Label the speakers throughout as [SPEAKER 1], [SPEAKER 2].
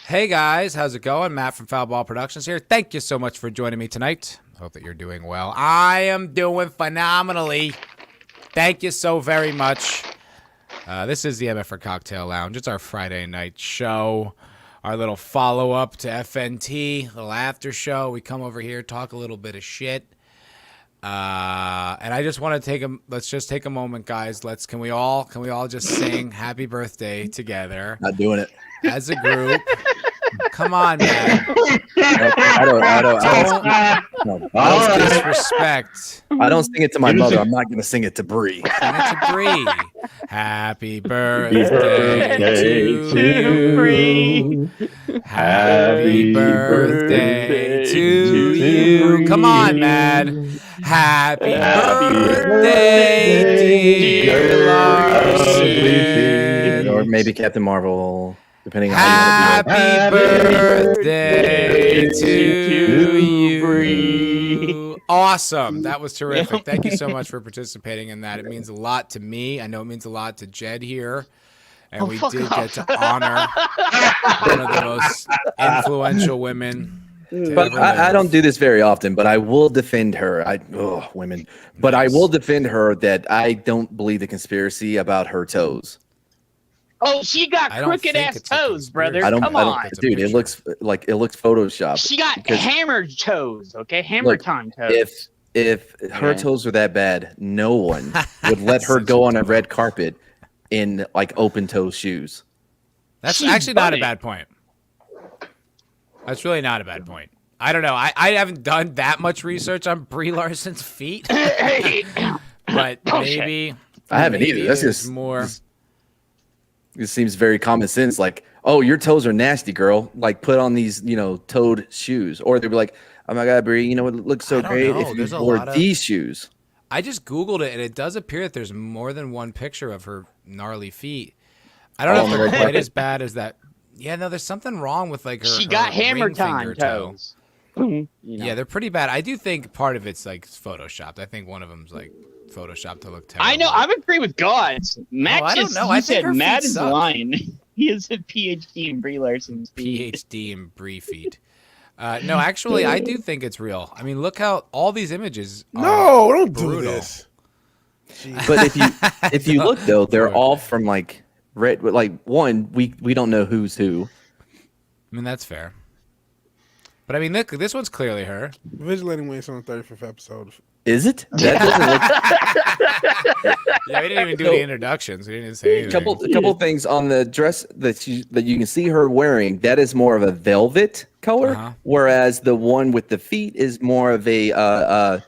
[SPEAKER 1] Hey guys, how's it going? Matt from Foul Ball Productions here. Thank you so much for joining me tonight. Hope that you're doing well. I am doing phenomenally. Thank you so very much. This is the MFer Cocktail Lounge. It's our Friday night show. Our little follow-up to FNT, little after show. We come over here, talk a little bit of shit. And I just want to let's just take a moment, guys. Can we all just sing happy birthday together?
[SPEAKER 2] Not doing it.
[SPEAKER 1] As a group. Come on, man.
[SPEAKER 2] I don't
[SPEAKER 1] disrespect.
[SPEAKER 2] I don't sing it to my mother. I'm not going to sing it to Bree.
[SPEAKER 1] Sing it to Bree. Happy birthday to Bree. Happy birthday to you. Come on, man. Happy birthday, dear Larson.
[SPEAKER 2] Or maybe Captain Marvel. Depending on
[SPEAKER 1] happy birthday to you. Awesome. That was terrific. Thank you so much for participating in that. It means a lot to me. I know it means a lot to Jed here. And we did get to honor one of the most influential women.
[SPEAKER 2] But I don't do this very often, but I will defend her. Women. But I will defend her that I don't believe the conspiracy about her toes.
[SPEAKER 3] Oh, she got crooked ass toes, brother. Come on,
[SPEAKER 2] dude. It looks photoshopped.
[SPEAKER 3] She got hammered toes. Okay, hammer time toes.
[SPEAKER 2] If her toes were that bad, no one would let her go on a red carpet in like open toe shoes.
[SPEAKER 1] That's actually not a bad point. That's really not a bad point. I don't know. I haven't done that much research on Brie Larson's feet, but maybe
[SPEAKER 2] I haven't either. That's just more. It seems very common sense. Like, oh, your toes are nasty, girl. Like, put on these, toed shoes. Or they'd be like, oh my God, Brie, it looks so great if you wore these shoes.
[SPEAKER 1] I just Googled it, and it does appear that there's more than one picture of her gnarly feet. I don't know if they're quite as bad as that. Yeah, no, there's something wrong with like her.
[SPEAKER 3] She got hammer time toes.
[SPEAKER 1] Yeah, they're pretty bad. I do think part of it's like photoshopped. I think one of them's like photoshopped to look terrible.
[SPEAKER 3] I know. I agree with God. Matt
[SPEAKER 1] I don't know. I
[SPEAKER 3] said
[SPEAKER 1] think
[SPEAKER 3] Matt is
[SPEAKER 1] suck.
[SPEAKER 3] lying. He has a PhD in Brie Larson's feet.
[SPEAKER 1] PhD in Brie feet. No, actually, I do think it's real. I mean, look how all these images are
[SPEAKER 4] don't
[SPEAKER 1] brutal.
[SPEAKER 4] do this.
[SPEAKER 2] But if you look though, they're all from like red. Like one, we don't know who's who.
[SPEAKER 1] I mean, that's fair. But I mean, look, this one's clearly her.
[SPEAKER 4] Vigilating Wings on the 35th episode.
[SPEAKER 2] Is it? That doesn't look...
[SPEAKER 1] Yeah, we didn't even do the introductions. We didn't even say anything.
[SPEAKER 2] A couple things on the dress that you can see her wearing. That is more of a velvet color, whereas the one with the feet is more of a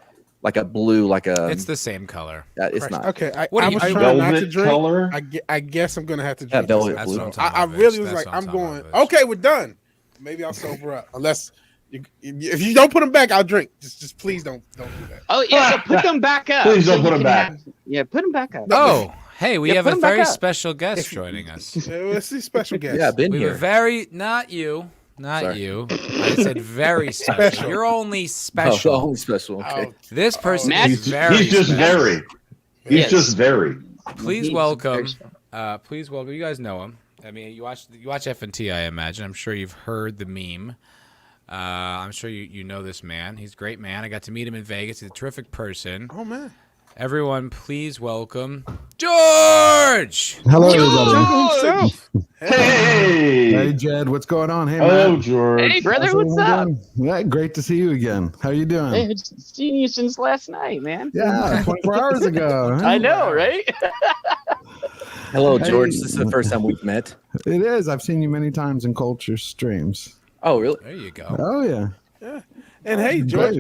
[SPEAKER 2] like a blue, like a.
[SPEAKER 1] It's the same color.
[SPEAKER 2] It's not.
[SPEAKER 4] Okay, I was trying not to drink. Color? I guess I'm gonna have to drink.
[SPEAKER 2] Velvet blue.
[SPEAKER 4] I really was like, I'm going. Okay, we're done. Maybe I'll sober up, unless. If you don't put them back, I'll drink. Just please don't do that.
[SPEAKER 3] Oh yeah, so put them back up.
[SPEAKER 5] Please don't put them back.
[SPEAKER 3] Yeah, put them back up.
[SPEAKER 1] Oh, hey, we have a very special guest joining us.
[SPEAKER 4] Let's see, special guest.
[SPEAKER 2] Yeah, I've been here.
[SPEAKER 1] Not you. I said very special. You're only special.
[SPEAKER 2] Oh, only special. Okay.
[SPEAKER 1] This person is very.
[SPEAKER 5] He's just very. He's just very.
[SPEAKER 1] Please welcome. Please welcome. You guys know him. I mean, you watch FNT. I imagine. I'm sure you've heard the meme. I'm sure you know this man. He's a great man. I got to meet him in Vegas. He's a terrific person.
[SPEAKER 4] Oh, man.
[SPEAKER 1] Everyone, please welcome George!
[SPEAKER 6] Hello, everybody.
[SPEAKER 5] Hey!
[SPEAKER 6] Hey, Jed. What's going on? Hey,
[SPEAKER 5] Hello,
[SPEAKER 6] Matt.
[SPEAKER 5] George.
[SPEAKER 3] Hey, brother. What's up?
[SPEAKER 6] Yeah, great to see you again. How you doing?
[SPEAKER 3] Hey, I've seen you since last night, man.
[SPEAKER 6] Yeah, 24 hours ago.
[SPEAKER 3] I know, right?
[SPEAKER 2] Hello, George. This is the first time we've met.
[SPEAKER 6] It is. I've seen you many times in culture streams.
[SPEAKER 2] Oh, really?
[SPEAKER 1] There you go.
[SPEAKER 6] Oh, yeah.
[SPEAKER 4] Yeah. And hey, George,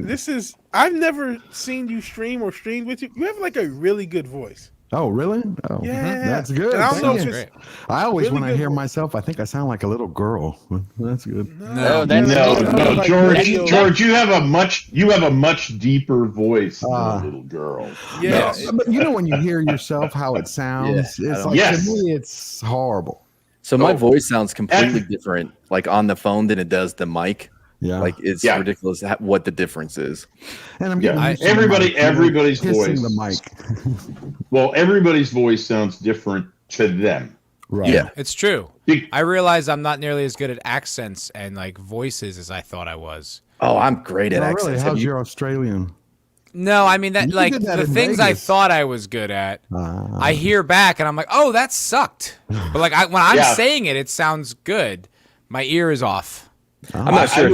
[SPEAKER 4] I've never seen you stream or streamed with you. You have like a really good voice.
[SPEAKER 6] Oh, really? Oh,
[SPEAKER 4] yeah.
[SPEAKER 6] That's good.
[SPEAKER 4] And I don't know if it's
[SPEAKER 6] I always,
[SPEAKER 4] really
[SPEAKER 6] when I hear myself, I think I sound like a little girl. That's good.
[SPEAKER 5] No, George, you have a much deeper voice than a little girl.
[SPEAKER 4] Yeah,
[SPEAKER 6] but you know when you hear yourself how it sounds, it's like to me it's horrible.
[SPEAKER 2] So my voice sounds completely different, like on the phone than it does the mic.
[SPEAKER 6] Yeah,
[SPEAKER 2] like it's ridiculous what the difference is.
[SPEAKER 6] And I'm getting
[SPEAKER 5] everybody's voice.
[SPEAKER 6] The mic.
[SPEAKER 5] Well, everybody's voice sounds different to them.
[SPEAKER 6] Right.
[SPEAKER 2] Yeah.
[SPEAKER 1] It's true. I realize I'm not nearly as good at accents and like voices as I thought I was.
[SPEAKER 2] Oh, I'm great at accents.
[SPEAKER 6] Really? How's your Australian?
[SPEAKER 1] No, I mean that
[SPEAKER 6] You
[SPEAKER 1] like
[SPEAKER 6] did that
[SPEAKER 1] the
[SPEAKER 6] in
[SPEAKER 1] things I
[SPEAKER 6] Vegas.
[SPEAKER 1] thought I was good at. I hear back and I'm like, oh, that sucked. But like when I'm saying it, it sounds good. My ear is off.
[SPEAKER 2] I'm not sure.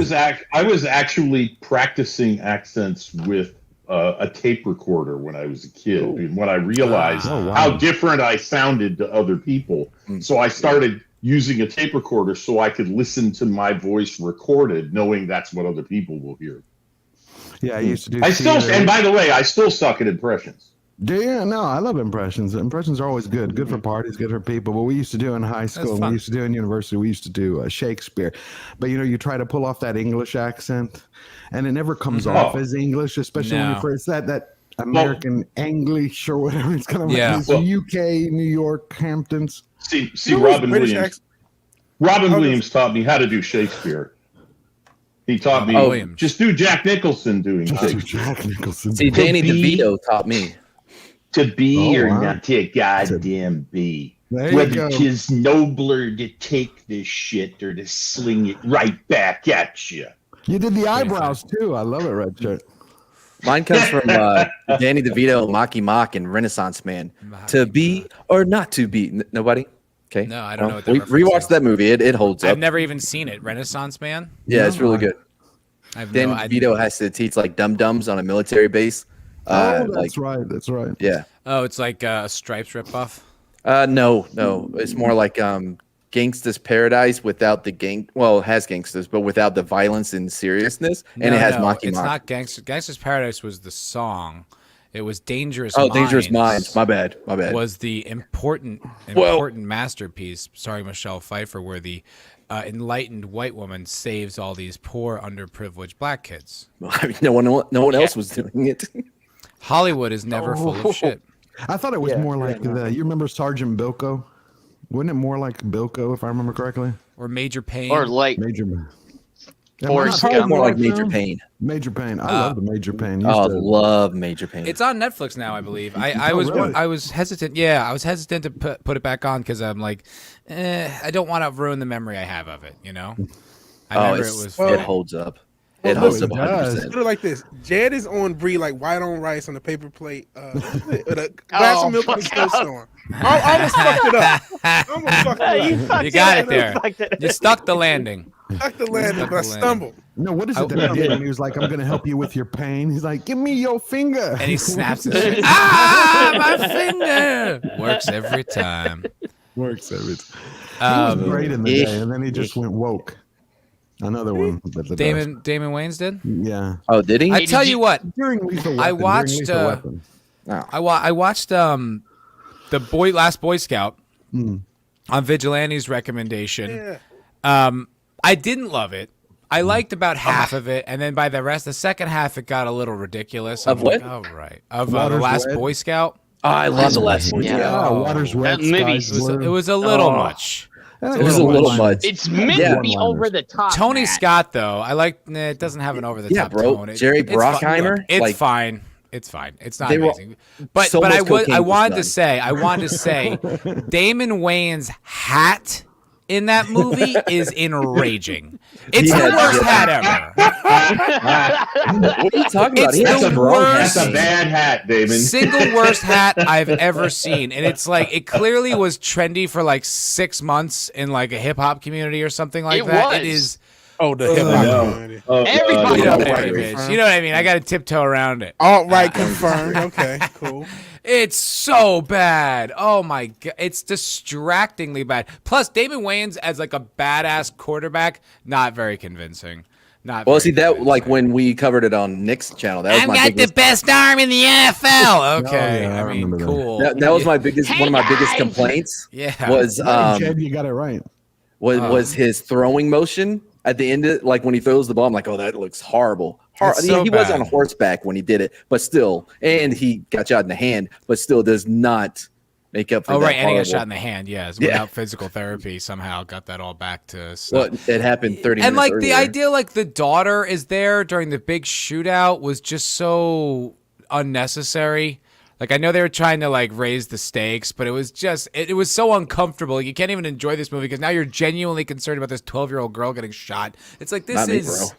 [SPEAKER 5] I was actually practicing accents with a tape recorder when I was a kid. And when I realized how different I sounded to other people, so I started using a tape recorder so I could listen to my voice recorded, knowing that's what other people will hear.
[SPEAKER 6] Yeah, I used to do.
[SPEAKER 5] And by the way, I still suck at impressions.
[SPEAKER 6] Yeah, no, I love impressions. Impressions are always good. Good for parties, good for people. But we used to do in high school, we used to do in university, we used to do Shakespeare. But you try to pull off that English accent, and it never comes off as English, especially when you first that American English or whatever. It's kind of like this UK, New York, Hamptons.
[SPEAKER 5] See, Robin Williams. Robin Williams taught me how to do Shakespeare. He taught me just do Jack Nicholson doing Shakespeare.
[SPEAKER 6] Jack Nicholson.
[SPEAKER 2] See, Danny DeVito taught me.
[SPEAKER 5] To be or not to goddamn be. Whether 'tis nobler to take this shit or to sling it right back at you.
[SPEAKER 6] You did the eyebrows too. I love it, Red Shirt.
[SPEAKER 2] Mine comes from Danny DeVito, Mocky Mock, and Renaissance Man. To be or not to be. Nobody? Okay.
[SPEAKER 1] No, I don't know what that
[SPEAKER 2] rewatch that movie. It holds up.
[SPEAKER 1] I've never even seen it. Renaissance Man?
[SPEAKER 2] Yeah, it's really good.
[SPEAKER 1] Danny
[SPEAKER 2] DeVito has to teach like dum-dums on a military base.
[SPEAKER 6] That's right. That's right.
[SPEAKER 2] Yeah.
[SPEAKER 1] Oh, it's like a Stripes ripoff?
[SPEAKER 2] No. It's more like Gangsta's Paradise without the gang. Well, it has gangsters, but without the violence and seriousness. And it has Mocky Mock.
[SPEAKER 1] It's not Gangster. Gangsta's Paradise was the song. It was Dangerous Minds.
[SPEAKER 2] Oh, Dangerous Minds. My bad.
[SPEAKER 1] Was the important masterpiece starring Michelle Pfeiffer where the enlightened white woman saves all these poor, underprivileged black kids.
[SPEAKER 2] I mean, no one else was doing it.
[SPEAKER 1] Hollywood is never full of shit.
[SPEAKER 6] I thought it was more like you remember Sergeant Bilko? Wasn't it more like Bilko, if I remember correctly?
[SPEAKER 1] Or Major Payne?
[SPEAKER 3] Or like
[SPEAKER 6] Major.
[SPEAKER 3] Forrest Gump.
[SPEAKER 2] More like Major Payne.
[SPEAKER 6] Major Payne. I love the Major Payne.
[SPEAKER 2] Love Major Payne.
[SPEAKER 1] It's on Netflix now, I believe. I was hesitant. Yeah, I was hesitant to put it back on because I'm like, I don't want to ruin the memory I have of it. I remember
[SPEAKER 2] it holds up. It holds up 100%.
[SPEAKER 4] Put it like this: Jed is on Brie like white on rice on a paper plate with a glass of milk and a snowstorm. I almost fucked it up.
[SPEAKER 1] You got it there. You stuck the landing.
[SPEAKER 4] Stuck the landing, but I stumbled.
[SPEAKER 6] No, what is it that he did? And he was like, "I'm going to help you with your pain." He's like, "Give me your finger,"
[SPEAKER 1] and he snaps his shit. My finger works every time.
[SPEAKER 6] Works every time. He was great in the day, and then he just went woke. Another one.
[SPEAKER 1] Damon Wayans did?
[SPEAKER 6] Yeah.
[SPEAKER 2] Oh, did he?
[SPEAKER 1] I tell you what.
[SPEAKER 6] During Lethal Weapon.
[SPEAKER 1] I watched. I watched the Last Boy Scout on Vigilante's recommendation. Yeah. I didn't love it. I liked about half of it, and then by the second half, it got a little ridiculous.
[SPEAKER 2] Of what?
[SPEAKER 1] Oh, right. Of the Last Boy Scout.
[SPEAKER 2] Oh, I love the Last Boy Scout.
[SPEAKER 6] Yeah, Water's Red.
[SPEAKER 1] It was a little much.
[SPEAKER 2] It was a little much.
[SPEAKER 3] It's meant to be over the top.
[SPEAKER 1] Tony Scott, though, I like. It doesn't have an over the top tone.
[SPEAKER 2] Jerry Bruckheimer.
[SPEAKER 1] It's fine. It's fine. It's not amazing. But I wanted to say, Damon Wayans' hat in that movie is enraging. It's the worst hat ever.
[SPEAKER 2] What are you talking about?
[SPEAKER 1] That's
[SPEAKER 5] a bad hat, Damon.
[SPEAKER 1] Single worst hat I've ever seen. And it's like, it clearly was trendy for like 6 months in like a hip hop community or something like that. It is.
[SPEAKER 4] Oh, the hip hop community.
[SPEAKER 3] Everybody
[SPEAKER 1] you know what I mean? I got to tiptoe around it.
[SPEAKER 4] All right, confirmed. Okay, cool.
[SPEAKER 1] It's so bad. Oh my god, it's distractingly bad. Plus, Damon Wayans as like a badass quarterback, not very convincing.
[SPEAKER 2] Like when we covered it on Nick's channel, that was
[SPEAKER 1] the best arm in the NFL. Okay,
[SPEAKER 6] I
[SPEAKER 1] mean, cool.
[SPEAKER 2] That was one of my biggest complaints.
[SPEAKER 1] Yeah,
[SPEAKER 2] was
[SPEAKER 6] Jed, you got it right.
[SPEAKER 2] Was his throwing motion at the end of like when he throws the ball? I'm like, oh, that looks horrible. He was on horseback when he did it, but still, and he got shot in the hand, but still does not make up for that.
[SPEAKER 1] Oh, right, and he got shot in the hand, yes. Without physical therapy, somehow got that all back to stuff.
[SPEAKER 2] Well, it happened 30 minutes
[SPEAKER 1] And like
[SPEAKER 2] earlier.
[SPEAKER 1] the idea like the daughter is there during the big shootout was just so unnecessary. Like, I know they were trying to like raise the stakes, but it was just it was so uncomfortable. You can't even enjoy this movie because now you're genuinely concerned about this 12-year-old girl getting shot. It's like this is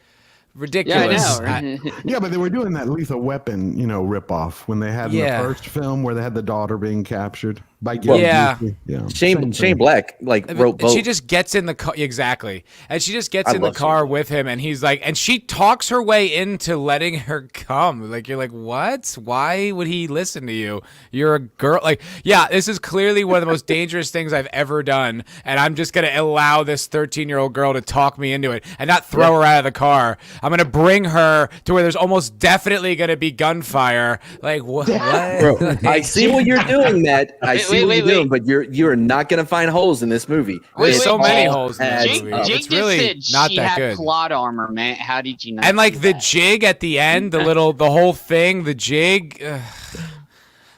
[SPEAKER 1] ridiculous.
[SPEAKER 3] Yeah, I know. Right?
[SPEAKER 6] Yeah, but they were doing that Lethal Weapon, ripoff when they had in the first film where they had the daughter being captured by Gary Busey.
[SPEAKER 2] Shane Black wrote both.
[SPEAKER 1] She just gets in the car exactly, and she just gets in the car with him, and he's like, and she talks her way into letting her come. Like, you're like, what? Why would he listen to you? You're a girl. Like, yeah, this is clearly one of the most dangerous things I've ever done, and I'm just gonna allow this 13-year-old girl to talk me into it and not throw her out of the car. I'm gonna bring her to where there's almost definitely gonna be gunfire. Like, what?
[SPEAKER 2] Bro, I see what you're doing, Matt. See what you're doing, but you're not gonna find holes in this movie.
[SPEAKER 1] There's so many holes in this movie.
[SPEAKER 3] Jake
[SPEAKER 1] It's really
[SPEAKER 3] said
[SPEAKER 1] not
[SPEAKER 3] she
[SPEAKER 1] that
[SPEAKER 3] had
[SPEAKER 1] good.
[SPEAKER 3] plot armor, man. How did you not?
[SPEAKER 1] And like
[SPEAKER 3] see
[SPEAKER 1] the
[SPEAKER 3] that?
[SPEAKER 1] jig at the end, the whole thing, the jig.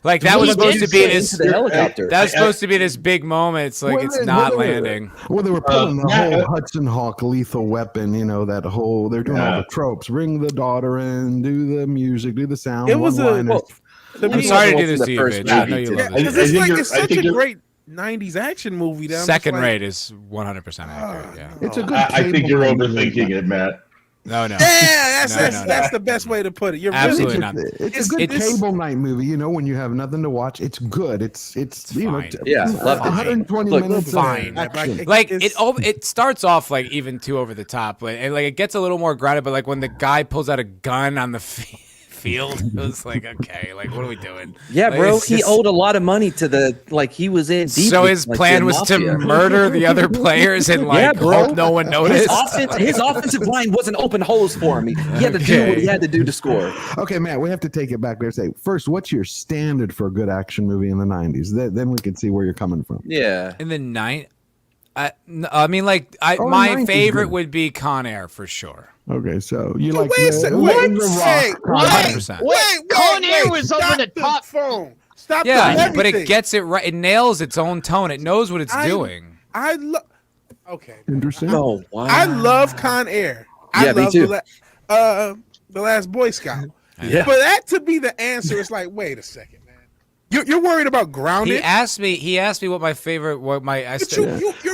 [SPEAKER 1] Like that was supposed to be this.
[SPEAKER 2] The helicopter.
[SPEAKER 1] That was supposed to be this big moment. It's like it's not landing.
[SPEAKER 6] Well, they were pulling the whole Hudson Hawk Lethal Weapon. That whole. They're doing all the tropes. Bring the daughter in. Do the music. Do the sound.
[SPEAKER 4] It was
[SPEAKER 1] I'm sorry to do this to you, bitch. I know you love it.
[SPEAKER 4] It's such a great 90s action movie.
[SPEAKER 1] Second rate is 100% accurate. Yeah,
[SPEAKER 6] it's a good.
[SPEAKER 5] I think you're overthinking it, Matt.
[SPEAKER 1] No.
[SPEAKER 4] Yeah, that's the best way to put it. You're
[SPEAKER 1] absolutely not.
[SPEAKER 6] It's a good cable night movie. When you have nothing to watch, it's good. It's
[SPEAKER 1] fine.
[SPEAKER 2] Love
[SPEAKER 6] 120 minutes.
[SPEAKER 1] Fine. Like it starts off like even too over the top, and like it gets a little more grounded. But like when the guy pulls out a gun on the field, it was like, okay, like what are we doing?
[SPEAKER 2] Yeah,
[SPEAKER 1] like,
[SPEAKER 2] bro, he owed a lot of money to he was in deep.
[SPEAKER 1] So his plan was to murder the other players and hope no one noticed.
[SPEAKER 2] His offensive line wasn't open holes for him. He had to do what he had to do to score.
[SPEAKER 6] Okay, Matt, we have to take it back there and say, first, what's your standard for a good action movie in the 90s? Then we can see where you're coming from.
[SPEAKER 2] Yeah.
[SPEAKER 1] In the I mean, like, my favorite would be Con Air for sure.
[SPEAKER 6] Okay, so you like
[SPEAKER 4] wait,
[SPEAKER 3] Con Air was over the top.
[SPEAKER 4] Phone. Stop.
[SPEAKER 1] Yeah, but it gets it right. It nails its own tone. It knows what it's doing.
[SPEAKER 4] I love. Okay.
[SPEAKER 6] Interesting.
[SPEAKER 2] Oh wow.
[SPEAKER 4] I love Con Air. I
[SPEAKER 2] me
[SPEAKER 4] love
[SPEAKER 2] too.
[SPEAKER 4] The Last Boy Scout.
[SPEAKER 2] Yeah.
[SPEAKER 4] For that to be the answer, it's like, wait a second. You're worried about Grounded?
[SPEAKER 1] He asked me what my favorite, you're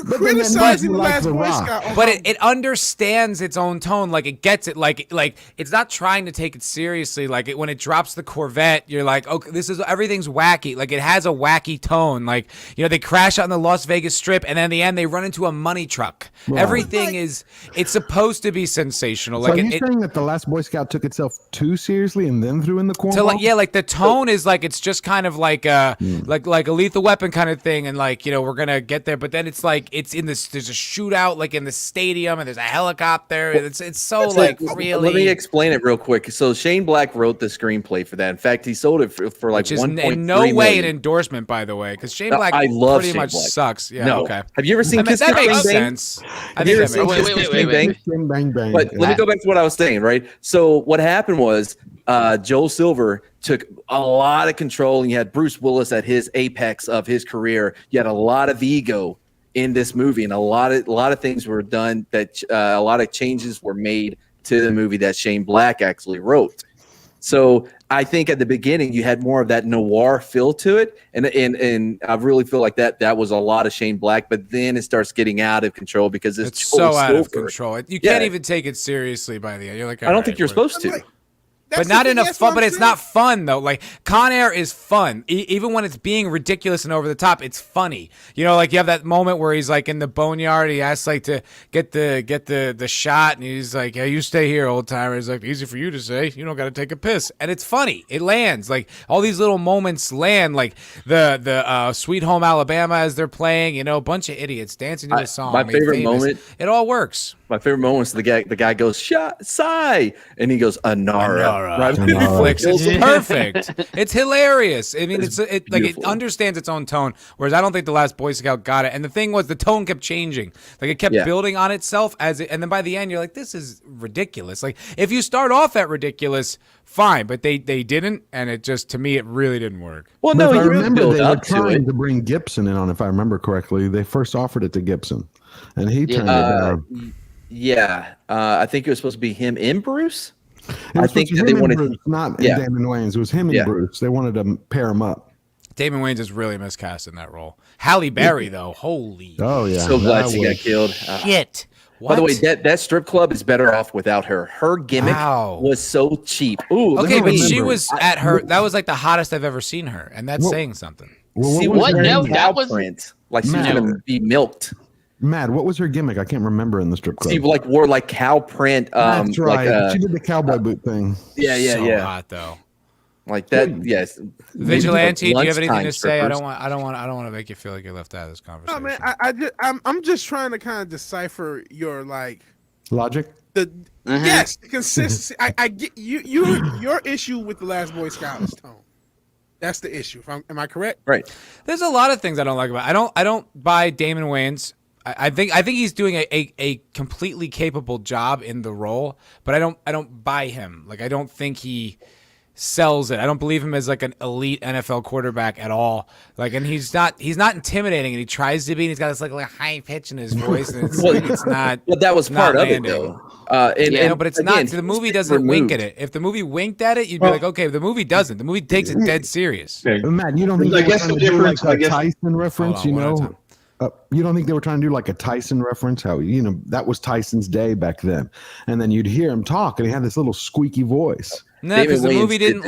[SPEAKER 4] criticizing the Last Boy Scout.
[SPEAKER 1] But it understands its own tone. Like it gets it. Like it's not trying to take it seriously. Like when it drops the Corvette, you're like, okay, everything's wacky. Like it has a wacky tone. Like they crash out on the Las Vegas Strip, and then in the end they run into a money truck. Wow. Everything it's supposed to be sensational.
[SPEAKER 6] So
[SPEAKER 1] like
[SPEAKER 6] are you saying that the Last Boy Scout took itself too seriously and then threw in the cornball?
[SPEAKER 1] Like the tone is like it's just kind of like a Lethal Weapon kind of thing, and we're gonna get there, but then it's like it's in this. There's a shootout like in the stadium, and there's a helicopter. It's so really.
[SPEAKER 2] Let me explain it real quick. So Shane Black wrote the screenplay for that. In fact, he sold it for like 1.3
[SPEAKER 1] in no way an endorsement, by the way, because Shane Black pretty much sucks. Yeah.
[SPEAKER 2] No.
[SPEAKER 1] Okay.
[SPEAKER 2] Have you ever seen Kiss
[SPEAKER 1] that
[SPEAKER 2] Kiss
[SPEAKER 1] makes
[SPEAKER 2] Bang
[SPEAKER 1] sense.
[SPEAKER 2] I think that makes
[SPEAKER 3] Wait.
[SPEAKER 6] Bang, bang.
[SPEAKER 2] But let me go back to what I was saying. Right. So what happened was Joel Silver took a lot of control, and you had Bruce Willis at his apex of his career. You had a lot of ego in this movie, and a lot of things were done that a lot of changes were made to the movie that Shane Black actually wrote. So I think at the beginning you had more of that noir feel to it, and I really feel like that was a lot of Shane Black. But then it starts getting out of control because it's
[SPEAKER 1] so out of control. You can't even take it seriously by the end. You're like,
[SPEAKER 2] I don't think you're supposed to.
[SPEAKER 1] But not in a fun. But it's not fun though. Like Con Air is fun, even when it's being ridiculous and over the top. It's funny. Like you have that moment where he's like in the boneyard. He asks to get the shot, and he's like, "Yeah, you stay here, old timer." He's like, "Easy for you to say. You don't got to take a piss." And it's funny. It lands. Like all these little moments land. Like the Sweet Home Alabama as they're playing. A bunch of idiots dancing to the song.
[SPEAKER 2] My favorite moment.
[SPEAKER 1] It all works.
[SPEAKER 2] My favorite moment is the guy goes Sai, and he goes Anara. Right?
[SPEAKER 1] It's perfect. It's hilarious. I mean, it understands its own tone, whereas I don't think the Last Boy Scout got it. And the thing was, the tone kept changing. Like it kept building on itself and then by the end, you're like, this is ridiculous. Like if you start off at ridiculous, fine, but they didn't, and it just to me it really didn't work.
[SPEAKER 2] Well, no,
[SPEAKER 6] I remember they were
[SPEAKER 2] trying
[SPEAKER 6] to bring Gibson in on, if I remember correctly. They first offered it to Gibson, and he turned it down.
[SPEAKER 2] Yeah, I think it was supposed to be him and Bruce. I think that they wanted
[SPEAKER 6] Bruce, not Damon Wayans. It was him and Bruce. They wanted to pair him up.
[SPEAKER 1] Damon Wayans is really miscast in that role. Halle Berry, though, holy.
[SPEAKER 6] Oh yeah,
[SPEAKER 2] so glad she got killed.
[SPEAKER 1] Shit.
[SPEAKER 2] By the way, that strip club is better off without her. Her gimmick was so cheap. Ooh,
[SPEAKER 1] okay, but she was at her. That was like the hottest I've ever seen her, and that's saying something.
[SPEAKER 2] See,
[SPEAKER 3] what? No, that was
[SPEAKER 2] like she's gonna be milked.
[SPEAKER 6] Matt, what was her gimmick? I can't remember in the strip club.
[SPEAKER 2] She wore like cow print.
[SPEAKER 6] That's right. She did the cowboy boot thing.
[SPEAKER 2] Yeah.
[SPEAKER 1] Hot though.
[SPEAKER 2] Like that, yes.
[SPEAKER 1] Vigilante, do you have anything to say? I don't want to make you feel like you're left out of this conversation.
[SPEAKER 4] No, man. I'm just trying to kind of decipher your
[SPEAKER 6] logic.
[SPEAKER 4] Yes, the consistency. I get your issue with the Last Boy Scout is tone. That's the issue. Am I correct?
[SPEAKER 2] Right.
[SPEAKER 1] There's a lot of things I don't like about it. I don't buy Damon Wayans. I think he's doing a completely capable job in the role, but I don't buy him. Like I don't think he sells it. I don't believe him as like an elite NFL quarterback at all. Like, and he's not intimidating, and he tries to be. And he's got this like high pitch in his voice, and it's not.
[SPEAKER 2] Well, that was part of it, though.
[SPEAKER 1] But it's again, not. The movie doesn't wink at it. If the movie winked at it, you'd be like, okay. The movie doesn't. The movie takes it dead serious.
[SPEAKER 6] Matt, you don't think
[SPEAKER 5] I guess the difference?
[SPEAKER 6] Like a Tyson reference, you know? You don't think they were trying to do like a Tyson reference? How that was Tyson's day back then, and then you'd hear him talk, and he had this little squeaky voice.
[SPEAKER 1] No, because the movie didn't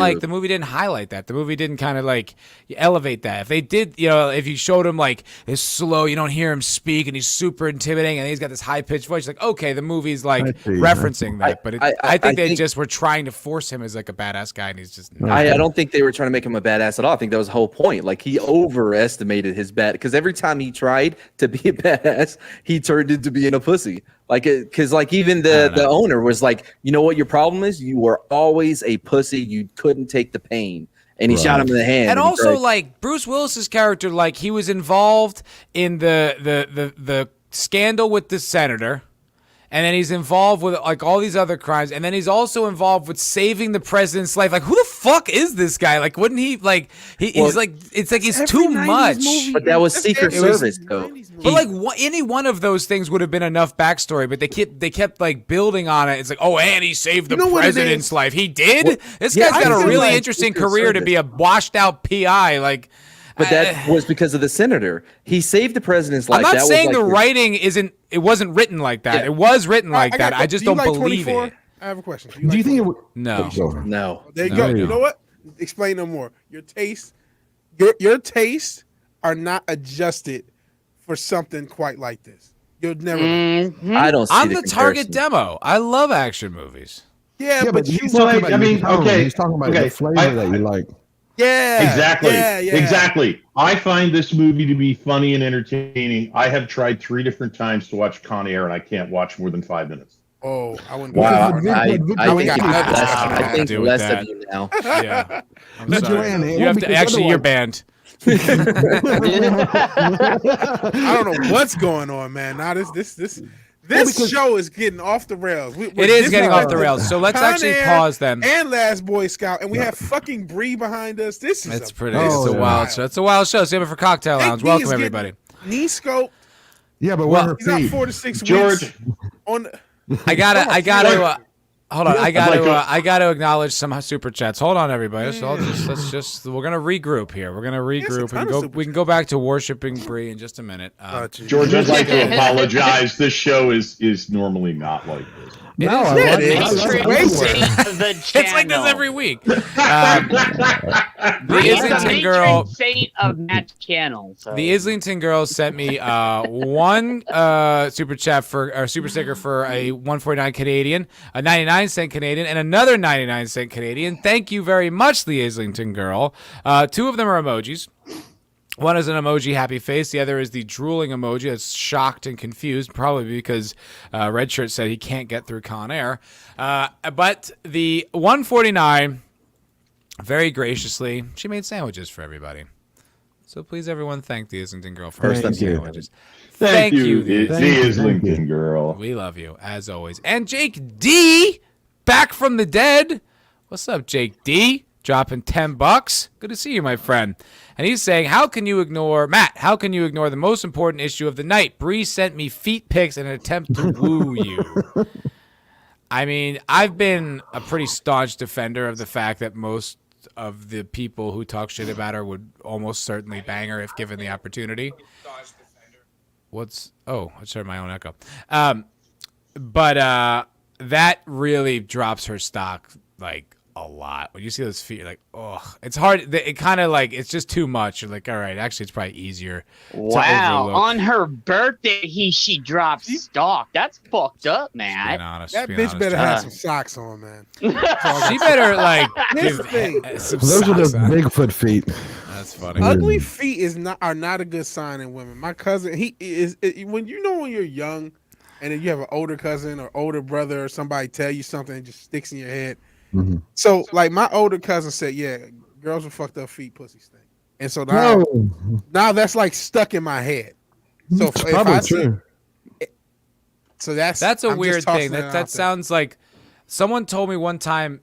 [SPEAKER 1] highlight that. The movie didn't kind of like elevate that. If they did, if you showed him like it's slow, you don't hear him speak, and he's super intimidating, and he's got this high pitched voice. Like, okay, the movie's like referencing that, but I think they just were trying to force him as like a badass guy, and he's just.
[SPEAKER 2] I don't think they were trying to make him a badass at all. I think that was the whole point. Like he overestimated his because every time he tried to be a badass, he turned into being a pussy. Like, because like even the owner was like, you know what your problem is? You were always a pussy. You couldn't take the pain, and he shot him in the hand.
[SPEAKER 1] And also, like Bruce Willis's character, like he was involved in the scandal with the senator, and then he's involved with like all these other crimes, and then he's also involved with saving the president's life. Like, who the fuck is this guy? Like, wouldn't he like? He's like, it's like he's too much.
[SPEAKER 2] But that was Secret Service, though.
[SPEAKER 1] But like any one of those things would have been enough backstory, but they kept like building on it. It's like, oh, and he saved the president's life. He did. This guy's got a really interesting career to be a washed out PI. Like,
[SPEAKER 2] but that was because of the senator. He saved the president's life.
[SPEAKER 1] I'm not saying the writing isn't. It wasn't written like that. Yeah. It was written like that. I just don't believe 24?
[SPEAKER 4] It. I have a question.
[SPEAKER 6] Do you think it would?
[SPEAKER 1] No.
[SPEAKER 2] No.
[SPEAKER 4] There you go. You know what? Explain no more. Your tastes are not adjusted for something quite like this. You'll never.
[SPEAKER 2] Mm-hmm. I don't see
[SPEAKER 1] I'm the target demo. I love action movies.
[SPEAKER 4] Yeah, but
[SPEAKER 6] he's talking about he's talking about the flavor that you like.
[SPEAKER 4] Yeah,
[SPEAKER 5] exactly. Exactly. I find this movie to be funny and entertaining. I have tried 3 different times to watch Con Air, and I can't watch more than 5 minutes.
[SPEAKER 4] Oh, I wouldn't.
[SPEAKER 2] Wow, I think less of you now.
[SPEAKER 1] Yeah, I'm sorry. You have to actually. You're banned.
[SPEAKER 4] I don't know what's going on, man. Now this show is getting off the rails.
[SPEAKER 1] It is getting off the rails. So let's actually pause then.
[SPEAKER 4] And Last Boy Scout, and we have fucking Bree behind us. It's a
[SPEAKER 1] wild show. It's a wild show. MFer Cocktail Lounge. Welcome everybody.
[SPEAKER 4] Knee scope.
[SPEAKER 6] Yeah, but
[SPEAKER 4] he's out 4 to 6
[SPEAKER 5] George.
[SPEAKER 4] weeks. On.
[SPEAKER 1] I gotta. Hold on, I gotta acknowledge some super chats. Hold on, everybody. So we're gonna regroup here. We're gonna regroup. We can go back to worshiping Bree in just a minute.
[SPEAKER 5] George, I'd like to apologize. This show is normally not like this.
[SPEAKER 1] It's like this every week. The Islington girl
[SPEAKER 3] saint of Matt's channel. So.
[SPEAKER 1] The Islington girl sent me one super chat super sticker for a 149 Canadian, a 99-cent Canadian, and another 99-cent Canadian. Thank you very much, the Islington girl. 2 of them are emojis. One is an emoji happy face. The other is the drooling emoji that's shocked and confused, probably because Red Shirt said he can't get through Con Air. But the 149, very graciously, she made sandwiches for everybody. So please, everyone, thank the Islington girl for her sandwiches.
[SPEAKER 5] Thank you, the Islington girl.
[SPEAKER 1] We love you, as always. And Jake D, back from the dead. What's up, Jake D? Dropping $10. Good to see you, my friend. And he's saying, how can you ignore the most important issue of the night? Bree sent me feet pics in an attempt to woo you. I mean, I've been a pretty staunch defender of the fact that most of the people who talk shit about her would almost certainly bang her if given the opportunity. I heard my own echo. But that really drops her stock like a lot. When you see those feet, you're like, oh, it's hard. It kind of like, it's just too much. You're like, all right, actually, it's probably easier.
[SPEAKER 3] Wow. On her birthday, she dropped stock. That's fucked up, man.
[SPEAKER 4] That bitch better have some socks on, man.
[SPEAKER 1] She better like give some
[SPEAKER 6] Those are
[SPEAKER 1] socks
[SPEAKER 6] the
[SPEAKER 1] on.
[SPEAKER 6] Bigfoot feet.
[SPEAKER 1] That's funny.
[SPEAKER 4] Ugly feet are not a good sign in women. My cousin, when you're young, and then you have an older cousin or older brother or somebody tell you something and just sticks in your head.
[SPEAKER 6] Mm-hmm.
[SPEAKER 4] So, like, my older cousin said, yeah, girls with fucked up feet, pussy stink. And so now that's like stuck in my head. So if I see, so that's
[SPEAKER 1] a weird thing. That sounds like someone told me one time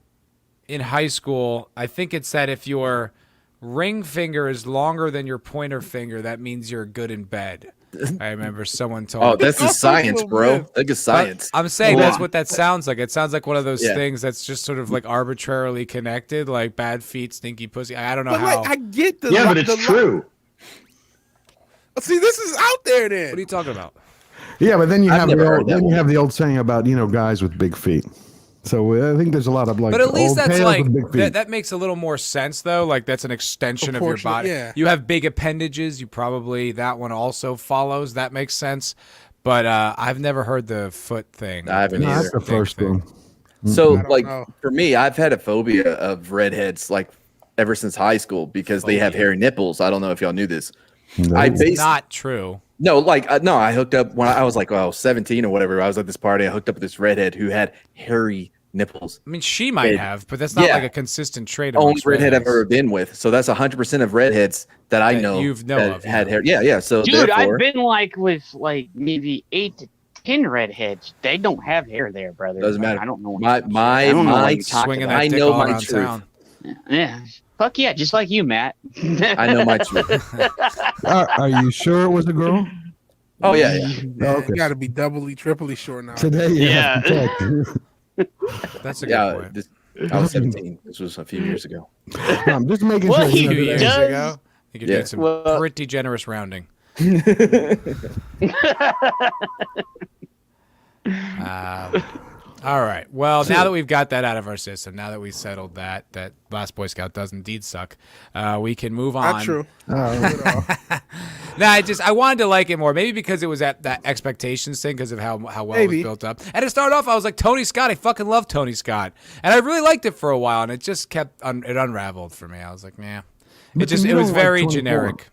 [SPEAKER 1] in high school. I think it said if your ring finger is longer than your pointer finger, that means you're good in bed. I remember someone told me.
[SPEAKER 2] Oh, that's the science, bro. Look at science.
[SPEAKER 1] I'm saying that's what that sounds like. It sounds like one of those things that's just sort of like arbitrarily connected, like bad feet, stinky pussy. I don't know how.
[SPEAKER 4] Like, I get the
[SPEAKER 5] but it's true.
[SPEAKER 4] See, this is out there then.
[SPEAKER 1] What are you talking about?
[SPEAKER 6] Yeah, but then you have the old saying about guys with big feet. So I think there's a lot of like.
[SPEAKER 1] But at least that's like
[SPEAKER 6] that.
[SPEAKER 1] That makes a little more sense though. Like that's an extension of your body.
[SPEAKER 4] Yeah.
[SPEAKER 1] You have big appendages. You probably that one also follows. That makes sense. But I've never heard the foot thing.
[SPEAKER 2] I haven't either.
[SPEAKER 6] That's the first one.
[SPEAKER 2] So for me, I've had a phobia of redheads like ever since high school because they have hairy nipples. I don't know if y'all knew this.
[SPEAKER 1] It's not true.
[SPEAKER 2] No, I hooked up when I was like 17 or whatever. I was at this party. I hooked up with this redhead who had hairy nipples.
[SPEAKER 1] I mean, she might have, but that's not like a consistent trait.
[SPEAKER 2] Only redhead I've ever been with. So that's 100% of redheads that I know
[SPEAKER 1] of
[SPEAKER 2] had hair. Yeah. So
[SPEAKER 3] dude, I've been with maybe 8 to 10 redheads. They don't have hair there, brother.
[SPEAKER 2] Doesn't matter.
[SPEAKER 3] I don't know.
[SPEAKER 2] My
[SPEAKER 1] swinging
[SPEAKER 2] I know my truth.
[SPEAKER 3] Yeah. Fuck yeah, just like you, Matt.
[SPEAKER 2] I know my truth.
[SPEAKER 6] Are you sure it was a girl?
[SPEAKER 2] Oh yeah.
[SPEAKER 6] Okay.
[SPEAKER 4] You got to be doubly, triply short now.
[SPEAKER 6] Today,
[SPEAKER 1] That's a good point.
[SPEAKER 2] I was 17. This was a few years ago.
[SPEAKER 6] I'm just making
[SPEAKER 3] sure.
[SPEAKER 1] A few years ago. I think you're doing some pretty generous rounding. All right. Well, now that we've got that out of our system, now that we've settled that Last Boy Scout does indeed suck, we can move on.
[SPEAKER 4] Not true.
[SPEAKER 1] I wanted to like it more, maybe because it was at that expectations thing because of how well it was built up. And to start off, I was like, Tony Scott, I fucking love Tony Scott. And I really liked it for a while, and it just kept, it unraveled for me. I was like, man. It was very generic.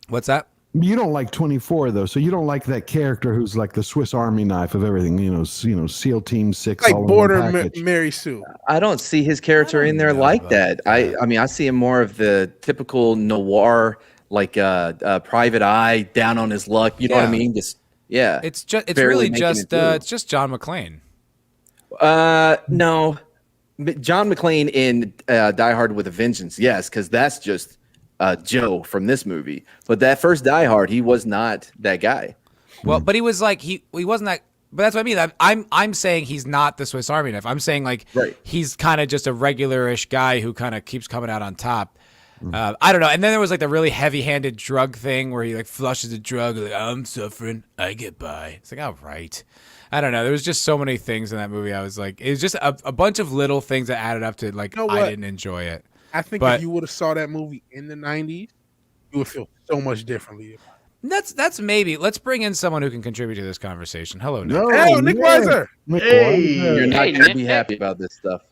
[SPEAKER 1] What's that?
[SPEAKER 6] You don't like 24 though, so you don't like that character who's like the Swiss Army knife of everything. SEAL Team 6,
[SPEAKER 4] like Border Mary Sue.
[SPEAKER 2] I don't see his character in there like that. I mean, I see him more of the typical noir, like Private Eye, down on his luck. You know what I mean? It's
[SPEAKER 1] really just John McClane.
[SPEAKER 2] No, John McClane in Die Hard with a Vengeance. Yes, because that's just. Joe from this movie, but that first Die Hard, he was not that guy.
[SPEAKER 1] Well, but he was like he wasn't that. But that's what I mean. I'm saying he's not the Swiss Army knife. I'm saying like he's kind of just a regular-ish guy who kind of keeps coming out on top. I don't know. And then there was like the really heavy-handed drug thing where he like flushes a drug. Like, I'm suffering, I get by. It's like, all right. I don't know. There was just so many things in that movie. I was like, it was just a bunch of little things that added up to like I didn't enjoy it.
[SPEAKER 4] I think if you would have saw that movie in the 90s, you would feel so much differently.
[SPEAKER 1] That's maybe. Let's bring in someone who can contribute to this conversation. Hello, Nick.
[SPEAKER 4] Nick Weiser.
[SPEAKER 2] You're not going to be happy about this stuff.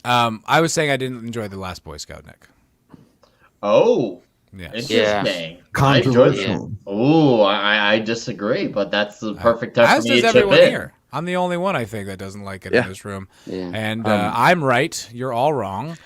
[SPEAKER 1] I was saying I didn't enjoy The Last Boy Scout, Nick.
[SPEAKER 7] Oh,
[SPEAKER 1] yes.
[SPEAKER 7] Interesting.
[SPEAKER 6] I enjoyed it.
[SPEAKER 7] Oh, I disagree, but that's the perfect time for me to chip
[SPEAKER 1] everyone
[SPEAKER 7] in.
[SPEAKER 1] Here. I'm the only one I think that doesn't like it in this room, and I'm right. You're all wrong.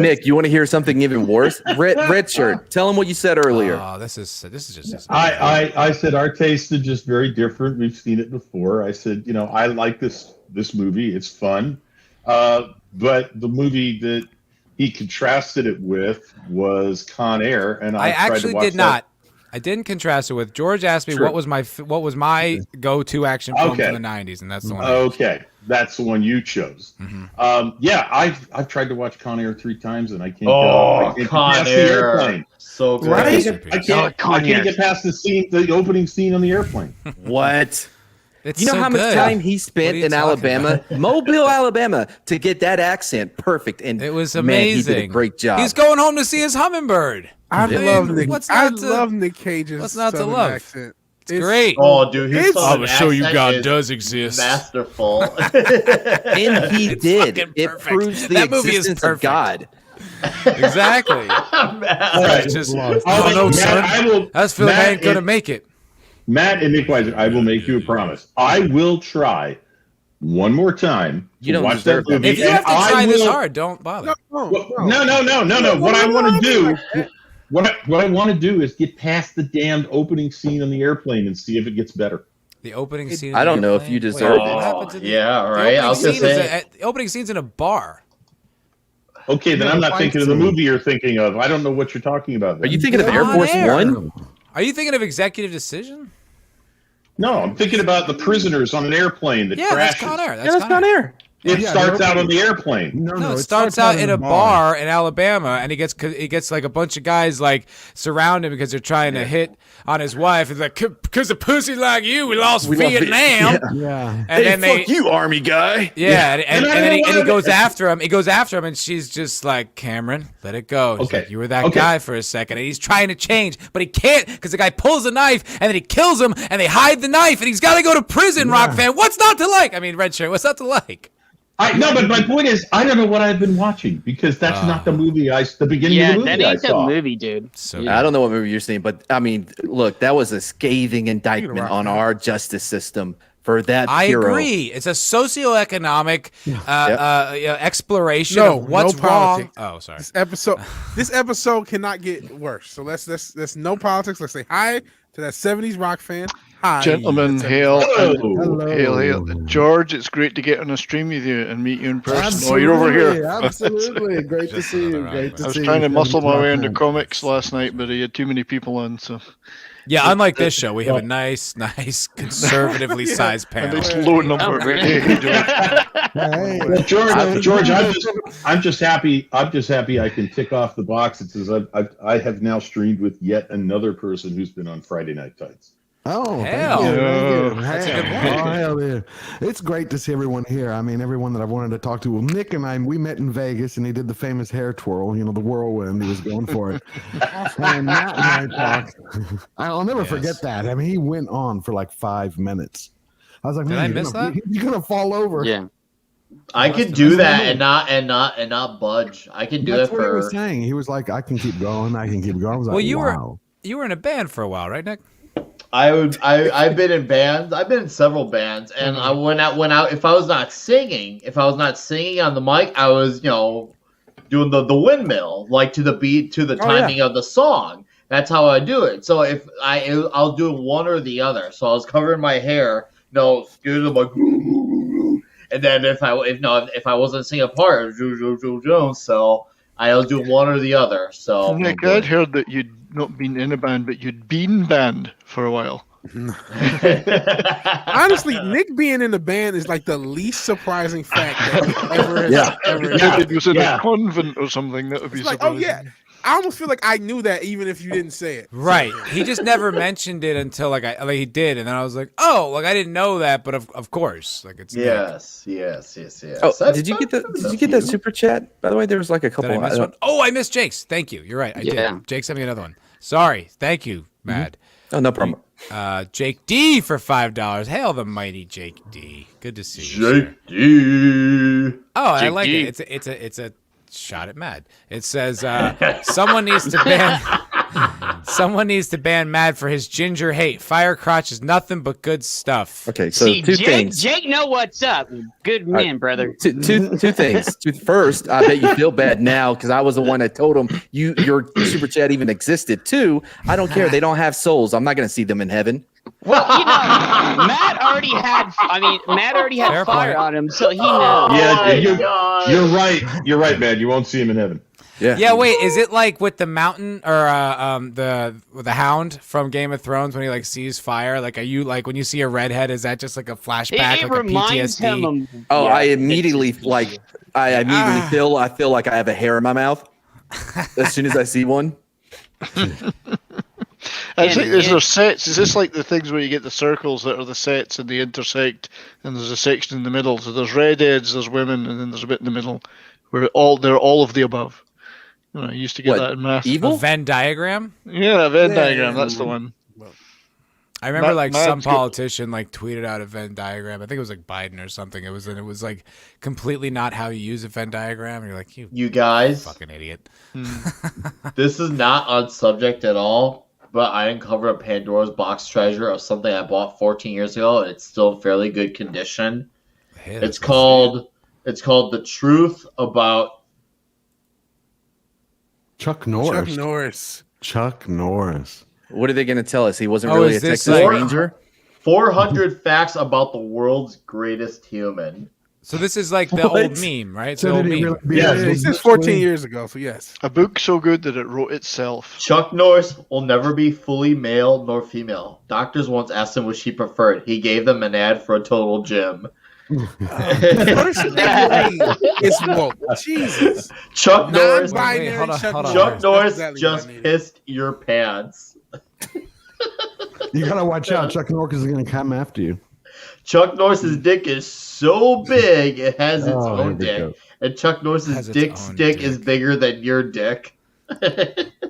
[SPEAKER 2] Nick, you want to hear something even worse? Red shirt. Tell him what you said earlier.
[SPEAKER 1] Oh, this is just.
[SPEAKER 5] I said our tastes are just very different. We've seen it before. I said, I like this movie. It's fun, but the movie that he contrasted it with was Con Air, and I
[SPEAKER 1] actually did not. I didn't contrast it with. George asked me what was my go-to action film from the 90s, and that's the one.
[SPEAKER 5] Okay, that's the one you chose. Yeah, I've tried to watch Con Air 3 times, and I can't. I can't
[SPEAKER 7] Con
[SPEAKER 5] get past the
[SPEAKER 7] Air.
[SPEAKER 5] airplane.
[SPEAKER 7] So good.
[SPEAKER 5] Right? I can't get past the opening scene on the airplane.
[SPEAKER 2] What?
[SPEAKER 1] It's
[SPEAKER 2] you know
[SPEAKER 1] so
[SPEAKER 2] how much
[SPEAKER 1] good.
[SPEAKER 2] time he spent in Alabama, Mobile, Alabama, to get that accent perfect, and
[SPEAKER 1] It was
[SPEAKER 2] man,
[SPEAKER 1] amazing.
[SPEAKER 2] he did a great job.
[SPEAKER 1] He's going home to see his hummingbird.
[SPEAKER 4] I love Nick. I
[SPEAKER 1] not to-
[SPEAKER 4] love Nick Cage's
[SPEAKER 1] what's not to
[SPEAKER 4] Southern
[SPEAKER 1] love?
[SPEAKER 4] accent.
[SPEAKER 1] It's great.
[SPEAKER 7] Oh, dude, his
[SPEAKER 4] It's-
[SPEAKER 7] Southern
[SPEAKER 1] I will show you
[SPEAKER 7] accent
[SPEAKER 1] God
[SPEAKER 7] is
[SPEAKER 1] does exist.
[SPEAKER 7] masterful.
[SPEAKER 2] And he
[SPEAKER 1] It's
[SPEAKER 2] did.
[SPEAKER 1] fucking
[SPEAKER 2] It
[SPEAKER 1] perfect.
[SPEAKER 2] proves the
[SPEAKER 1] That movie is
[SPEAKER 2] existence of
[SPEAKER 1] perfect.
[SPEAKER 2] God.
[SPEAKER 1] Exactly.
[SPEAKER 5] All right,
[SPEAKER 1] It's just,
[SPEAKER 6] Lost.
[SPEAKER 1] I don't know,
[SPEAKER 5] Matt,
[SPEAKER 1] son.
[SPEAKER 5] I will.
[SPEAKER 1] I just feel like I
[SPEAKER 5] Matt
[SPEAKER 1] ain't gonna
[SPEAKER 5] and-
[SPEAKER 1] make it.
[SPEAKER 5] Matt and Nick Weiser, I will make you a promise. I will try one more time
[SPEAKER 2] You
[SPEAKER 5] to
[SPEAKER 2] don't
[SPEAKER 5] watch
[SPEAKER 2] deserve
[SPEAKER 5] that movie.
[SPEAKER 1] If you
[SPEAKER 5] and
[SPEAKER 1] have to
[SPEAKER 5] I
[SPEAKER 1] try this
[SPEAKER 5] will-
[SPEAKER 1] hard, don't bother.
[SPEAKER 5] No. What I want to do, what I want to do is get past the damned opening scene on the airplane and see if it gets better.
[SPEAKER 1] The opening scene.
[SPEAKER 2] I
[SPEAKER 1] of the
[SPEAKER 2] don't know if
[SPEAKER 1] airplane?
[SPEAKER 2] you deserve
[SPEAKER 1] Wait,
[SPEAKER 2] it.
[SPEAKER 1] what happened to the-
[SPEAKER 7] Yeah,
[SPEAKER 1] the
[SPEAKER 7] right. I
[SPEAKER 1] opening
[SPEAKER 7] was gonna
[SPEAKER 1] scene is
[SPEAKER 7] say.
[SPEAKER 1] the opening scene's in a bar.
[SPEAKER 5] Okay, then I'm not thinking of the movie you're thinking of. I don't know what you're talking about.
[SPEAKER 2] Are
[SPEAKER 5] Then.
[SPEAKER 2] you thinking of
[SPEAKER 1] Con
[SPEAKER 2] Air Force
[SPEAKER 1] Air.
[SPEAKER 2] One?
[SPEAKER 1] Are you thinking of Executive Decision?
[SPEAKER 5] No, I'm thinking about the prisoners on an airplane that
[SPEAKER 1] Yeah, that's
[SPEAKER 5] crashes.
[SPEAKER 1] Con Air.
[SPEAKER 2] Yeah, that's
[SPEAKER 1] Con
[SPEAKER 2] Con
[SPEAKER 1] Air.
[SPEAKER 2] Air.
[SPEAKER 5] It
[SPEAKER 6] Yeah,
[SPEAKER 5] starts
[SPEAKER 6] the
[SPEAKER 5] out on the airplane.
[SPEAKER 1] No, it starts out in a bar in Alabama, and he gets like a bunch of guys like surround him because they're trying to hit on his wife. It's like, because of pussy like you, we lost
[SPEAKER 2] We love it.
[SPEAKER 1] Vietnam.
[SPEAKER 6] Yeah.
[SPEAKER 1] And
[SPEAKER 2] Hey,
[SPEAKER 1] then
[SPEAKER 2] fuck you, Army guy.
[SPEAKER 1] Yeah, and
[SPEAKER 5] And I
[SPEAKER 1] then he
[SPEAKER 5] don't
[SPEAKER 1] goes
[SPEAKER 5] wanna-
[SPEAKER 1] after him. He goes after him, and she's just like, Cameron, let it go. She's
[SPEAKER 5] Okay.
[SPEAKER 1] like, you were that
[SPEAKER 5] Okay.
[SPEAKER 1] guy for a second. And he's trying to change, but he can't because the guy pulls a knife, and then he kills him, and they hide the knife, and he's got to go to prison, Rock fan. What's not to like? I mean, Red Shirt, what's not to like?
[SPEAKER 5] No, but my point is, I don't know what I've been watching because that's not the movie the beginning
[SPEAKER 3] Yeah,
[SPEAKER 5] of the movie
[SPEAKER 3] that
[SPEAKER 5] I
[SPEAKER 3] ain't the
[SPEAKER 5] saw.
[SPEAKER 3] movie, dude.
[SPEAKER 1] So
[SPEAKER 2] I don't know what movie you're seeing, but I mean, look, that was a scathing indictment on our justice system for that
[SPEAKER 1] I
[SPEAKER 2] hero.
[SPEAKER 1] agree. It's a socioeconomic exploration
[SPEAKER 4] No,
[SPEAKER 1] of what's
[SPEAKER 4] no
[SPEAKER 1] wrong.
[SPEAKER 4] politics.
[SPEAKER 1] Oh, sorry.
[SPEAKER 4] This episode cannot get worse. So let's no politics. Let's say hi to that 70s rock fan. Hi,
[SPEAKER 8] Gentlemen,
[SPEAKER 4] that's
[SPEAKER 8] hail.
[SPEAKER 5] Hello.
[SPEAKER 8] Hail. George, it's great to get on a stream with you and meet you in person. Oh, you're over here.
[SPEAKER 6] Absolutely. Great to see you. Great to
[SPEAKER 8] I was
[SPEAKER 6] see you.
[SPEAKER 8] trying to muscle my way into
[SPEAKER 6] Rock
[SPEAKER 8] comics last night, but he had too many people on, so.
[SPEAKER 1] Yeah, unlike this show, we have a nice, conservatively sized
[SPEAKER 8] A
[SPEAKER 1] panel.
[SPEAKER 8] nice low number.
[SPEAKER 3] really?
[SPEAKER 8] Hey, George.
[SPEAKER 6] Hey.
[SPEAKER 5] Well, George, I'm just happy. I'm just happy I can tick off the box. It says I have now streamed with yet another person who's been on Friday Night Tights.
[SPEAKER 6] Oh,
[SPEAKER 1] Hell.
[SPEAKER 6] thank you.
[SPEAKER 8] Yeah.
[SPEAKER 1] That's a good point.
[SPEAKER 6] Oh, hell yeah. It's great to see everyone here. I mean, everyone that I've wanted to talk to. Well, Nick and I, we met in Vegas, and he did the famous hair twirl, the whirlwind. He was going for it. And Matt and I talked. I'll never forget that. I mean, he went on for like 5 minutes. I was like,
[SPEAKER 1] Did
[SPEAKER 6] man,
[SPEAKER 1] I miss that?
[SPEAKER 6] You're going to fall over.
[SPEAKER 3] Yeah.
[SPEAKER 7] I could do that and not budge. I can do
[SPEAKER 6] That's
[SPEAKER 7] it
[SPEAKER 6] what he was
[SPEAKER 7] for.
[SPEAKER 6] saying. He was like, I can keep going. I can keep going. I was like,
[SPEAKER 1] Well, you
[SPEAKER 6] wow.
[SPEAKER 1] were in a band for a while, right, Nick?
[SPEAKER 7] I've been in bands. I've been in several bands, and I went out. If I was not singing on the mic, I was doing the windmill, like to the beat, to the timing of the song. That's how I do it. So if I'll do one or the other. So I was covering my hair, excuse me, and then if I wasn't singing a part, so I'll do one or the other. So
[SPEAKER 8] Nick, I'd heard that you'd not been in a band, but you'd been banned for a while.
[SPEAKER 4] Honestly, Nick being in the band is like the least surprising fact that ever has ever.
[SPEAKER 8] If it was in a convent or something, that would be
[SPEAKER 4] It's like,
[SPEAKER 8] surprising.
[SPEAKER 4] oh yeah, I almost feel like I knew that even if you didn't say it.
[SPEAKER 1] Right. He just never mentioned it until he did, and then I was like, oh, I didn't know that, but of course, it's Nick.
[SPEAKER 7] yes.
[SPEAKER 2] Oh, did you get that super chat? By the way, there was like a couple.
[SPEAKER 1] Did I miss one? Oh, I missed Jake's. Thank you. You're right. I did. Jake sent me another one. Sorry. Thank you, Mad.
[SPEAKER 2] Oh, no problem.
[SPEAKER 1] Jake D for $5. Hail the mighty Jake D. Good to see you.
[SPEAKER 7] Jake D.
[SPEAKER 1] Oh, I
[SPEAKER 3] Jake
[SPEAKER 1] like
[SPEAKER 3] D.
[SPEAKER 1] it. It's a shot at Mad. It says someone needs to ban Mad for his ginger hate. Fire crotch is nothing but good stuff.
[SPEAKER 2] Okay, so
[SPEAKER 3] See,
[SPEAKER 2] two
[SPEAKER 3] Jake,
[SPEAKER 2] things.
[SPEAKER 3] Jake know what's up. Good man, brother.
[SPEAKER 2] Two things. First, I bet you feel bad now because I was the one that told him your super chat even existed. Two, I don't care. They don't have souls. I'm not going to see them in heaven.
[SPEAKER 3] Well, Matt already had
[SPEAKER 1] Fair
[SPEAKER 3] fire
[SPEAKER 1] point.
[SPEAKER 3] on him, so he knows.
[SPEAKER 5] Yeah, you're right. You're right, man. You won't see him in heaven.
[SPEAKER 2] Yeah.
[SPEAKER 1] Yeah, wait, is it like with the mountain or the hound from Game of Thrones when he like sees fire? Like, are you like when you see a redhead? Is that just like a flashback,
[SPEAKER 3] It
[SPEAKER 1] like
[SPEAKER 3] reminds
[SPEAKER 1] a PTSD?
[SPEAKER 3] him of.
[SPEAKER 2] Oh,
[SPEAKER 3] yeah,
[SPEAKER 2] I immediately
[SPEAKER 3] it's-
[SPEAKER 2] like. I immediately feel like I have a hair in my mouth as soon as I see one.
[SPEAKER 8] Is there sets? Is this like the things where you get the circles that are the sets and they intersect, and there's a section in the middle? So there's redheads, there's women, and then there's a bit in the middle where they're all of the above. You know, I used to get
[SPEAKER 2] What,
[SPEAKER 8] that in math.
[SPEAKER 1] A
[SPEAKER 2] Evil?
[SPEAKER 1] Venn diagram.
[SPEAKER 8] Yeah, a Venn
[SPEAKER 4] Yeah,
[SPEAKER 8] diagram.
[SPEAKER 4] yeah.
[SPEAKER 8] That's the one.
[SPEAKER 1] I remember
[SPEAKER 8] Matt-
[SPEAKER 1] like
[SPEAKER 8] Matt's
[SPEAKER 1] some
[SPEAKER 8] good.
[SPEAKER 1] politician like tweeted out a Venn diagram. I think it was like Biden or something. It was like completely not how you use a Venn diagram. And you're like, you
[SPEAKER 7] guys,
[SPEAKER 1] fucking idiot.
[SPEAKER 7] this is not on subject at all, but I uncovered a Pandora's box treasure of something I bought 14 years ago, and it's still in fairly good condition.
[SPEAKER 1] Hey,
[SPEAKER 7] It's called The Truth About
[SPEAKER 6] Chuck Norris.
[SPEAKER 4] Chuck Norris.
[SPEAKER 6] Chuck Norris.
[SPEAKER 2] What are they going to tell us? He wasn't
[SPEAKER 1] Oh,
[SPEAKER 2] really a
[SPEAKER 1] is this
[SPEAKER 2] Texas
[SPEAKER 1] like-
[SPEAKER 2] Ranger?
[SPEAKER 7] 400 Facts About the World's Greatest Human.
[SPEAKER 1] So this is like the
[SPEAKER 2] What?
[SPEAKER 1] old meme, right? It's
[SPEAKER 6] So
[SPEAKER 1] the old
[SPEAKER 6] did he
[SPEAKER 1] meme.
[SPEAKER 6] really be
[SPEAKER 4] Yeah,
[SPEAKER 6] as
[SPEAKER 4] this is
[SPEAKER 6] eventually-
[SPEAKER 4] 14 years ago, so yes.
[SPEAKER 8] A book so good that it wrote itself.
[SPEAKER 7] Chuck Norris will never be fully male nor female. Doctors once asked him which he preferred. He gave them an ad for a total gym.
[SPEAKER 4] It's woke. Jesus.
[SPEAKER 7] Chuck Norris.
[SPEAKER 4] Non-binary
[SPEAKER 1] Wait, hold on,
[SPEAKER 4] Chuck
[SPEAKER 1] hold on.
[SPEAKER 7] Chuck
[SPEAKER 4] That's
[SPEAKER 7] Norris
[SPEAKER 4] exactly
[SPEAKER 7] just
[SPEAKER 4] what I needed.
[SPEAKER 7] pissed your pants.
[SPEAKER 6] You gotta watch out. Chuck Norris is gonna come after you.
[SPEAKER 7] Chuck Norris's dick is so big it has its
[SPEAKER 6] Oh,
[SPEAKER 7] own
[SPEAKER 6] here we go.
[SPEAKER 7] dick. And Chuck
[SPEAKER 1] Has
[SPEAKER 7] Norris's
[SPEAKER 1] its
[SPEAKER 7] dick's
[SPEAKER 1] own
[SPEAKER 7] dick
[SPEAKER 1] dick.
[SPEAKER 7] is bigger than your dick.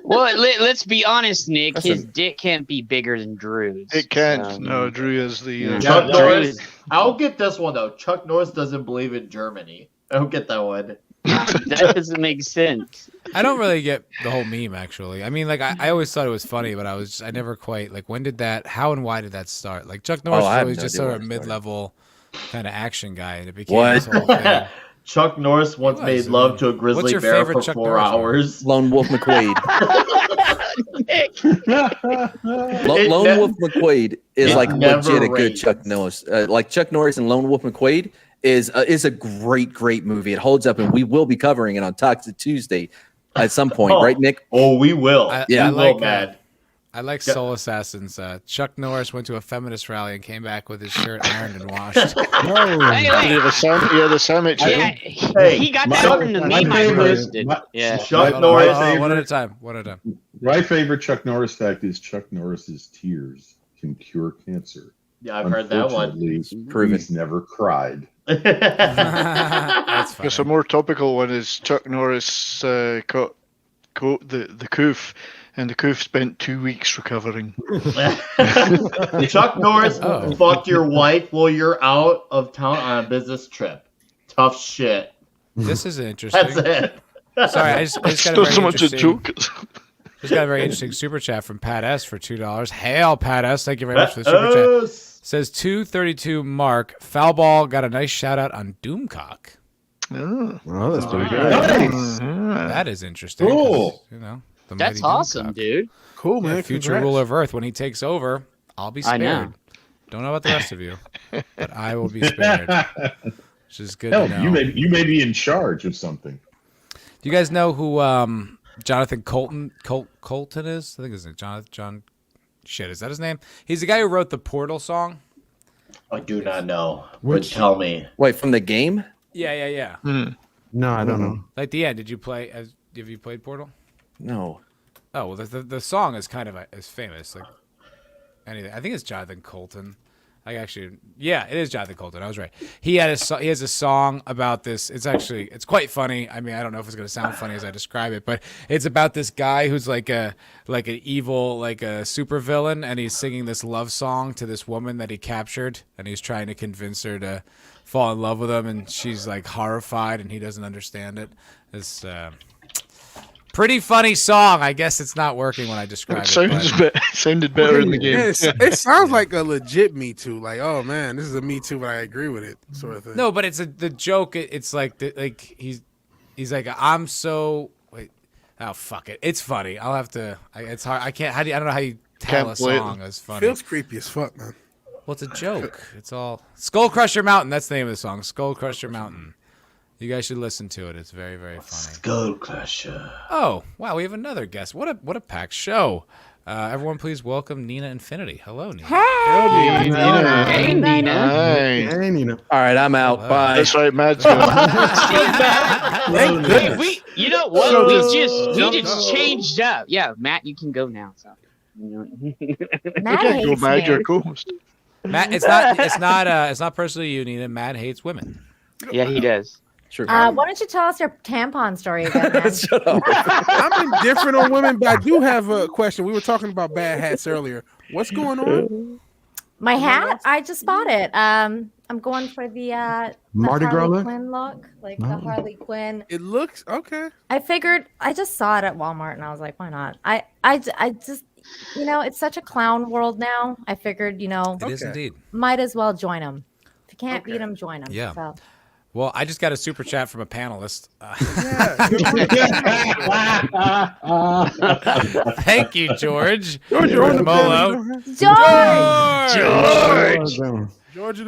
[SPEAKER 3] Well, let's be honest, Nick.
[SPEAKER 2] That's
[SPEAKER 3] His
[SPEAKER 2] a-
[SPEAKER 3] dick can't be bigger than Drew's.
[SPEAKER 8] It can't.
[SPEAKER 3] Um,
[SPEAKER 8] No, Drew is the.
[SPEAKER 3] yeah.
[SPEAKER 7] Chuck
[SPEAKER 3] Drew
[SPEAKER 7] Norris.
[SPEAKER 3] is-
[SPEAKER 7] I'll get this one though. Chuck Norris doesn't believe in Germany. I don't get that one.
[SPEAKER 3] that doesn't make sense.
[SPEAKER 1] I don't really get the whole meme actually. I mean, like I always thought it was funny, but I never quite like when did that? How and why did that start? Like Chuck Norris
[SPEAKER 2] I
[SPEAKER 1] was
[SPEAKER 2] have
[SPEAKER 1] always
[SPEAKER 2] no
[SPEAKER 1] just
[SPEAKER 2] idea
[SPEAKER 1] sort
[SPEAKER 2] where
[SPEAKER 1] of
[SPEAKER 2] it started.
[SPEAKER 1] mid-level kind of action guy, and it became
[SPEAKER 2] What?
[SPEAKER 1] this whole thing.
[SPEAKER 7] Chuck Norris once
[SPEAKER 1] He
[SPEAKER 7] made
[SPEAKER 1] was, I
[SPEAKER 7] love
[SPEAKER 1] mean,
[SPEAKER 7] to a
[SPEAKER 1] what's
[SPEAKER 7] grizzly
[SPEAKER 1] your
[SPEAKER 7] bear
[SPEAKER 1] favorite
[SPEAKER 7] for
[SPEAKER 1] Chuck
[SPEAKER 7] 4
[SPEAKER 1] Norris movie?
[SPEAKER 7] hours.
[SPEAKER 2] Lone Wolf McQuade.
[SPEAKER 7] It
[SPEAKER 2] Lone
[SPEAKER 7] ne-
[SPEAKER 2] Wolf McQuade is
[SPEAKER 7] it
[SPEAKER 2] like
[SPEAKER 7] never
[SPEAKER 2] legit a good
[SPEAKER 7] rains.
[SPEAKER 2] Chuck Norris. Like Chuck Norris and Lone Wolf McQuade is a great movie. It holds up, and we will be covering it on Toxic Tuesday at some point,
[SPEAKER 7] Oh.
[SPEAKER 2] right, Nick?
[SPEAKER 7] Oh, we will.
[SPEAKER 2] Yeah.
[SPEAKER 7] we
[SPEAKER 1] I
[SPEAKER 7] will,
[SPEAKER 1] like
[SPEAKER 7] man.
[SPEAKER 1] I like
[SPEAKER 7] Yeah.
[SPEAKER 1] Soul Assassins. Chuck Norris went to a feminist rally and came back with his shirt ironed and washed.
[SPEAKER 8] Oh,
[SPEAKER 3] Hey,
[SPEAKER 8] yeah, the sandwich.
[SPEAKER 3] Yeah,
[SPEAKER 7] Hey,
[SPEAKER 3] he got
[SPEAKER 7] my-
[SPEAKER 3] that from the
[SPEAKER 5] my
[SPEAKER 3] meme I
[SPEAKER 5] favorite-
[SPEAKER 3] posted.
[SPEAKER 5] my-
[SPEAKER 3] Yeah.
[SPEAKER 7] Chuck
[SPEAKER 1] Hold on,
[SPEAKER 7] Norris.
[SPEAKER 1] hold on, one at
[SPEAKER 5] favorite-
[SPEAKER 1] a time. One at a time.
[SPEAKER 5] My favorite Chuck Norris fact is Chuck Norris's tears can cure cancer.
[SPEAKER 7] Yeah, I've heard that one.
[SPEAKER 5] Unfortunately,
[SPEAKER 2] Proven.
[SPEAKER 5] he's never cried.
[SPEAKER 1] That's fine.
[SPEAKER 8] Because a more topical one is Chuck Norris caught the coof, and the coof spent 2 weeks recovering.
[SPEAKER 7] Chuck Norris
[SPEAKER 1] Oh.
[SPEAKER 7] fucked your wife while you're out of town on a business trip. Tough shit.
[SPEAKER 1] This is interesting.
[SPEAKER 7] That's it.
[SPEAKER 1] Sorry, I just
[SPEAKER 8] It's
[SPEAKER 1] got a
[SPEAKER 8] not
[SPEAKER 1] very
[SPEAKER 8] so much a
[SPEAKER 1] interesting.
[SPEAKER 8] joke.
[SPEAKER 1] Just got a very interesting super chat from Pat S for $2. Hail, Pat S. Thank you very much for the super chat.
[SPEAKER 7] Yes.
[SPEAKER 1] Says 232 Mark Foulball got a nice shout out on Doomcock.
[SPEAKER 8] Oh.
[SPEAKER 6] Oh, that's pretty good.
[SPEAKER 5] Nice.
[SPEAKER 1] That is interesting.
[SPEAKER 5] Cool.
[SPEAKER 1] 'cause, You know, the
[SPEAKER 3] That's
[SPEAKER 1] mighty
[SPEAKER 3] awesome,
[SPEAKER 1] Doomcock.
[SPEAKER 3] dude.
[SPEAKER 4] Cool, man.
[SPEAKER 1] Future
[SPEAKER 4] Congrats.
[SPEAKER 1] ruler of Earth. When he takes over, I'll be
[SPEAKER 3] I
[SPEAKER 1] spared.
[SPEAKER 3] know.
[SPEAKER 1] Don't know about the rest of you, but I will be spared. Which is good
[SPEAKER 5] Hell,
[SPEAKER 1] to know.
[SPEAKER 5] you may be in charge of something.
[SPEAKER 1] Do you guys know who Jonathan Colton is? I think it's John. Shit, is that his name? He's the guy who wrote the Portal song.
[SPEAKER 7] I do not know.
[SPEAKER 6] Which-
[SPEAKER 7] But tell me.
[SPEAKER 2] Wait, from the game?
[SPEAKER 1] Yeah.
[SPEAKER 6] No, I don't know.
[SPEAKER 1] Like the end. Did you play? Have you played Portal?
[SPEAKER 2] No.
[SPEAKER 1] Oh well, the song is kind of as famous. Like anything, I think it's Jonathan Colton. It is Jonathan Colton. I was right. He has a song about this. It's quite funny. I mean, I don't know if it's gonna sound funny as I describe it, but it's about this guy who's like an evil, like a super villain, and he's singing this love song to this woman that he captured, and he's trying to convince her to fall in love with him, and she's like horrified, and he doesn't understand it. It's pretty funny song. I guess it's not working when I describe it.
[SPEAKER 8] Sounded better in the game.
[SPEAKER 4] Yeah, it sounds like a legit Me Too. Like, oh man, this is a Me Too, but I agree with it, sort of thing.
[SPEAKER 1] No, but it's the joke. It's like he's like I'm so wait. Oh fuck it. It's funny. I'll have to. It's hard. I can't. I don't know how you tell
[SPEAKER 8] Can't
[SPEAKER 1] a
[SPEAKER 8] play it.
[SPEAKER 1] song as funny.
[SPEAKER 4] Feels creepy as fuck, man.
[SPEAKER 1] Well, it's a joke. It's all Skull Crusher Mountain. That's the name of the song. Skull Crusher Mountain. You guys should listen to it. It's very, very funny.
[SPEAKER 7] Skull Crusher.
[SPEAKER 1] Oh, wow, we have another guest. What a packed show. Everyone, please welcome Nina Infinity. Hello, Nina.
[SPEAKER 9] Hey,
[SPEAKER 8] Nina.
[SPEAKER 3] Hey, Nina.
[SPEAKER 6] Hey, Nina.
[SPEAKER 2] All right, I'm out.
[SPEAKER 1] Hello.
[SPEAKER 2] Bye.
[SPEAKER 8] That's right, Matt's going.
[SPEAKER 3] Hey, you know what?
[SPEAKER 4] So
[SPEAKER 3] We just changed up. Yeah, Matt, you can go now. So.
[SPEAKER 9] Matt
[SPEAKER 8] Go,
[SPEAKER 9] hates
[SPEAKER 8] Matt,
[SPEAKER 9] me.
[SPEAKER 8] your co-host.
[SPEAKER 1] Matt, it's not personally you, Nina. Matt hates women.
[SPEAKER 3] Yeah, he does.
[SPEAKER 2] Sure.
[SPEAKER 9] Why don't you tell us your tampon story again, man?
[SPEAKER 2] Shut up.
[SPEAKER 4] I'm indifferent on women, but I do have a question. We were talking about bad hats earlier. What's going on?
[SPEAKER 9] My hat? I just bought it. I'm going for the
[SPEAKER 6] Mardi Gras
[SPEAKER 9] Harley
[SPEAKER 6] look?
[SPEAKER 9] Quinn look, like the Harley Quinn.
[SPEAKER 4] It looks okay.
[SPEAKER 9] I figured I just saw it at Walmart and I was like, why not? I just, it's such a clown world now. I figured,
[SPEAKER 1] It is
[SPEAKER 4] Okay.
[SPEAKER 1] indeed.
[SPEAKER 9] might as well join them. If you can't beat
[SPEAKER 4] Okay.
[SPEAKER 9] them, join them.
[SPEAKER 1] Yeah.
[SPEAKER 9] So.
[SPEAKER 1] Well, I just got a super chat from a panelist. Thank you, George.
[SPEAKER 4] George, you're on the
[SPEAKER 1] Molo.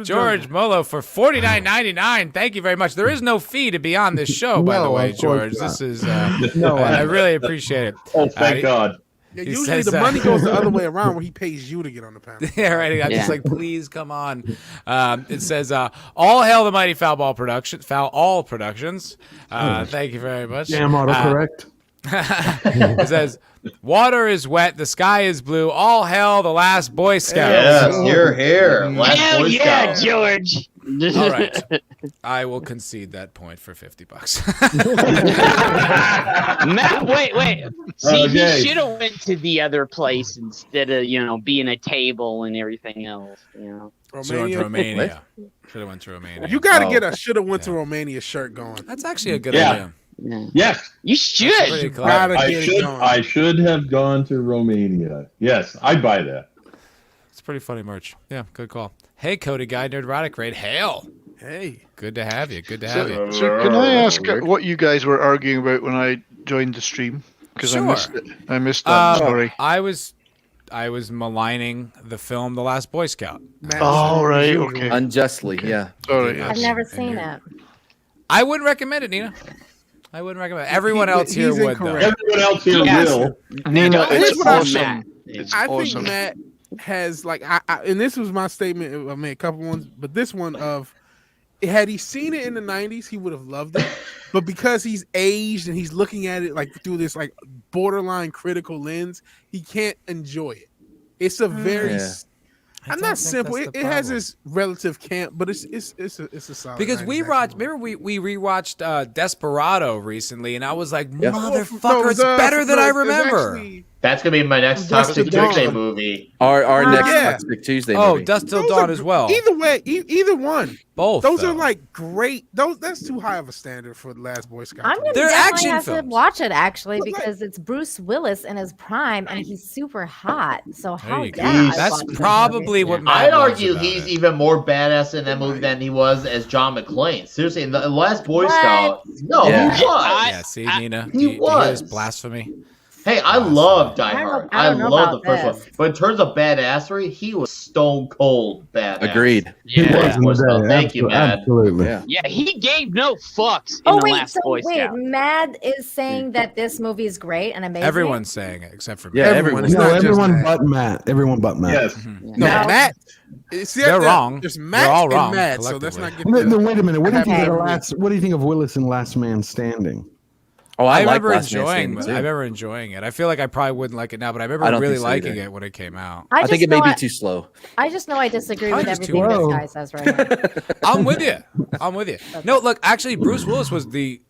[SPEAKER 1] George Molo for $49.99. Thank you very much. There is no fee to be on this show, by the
[SPEAKER 6] No,
[SPEAKER 1] way,
[SPEAKER 6] of course
[SPEAKER 1] George.
[SPEAKER 6] not.
[SPEAKER 1] This is
[SPEAKER 6] No,
[SPEAKER 1] I really appreciate it.
[SPEAKER 5] Oh, thank God.
[SPEAKER 4] Yeah,
[SPEAKER 1] He
[SPEAKER 4] usually
[SPEAKER 1] says,
[SPEAKER 4] the money goes the other way around where he pays you to get on the panel.
[SPEAKER 1] Yeah, right. I'm just
[SPEAKER 3] Yeah.
[SPEAKER 1] like, please come on. It says, all hail the mighty Foul All Productions. Thank you very much.
[SPEAKER 6] Damn autocorrect.
[SPEAKER 1] It says, water is wet, the sky is blue. All hail the last Boy Scout.
[SPEAKER 7] Yes, you're here. Last
[SPEAKER 3] Hell
[SPEAKER 7] Boy
[SPEAKER 3] yeah,
[SPEAKER 7] Scout.
[SPEAKER 3] George.
[SPEAKER 1] All right. I will concede that point for $50.
[SPEAKER 3] Matt, wait. See,
[SPEAKER 5] Okay.
[SPEAKER 3] he should have went to the other place instead of, being a table and everything else,
[SPEAKER 1] Should have went to
[SPEAKER 4] Romania.
[SPEAKER 1] Romania. Should have went to Romania.
[SPEAKER 4] You got to
[SPEAKER 2] Oh.
[SPEAKER 4] get a should have went to Romania shirt going.
[SPEAKER 1] That's actually a good
[SPEAKER 5] Yeah.
[SPEAKER 1] idea.
[SPEAKER 3] Yeah.
[SPEAKER 5] Yes,
[SPEAKER 3] You
[SPEAKER 1] That's
[SPEAKER 3] should.
[SPEAKER 1] pretty clever.
[SPEAKER 4] Gotta get it going.
[SPEAKER 5] I should have gone to Romania. Yes, I'd buy that.
[SPEAKER 1] It's pretty funny merch. Yeah, good call. Hey, Cody Guy, Nerdrotic Raid. Hail.
[SPEAKER 4] Hey,
[SPEAKER 1] Good to have you. Good to have you.
[SPEAKER 8] So can I ask what you guys were arguing about when I joined the stream? Because
[SPEAKER 1] Sure.
[SPEAKER 8] I missed it. I missed that. Sorry.
[SPEAKER 1] I was maligning the film The Last Boy Scout.
[SPEAKER 4] Matt,
[SPEAKER 8] Oh, right.
[SPEAKER 4] usual.
[SPEAKER 8] Okay.
[SPEAKER 2] Unjustly, yeah.
[SPEAKER 8] Sorry.
[SPEAKER 1] Yeah.
[SPEAKER 9] I've
[SPEAKER 8] Yes.
[SPEAKER 9] never
[SPEAKER 1] And
[SPEAKER 9] seen
[SPEAKER 1] you're-
[SPEAKER 9] it.
[SPEAKER 1] I wouldn't recommend it, Nina. I wouldn't recommend it. Everyone else here
[SPEAKER 4] he's
[SPEAKER 1] would, though.
[SPEAKER 4] incorrect.
[SPEAKER 5] Everyone else here
[SPEAKER 3] Yes.
[SPEAKER 5] will.
[SPEAKER 8] Nina,
[SPEAKER 4] Here's
[SPEAKER 8] it's
[SPEAKER 4] what I-
[SPEAKER 8] awesome. It's
[SPEAKER 4] I
[SPEAKER 8] awesome.
[SPEAKER 4] think Matt has like and this was my statement. I made a couple ones, but this one of had he seen it in the 90s, he would have loved it. But because he's aged and he's looking at it like through this like borderline critical lens, he can't enjoy it. It's a very
[SPEAKER 2] Yeah.
[SPEAKER 1] I
[SPEAKER 4] I'm
[SPEAKER 1] don't
[SPEAKER 4] not
[SPEAKER 1] think
[SPEAKER 4] simple.
[SPEAKER 1] that's
[SPEAKER 4] It,
[SPEAKER 1] the
[SPEAKER 4] it has
[SPEAKER 1] problem.
[SPEAKER 4] its relative camp, but it's a solid.
[SPEAKER 1] Because we
[SPEAKER 4] 90s
[SPEAKER 1] watched,
[SPEAKER 4] action movie.
[SPEAKER 1] remember we rewatched Desperado recently, and I was like,
[SPEAKER 2] Yeah.
[SPEAKER 1] motherfucker, it's better than I remember.
[SPEAKER 7] That's gonna be my next
[SPEAKER 4] Dust
[SPEAKER 7] Toxic
[SPEAKER 4] to Dawn.
[SPEAKER 7] Tuesday movie.
[SPEAKER 2] Our next
[SPEAKER 4] Yeah.
[SPEAKER 2] Toxic Tuesday
[SPEAKER 1] Oh,
[SPEAKER 2] movie.
[SPEAKER 1] Dust Till
[SPEAKER 4] Those
[SPEAKER 1] Dawn
[SPEAKER 4] are-
[SPEAKER 1] as well.
[SPEAKER 4] Either way, either one.
[SPEAKER 1] Both.
[SPEAKER 4] Those
[SPEAKER 1] though.
[SPEAKER 4] are like great. That's too high of a standard for the Last Boy Scout.
[SPEAKER 9] I'm
[SPEAKER 4] to me.
[SPEAKER 9] gonna
[SPEAKER 1] They're
[SPEAKER 9] definitely
[SPEAKER 1] action
[SPEAKER 9] have
[SPEAKER 1] films.
[SPEAKER 9] to watch it actually
[SPEAKER 4] But, like-
[SPEAKER 9] because it's Bruce Willis in his prime and he's super hot. So
[SPEAKER 1] There
[SPEAKER 9] how
[SPEAKER 1] you go.
[SPEAKER 9] dare I
[SPEAKER 1] That's
[SPEAKER 9] watch this
[SPEAKER 1] probably
[SPEAKER 9] movie?
[SPEAKER 1] what Matt
[SPEAKER 7] I'd
[SPEAKER 1] loves
[SPEAKER 7] argue
[SPEAKER 1] about
[SPEAKER 7] he's
[SPEAKER 1] it.
[SPEAKER 7] even more badass in that movie than he was as John McClane. Seriously, in the Last Boy
[SPEAKER 9] What?
[SPEAKER 7] Scout, no,
[SPEAKER 2] Yeah.
[SPEAKER 7] he was.
[SPEAKER 1] Yeah, see, Nina,
[SPEAKER 7] he
[SPEAKER 1] do you hear this
[SPEAKER 7] was.
[SPEAKER 1] blasphemy?
[SPEAKER 7] Hey, I love Die
[SPEAKER 9] I don't know-
[SPEAKER 7] Hard.
[SPEAKER 9] I
[SPEAKER 7] I
[SPEAKER 9] don't know
[SPEAKER 7] love the
[SPEAKER 9] about
[SPEAKER 7] first
[SPEAKER 9] this.
[SPEAKER 7] one. But in terms of badassery, he was stone cold badass.
[SPEAKER 2] Agreed.
[SPEAKER 6] He
[SPEAKER 3] Yeah.
[SPEAKER 6] was in the day.
[SPEAKER 7] Thank you, man.
[SPEAKER 6] Absolutely.
[SPEAKER 2] Yeah.
[SPEAKER 3] Yeah, he gave no fucks in
[SPEAKER 9] Oh
[SPEAKER 3] the
[SPEAKER 9] wait,
[SPEAKER 3] last
[SPEAKER 9] so
[SPEAKER 3] Boy
[SPEAKER 9] wait,
[SPEAKER 3] Scout.
[SPEAKER 9] Mad is saying that this movie is great and amazing.
[SPEAKER 1] Everyone's saying it except for me.
[SPEAKER 2] Yeah,
[SPEAKER 4] Everyone.
[SPEAKER 2] everyone.
[SPEAKER 4] It's
[SPEAKER 6] No,
[SPEAKER 4] not just
[SPEAKER 6] everyone
[SPEAKER 4] Matt.
[SPEAKER 6] but Matt. Everyone but Matt.
[SPEAKER 5] Yes.
[SPEAKER 4] No,
[SPEAKER 9] No.
[SPEAKER 4] Matt. See,
[SPEAKER 1] They're wrong.
[SPEAKER 4] There's
[SPEAKER 1] They're
[SPEAKER 4] Matt
[SPEAKER 1] all
[SPEAKER 4] and
[SPEAKER 1] wrong,
[SPEAKER 4] Matt, so let's not
[SPEAKER 1] collectively.
[SPEAKER 4] get
[SPEAKER 6] No, wait a minute. What do you think of the
[SPEAKER 4] Okay.
[SPEAKER 6] last? What do you think of Willis and Last Man Standing?
[SPEAKER 2] Oh,
[SPEAKER 1] I
[SPEAKER 2] I, like
[SPEAKER 1] remember
[SPEAKER 2] Last Man
[SPEAKER 1] enjoying.
[SPEAKER 2] Standing,
[SPEAKER 1] I
[SPEAKER 2] too.
[SPEAKER 1] remember enjoying it. I feel like I probably wouldn't like it now, but I remember
[SPEAKER 2] I don't
[SPEAKER 1] really
[SPEAKER 2] think so
[SPEAKER 1] liking
[SPEAKER 2] either.
[SPEAKER 1] it when it came out.
[SPEAKER 2] I think
[SPEAKER 9] just
[SPEAKER 2] it may
[SPEAKER 9] know
[SPEAKER 2] be too slow.
[SPEAKER 9] I just know I disagree
[SPEAKER 1] Probably
[SPEAKER 9] with
[SPEAKER 1] just too
[SPEAKER 9] everything this
[SPEAKER 6] low.
[SPEAKER 9] guy says right now.
[SPEAKER 1] I'm with you. I'm with you. No, look, actually, Bruce Willis was the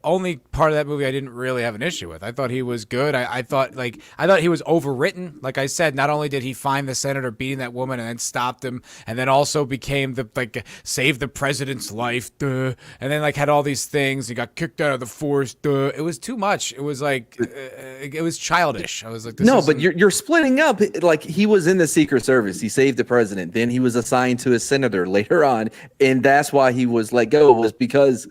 [SPEAKER 1] only part of that movie I didn't really have an issue with. I thought he was good. I thought he was overwritten. Like I said, not only did he find the senator beating that woman and then stopped him, and then also became the saved the president's life, duh, and then had all these things. He got kicked out of the force, duh. It was too much. It was it was childish. I was like, this
[SPEAKER 2] No, but
[SPEAKER 1] isn't-
[SPEAKER 2] you're splitting up. Like, he was in the Secret Service. He saved the president. Then he was assigned to a senator later on, and that's why he was let go. Was because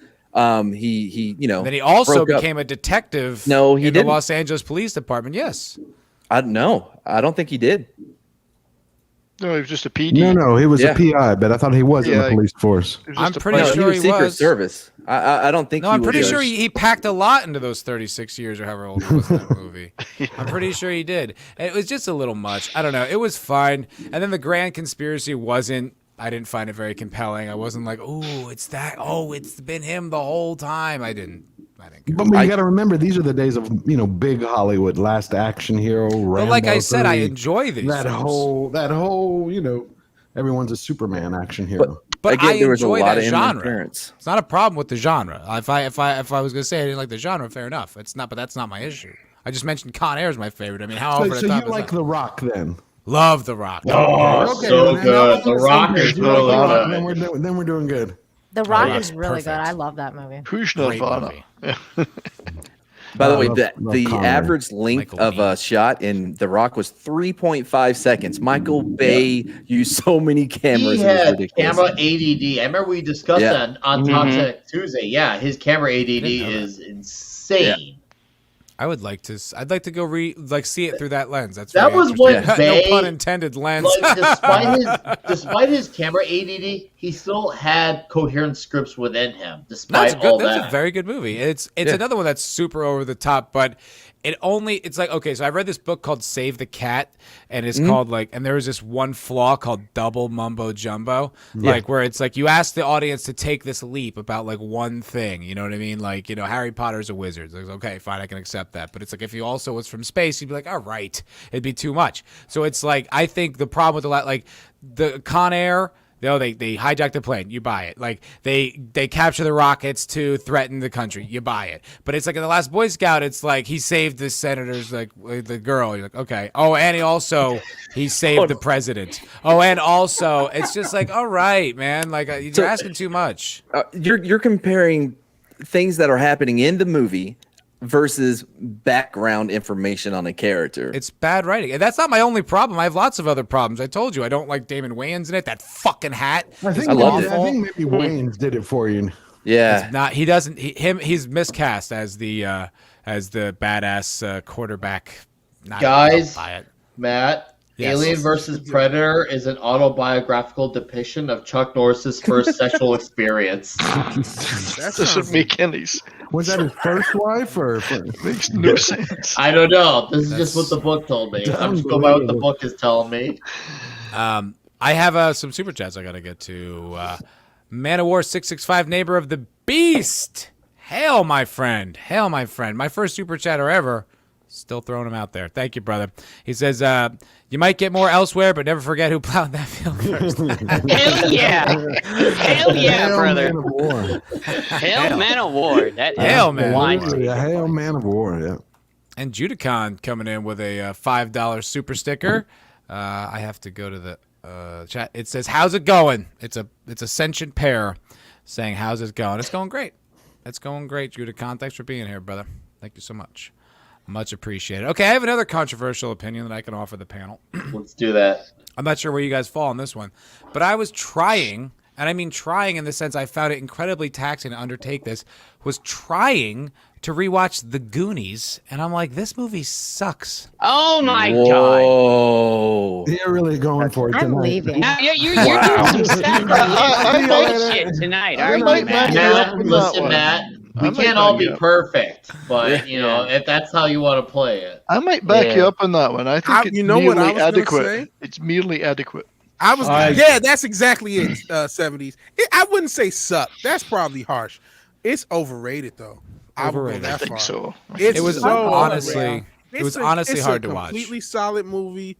[SPEAKER 2] he
[SPEAKER 1] Then he also
[SPEAKER 2] broke up.
[SPEAKER 1] became a detective.
[SPEAKER 2] No, he
[SPEAKER 1] in the
[SPEAKER 2] didn't.
[SPEAKER 1] Los Angeles Police Department. Yes.
[SPEAKER 2] I don't think he did.
[SPEAKER 8] No, he was just a PD.
[SPEAKER 6] No, he was
[SPEAKER 2] Yeah.
[SPEAKER 6] a PI, but I thought he was in
[SPEAKER 8] Yeah,
[SPEAKER 6] the police force.
[SPEAKER 8] He was
[SPEAKER 1] I'm
[SPEAKER 8] just a
[SPEAKER 1] pretty
[SPEAKER 8] pilot.
[SPEAKER 1] sure
[SPEAKER 2] he was
[SPEAKER 1] he
[SPEAKER 2] Secret
[SPEAKER 1] was.
[SPEAKER 2] Service. I don't think.
[SPEAKER 1] No, I'm pretty sure he packed a lot into those 36 years or however old he was in that movie. I'm pretty sure he did. And it was just a little much. I don't know. It was fine. And then the grand conspiracy wasn't. I didn't find it very compelling. I wasn't like, oh, it's that. Oh, it's been him the whole time. I didn't care.
[SPEAKER 6] But you got to remember, these are the days of big Hollywood, last action hero. Rambo
[SPEAKER 1] but like I said,
[SPEAKER 6] 3,
[SPEAKER 1] I enjoy these.
[SPEAKER 6] That whole everyone's a Superman action hero.
[SPEAKER 1] But I enjoy that genre.
[SPEAKER 2] Parents.
[SPEAKER 1] It's not a problem with the genre. If I was gonna say I didn't like the genre, fair enough. It's not, but that's not my issue. I just mentioned Con Air is my favorite. I mean, how over the top
[SPEAKER 6] you like The Rock then?
[SPEAKER 1] Love The Rock.
[SPEAKER 7] Oh,
[SPEAKER 6] Okay,
[SPEAKER 7] so
[SPEAKER 6] man,
[SPEAKER 7] good. The Rock is really good.
[SPEAKER 6] Then we're doing good.
[SPEAKER 9] The Rock
[SPEAKER 1] Rock's
[SPEAKER 9] is really
[SPEAKER 1] perfect.
[SPEAKER 9] good. I love that movie.
[SPEAKER 8] Who's
[SPEAKER 1] Great
[SPEAKER 8] Nirvana?
[SPEAKER 1] movie.
[SPEAKER 2] By the way,
[SPEAKER 6] love
[SPEAKER 2] the
[SPEAKER 6] Connery.
[SPEAKER 2] average length
[SPEAKER 1] Michael
[SPEAKER 2] of a shot in The Rock was 3.5 seconds. Michael Bay used so many cameras.
[SPEAKER 7] He
[SPEAKER 2] it was
[SPEAKER 7] had
[SPEAKER 2] ridiculous.
[SPEAKER 7] camera ADD. I remember we discussed
[SPEAKER 2] Yeah.
[SPEAKER 7] that on Toxic Tuesday. Yeah, his camera ADD
[SPEAKER 1] know
[SPEAKER 7] is insane.
[SPEAKER 1] I'd like to go see it through that lens. That's
[SPEAKER 7] That
[SPEAKER 1] very
[SPEAKER 7] was
[SPEAKER 1] interesting.
[SPEAKER 7] what
[SPEAKER 1] No
[SPEAKER 7] Bay-
[SPEAKER 1] pun intended lens.
[SPEAKER 7] Like, despite his camera ADD, he still had coherent scripts within him. Despite
[SPEAKER 1] That's
[SPEAKER 7] all
[SPEAKER 1] good. That's
[SPEAKER 7] that,
[SPEAKER 1] a very good movie. It's another one that's super over the top, but it's like, okay, so I read this book called Save the Cat, and it's called and there was this one flaw called double mumbo jumbo, like where it's like you ask the audience to take this leap about like one thing, you know what I mean? Like, Harry Potter's a wizard. It's like, okay, fine, I can accept that. But it's like if he also was from space, you'd be like, all right, it'd be too much. So it's like, I think the problem with the Con Air, they hijack the plane. You buy it. Like they capture the rockets to threaten the country. You buy it. But it's like in The Last Boy Scout, it's like he saved the senator's the girl. You're like, okay. Oh, and he saved the president. Oh, and also it's just like, all right, man. Like you're asking too much.
[SPEAKER 2] You're comparing things that are happening in the movie versus background information on a character.
[SPEAKER 1] It's bad writing. And that's not my only problem. I have lots of other problems. I told you I don't like Damon Wayans in it. That fucking hat.
[SPEAKER 6] I think maybe Wayans did it for you.
[SPEAKER 2] Yeah.
[SPEAKER 1] It's not. He doesn't. He's miscast as the badass quarterback.
[SPEAKER 7] Guys,
[SPEAKER 1] buy it.
[SPEAKER 7] Matt.
[SPEAKER 1] Yes.
[SPEAKER 7] Alien versus Predator is an autobiographical depiction of Chuck Norris's first sexual experience.
[SPEAKER 8] That doesn't make any sense.
[SPEAKER 6] Was that his first wife or?
[SPEAKER 8] Makes no sense.
[SPEAKER 7] I don't know. This is just what the book told me. I'm just going by what the book is telling me.
[SPEAKER 1] I have some super chats I got to get to. Man of War 665, neighbor of the beast. Hail, my friend. Hail, my friend. My first super chatter ever. Still throwing him out there. Thank you, brother. He says, you might get more elsewhere, but never forget who plowed that field first.
[SPEAKER 3] Hell yeah. Hell yeah, brother.
[SPEAKER 6] Man of War.
[SPEAKER 3] Hell Man of War. That
[SPEAKER 1] Hail Man of War.
[SPEAKER 6] Yeah, Hail Man of War. Yeah.
[SPEAKER 1] And Judicon coming in with a $5 super sticker. I have to go to the chat. It says, how's it going? It's a sentient pair saying, how's it going? It's going great. It's going great, Judicon. Thanks for being here, brother. Thank you so much. Much appreciated. Okay, I have another controversial opinion that I can offer the panel.
[SPEAKER 7] Let's do that.
[SPEAKER 1] I'm not sure where you guys fall on this one, but I was trying, and I mean trying in the sense I found it incredibly taxing to undertake this, was trying to rewatch The Goonies, and I'm like, this movie sucks.
[SPEAKER 3] Oh my god.
[SPEAKER 2] Whoa.
[SPEAKER 6] You're really going for it
[SPEAKER 9] I'm
[SPEAKER 6] tonight.
[SPEAKER 9] leaving.
[SPEAKER 3] Now, you're doing some sacrilegious bullshit tonight,
[SPEAKER 8] I
[SPEAKER 3] aren't
[SPEAKER 8] might
[SPEAKER 3] you,
[SPEAKER 8] back
[SPEAKER 3] man?
[SPEAKER 8] you up
[SPEAKER 7] Matt,
[SPEAKER 8] on that
[SPEAKER 7] listen,
[SPEAKER 8] one.
[SPEAKER 7] Matt. We
[SPEAKER 8] I might
[SPEAKER 7] can't all
[SPEAKER 8] back
[SPEAKER 7] be
[SPEAKER 8] you up.
[SPEAKER 7] perfect, but if that's how you want to play it.
[SPEAKER 8] I might back you up on that one. I think it's merely
[SPEAKER 4] what I was gonna
[SPEAKER 8] adequate.
[SPEAKER 4] say?
[SPEAKER 8] It's merely adequate.
[SPEAKER 4] Yeah, that's exactly it. 70s. I wouldn't say suck. That's probably harsh. It's overrated though. I would go
[SPEAKER 1] Overrated.
[SPEAKER 4] that
[SPEAKER 8] I think
[SPEAKER 4] far.
[SPEAKER 8] so.
[SPEAKER 4] It's
[SPEAKER 1] It was
[SPEAKER 4] so
[SPEAKER 1] honestly,
[SPEAKER 4] overrated.
[SPEAKER 1] it was
[SPEAKER 4] It's
[SPEAKER 1] honestly
[SPEAKER 4] it's
[SPEAKER 1] hard
[SPEAKER 4] a
[SPEAKER 1] to watch.
[SPEAKER 4] completely solid movie.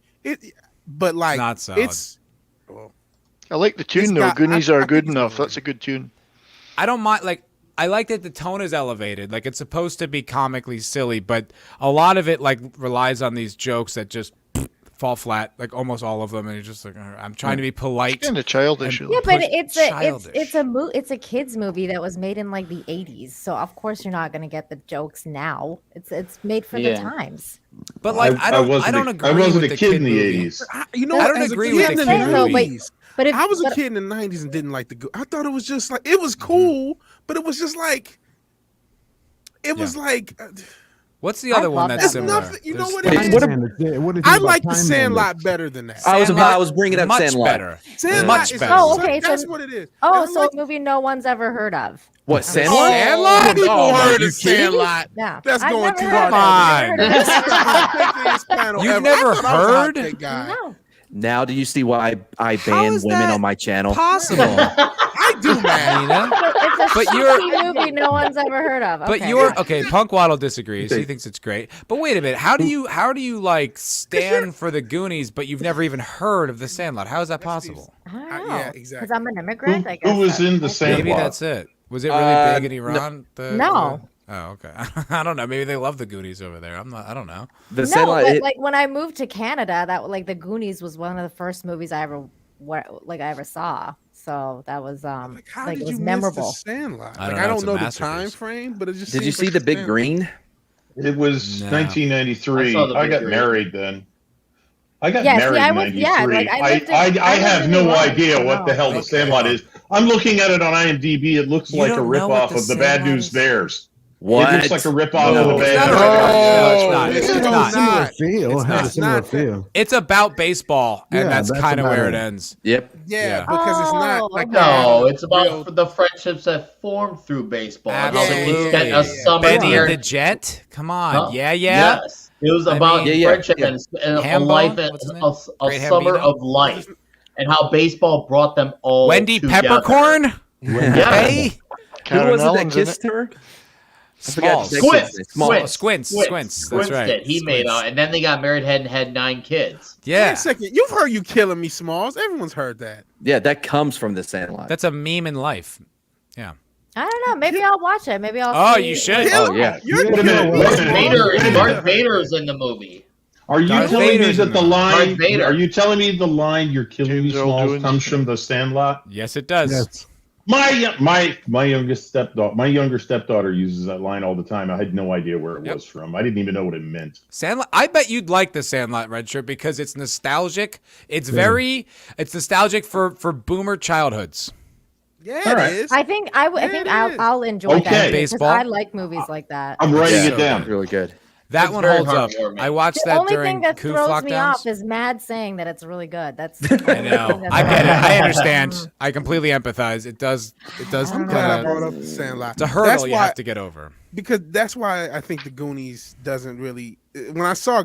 [SPEAKER 4] But like
[SPEAKER 1] Not solid.
[SPEAKER 4] it's. Well,
[SPEAKER 8] I like the tune
[SPEAKER 4] It's
[SPEAKER 8] though.
[SPEAKER 4] got-
[SPEAKER 8] Goonies
[SPEAKER 4] I
[SPEAKER 8] are
[SPEAKER 4] think
[SPEAKER 8] good
[SPEAKER 4] it's
[SPEAKER 8] enough.
[SPEAKER 4] overrated.
[SPEAKER 8] That's a good tune.
[SPEAKER 1] I don't mind, I like that the tone is elevated. Like, it's supposed to be comically silly, but a lot of it, relies on these jokes that just fall flat, like almost all of them, and you're just like, I'm trying to be polite.
[SPEAKER 8] Kind of childish.
[SPEAKER 1] And-
[SPEAKER 9] Yeah, but
[SPEAKER 1] Childish.
[SPEAKER 9] it's a kids movie that was made in like the 80s. So of course you're not gonna get the jokes now. It's made for the times.
[SPEAKER 1] But I don't agree.
[SPEAKER 5] I wasn't
[SPEAKER 1] with
[SPEAKER 5] a
[SPEAKER 1] the
[SPEAKER 5] kid in the
[SPEAKER 1] movie.
[SPEAKER 5] 80s.
[SPEAKER 4] You know,
[SPEAKER 1] I don't
[SPEAKER 4] as a
[SPEAKER 1] agree
[SPEAKER 4] kid
[SPEAKER 1] with
[SPEAKER 4] in
[SPEAKER 1] the
[SPEAKER 4] the
[SPEAKER 1] kid movie.
[SPEAKER 4] 90s,
[SPEAKER 9] But if,
[SPEAKER 4] I was a
[SPEAKER 9] but-
[SPEAKER 4] kid in the 90s and didn't like I thought it was just like it was cool, but it was just like it was like
[SPEAKER 1] What's the other one
[SPEAKER 9] love
[SPEAKER 1] that's
[SPEAKER 9] that
[SPEAKER 1] similar?
[SPEAKER 4] Nothing, you know
[SPEAKER 1] There's-
[SPEAKER 4] what it is?
[SPEAKER 2] What
[SPEAKER 4] I like the Sandlot better than that.
[SPEAKER 2] I was bringing up
[SPEAKER 1] much
[SPEAKER 2] Sandlot.
[SPEAKER 1] better.
[SPEAKER 4] Sandlot
[SPEAKER 1] Much
[SPEAKER 4] is
[SPEAKER 1] better.
[SPEAKER 9] Oh, okay,
[SPEAKER 4] That's
[SPEAKER 9] so-
[SPEAKER 4] what it is.
[SPEAKER 9] Oh,
[SPEAKER 4] And
[SPEAKER 9] so
[SPEAKER 4] like,
[SPEAKER 9] a movie no one's ever heard of.
[SPEAKER 2] What, Sandlot?
[SPEAKER 1] Sandlot?
[SPEAKER 4] people
[SPEAKER 2] Oh,
[SPEAKER 4] heard
[SPEAKER 2] you
[SPEAKER 4] of
[SPEAKER 2] kidding me?
[SPEAKER 4] Sandlot.
[SPEAKER 9] Yeah.
[SPEAKER 4] That's
[SPEAKER 9] I've
[SPEAKER 4] going
[SPEAKER 9] never
[SPEAKER 4] too
[SPEAKER 9] heard
[SPEAKER 4] hard.
[SPEAKER 9] of it.
[SPEAKER 1] Come on.
[SPEAKER 9] I've never heard of
[SPEAKER 4] This is the most panel
[SPEAKER 1] You've
[SPEAKER 4] ever.
[SPEAKER 1] never
[SPEAKER 4] I thought I was a hot
[SPEAKER 1] heard?
[SPEAKER 4] take guy.
[SPEAKER 9] No.
[SPEAKER 2] Now do you see why I
[SPEAKER 1] How
[SPEAKER 2] ban
[SPEAKER 1] is
[SPEAKER 2] women
[SPEAKER 1] that
[SPEAKER 2] on my channel?
[SPEAKER 1] Possible.
[SPEAKER 4] I do, man.
[SPEAKER 1] Nina?
[SPEAKER 9] It's a
[SPEAKER 1] But
[SPEAKER 9] shitty movie no one's ever heard of.
[SPEAKER 1] But
[SPEAKER 9] Okay.
[SPEAKER 1] you're okay. Punk Waddle disagrees. He thinks it's great. But wait a minute. How do you like stand for the Goonies, but you've never even heard of the Sandlot? How is that possible?
[SPEAKER 9] I don't know.
[SPEAKER 4] Yeah, exactly.
[SPEAKER 9] Because I'm an immigrant. I guess
[SPEAKER 5] Who was
[SPEAKER 9] that-
[SPEAKER 5] in the Sandlot?
[SPEAKER 1] Maybe that's it. Was it really big in Iran?
[SPEAKER 9] No.
[SPEAKER 1] Oh, okay. I don't know. Maybe they love the Goonies over there. I don't know.
[SPEAKER 2] The
[SPEAKER 9] No,
[SPEAKER 2] Sandlot.
[SPEAKER 9] but like when I moved to Canada, that like the Goonies was one of the first movies I ever saw. So that was
[SPEAKER 4] Like, how
[SPEAKER 9] like
[SPEAKER 4] did
[SPEAKER 9] it was
[SPEAKER 4] you
[SPEAKER 9] memorable.
[SPEAKER 4] miss the Sandlot?
[SPEAKER 1] I
[SPEAKER 4] Like,
[SPEAKER 1] don't
[SPEAKER 4] I
[SPEAKER 1] know,
[SPEAKER 4] don't
[SPEAKER 1] it's a
[SPEAKER 4] know the
[SPEAKER 1] masterpiece.
[SPEAKER 4] time frame, but it just
[SPEAKER 2] Did you
[SPEAKER 4] seems
[SPEAKER 2] see
[SPEAKER 4] like
[SPEAKER 2] the Big
[SPEAKER 4] Sandlot.
[SPEAKER 2] Green?
[SPEAKER 5] It was
[SPEAKER 1] No.
[SPEAKER 5] 1993.
[SPEAKER 7] I saw the
[SPEAKER 5] I
[SPEAKER 7] Big
[SPEAKER 5] got
[SPEAKER 7] Green.
[SPEAKER 5] married then. I got
[SPEAKER 9] Yeah, see,
[SPEAKER 5] married
[SPEAKER 9] I
[SPEAKER 5] in
[SPEAKER 9] was-
[SPEAKER 5] 93.
[SPEAKER 9] yeah, like, I lived in-
[SPEAKER 5] I
[SPEAKER 9] I lived
[SPEAKER 5] have
[SPEAKER 9] in
[SPEAKER 5] no
[SPEAKER 9] Iran,
[SPEAKER 5] idea
[SPEAKER 9] so
[SPEAKER 5] what the
[SPEAKER 9] no.
[SPEAKER 5] hell the
[SPEAKER 4] Okay.
[SPEAKER 5] Sandlot is. I'm looking at it on IMDb. It looks
[SPEAKER 1] You
[SPEAKER 5] like a
[SPEAKER 1] don't know what
[SPEAKER 5] ripoff
[SPEAKER 1] the
[SPEAKER 5] of the Bad
[SPEAKER 1] Sandlot
[SPEAKER 5] News
[SPEAKER 1] is?
[SPEAKER 5] Bears.
[SPEAKER 2] What?
[SPEAKER 5] It looks like a ripoff
[SPEAKER 2] No.
[SPEAKER 5] of the
[SPEAKER 1] It's
[SPEAKER 5] Bad
[SPEAKER 1] not a
[SPEAKER 5] News
[SPEAKER 1] ripoff. No, it's
[SPEAKER 5] Bears.
[SPEAKER 1] not.
[SPEAKER 4] It's
[SPEAKER 1] It's
[SPEAKER 4] not.
[SPEAKER 1] not.
[SPEAKER 6] Similar
[SPEAKER 4] not.
[SPEAKER 6] feel.
[SPEAKER 1] It's
[SPEAKER 6] Has
[SPEAKER 1] not.
[SPEAKER 6] a similar
[SPEAKER 4] It's not.
[SPEAKER 6] feel.
[SPEAKER 1] It's about baseball, and
[SPEAKER 6] Yeah,
[SPEAKER 1] that's
[SPEAKER 6] that's
[SPEAKER 1] kind of
[SPEAKER 6] about
[SPEAKER 1] where it
[SPEAKER 6] it.
[SPEAKER 1] ends.
[SPEAKER 2] Yep.
[SPEAKER 4] Yeah,
[SPEAKER 1] Yeah.
[SPEAKER 4] because it's not
[SPEAKER 9] Oh,
[SPEAKER 4] like
[SPEAKER 9] okay.
[SPEAKER 7] No, it's about
[SPEAKER 4] real-
[SPEAKER 7] the friendships that form through baseball. and how the kids
[SPEAKER 1] Absolutely.
[SPEAKER 7] spent a summer
[SPEAKER 1] Benny
[SPEAKER 7] here.
[SPEAKER 1] and the Jet. Come on.
[SPEAKER 7] Huh?
[SPEAKER 1] Yeah, yeah.
[SPEAKER 7] Yes. It was
[SPEAKER 1] I
[SPEAKER 7] about
[SPEAKER 1] mean-
[SPEAKER 2] Yeah,
[SPEAKER 7] friendship
[SPEAKER 2] yeah.
[SPEAKER 7] and a
[SPEAKER 1] Hambone?
[SPEAKER 7] life and
[SPEAKER 1] What's his name?
[SPEAKER 7] a
[SPEAKER 1] Great
[SPEAKER 7] summer
[SPEAKER 1] Hambino?
[SPEAKER 7] of life, and how baseball brought them all
[SPEAKER 1] Wendy
[SPEAKER 7] together.
[SPEAKER 1] Peppercorn.
[SPEAKER 7] Yeah.
[SPEAKER 1] Hey.
[SPEAKER 2] Who
[SPEAKER 8] Karen
[SPEAKER 2] was it that
[SPEAKER 8] Allen's in
[SPEAKER 2] kissed
[SPEAKER 8] it.
[SPEAKER 2] her? I forgot
[SPEAKER 1] Smalls.
[SPEAKER 2] that
[SPEAKER 7] Squints.
[SPEAKER 2] kid's name. Smalls.
[SPEAKER 1] Squints. That's right.
[SPEAKER 7] did. He made
[SPEAKER 1] Squints.
[SPEAKER 7] out, and then they got married and had 9 kids.
[SPEAKER 4] Wait
[SPEAKER 1] Yeah.
[SPEAKER 4] a second. You've heard "You Killing Me, Smalls." Everyone's heard that.
[SPEAKER 2] Yeah, that comes from the Sandlot.
[SPEAKER 1] That's a meme in life. Yeah.
[SPEAKER 9] I don't know. Maybe I'll watch it. Maybe I'll.
[SPEAKER 1] Oh,
[SPEAKER 9] see-
[SPEAKER 1] you should.
[SPEAKER 2] Oh, yeah.
[SPEAKER 4] You're
[SPEAKER 5] Wait a minute. Wait a
[SPEAKER 7] Darth
[SPEAKER 5] minute.
[SPEAKER 7] Vader, Darth Vader's in the movie.
[SPEAKER 5] Are you
[SPEAKER 1] Darth
[SPEAKER 5] telling me
[SPEAKER 1] Vader's
[SPEAKER 5] that
[SPEAKER 1] in
[SPEAKER 5] the
[SPEAKER 1] there.
[SPEAKER 5] line?
[SPEAKER 7] Darth Vader.
[SPEAKER 5] Are you telling me the line "You're killing me,
[SPEAKER 8] James Earl
[SPEAKER 5] Smalls"
[SPEAKER 8] Jones.
[SPEAKER 5] comes from the Sandlot?
[SPEAKER 1] Yes, it does.
[SPEAKER 6] Yes.
[SPEAKER 5] My younger stepdaughter uses that line all the time. I had no idea where it
[SPEAKER 1] Yep.
[SPEAKER 5] was from. I didn't even know what it meant.
[SPEAKER 1] Sandlot. I bet you'd like the Sandlot Red Shirt because it's nostalgic. It's it's nostalgic for boomer childhoods.
[SPEAKER 4] Yeah,
[SPEAKER 5] All
[SPEAKER 4] it
[SPEAKER 5] right.
[SPEAKER 4] is.
[SPEAKER 9] I think I
[SPEAKER 4] Yeah,
[SPEAKER 9] think
[SPEAKER 4] it
[SPEAKER 9] I'll,
[SPEAKER 4] is.
[SPEAKER 9] I'll enjoy
[SPEAKER 5] Okay.
[SPEAKER 9] that because
[SPEAKER 1] Baseball.
[SPEAKER 9] I like movies like that.
[SPEAKER 5] I'm writing
[SPEAKER 1] Yeah.
[SPEAKER 5] it down.
[SPEAKER 2] Really good.
[SPEAKER 1] That
[SPEAKER 7] It's
[SPEAKER 1] one
[SPEAKER 7] very
[SPEAKER 1] holds up.
[SPEAKER 7] heartwarming.
[SPEAKER 1] I watched
[SPEAKER 9] The
[SPEAKER 1] that
[SPEAKER 9] only
[SPEAKER 1] during
[SPEAKER 9] thing that
[SPEAKER 1] Koof
[SPEAKER 9] throws me
[SPEAKER 1] lockdowns.
[SPEAKER 9] off is Mad saying that it's really good. That's
[SPEAKER 1] I know. I get it. I understand. I completely empathize. It does.
[SPEAKER 4] I'm glad I
[SPEAKER 1] kinda-
[SPEAKER 4] brought up the Sandlot.
[SPEAKER 1] It's a hurdle
[SPEAKER 4] That's
[SPEAKER 1] you
[SPEAKER 4] why,
[SPEAKER 1] have to get over.
[SPEAKER 4] because that's why I think the Goonies doesn't really. When I saw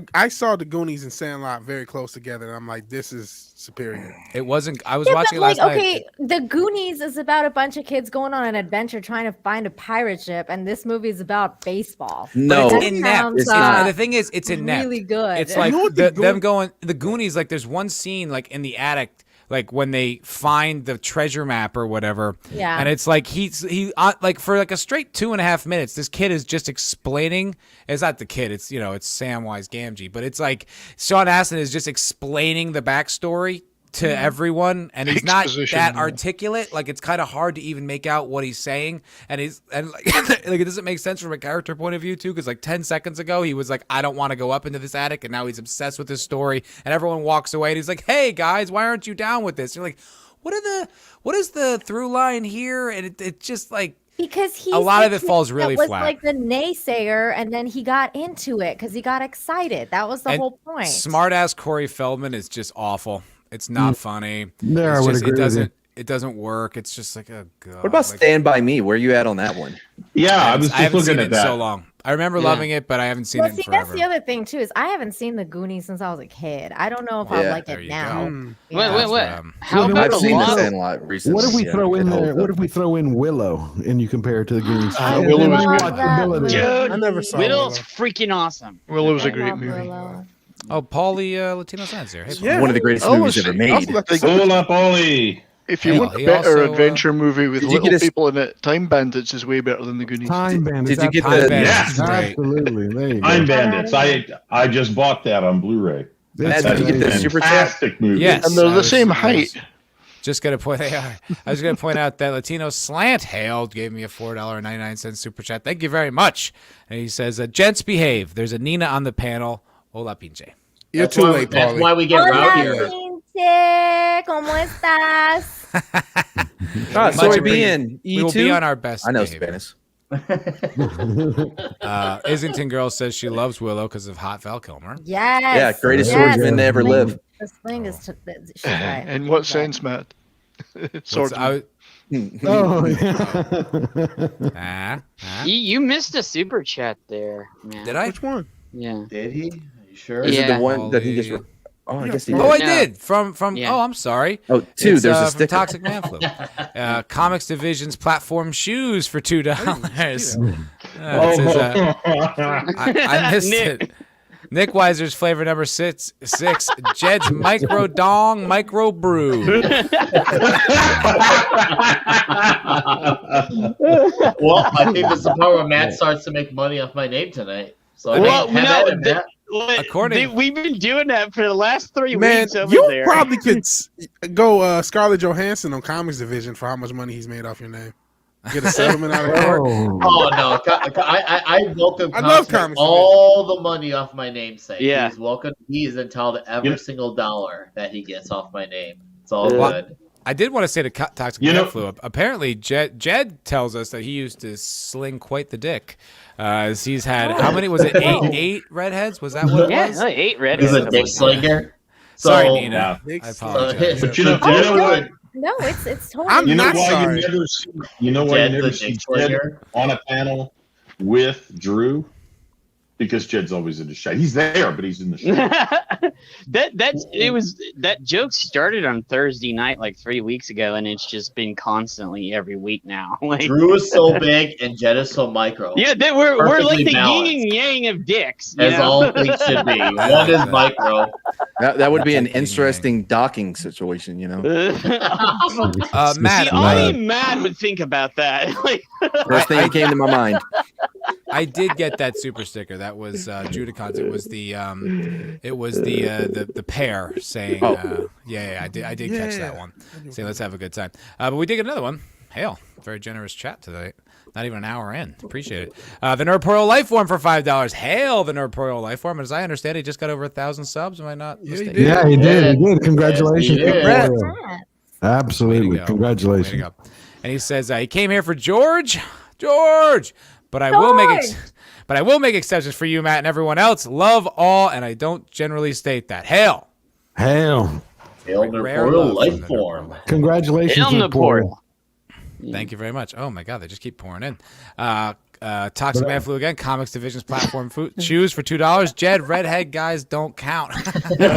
[SPEAKER 4] the Goonies and Sandlot very close together, and I'm like, this is superior.
[SPEAKER 1] It wasn't. I was
[SPEAKER 9] yeah,
[SPEAKER 1] watching
[SPEAKER 9] but
[SPEAKER 1] it
[SPEAKER 9] like,
[SPEAKER 1] last night.
[SPEAKER 9] okay, The Goonies is about a bunch of kids going on an adventure trying to find a pirate ship, and this movie is about baseball.
[SPEAKER 2] No,
[SPEAKER 1] But
[SPEAKER 9] That
[SPEAKER 1] it's inept.
[SPEAKER 9] sounds,
[SPEAKER 2] It's not.
[SPEAKER 1] And the thing is, it's inept.
[SPEAKER 9] really good.
[SPEAKER 1] It's like
[SPEAKER 4] You know what the
[SPEAKER 1] them going the Goonies. Like there's one scene like in the attic, like when they find the treasure map or whatever.
[SPEAKER 9] Yeah.
[SPEAKER 1] And it's like he like for like a straight 2.5 minutes, this kid is just explaining. It's not the kid. It's it's Samwise Gamgee, but it's like Sean Astin is just explaining the backstory to everyone, and he's not
[SPEAKER 8] Exposition.
[SPEAKER 1] that articulate. Like it's kind of hard to even make out what he's saying, and like like it doesn't make sense from a character point of view too. Because like 10 seconds ago, he was like, "I don't want to go up into this attic," and now he's obsessed with this story, and everyone walks away, and he's like, "Hey guys, why aren't you down with this?" You're like, what is the through line here? And it just like.
[SPEAKER 9] because he's
[SPEAKER 1] A lot
[SPEAKER 9] the
[SPEAKER 1] of it
[SPEAKER 9] kid
[SPEAKER 1] falls really
[SPEAKER 9] that was
[SPEAKER 1] flat.
[SPEAKER 9] like the naysayer, and then he got into it because he got excited. That was the
[SPEAKER 1] And
[SPEAKER 9] whole point.
[SPEAKER 1] Smart ass Corey Feldman is just awful. It's not funny.
[SPEAKER 6] There, I
[SPEAKER 1] It's
[SPEAKER 6] would
[SPEAKER 1] just,
[SPEAKER 6] agree with you.
[SPEAKER 1] it doesn't work. It's just like, oh god.
[SPEAKER 2] What about
[SPEAKER 1] like,
[SPEAKER 2] Stand By Me? Where you at on that one?
[SPEAKER 5] Yeah, I was
[SPEAKER 1] I
[SPEAKER 5] just
[SPEAKER 1] haven't
[SPEAKER 5] looking
[SPEAKER 1] seen it
[SPEAKER 5] at
[SPEAKER 1] in
[SPEAKER 5] that.
[SPEAKER 1] so long. I remember loving it, but I haven't seen
[SPEAKER 9] Well,
[SPEAKER 1] it in
[SPEAKER 9] see,
[SPEAKER 1] forever.
[SPEAKER 9] that's the other thing too is I haven't seen the Goonies since I was a kid. I don't know if I
[SPEAKER 2] Yeah.
[SPEAKER 9] like
[SPEAKER 1] There
[SPEAKER 9] it
[SPEAKER 1] you
[SPEAKER 9] now.
[SPEAKER 1] go.
[SPEAKER 4] Mm.
[SPEAKER 9] Yeah.
[SPEAKER 3] Wait.
[SPEAKER 1] That's,
[SPEAKER 3] How
[SPEAKER 6] Well,
[SPEAKER 3] about
[SPEAKER 2] I've
[SPEAKER 3] a
[SPEAKER 2] seen the
[SPEAKER 3] lot?
[SPEAKER 2] Sandlot recently.
[SPEAKER 6] What if we
[SPEAKER 2] Yeah,
[SPEAKER 6] throw
[SPEAKER 2] it
[SPEAKER 6] in
[SPEAKER 2] holds
[SPEAKER 6] there? What
[SPEAKER 2] up.
[SPEAKER 6] if we throw in Willow and you compare it to the Goonies?
[SPEAKER 9] I
[SPEAKER 6] And
[SPEAKER 8] Willow
[SPEAKER 6] then
[SPEAKER 8] was
[SPEAKER 6] we
[SPEAKER 8] good.
[SPEAKER 6] watch the ability.
[SPEAKER 3] Dude,
[SPEAKER 4] I never saw
[SPEAKER 3] Willow's
[SPEAKER 4] Willow.
[SPEAKER 3] freaking awesome.
[SPEAKER 8] Willow's
[SPEAKER 9] I
[SPEAKER 8] a great
[SPEAKER 9] love
[SPEAKER 8] movie.
[SPEAKER 9] Willow.
[SPEAKER 1] Oh, Paulie Latino Science here. Hey,
[SPEAKER 4] Yeah.
[SPEAKER 2] One of the greatest
[SPEAKER 8] Oh,
[SPEAKER 2] movies
[SPEAKER 8] shit.
[SPEAKER 2] ever made.
[SPEAKER 5] Hola, Polly.
[SPEAKER 8] If you
[SPEAKER 1] Hell,
[SPEAKER 8] want a
[SPEAKER 1] he
[SPEAKER 8] better
[SPEAKER 1] also,
[SPEAKER 8] adventure movie with
[SPEAKER 2] did you
[SPEAKER 8] little
[SPEAKER 2] get a-
[SPEAKER 8] people in it, Time Bandits is way better than the Goonies.
[SPEAKER 6] Time Bandits.
[SPEAKER 2] Did you get
[SPEAKER 1] Time
[SPEAKER 2] the?
[SPEAKER 1] Bandits.
[SPEAKER 5] Yeah.
[SPEAKER 1] Great.
[SPEAKER 6] Absolutely. There you go.
[SPEAKER 5] I'm Bandits. I just bought that on Blu-ray.
[SPEAKER 6] That's
[SPEAKER 2] Did you get the
[SPEAKER 6] amazing.
[SPEAKER 2] Super Chat?
[SPEAKER 5] Fantastic movie.
[SPEAKER 1] Yes.
[SPEAKER 8] And they're
[SPEAKER 1] I
[SPEAKER 8] the
[SPEAKER 1] was-
[SPEAKER 8] same
[SPEAKER 1] I was
[SPEAKER 8] height.
[SPEAKER 1] Just gonna point. I was gonna point out that Latino Slant Hailed gave me a $4.99 super chat. Thank you very much. And he says, "Gents behave. There's a Nina on the panel. Hola, pinche."
[SPEAKER 4] You're
[SPEAKER 7] That's
[SPEAKER 4] too
[SPEAKER 7] why-
[SPEAKER 4] late,
[SPEAKER 7] That's
[SPEAKER 4] Paulie.
[SPEAKER 7] why we get
[SPEAKER 9] Hola,
[SPEAKER 7] rowdier.
[SPEAKER 9] Pinche. ¿Cómo estás?
[SPEAKER 2] Ah,
[SPEAKER 1] Much
[SPEAKER 2] soy
[SPEAKER 1] appreciated.
[SPEAKER 2] bien.
[SPEAKER 1] We will
[SPEAKER 2] E2?
[SPEAKER 1] be on our best.
[SPEAKER 2] I know
[SPEAKER 1] behavior.
[SPEAKER 2] Spanish.
[SPEAKER 1] Islington Girl says she loves Willow because of Hot Val Kilmer.
[SPEAKER 9] Yes.
[SPEAKER 2] Yeah, greatest swordsman to ever live.
[SPEAKER 9] This thing is. She's right.
[SPEAKER 8] In what sense, Matt? Swordsman.
[SPEAKER 6] Oh, yeah.
[SPEAKER 3] You missed a super chat there, man.
[SPEAKER 1] Did I?
[SPEAKER 4] Which one?
[SPEAKER 3] Yeah.
[SPEAKER 7] Did he? Are you sure?
[SPEAKER 2] Is it
[SPEAKER 3] Yeah.
[SPEAKER 2] the one that he just? Oh, I guess he did.
[SPEAKER 1] Oh, I
[SPEAKER 3] No.
[SPEAKER 1] did. From.
[SPEAKER 3] Yeah.
[SPEAKER 1] Oh, I'm sorry.
[SPEAKER 2] Oh, two.
[SPEAKER 1] It's,
[SPEAKER 2] There's a
[SPEAKER 1] from
[SPEAKER 2] sticker.
[SPEAKER 1] Toxic Man Flu. Comics Division's platform shoes for $2. I missed
[SPEAKER 3] Nick.
[SPEAKER 1] it. Nick Weiser's flavor number 6. Jed's Micro Dong Micro Brew.
[SPEAKER 7] Well, I think this is the part where Matt starts to make money off my name tonight. So
[SPEAKER 3] Well,
[SPEAKER 7] have at it, Matt.
[SPEAKER 1] According-
[SPEAKER 3] we've been doing that for the last 3
[SPEAKER 4] Man,
[SPEAKER 3] weeks over
[SPEAKER 4] you
[SPEAKER 3] there.
[SPEAKER 4] probably could go Scarlett Johansson on Comics Division for how much money he's made off your name. Get a settlement out of court.
[SPEAKER 7] Oh no! I welcome.
[SPEAKER 4] I love
[SPEAKER 7] Comics
[SPEAKER 4] Comics
[SPEAKER 7] all the money off my namesake.
[SPEAKER 3] Yeah.
[SPEAKER 7] He's welcome. He is entitled to every
[SPEAKER 5] Yep.
[SPEAKER 7] single dollar that he gets off my name. It's all
[SPEAKER 1] Well,
[SPEAKER 7] good.
[SPEAKER 1] I did want to say to Toxic
[SPEAKER 5] You
[SPEAKER 1] Man
[SPEAKER 5] know-
[SPEAKER 1] Flu. Apparently, Jed tells us that he used to sling quite the dick. He's had how many? Was it eight redheads? Was that what it
[SPEAKER 3] Yeah,
[SPEAKER 1] was?
[SPEAKER 3] like 8 red.
[SPEAKER 7] He's a dick slinger.
[SPEAKER 1] Sorry,
[SPEAKER 7] So-
[SPEAKER 1] Nina.
[SPEAKER 5] Yeah.
[SPEAKER 1] I apologize.
[SPEAKER 5] But you know
[SPEAKER 7] Oh,
[SPEAKER 5] what?
[SPEAKER 9] No, it's totally.
[SPEAKER 4] I'm
[SPEAKER 5] You know
[SPEAKER 4] not
[SPEAKER 5] why
[SPEAKER 4] sorry.
[SPEAKER 5] you never see? You know why
[SPEAKER 7] Jed's
[SPEAKER 5] you
[SPEAKER 7] a
[SPEAKER 5] never see
[SPEAKER 7] dick
[SPEAKER 5] Jed
[SPEAKER 7] slinger.
[SPEAKER 5] on a panel with Drew? Because Jed's always in the shot. He's there, but he's in the shot.
[SPEAKER 3] that joke started on Thursday night like 3 weeks ago, and it's just been constantly every week now. Like,
[SPEAKER 7] Drew is so big and Jed is so micro.
[SPEAKER 3] yeah, we're like
[SPEAKER 7] Perfectly
[SPEAKER 3] the
[SPEAKER 7] balanced.
[SPEAKER 3] yin and yang of dicks. You
[SPEAKER 7] As
[SPEAKER 3] know?
[SPEAKER 7] all things should be. One is micro.
[SPEAKER 2] That would be an interesting docking situation, you know.
[SPEAKER 1] Matt,
[SPEAKER 3] See, only Matt would think about that. Like,
[SPEAKER 2] First thing that came to my mind.
[SPEAKER 1] I did get that super sticker. That was Judicons. It was the pair saying, I did catch that one. Say, let's have a good time. But we did get another one. Hail, very generous chat tonight. Not even an hour in. Appreciate it. The Nerdporo Lifeform for $5. Hail the Nerdporo Lifeform. As I understand, he just got over 1,000 subs. Am I not mistaken?
[SPEAKER 6] Yeah, he did. He did. Congratulations.
[SPEAKER 7] Yes, he did.
[SPEAKER 6] Congrats.
[SPEAKER 1] Way
[SPEAKER 6] Absolutely.
[SPEAKER 1] to go.
[SPEAKER 6] Congratulations.
[SPEAKER 1] Way to go. And he says he came here for George, but I will make exceptions for you, Matt, and everyone else. Love all, and I don't generally state that. Hail.
[SPEAKER 7] Hail the
[SPEAKER 1] Rare
[SPEAKER 7] portal
[SPEAKER 1] love
[SPEAKER 7] life
[SPEAKER 1] from the
[SPEAKER 7] form.
[SPEAKER 6] Congratulations.
[SPEAKER 3] Hail the
[SPEAKER 6] Nerdporo.
[SPEAKER 3] portal.
[SPEAKER 1] Thank you very much. Oh my God, they just keep pouring in. Toxic Man Flu again. Comics Division's platform shoes for $2. Jed, redhead guys don't count.
[SPEAKER 8] You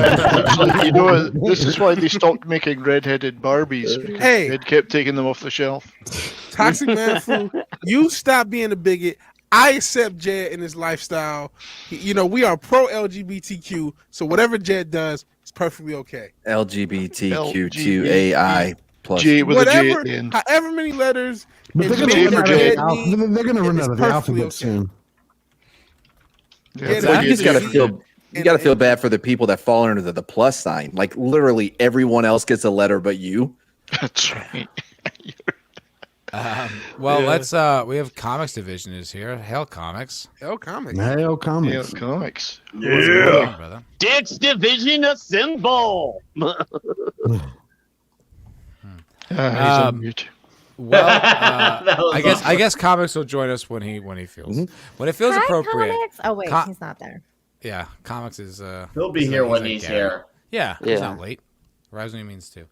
[SPEAKER 8] know, this is why they stopped making red-headed Barbies. Because
[SPEAKER 4] Hey.
[SPEAKER 8] they'd kept taking them off the shelf.
[SPEAKER 4] Toxic Man Flu, you stop being a bigot. I accept Jed in his lifestyle. We are pro LGBTQ, so whatever Jed does is perfectly okay.
[SPEAKER 2] LGBTQ2AI plus.
[SPEAKER 8] J with a J at
[SPEAKER 4] Whatever,
[SPEAKER 8] the end.
[SPEAKER 4] however many letters.
[SPEAKER 6] But
[SPEAKER 4] it
[SPEAKER 6] they're
[SPEAKER 4] may
[SPEAKER 6] going
[SPEAKER 4] or
[SPEAKER 6] to
[SPEAKER 4] may
[SPEAKER 6] run
[SPEAKER 4] need,
[SPEAKER 6] out of the
[SPEAKER 4] perfectly
[SPEAKER 6] alphabet
[SPEAKER 4] okay.
[SPEAKER 6] soon.
[SPEAKER 8] Yeah,
[SPEAKER 4] Yeah,
[SPEAKER 2] Well, you just gotta
[SPEAKER 4] Yeah.
[SPEAKER 2] feel. You gotta feel bad for the people that fall under the plus sign. Like literally everyone else gets a letter but you.
[SPEAKER 8] That's right.
[SPEAKER 1] Let's we have Comics Division is here. Hail Comics.
[SPEAKER 4] L Comics.
[SPEAKER 6] Hail
[SPEAKER 8] Yeah,
[SPEAKER 6] Comics.
[SPEAKER 8] comics.
[SPEAKER 1] Yeah, brother.
[SPEAKER 3] Dicks Division assemble.
[SPEAKER 8] He's on
[SPEAKER 1] Um,
[SPEAKER 8] mute.
[SPEAKER 1] Well,
[SPEAKER 7] That was
[SPEAKER 1] I guess Comics will join us when he feels when it feels
[SPEAKER 9] Hi,
[SPEAKER 1] appropriate.
[SPEAKER 9] Comics. Oh wait,
[SPEAKER 1] Co-
[SPEAKER 9] he's not there.
[SPEAKER 1] Yeah, Comics is.
[SPEAKER 7] He'll be
[SPEAKER 1] he's
[SPEAKER 7] here
[SPEAKER 1] like-
[SPEAKER 7] when
[SPEAKER 1] like
[SPEAKER 7] he's
[SPEAKER 1] Gary.
[SPEAKER 7] here.
[SPEAKER 1] Yeah, he's
[SPEAKER 3] Yeah.
[SPEAKER 1] not late. Arrives when he means to.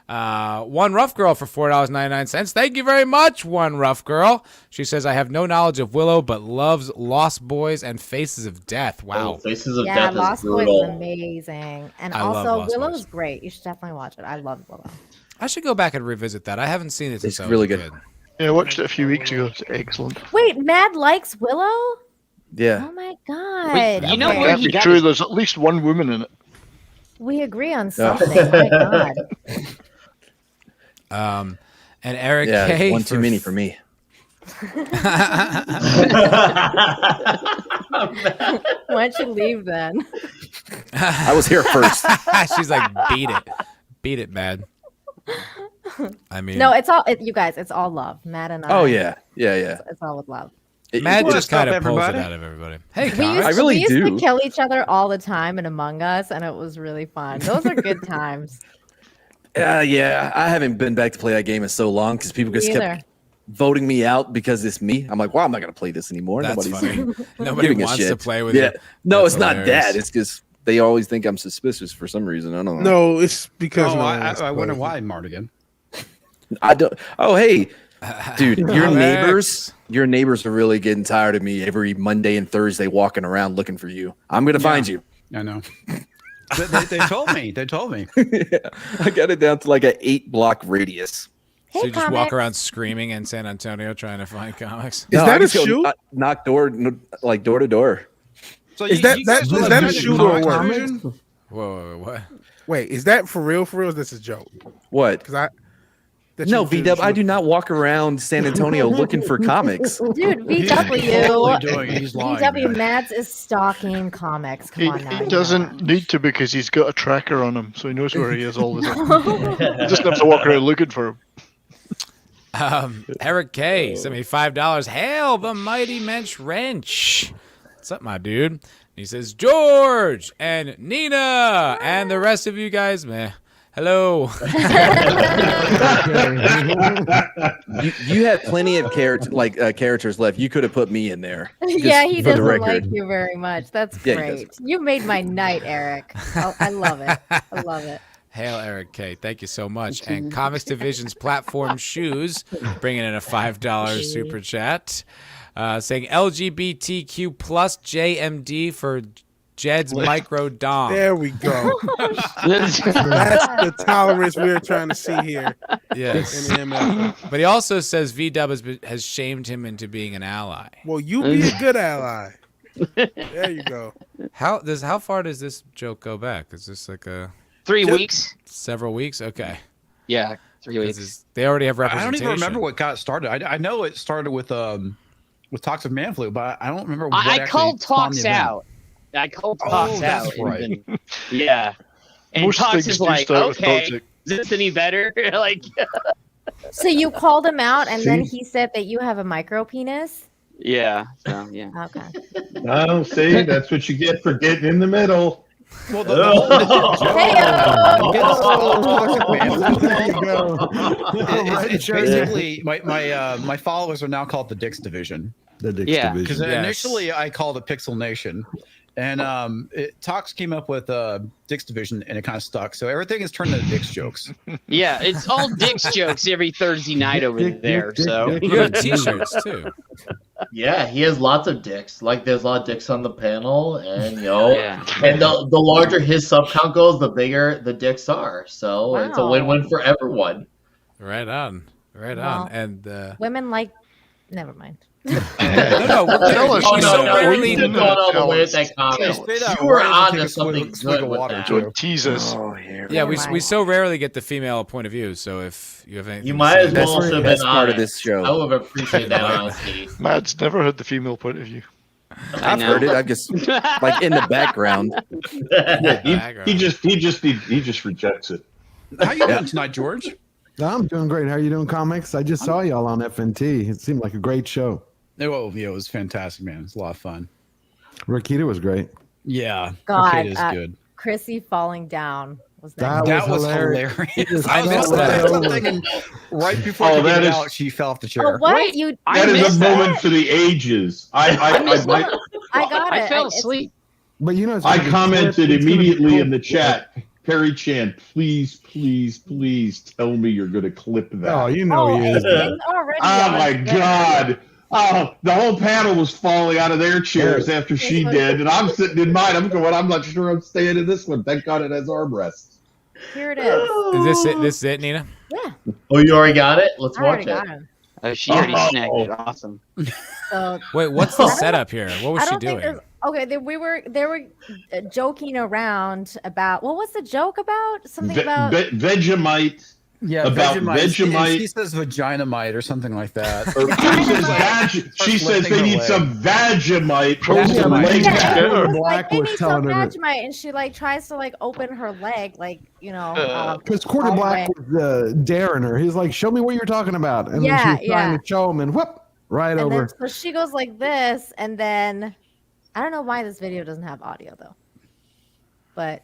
[SPEAKER 1] One Rough Girl for $4.99. Thank you very much, One Rough Girl. She says, I have no knowledge of Willow, but loves Lost Boys and Faces of Death. Wow.
[SPEAKER 7] Oh, Faces of
[SPEAKER 9] Yeah,
[SPEAKER 7] Death
[SPEAKER 9] Lost
[SPEAKER 7] is
[SPEAKER 9] Boys is
[SPEAKER 7] brutal.
[SPEAKER 9] amazing, and
[SPEAKER 1] I love
[SPEAKER 9] also
[SPEAKER 1] Lost
[SPEAKER 9] Willow's
[SPEAKER 1] Boys.
[SPEAKER 9] great. You should definitely watch it. I love Willow.
[SPEAKER 1] I should go back and revisit that. I haven't seen it since
[SPEAKER 2] It's
[SPEAKER 1] I was
[SPEAKER 2] really
[SPEAKER 1] a
[SPEAKER 2] good.
[SPEAKER 1] kid.
[SPEAKER 8] Yeah, I watched it a few weeks ago. It's excellent.
[SPEAKER 9] Wait, Mad likes Willow?
[SPEAKER 2] Yeah.
[SPEAKER 9] Oh my god!
[SPEAKER 3] Wait, you know
[SPEAKER 9] Okay.
[SPEAKER 3] where
[SPEAKER 8] Can't
[SPEAKER 3] he
[SPEAKER 8] be
[SPEAKER 3] got
[SPEAKER 8] true.
[SPEAKER 3] his-
[SPEAKER 8] There's at least one woman in it.
[SPEAKER 9] We agree on something. My god.
[SPEAKER 1] And Eric
[SPEAKER 2] Yeah.
[SPEAKER 1] K.
[SPEAKER 2] One too many for me.
[SPEAKER 9] Why don't you leave then?
[SPEAKER 2] I was here first.
[SPEAKER 1] She's like, beat it, man. I mean,
[SPEAKER 9] No, it's all you guys. It's all love. Matt and I.
[SPEAKER 2] Oh yeah. Yeah.
[SPEAKER 9] It's all with love.
[SPEAKER 1] Matt
[SPEAKER 10] wanna
[SPEAKER 1] just kind of
[SPEAKER 10] stop
[SPEAKER 1] pulls it
[SPEAKER 10] everybody?
[SPEAKER 1] out of everybody. Hey,
[SPEAKER 9] We
[SPEAKER 1] Comics.
[SPEAKER 9] used,
[SPEAKER 2] I really
[SPEAKER 9] we used
[SPEAKER 2] do.
[SPEAKER 9] to kill each other all the time in Among Us, and it was really fun. Those are good times.
[SPEAKER 2] Yeah. I haven't been back to play that game in so long because people just
[SPEAKER 9] Either.
[SPEAKER 2] kept voting me out because it's me. I'm like, well, I'm not gonna play this anymore.
[SPEAKER 1] That's
[SPEAKER 2] Nobody's
[SPEAKER 1] funny. Nobody
[SPEAKER 2] giving a
[SPEAKER 1] wants
[SPEAKER 2] shit.
[SPEAKER 1] to play with
[SPEAKER 2] Yeah.
[SPEAKER 1] you.
[SPEAKER 2] No,
[SPEAKER 1] That's
[SPEAKER 2] it's not
[SPEAKER 1] hilarious.
[SPEAKER 2] that. It's just they always think I'm suspicious for some reason. I don't know.
[SPEAKER 4] No, it's because
[SPEAKER 10] Oh,
[SPEAKER 4] no one wants to
[SPEAKER 10] I
[SPEAKER 4] play
[SPEAKER 10] wonder
[SPEAKER 4] with
[SPEAKER 10] why,
[SPEAKER 4] you.
[SPEAKER 10] Mardigan.
[SPEAKER 2] I don't. Oh, hey, dude, your
[SPEAKER 1] Alex.
[SPEAKER 2] neighbors are really getting tired of me every Monday and Thursday walking around looking for you. I'm gonna find you.
[SPEAKER 10] I know. they told me. They told me.
[SPEAKER 2] Yeah, I got it down to like an 8-block radius.
[SPEAKER 9] Hey,
[SPEAKER 1] So you just walk
[SPEAKER 9] comics.
[SPEAKER 1] around screaming in San Antonio trying to find comics.
[SPEAKER 4] Is
[SPEAKER 2] No,
[SPEAKER 4] that
[SPEAKER 2] I
[SPEAKER 4] a
[SPEAKER 2] just go
[SPEAKER 4] shoot?
[SPEAKER 2] knock door to door.
[SPEAKER 10] So
[SPEAKER 4] Is that a shoot or a work?
[SPEAKER 1] Whoa, what?
[SPEAKER 4] Wait, is that for real? For real? Is this a joke?
[SPEAKER 2] What?
[SPEAKER 4] Because
[SPEAKER 2] No, VW. I do not walk around San Antonio looking for comics.
[SPEAKER 9] Dude,
[SPEAKER 10] He's totally
[SPEAKER 9] VW.
[SPEAKER 10] doing it. He's lying.
[SPEAKER 9] VW
[SPEAKER 10] man.
[SPEAKER 9] Mads is stalking comics. Come on now.
[SPEAKER 8] He
[SPEAKER 9] you know
[SPEAKER 8] doesn't
[SPEAKER 9] that.
[SPEAKER 8] need to because he's got a tracker on him, so he knows where he is all the time. He doesn't have to walk around looking for him.
[SPEAKER 1] Eric K. sent me $5. Hail the mighty Mensch Wrench. What's up, my dude? He says, George and Nina and the rest of you guys, man. Hello.
[SPEAKER 2] You had plenty of characters left. You could have put me in there.
[SPEAKER 9] Yeah, he
[SPEAKER 2] for the
[SPEAKER 9] doesn't
[SPEAKER 2] record.
[SPEAKER 9] like you very much. That's
[SPEAKER 2] Yeah, he
[SPEAKER 9] great. You made my night, Eric. I love it. I love it.
[SPEAKER 1] Hail Eric K. Thank you so much. And Comics Division's Platform Shoes bringing in a $5 super chat. Saying LGBTQ plus JMD for Jed's Micro Dom.
[SPEAKER 4] There we go. That's the tolerance we're trying to see here.
[SPEAKER 1] Yes.
[SPEAKER 4] In the MFer.
[SPEAKER 1] But he also says VW has shamed him into being an ally.
[SPEAKER 4] Well, you be a good ally. There you go.
[SPEAKER 1] How far does this joke go back? Is this like a
[SPEAKER 3] 3 weeks?
[SPEAKER 1] several weeks? Okay.
[SPEAKER 3] Yeah, 3
[SPEAKER 1] This
[SPEAKER 3] weeks.
[SPEAKER 1] is- they already have
[SPEAKER 10] I don't
[SPEAKER 1] representation.
[SPEAKER 10] even remember what got it started. I know it started with toxic man flu, but I don't remember what
[SPEAKER 3] I
[SPEAKER 10] actually
[SPEAKER 3] called
[SPEAKER 10] spawned the
[SPEAKER 3] Talks
[SPEAKER 10] event.
[SPEAKER 3] out. I called
[SPEAKER 10] Oh,
[SPEAKER 3] Talks
[SPEAKER 10] that's
[SPEAKER 3] out.
[SPEAKER 10] right.
[SPEAKER 3] And then- yeah. And
[SPEAKER 8] Most
[SPEAKER 3] Talks
[SPEAKER 8] things
[SPEAKER 3] is
[SPEAKER 8] do
[SPEAKER 3] like,
[SPEAKER 8] start with
[SPEAKER 3] okay,
[SPEAKER 8] toxic.
[SPEAKER 3] is this any better? Like,
[SPEAKER 9] So you called him out, and then he said that you have a micro penis.
[SPEAKER 3] yeah. So, yeah.
[SPEAKER 9] Okay.
[SPEAKER 5] Oh, see, that's what you get for getting in the middle.
[SPEAKER 10] Well, the whole it's basically my followers are now called the Dix Division.
[SPEAKER 6] The Dix
[SPEAKER 3] Yeah.
[SPEAKER 6] Division.
[SPEAKER 10] Because
[SPEAKER 1] Yes.
[SPEAKER 10] initially I called it Pixel Nation, and Tox came up with Dix Division, and it kind of stuck. So everything is turned into Dix jokes.
[SPEAKER 3] Yeah, it's all Dick's jokes every Thursday night over there. So,
[SPEAKER 1] You have T-shirts too.
[SPEAKER 7] Yeah, he has lots of dicks. Like there's a lot of dicks on the panel, and
[SPEAKER 3] yeah.
[SPEAKER 7] and the larger his sub count goes, the bigger the dicks are. So it's a
[SPEAKER 9] Wow.
[SPEAKER 7] win-win for everyone.
[SPEAKER 1] Right on. Right
[SPEAKER 9] Well,
[SPEAKER 1] on. And
[SPEAKER 9] Women like. Never mind.
[SPEAKER 1] no,
[SPEAKER 8] Tell us,
[SPEAKER 1] we so
[SPEAKER 8] no,
[SPEAKER 1] rarely
[SPEAKER 7] You didn't go all the way with that
[SPEAKER 10] Yeah,
[SPEAKER 7] comment.
[SPEAKER 10] say that
[SPEAKER 7] You were
[SPEAKER 10] right as
[SPEAKER 7] on
[SPEAKER 10] you
[SPEAKER 7] to
[SPEAKER 10] take a
[SPEAKER 7] something
[SPEAKER 10] swig
[SPEAKER 7] good
[SPEAKER 10] of
[SPEAKER 7] with
[SPEAKER 10] water,
[SPEAKER 7] that.
[SPEAKER 10] too.
[SPEAKER 8] Don't tease us.
[SPEAKER 1] Yeah, we
[SPEAKER 9] Never mind.
[SPEAKER 1] so rarely get the female point of view. So if you have anything,
[SPEAKER 7] You
[SPEAKER 1] to
[SPEAKER 7] might
[SPEAKER 1] say-
[SPEAKER 7] as well have
[SPEAKER 2] That's
[SPEAKER 7] been
[SPEAKER 2] part of
[SPEAKER 7] honest.
[SPEAKER 2] this show.
[SPEAKER 7] I would have appreciated that honesty.
[SPEAKER 8] Mad's never had the female point of view.
[SPEAKER 3] I
[SPEAKER 2] I've
[SPEAKER 3] know.
[SPEAKER 2] heard it. I just like in the background.
[SPEAKER 5] He just rejects it.
[SPEAKER 10] How you doing tonight, George?
[SPEAKER 6] I'm doing great. How are you doing, comics? I just saw y'all on FNT. It seemed like a great show.
[SPEAKER 10] Oh, yeah, it was fantastic, man. It was a lot of fun.
[SPEAKER 6] Rakita was great.
[SPEAKER 10] Yeah,
[SPEAKER 9] God,
[SPEAKER 10] Arcade is good.
[SPEAKER 9] Chrissy falling down was
[SPEAKER 6] That
[SPEAKER 10] That was
[SPEAKER 6] hilarious.
[SPEAKER 10] hilarious.
[SPEAKER 1] I missed
[SPEAKER 10] was
[SPEAKER 1] that.
[SPEAKER 10] something, and right before
[SPEAKER 5] Oh,
[SPEAKER 10] I could
[SPEAKER 5] that
[SPEAKER 10] get it
[SPEAKER 5] is-
[SPEAKER 10] out, she fell off the
[SPEAKER 9] Oh,
[SPEAKER 10] chair.
[SPEAKER 9] what?
[SPEAKER 3] Right.
[SPEAKER 9] You?
[SPEAKER 3] I
[SPEAKER 5] That is
[SPEAKER 3] missed
[SPEAKER 5] a moment for the ages. I
[SPEAKER 9] I got it.
[SPEAKER 3] I fell
[SPEAKER 9] it's-
[SPEAKER 3] asleep.
[SPEAKER 6] But you know, it's
[SPEAKER 5] I
[SPEAKER 6] gonna be
[SPEAKER 5] commented
[SPEAKER 6] clipped. It's gonna be
[SPEAKER 5] immediately in
[SPEAKER 6] clipped.
[SPEAKER 5] the chat. Perry Chan, please tell me you're going to clip that.
[SPEAKER 6] Oh, you know he is.
[SPEAKER 9] it's already
[SPEAKER 5] Oh
[SPEAKER 9] on
[SPEAKER 5] my
[SPEAKER 9] there.
[SPEAKER 5] God. Oh, the whole panel was falling out of their chairs after she did. And I'm sitting in mine. I'm going, I'm not sure I'm staying in this one. Thank God it has armrests.
[SPEAKER 9] Here it is.
[SPEAKER 1] Is this it? This is it, Nina?
[SPEAKER 9] Yeah,
[SPEAKER 7] Oh, you already got it? Let's
[SPEAKER 9] I already
[SPEAKER 7] watch
[SPEAKER 9] got
[SPEAKER 7] it.
[SPEAKER 9] him.
[SPEAKER 3] Oh, she already
[SPEAKER 5] Oh.
[SPEAKER 3] snagged it. Awesome.
[SPEAKER 9] So
[SPEAKER 1] Wait, what's the setup here? What was
[SPEAKER 9] I
[SPEAKER 1] she
[SPEAKER 9] don't think
[SPEAKER 1] doing?
[SPEAKER 9] there's. Okay, they were joking around about what was the joke about? Something about
[SPEAKER 5] Vegemite.
[SPEAKER 10] Yeah,
[SPEAKER 5] About
[SPEAKER 10] Vegemite. She says vaginamite or something like that.
[SPEAKER 5] Or she says they need some Vegemite. for
[SPEAKER 10] Vegemite.
[SPEAKER 5] some leg
[SPEAKER 10] Yeah.
[SPEAKER 5] hair.
[SPEAKER 9] like
[SPEAKER 6] Black
[SPEAKER 9] they
[SPEAKER 6] was
[SPEAKER 9] need some
[SPEAKER 6] telling her that-
[SPEAKER 9] Vegemite, and she like tries to like open her leg, like
[SPEAKER 6] Because Quarter
[SPEAKER 9] all the
[SPEAKER 6] Black
[SPEAKER 9] way.
[SPEAKER 6] was daring her. He's like, "Show me what you're talking about," and
[SPEAKER 9] Yeah,
[SPEAKER 6] then she's trying
[SPEAKER 9] yeah.
[SPEAKER 6] to show him, and whoop, right
[SPEAKER 9] And
[SPEAKER 6] over.
[SPEAKER 9] then so she goes like this, and then I don't know why this video doesn't have audio though. But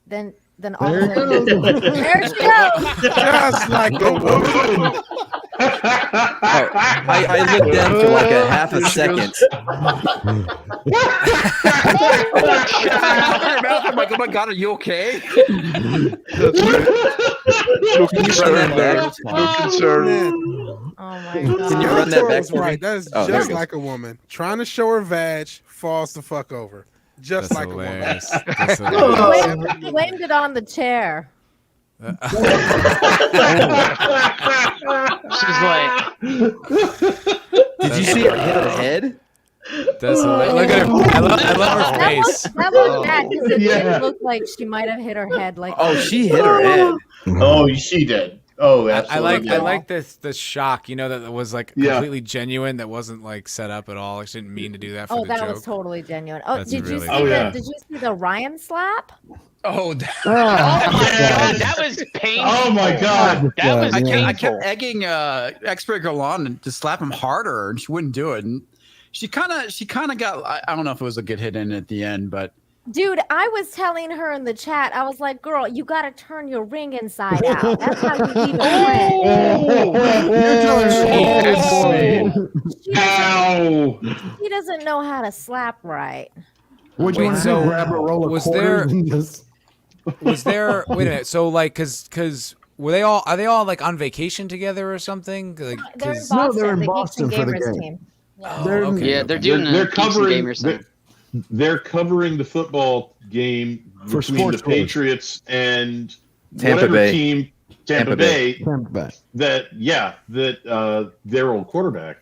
[SPEAKER 9] then then all of a
[SPEAKER 6] There
[SPEAKER 9] sudden,
[SPEAKER 6] you go.
[SPEAKER 9] there she goes.
[SPEAKER 4] Just like a woman.
[SPEAKER 2] I looked down for like a half a second.
[SPEAKER 10] I'm like, oh my god, are you okay?
[SPEAKER 8] That's right. No concern there. No concern.
[SPEAKER 9] Oh my god.
[SPEAKER 2] Can you run that back
[SPEAKER 4] was
[SPEAKER 2] for me?
[SPEAKER 4] right. That is
[SPEAKER 2] Oh, there
[SPEAKER 4] just
[SPEAKER 2] it goes.
[SPEAKER 4] like a woman trying to show her vag, falls the fuck over. Just
[SPEAKER 1] That's
[SPEAKER 4] like a woman.
[SPEAKER 1] hilarious. That's
[SPEAKER 9] He
[SPEAKER 1] hilarious.
[SPEAKER 9] blamed it on the chair.
[SPEAKER 3] She's like,
[SPEAKER 2] Did you see her hit her head?
[SPEAKER 1] That's hilarious. Look at her. I love her
[SPEAKER 9] That
[SPEAKER 1] face.
[SPEAKER 9] looked bad because it
[SPEAKER 5] Yeah.
[SPEAKER 9] did look like she might have hit her head. Like,
[SPEAKER 2] Oh, she hit her head.
[SPEAKER 7] Oh, she did. Oh,
[SPEAKER 1] I
[SPEAKER 7] absolutely.
[SPEAKER 1] like the shock. You know that it was like
[SPEAKER 5] Yeah.
[SPEAKER 1] completely genuine. That wasn't like set up at all. Like she didn't mean to do that for
[SPEAKER 9] oh,
[SPEAKER 1] the
[SPEAKER 9] that
[SPEAKER 1] joke.
[SPEAKER 9] was totally genuine. Oh,
[SPEAKER 1] That's
[SPEAKER 9] did you
[SPEAKER 1] really-
[SPEAKER 9] see
[SPEAKER 5] Oh,
[SPEAKER 9] the?
[SPEAKER 5] yeah.
[SPEAKER 9] Did you see the Ryan slap?
[SPEAKER 10] Oh,
[SPEAKER 3] oh my god, that was painful.
[SPEAKER 5] Oh my god.
[SPEAKER 3] That was
[SPEAKER 10] I
[SPEAKER 3] painful.
[SPEAKER 10] kept egging expert girl on to slap him harder, and she wouldn't do it. And she kind of got. I don't know if it was a good hit in at the end, but
[SPEAKER 9] Dude, I was telling her in the chat, I was like, girl, you got to turn your ring inside out. That's how you leave a print.
[SPEAKER 5] Ow.
[SPEAKER 9] She doesn't know how to slap right.
[SPEAKER 6] What you
[SPEAKER 1] Wait,
[SPEAKER 6] want to
[SPEAKER 1] so
[SPEAKER 6] do? Grab a roll of
[SPEAKER 1] was
[SPEAKER 6] quarters
[SPEAKER 1] there-
[SPEAKER 6] and just.
[SPEAKER 1] Was there? Wait a minute. So like, cause were they all? Are they all like on vacation together or something? Like,
[SPEAKER 9] They're in
[SPEAKER 1] 'cause-
[SPEAKER 6] No,
[SPEAKER 9] Boston.
[SPEAKER 6] they're in
[SPEAKER 9] the Geeks
[SPEAKER 6] Boston
[SPEAKER 9] and
[SPEAKER 6] for the
[SPEAKER 9] Gamers
[SPEAKER 6] game.
[SPEAKER 9] team.
[SPEAKER 1] Oh,
[SPEAKER 6] They're-
[SPEAKER 1] okay,
[SPEAKER 3] Yeah,
[SPEAKER 1] okay.
[SPEAKER 3] they're doing
[SPEAKER 5] They're
[SPEAKER 3] a Geeks and
[SPEAKER 5] covering.
[SPEAKER 3] Gamers thing.
[SPEAKER 5] They're covering the football game
[SPEAKER 6] For
[SPEAKER 5] between the
[SPEAKER 6] Sports Board.
[SPEAKER 5] Patriots and
[SPEAKER 2] Tampa
[SPEAKER 5] whatever
[SPEAKER 2] Bay.
[SPEAKER 5] team. Tampa
[SPEAKER 2] Tampa
[SPEAKER 5] Bay.
[SPEAKER 6] Tampa Bay.
[SPEAKER 5] That their old quarterback,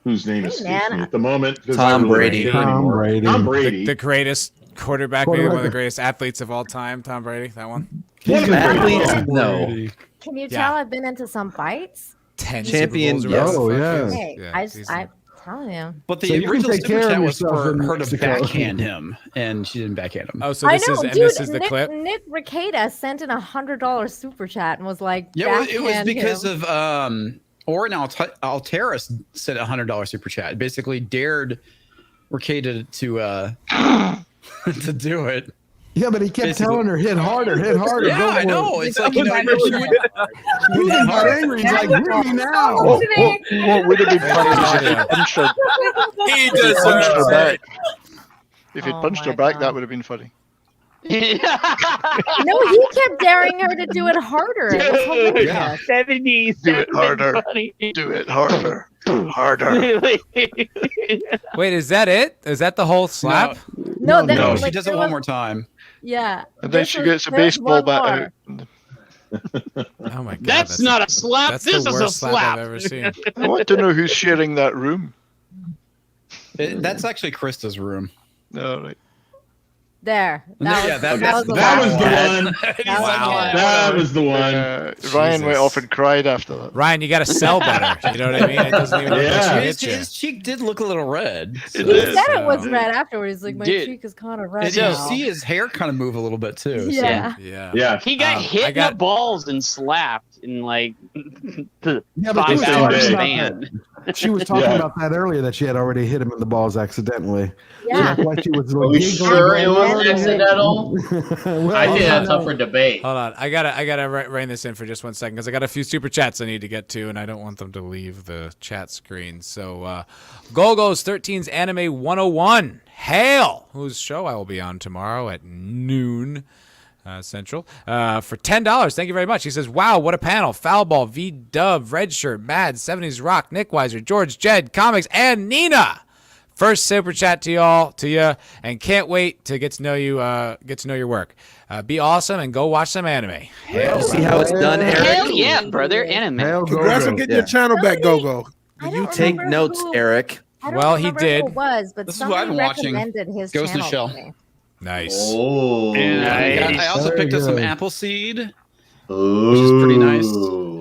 [SPEAKER 5] whose name
[SPEAKER 9] Hey,
[SPEAKER 5] escapes
[SPEAKER 9] man.
[SPEAKER 5] me at the moment. 'cause
[SPEAKER 2] Tom
[SPEAKER 5] I really
[SPEAKER 2] Brady.
[SPEAKER 5] don't care
[SPEAKER 6] Tom
[SPEAKER 5] anymore.
[SPEAKER 6] Brady.
[SPEAKER 5] Tom
[SPEAKER 1] the,
[SPEAKER 5] Brady.
[SPEAKER 1] the greatest quarterback, maybe one of the
[SPEAKER 6] Quarterback.
[SPEAKER 1] greatest athletes of all time, Tom Brady. That one.
[SPEAKER 6] He's a
[SPEAKER 2] Athletes?
[SPEAKER 6] great
[SPEAKER 2] No.
[SPEAKER 6] Brady.
[SPEAKER 9] Can you
[SPEAKER 1] Yeah.
[SPEAKER 9] tell I've been into some fights?
[SPEAKER 1] 10
[SPEAKER 2] Champion,
[SPEAKER 1] Super Bowls or
[SPEAKER 2] yes.
[SPEAKER 1] whatever the
[SPEAKER 6] Oh,
[SPEAKER 1] fuck
[SPEAKER 6] yeah.
[SPEAKER 1] it is.
[SPEAKER 9] Hey,
[SPEAKER 1] Yeah,
[SPEAKER 9] I'm telling you.
[SPEAKER 10] but the
[SPEAKER 6] So you can
[SPEAKER 10] original
[SPEAKER 6] take
[SPEAKER 10] super
[SPEAKER 6] care of
[SPEAKER 10] chat was
[SPEAKER 6] yourself
[SPEAKER 10] for
[SPEAKER 6] in
[SPEAKER 10] her to
[SPEAKER 6] Mexico.
[SPEAKER 10] backhand him, and she didn't backhand him.
[SPEAKER 1] Oh, so
[SPEAKER 9] I
[SPEAKER 1] this
[SPEAKER 9] know,
[SPEAKER 1] is and
[SPEAKER 9] dude.
[SPEAKER 1] this is the
[SPEAKER 9] Nick,
[SPEAKER 1] clip.
[SPEAKER 9] Nick Ricada sent in $100 super chat and was like,
[SPEAKER 10] Yeah, well, it was
[SPEAKER 9] backhand
[SPEAKER 10] because
[SPEAKER 9] him.
[SPEAKER 10] of Orin Alteris sent a $100 super chat. It basically dared Ricada to to do it.
[SPEAKER 6] Yeah, but he kept
[SPEAKER 10] Basically-
[SPEAKER 6] telling her, hit harder, hit harder.
[SPEAKER 10] Yeah,
[SPEAKER 6] go
[SPEAKER 10] I
[SPEAKER 6] for
[SPEAKER 10] know.
[SPEAKER 6] it.
[SPEAKER 10] It's like, you know,
[SPEAKER 6] He got angry. He's like, hit me now.
[SPEAKER 8] What would have been funny is if he punched her, punched her back. If he'd
[SPEAKER 9] Oh
[SPEAKER 8] punched
[SPEAKER 9] my
[SPEAKER 8] her back,
[SPEAKER 9] God.
[SPEAKER 8] that would have been funny.
[SPEAKER 9] No, he kept daring her to do it harder. It was hilarious.
[SPEAKER 10] Yeah.
[SPEAKER 3] 70s.
[SPEAKER 8] Do it harder.
[SPEAKER 3] Funny.
[SPEAKER 8] Do it harder. Harder.
[SPEAKER 1] Wait, is that it? Is that the whole slap?
[SPEAKER 9] No, that,
[SPEAKER 5] No.
[SPEAKER 10] She
[SPEAKER 9] like,
[SPEAKER 10] does it
[SPEAKER 9] there
[SPEAKER 10] one
[SPEAKER 9] was-
[SPEAKER 10] more time.
[SPEAKER 9] Yeah.
[SPEAKER 8] And then
[SPEAKER 9] This
[SPEAKER 8] she
[SPEAKER 9] was-
[SPEAKER 8] gets a
[SPEAKER 9] there's
[SPEAKER 8] baseball
[SPEAKER 9] one
[SPEAKER 8] bat
[SPEAKER 9] more.
[SPEAKER 8] out.
[SPEAKER 1] Oh my god,
[SPEAKER 3] That's not a slap.
[SPEAKER 1] That's
[SPEAKER 3] This
[SPEAKER 1] the
[SPEAKER 3] is a
[SPEAKER 1] worst slap
[SPEAKER 3] slap.
[SPEAKER 1] I've ever seen.
[SPEAKER 8] I want to know who's sharing that room.
[SPEAKER 10] That's actually Krista's room.
[SPEAKER 8] No, right.
[SPEAKER 9] There.
[SPEAKER 10] No, yeah,
[SPEAKER 9] that
[SPEAKER 10] that's-
[SPEAKER 9] was the
[SPEAKER 5] That
[SPEAKER 9] last
[SPEAKER 5] was the
[SPEAKER 9] one.
[SPEAKER 5] one.
[SPEAKER 9] That was the one.
[SPEAKER 5] That was the one.
[SPEAKER 8] Ryan went
[SPEAKER 1] Jesus.
[SPEAKER 8] off and cried after that.
[SPEAKER 1] Ryan, you got to sell better. You know what I mean? It doesn't even look like
[SPEAKER 5] Yeah.
[SPEAKER 1] she
[SPEAKER 10] His,
[SPEAKER 1] hit you.
[SPEAKER 10] his cheek did look a little red.
[SPEAKER 8] It
[SPEAKER 9] He
[SPEAKER 8] did.
[SPEAKER 9] said it was
[SPEAKER 1] So-
[SPEAKER 9] red afterwards. Like, my
[SPEAKER 3] Dude.
[SPEAKER 9] cheek is kind of red
[SPEAKER 10] And you
[SPEAKER 9] now.
[SPEAKER 10] see his hair kind of move a little bit too.
[SPEAKER 9] Yeah.
[SPEAKER 1] Yeah.
[SPEAKER 5] Yeah.
[SPEAKER 3] He got hit
[SPEAKER 1] I
[SPEAKER 3] in
[SPEAKER 1] got-
[SPEAKER 3] the balls and slapped in like the
[SPEAKER 6] Yeah, but
[SPEAKER 3] 5
[SPEAKER 6] she was
[SPEAKER 3] hour
[SPEAKER 5] talking
[SPEAKER 6] about
[SPEAKER 3] span.
[SPEAKER 6] She was talking
[SPEAKER 5] Yeah.
[SPEAKER 6] about that earlier, that she had already hit him in the balls accidentally.
[SPEAKER 9] Yeah.
[SPEAKER 6] That's why she was
[SPEAKER 7] Are we
[SPEAKER 6] giggling
[SPEAKER 7] sure it
[SPEAKER 6] going
[SPEAKER 7] was
[SPEAKER 6] on.
[SPEAKER 7] accidental?
[SPEAKER 6] Well,
[SPEAKER 7] I think
[SPEAKER 6] yeah,
[SPEAKER 7] that's up for debate.
[SPEAKER 1] Hold on, I gotta rein this in for just 1 second because I got a few super chats I need to get to, and I don't want them to leave the chat screen. So, Golgo's 13's Anime 101, Hail, whose show I will be on tomorrow at noon Central, for $10. Thank you very much. He says, "Wow, what a panel! Foulball, V Dub, Red Shirt, Mad, 70s Rock, Nick Weiser, George, Jed, Comics, and Nina." First super chat to you, and can't wait to get to know you, get to know your work. Be awesome and go watch some anime. Hail.
[SPEAKER 2] See how it's done,
[SPEAKER 3] Hell
[SPEAKER 2] Eric?
[SPEAKER 3] yeah, brother. Anime.
[SPEAKER 6] Hail
[SPEAKER 4] Congrats on
[SPEAKER 6] Go-Go.
[SPEAKER 4] getting your channel back, Go-Go.
[SPEAKER 9] I
[SPEAKER 2] You
[SPEAKER 9] don't
[SPEAKER 2] take
[SPEAKER 9] remember
[SPEAKER 2] notes,
[SPEAKER 9] who-
[SPEAKER 2] Eric.
[SPEAKER 9] I don't
[SPEAKER 1] Well, he
[SPEAKER 9] remember
[SPEAKER 1] did.
[SPEAKER 9] Who it was, but
[SPEAKER 10] This is what I've
[SPEAKER 9] somebody
[SPEAKER 10] been watching.
[SPEAKER 9] recommended his
[SPEAKER 10] Ghost in the
[SPEAKER 9] channel
[SPEAKER 10] Shell.
[SPEAKER 9] to me.
[SPEAKER 1] Nice.
[SPEAKER 7] Oh.
[SPEAKER 10] And I also
[SPEAKER 6] Very
[SPEAKER 10] picked up some
[SPEAKER 6] good.
[SPEAKER 10] Appleseed,
[SPEAKER 7] which
[SPEAKER 10] is pretty nice.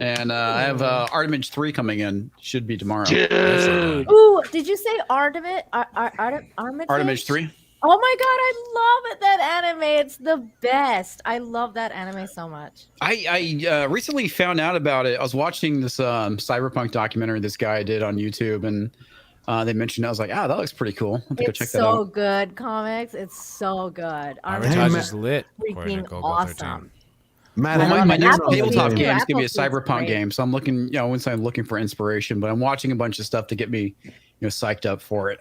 [SPEAKER 10] And I have Artemage 3 coming in. Should be tomorrow.
[SPEAKER 3] Dude.
[SPEAKER 9] Ooh, did you say Artemis? Artemis?
[SPEAKER 10] Artemage 3.
[SPEAKER 9] Oh my god, I love it, that anime. It's the best. I love that anime so much.
[SPEAKER 10] I recently found out about it. I was watching this cyberpunk documentary this guy did on YouTube, and they mentioned it. I was like, that looks pretty cool. I'll have to go
[SPEAKER 9] It's
[SPEAKER 10] check that
[SPEAKER 9] so
[SPEAKER 10] out.
[SPEAKER 9] good, comics. It's so good.
[SPEAKER 1] Armitage is lit. according to
[SPEAKER 9] freaking
[SPEAKER 1] Golgo
[SPEAKER 9] awesome.
[SPEAKER 6] Matt,
[SPEAKER 10] my next
[SPEAKER 9] Apple's
[SPEAKER 10] tabletop
[SPEAKER 9] too.
[SPEAKER 10] game is gonna be a
[SPEAKER 9] Apple's is
[SPEAKER 10] cyberpunk
[SPEAKER 9] great.
[SPEAKER 10] game, so I'm looking. I wouldn't say I'm looking for inspiration, but I'm watching a bunch of stuff to get me, psyched up for it.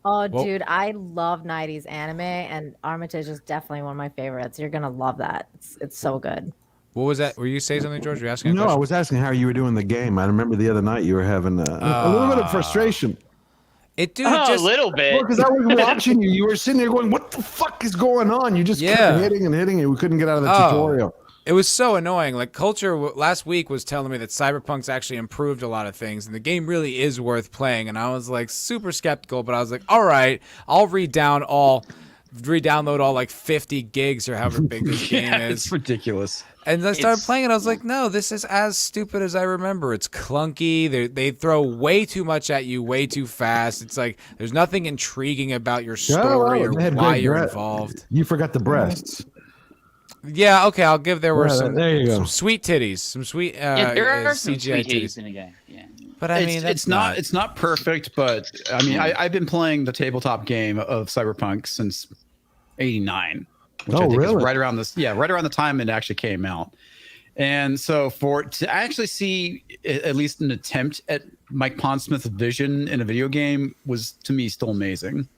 [SPEAKER 9] Oh,
[SPEAKER 1] Well-
[SPEAKER 9] dude, I love 90s anime, and Armitage is definitely one of my favorites. You're gonna love that. It's so good.
[SPEAKER 1] What was that? Were you saying something, George? Were you asking? A
[SPEAKER 6] No, I
[SPEAKER 1] question?
[SPEAKER 6] was asking how you were doing the game. I remember the other night you were having a little bit of frustration.
[SPEAKER 1] It, dude,
[SPEAKER 3] Oh,
[SPEAKER 1] just
[SPEAKER 3] a little bit.
[SPEAKER 6] Because I was watching you. You were sitting there going, what the fuck is going on? You just kept hitting and hitting and we couldn't get out of the tutorial.
[SPEAKER 1] It was so annoying. Like, Culture last week was telling me that Cyberpunk's actually improved a lot of things, and the game really is worth playing. And I was like super skeptical, but I was like, all right, I'll re-download all like 50 gigs or however big this game is.
[SPEAKER 10] It's ridiculous.
[SPEAKER 1] And I started playing it. I was like, no, this is as stupid as I remember. It's clunky. They throw way too much at you way too fast. It's like there's nothing intriguing about your story or why you're involved.
[SPEAKER 6] You forgot the breasts.
[SPEAKER 1] Yeah, okay, I'll give there were some
[SPEAKER 6] sweet
[SPEAKER 1] titties, some sweet
[SPEAKER 3] there are some
[SPEAKER 1] CGI
[SPEAKER 3] sweet
[SPEAKER 1] titties
[SPEAKER 3] titties in a game. Yeah.
[SPEAKER 1] But I mean,
[SPEAKER 10] it's not perfect, but I mean, I've been playing the tabletop game of Cyberpunk since '89, which I think is right around the time it actually came out. And so to actually see at least an attempt at Mike Pondsmith's vision in a video game was to me still amazing.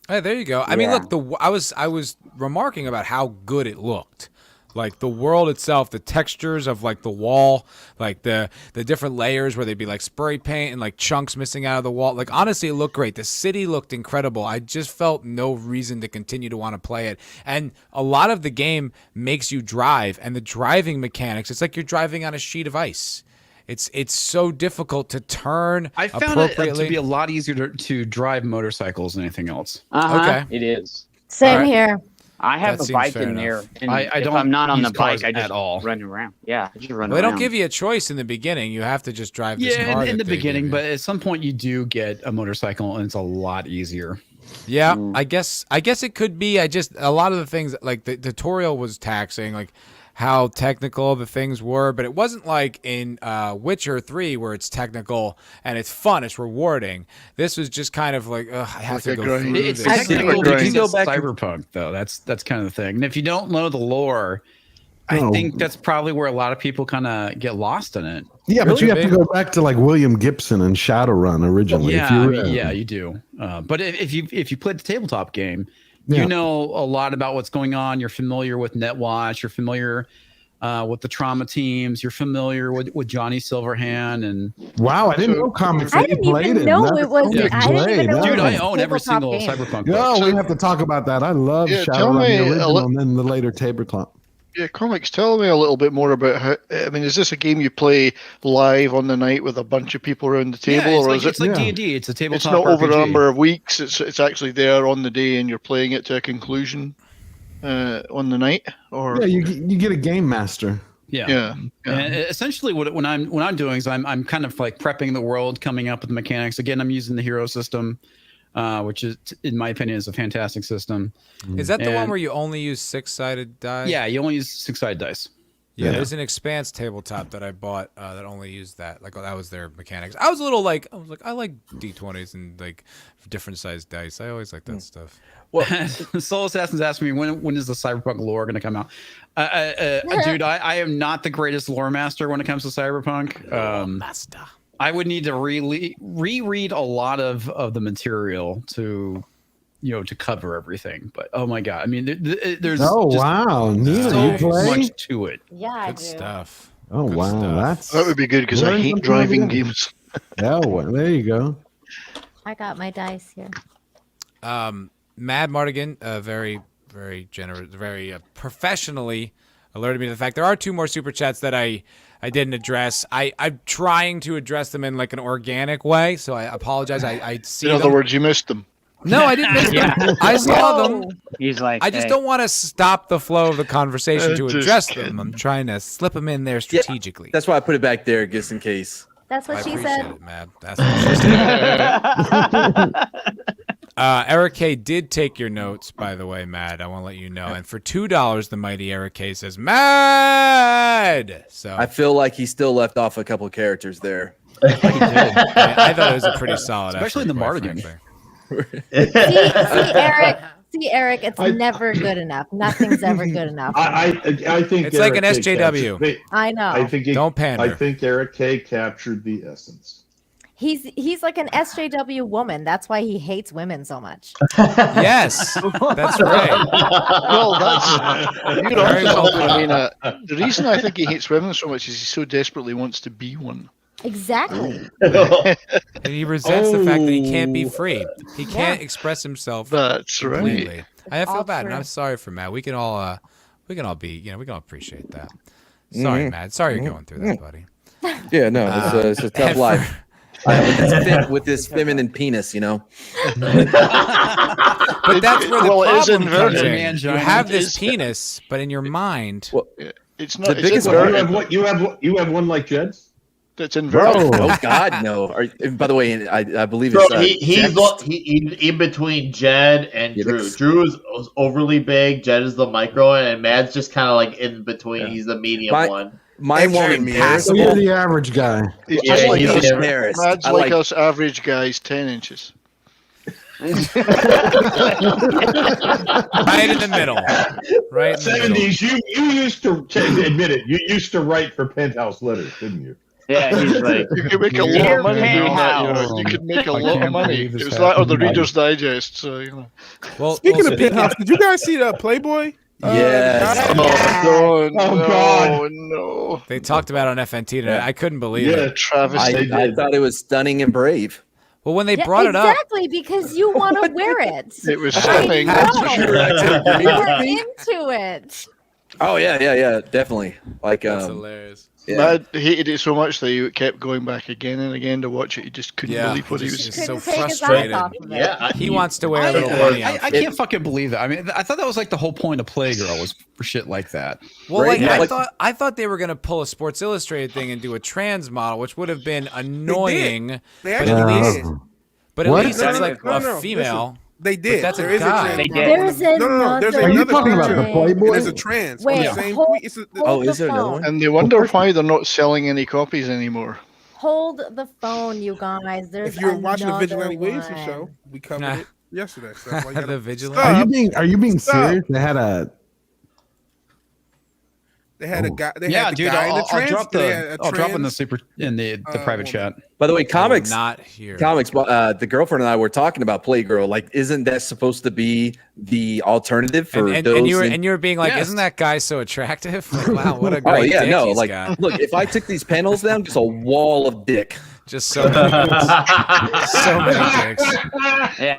[SPEAKER 1] Hey, there you go. I mean, look, I was remarking about how good it looked. Like the world itself, the textures of like the wall, like the different layers where they'd be like spray paint and like chunks missing out of the wall. Like honestly, it looked great. The city looked incredible. I just felt no reason to continue to want to play it. And a lot of the game makes you drive, and the driving mechanics, it's like you're driving on a sheet of ice. It's so difficult to turn.
[SPEAKER 10] I found it to be a lot easier to drive motorcycles than anything else.
[SPEAKER 1] Okay,
[SPEAKER 3] it is.
[SPEAKER 9] Same here.
[SPEAKER 3] I have a bike in there, and if I'm not on the bike, I just run around. Yeah, I just run around.
[SPEAKER 1] They don't give you a choice in the beginning. You have to just drive this car.
[SPEAKER 10] In the beginning, but at some point you do get a motorcycle, and it's a lot easier.
[SPEAKER 1] Yeah, I guess it could be. A lot of the things, like the tutorial was taxing, like how technical the things were, but it wasn't like in Witcher 3 where it's technical and it's fun, it's rewarding. This was just kind of like, I have to go through
[SPEAKER 10] this. It's
[SPEAKER 1] technical
[SPEAKER 10] because it's Cyberpunk, though. That's kind of the thing. And if you don't know the lore, I think that's probably where a lot of people kind of get lost in it.
[SPEAKER 6] Yeah, but you have to go back to like William Gibson and Shadowrun originally.
[SPEAKER 10] Yeah, you do. But if you played the tabletop game, you know a lot about what's going on. You're familiar with Netwatch. You're familiar with the trauma teams. You're familiar with Johnny Silverhand. And
[SPEAKER 6] wow, I didn't know comics.
[SPEAKER 9] I didn't even know it was. I didn't even know.
[SPEAKER 10] Dude, I own every single Cyberpunk book.
[SPEAKER 6] No, we have to talk about that. I love Shadowrun, the original, and then the later tabletop.
[SPEAKER 8] Yeah, comics. Tell me a little bit more about how. I mean, is this a game you play live on the night with a bunch of people around the table,
[SPEAKER 10] or
[SPEAKER 8] is
[SPEAKER 10] it's like D&D? It's a tabletop.
[SPEAKER 8] It's not
[SPEAKER 10] RPG.
[SPEAKER 8] over a number of weeks. It's actually there on the day, and you're playing it to a conclusion on the night. Or
[SPEAKER 6] you get a game master.
[SPEAKER 10] Yeah. And essentially, what I'm doing is I'm kind of like prepping the world, coming up with mechanics. Again, I'm using the hero system. Which is, in my opinion, is a fantastic system.
[SPEAKER 1] Is that the one where you only use 6-sided dice?
[SPEAKER 10] Yeah, you only use 6-sided dice.
[SPEAKER 1] Yeah, there's an Expanse tabletop that I bought that only used that. Like that was their mechanics. I was I like D20s and like different sized dice. I always like that stuff.
[SPEAKER 10] Well, Soul Assassin's asked me when is the Cyberpunk lore going to come out? Dude, I am not the greatest lore master when it comes to Cyberpunk.
[SPEAKER 1] Master.
[SPEAKER 10] I would need to reread a lot of the material to cover everything. But oh my god, I mean, there's
[SPEAKER 6] wow, Nina,
[SPEAKER 10] so
[SPEAKER 6] you play?
[SPEAKER 10] much to it.
[SPEAKER 9] Yeah,
[SPEAKER 1] good stuff.
[SPEAKER 6] Oh
[SPEAKER 1] good
[SPEAKER 6] wow,
[SPEAKER 1] stuff.
[SPEAKER 8] that would be good because I hate driving games.
[SPEAKER 6] Yeah, well, there you go.
[SPEAKER 9] I got my dice here.
[SPEAKER 1] Mad Mardigan, very very generous, very professionally alerted me to the fact there are 2 more super chats that I didn't address. I'm trying to address them in like an organic way, so I apologize. I see.
[SPEAKER 8] In other words, you missed them.
[SPEAKER 1] No, I didn't miss them. I saw them.
[SPEAKER 3] He's like,
[SPEAKER 1] I just don't want to stop the flow of the conversation to address them. I'm trying to slip them in there strategically.
[SPEAKER 2] That's why I put it back there just in case.
[SPEAKER 9] That's what
[SPEAKER 1] I
[SPEAKER 9] she
[SPEAKER 1] appreciate
[SPEAKER 9] said.
[SPEAKER 1] it, Mad. That's what she said. Eric K did take your notes, by the way, Mad. I want to let you know. And for $2, the mighty Eric K says, Mad! So
[SPEAKER 2] I feel like he still left off a couple of characters there.
[SPEAKER 1] I thought it was a pretty solid
[SPEAKER 10] especially
[SPEAKER 1] effort,
[SPEAKER 10] in the Mardigan.
[SPEAKER 9] See, See, Eric, it's never good enough. Nothing's ever good enough.
[SPEAKER 5] I think
[SPEAKER 1] it's like an SJW.
[SPEAKER 9] I know.
[SPEAKER 1] Don't pander.
[SPEAKER 5] I think Eric K captured the essence.
[SPEAKER 9] He's like an SJW woman. That's why he hates women so much.
[SPEAKER 1] Yes, that's right.
[SPEAKER 8] Well, you're onto something, Elena. The reason I think he hates women so much is he so desperately wants to be one.
[SPEAKER 9] Exactly.
[SPEAKER 1] And he resents the fact that he can't be free. He can't express himself.
[SPEAKER 8] That's
[SPEAKER 1] completely.
[SPEAKER 8] right.
[SPEAKER 1] I feel
[SPEAKER 9] All
[SPEAKER 1] bad,
[SPEAKER 9] true.
[SPEAKER 1] and I'm sorry for Matt. We can all be, we can all appreciate that. Sorry, Matt. Sorry you're going through that, buddy.
[SPEAKER 2] Yeah, no, it's a tough life. With this feminine penis,
[SPEAKER 1] But that's where the problem comes in. You have this penis, but in your mind,
[SPEAKER 8] it's not.
[SPEAKER 2] The biggest
[SPEAKER 5] You have one like Jed's.
[SPEAKER 8] That's inverted.
[SPEAKER 2] Oh God, no! By the way, I believe
[SPEAKER 7] So
[SPEAKER 2] it's
[SPEAKER 7] he's in between Jed and Drew. Drew is overly big. Jed is the micro, and Mad's just kind of like in between. Yeah. He's the medium one.
[SPEAKER 2] My woman,
[SPEAKER 6] so you're the average guy.
[SPEAKER 8] He's
[SPEAKER 7] Yeah,
[SPEAKER 8] just like
[SPEAKER 7] he's
[SPEAKER 8] us.
[SPEAKER 7] embarrassed.
[SPEAKER 8] Mad's like us average guys, 10 inches.
[SPEAKER 1] right in the middle. Right in the
[SPEAKER 5] 70s. You used to admit it. You used to write for Penthouse Letters, didn't you?
[SPEAKER 3] Yeah, he's like,
[SPEAKER 8] you could make a lot of money doing that. You could make a lot of money. It was that or the Reader's Digest. So
[SPEAKER 1] Well,
[SPEAKER 4] speaking of Penthouse, did you guys see the Playboy?
[SPEAKER 2] Yes.
[SPEAKER 8] Oh
[SPEAKER 5] God!
[SPEAKER 8] No!
[SPEAKER 1] They talked about it on FNT today. I couldn't believe it.
[SPEAKER 8] Travesty.
[SPEAKER 2] I thought it was stunning and brave.
[SPEAKER 1] Well, when they brought it up,
[SPEAKER 9] exactly because you want to wear it.
[SPEAKER 8] It was stunning.
[SPEAKER 9] That's for sure. You're into it.
[SPEAKER 2] Oh yeah, definitely. Like
[SPEAKER 1] that's hilarious.
[SPEAKER 2] Yeah.
[SPEAKER 8] Mad hated it so much that he kept going back again and again to watch it. He just couldn't believe what he was.
[SPEAKER 1] He's so
[SPEAKER 9] take his eyes
[SPEAKER 1] frustrated.
[SPEAKER 9] off of it.
[SPEAKER 7] Yeah,
[SPEAKER 1] He wants to wear a little bunny
[SPEAKER 10] I
[SPEAKER 1] outfit.
[SPEAKER 10] can't fucking believe that. I mean, I thought that was like the whole point of Playgirl was for shit like that.
[SPEAKER 1] Well,
[SPEAKER 2] Right?
[SPEAKER 1] like
[SPEAKER 2] Yeah,
[SPEAKER 1] I thought they were gonna pull a Sports Illustrated thing and do a trans model, which would have been annoying.
[SPEAKER 4] They
[SPEAKER 1] But
[SPEAKER 4] actually
[SPEAKER 1] at least,
[SPEAKER 4] did.
[SPEAKER 1] but at
[SPEAKER 6] What?
[SPEAKER 1] least
[SPEAKER 4] No,
[SPEAKER 1] it's
[SPEAKER 4] no,
[SPEAKER 1] like
[SPEAKER 4] no,
[SPEAKER 1] a
[SPEAKER 4] no,
[SPEAKER 1] female.
[SPEAKER 4] They did.
[SPEAKER 1] that's a
[SPEAKER 4] There is
[SPEAKER 1] guy.
[SPEAKER 4] a trans.
[SPEAKER 3] They
[SPEAKER 4] model.
[SPEAKER 9] There's
[SPEAKER 4] No. There's
[SPEAKER 9] another
[SPEAKER 6] Are you
[SPEAKER 4] another
[SPEAKER 6] talking about the
[SPEAKER 4] picture.
[SPEAKER 6] Playboy?
[SPEAKER 4] And there's a trans.
[SPEAKER 9] Wait,
[SPEAKER 4] on the same
[SPEAKER 9] hold-
[SPEAKER 4] tweet. It's
[SPEAKER 9] hold
[SPEAKER 2] is
[SPEAKER 9] the
[SPEAKER 2] there another
[SPEAKER 9] phone.
[SPEAKER 2] one?
[SPEAKER 8] And they wonder why they're not selling any copies anymore.
[SPEAKER 9] Hold the phone, you guys. There's
[SPEAKER 4] If you were watching the
[SPEAKER 9] another
[SPEAKER 4] Vigilante Williamson
[SPEAKER 9] one.
[SPEAKER 4] show, we covered
[SPEAKER 1] Nah.
[SPEAKER 4] it yesterday. So that's why you gotta-
[SPEAKER 1] The Vigilante.
[SPEAKER 4] Stop.
[SPEAKER 6] Are you being
[SPEAKER 4] Stop.
[SPEAKER 6] serious? They had a
[SPEAKER 4] They had a guy. They
[SPEAKER 10] Yeah,
[SPEAKER 4] had the
[SPEAKER 10] dude,
[SPEAKER 4] guy in the
[SPEAKER 10] I'll
[SPEAKER 4] trans.
[SPEAKER 10] drop
[SPEAKER 4] they had a
[SPEAKER 10] I'll drop in the
[SPEAKER 4] trans-
[SPEAKER 10] the private chat.
[SPEAKER 2] By the way, comics.
[SPEAKER 1] Not here.
[SPEAKER 2] Comics. The girlfriend and I were talking about Playgirl. Like, isn't that supposed to be the alternative for
[SPEAKER 1] And
[SPEAKER 2] those?
[SPEAKER 1] you were being like,
[SPEAKER 10] Yes.
[SPEAKER 1] isn't that guy so attractive? Like, wow, what a
[SPEAKER 2] Oh
[SPEAKER 1] great
[SPEAKER 2] yeah,
[SPEAKER 1] dick
[SPEAKER 2] no.
[SPEAKER 1] he's
[SPEAKER 2] Like,
[SPEAKER 1] got.
[SPEAKER 2] look, if I took these panels down, just a wall of dick.
[SPEAKER 1] Just so many, so many dicks.
[SPEAKER 3] yeah.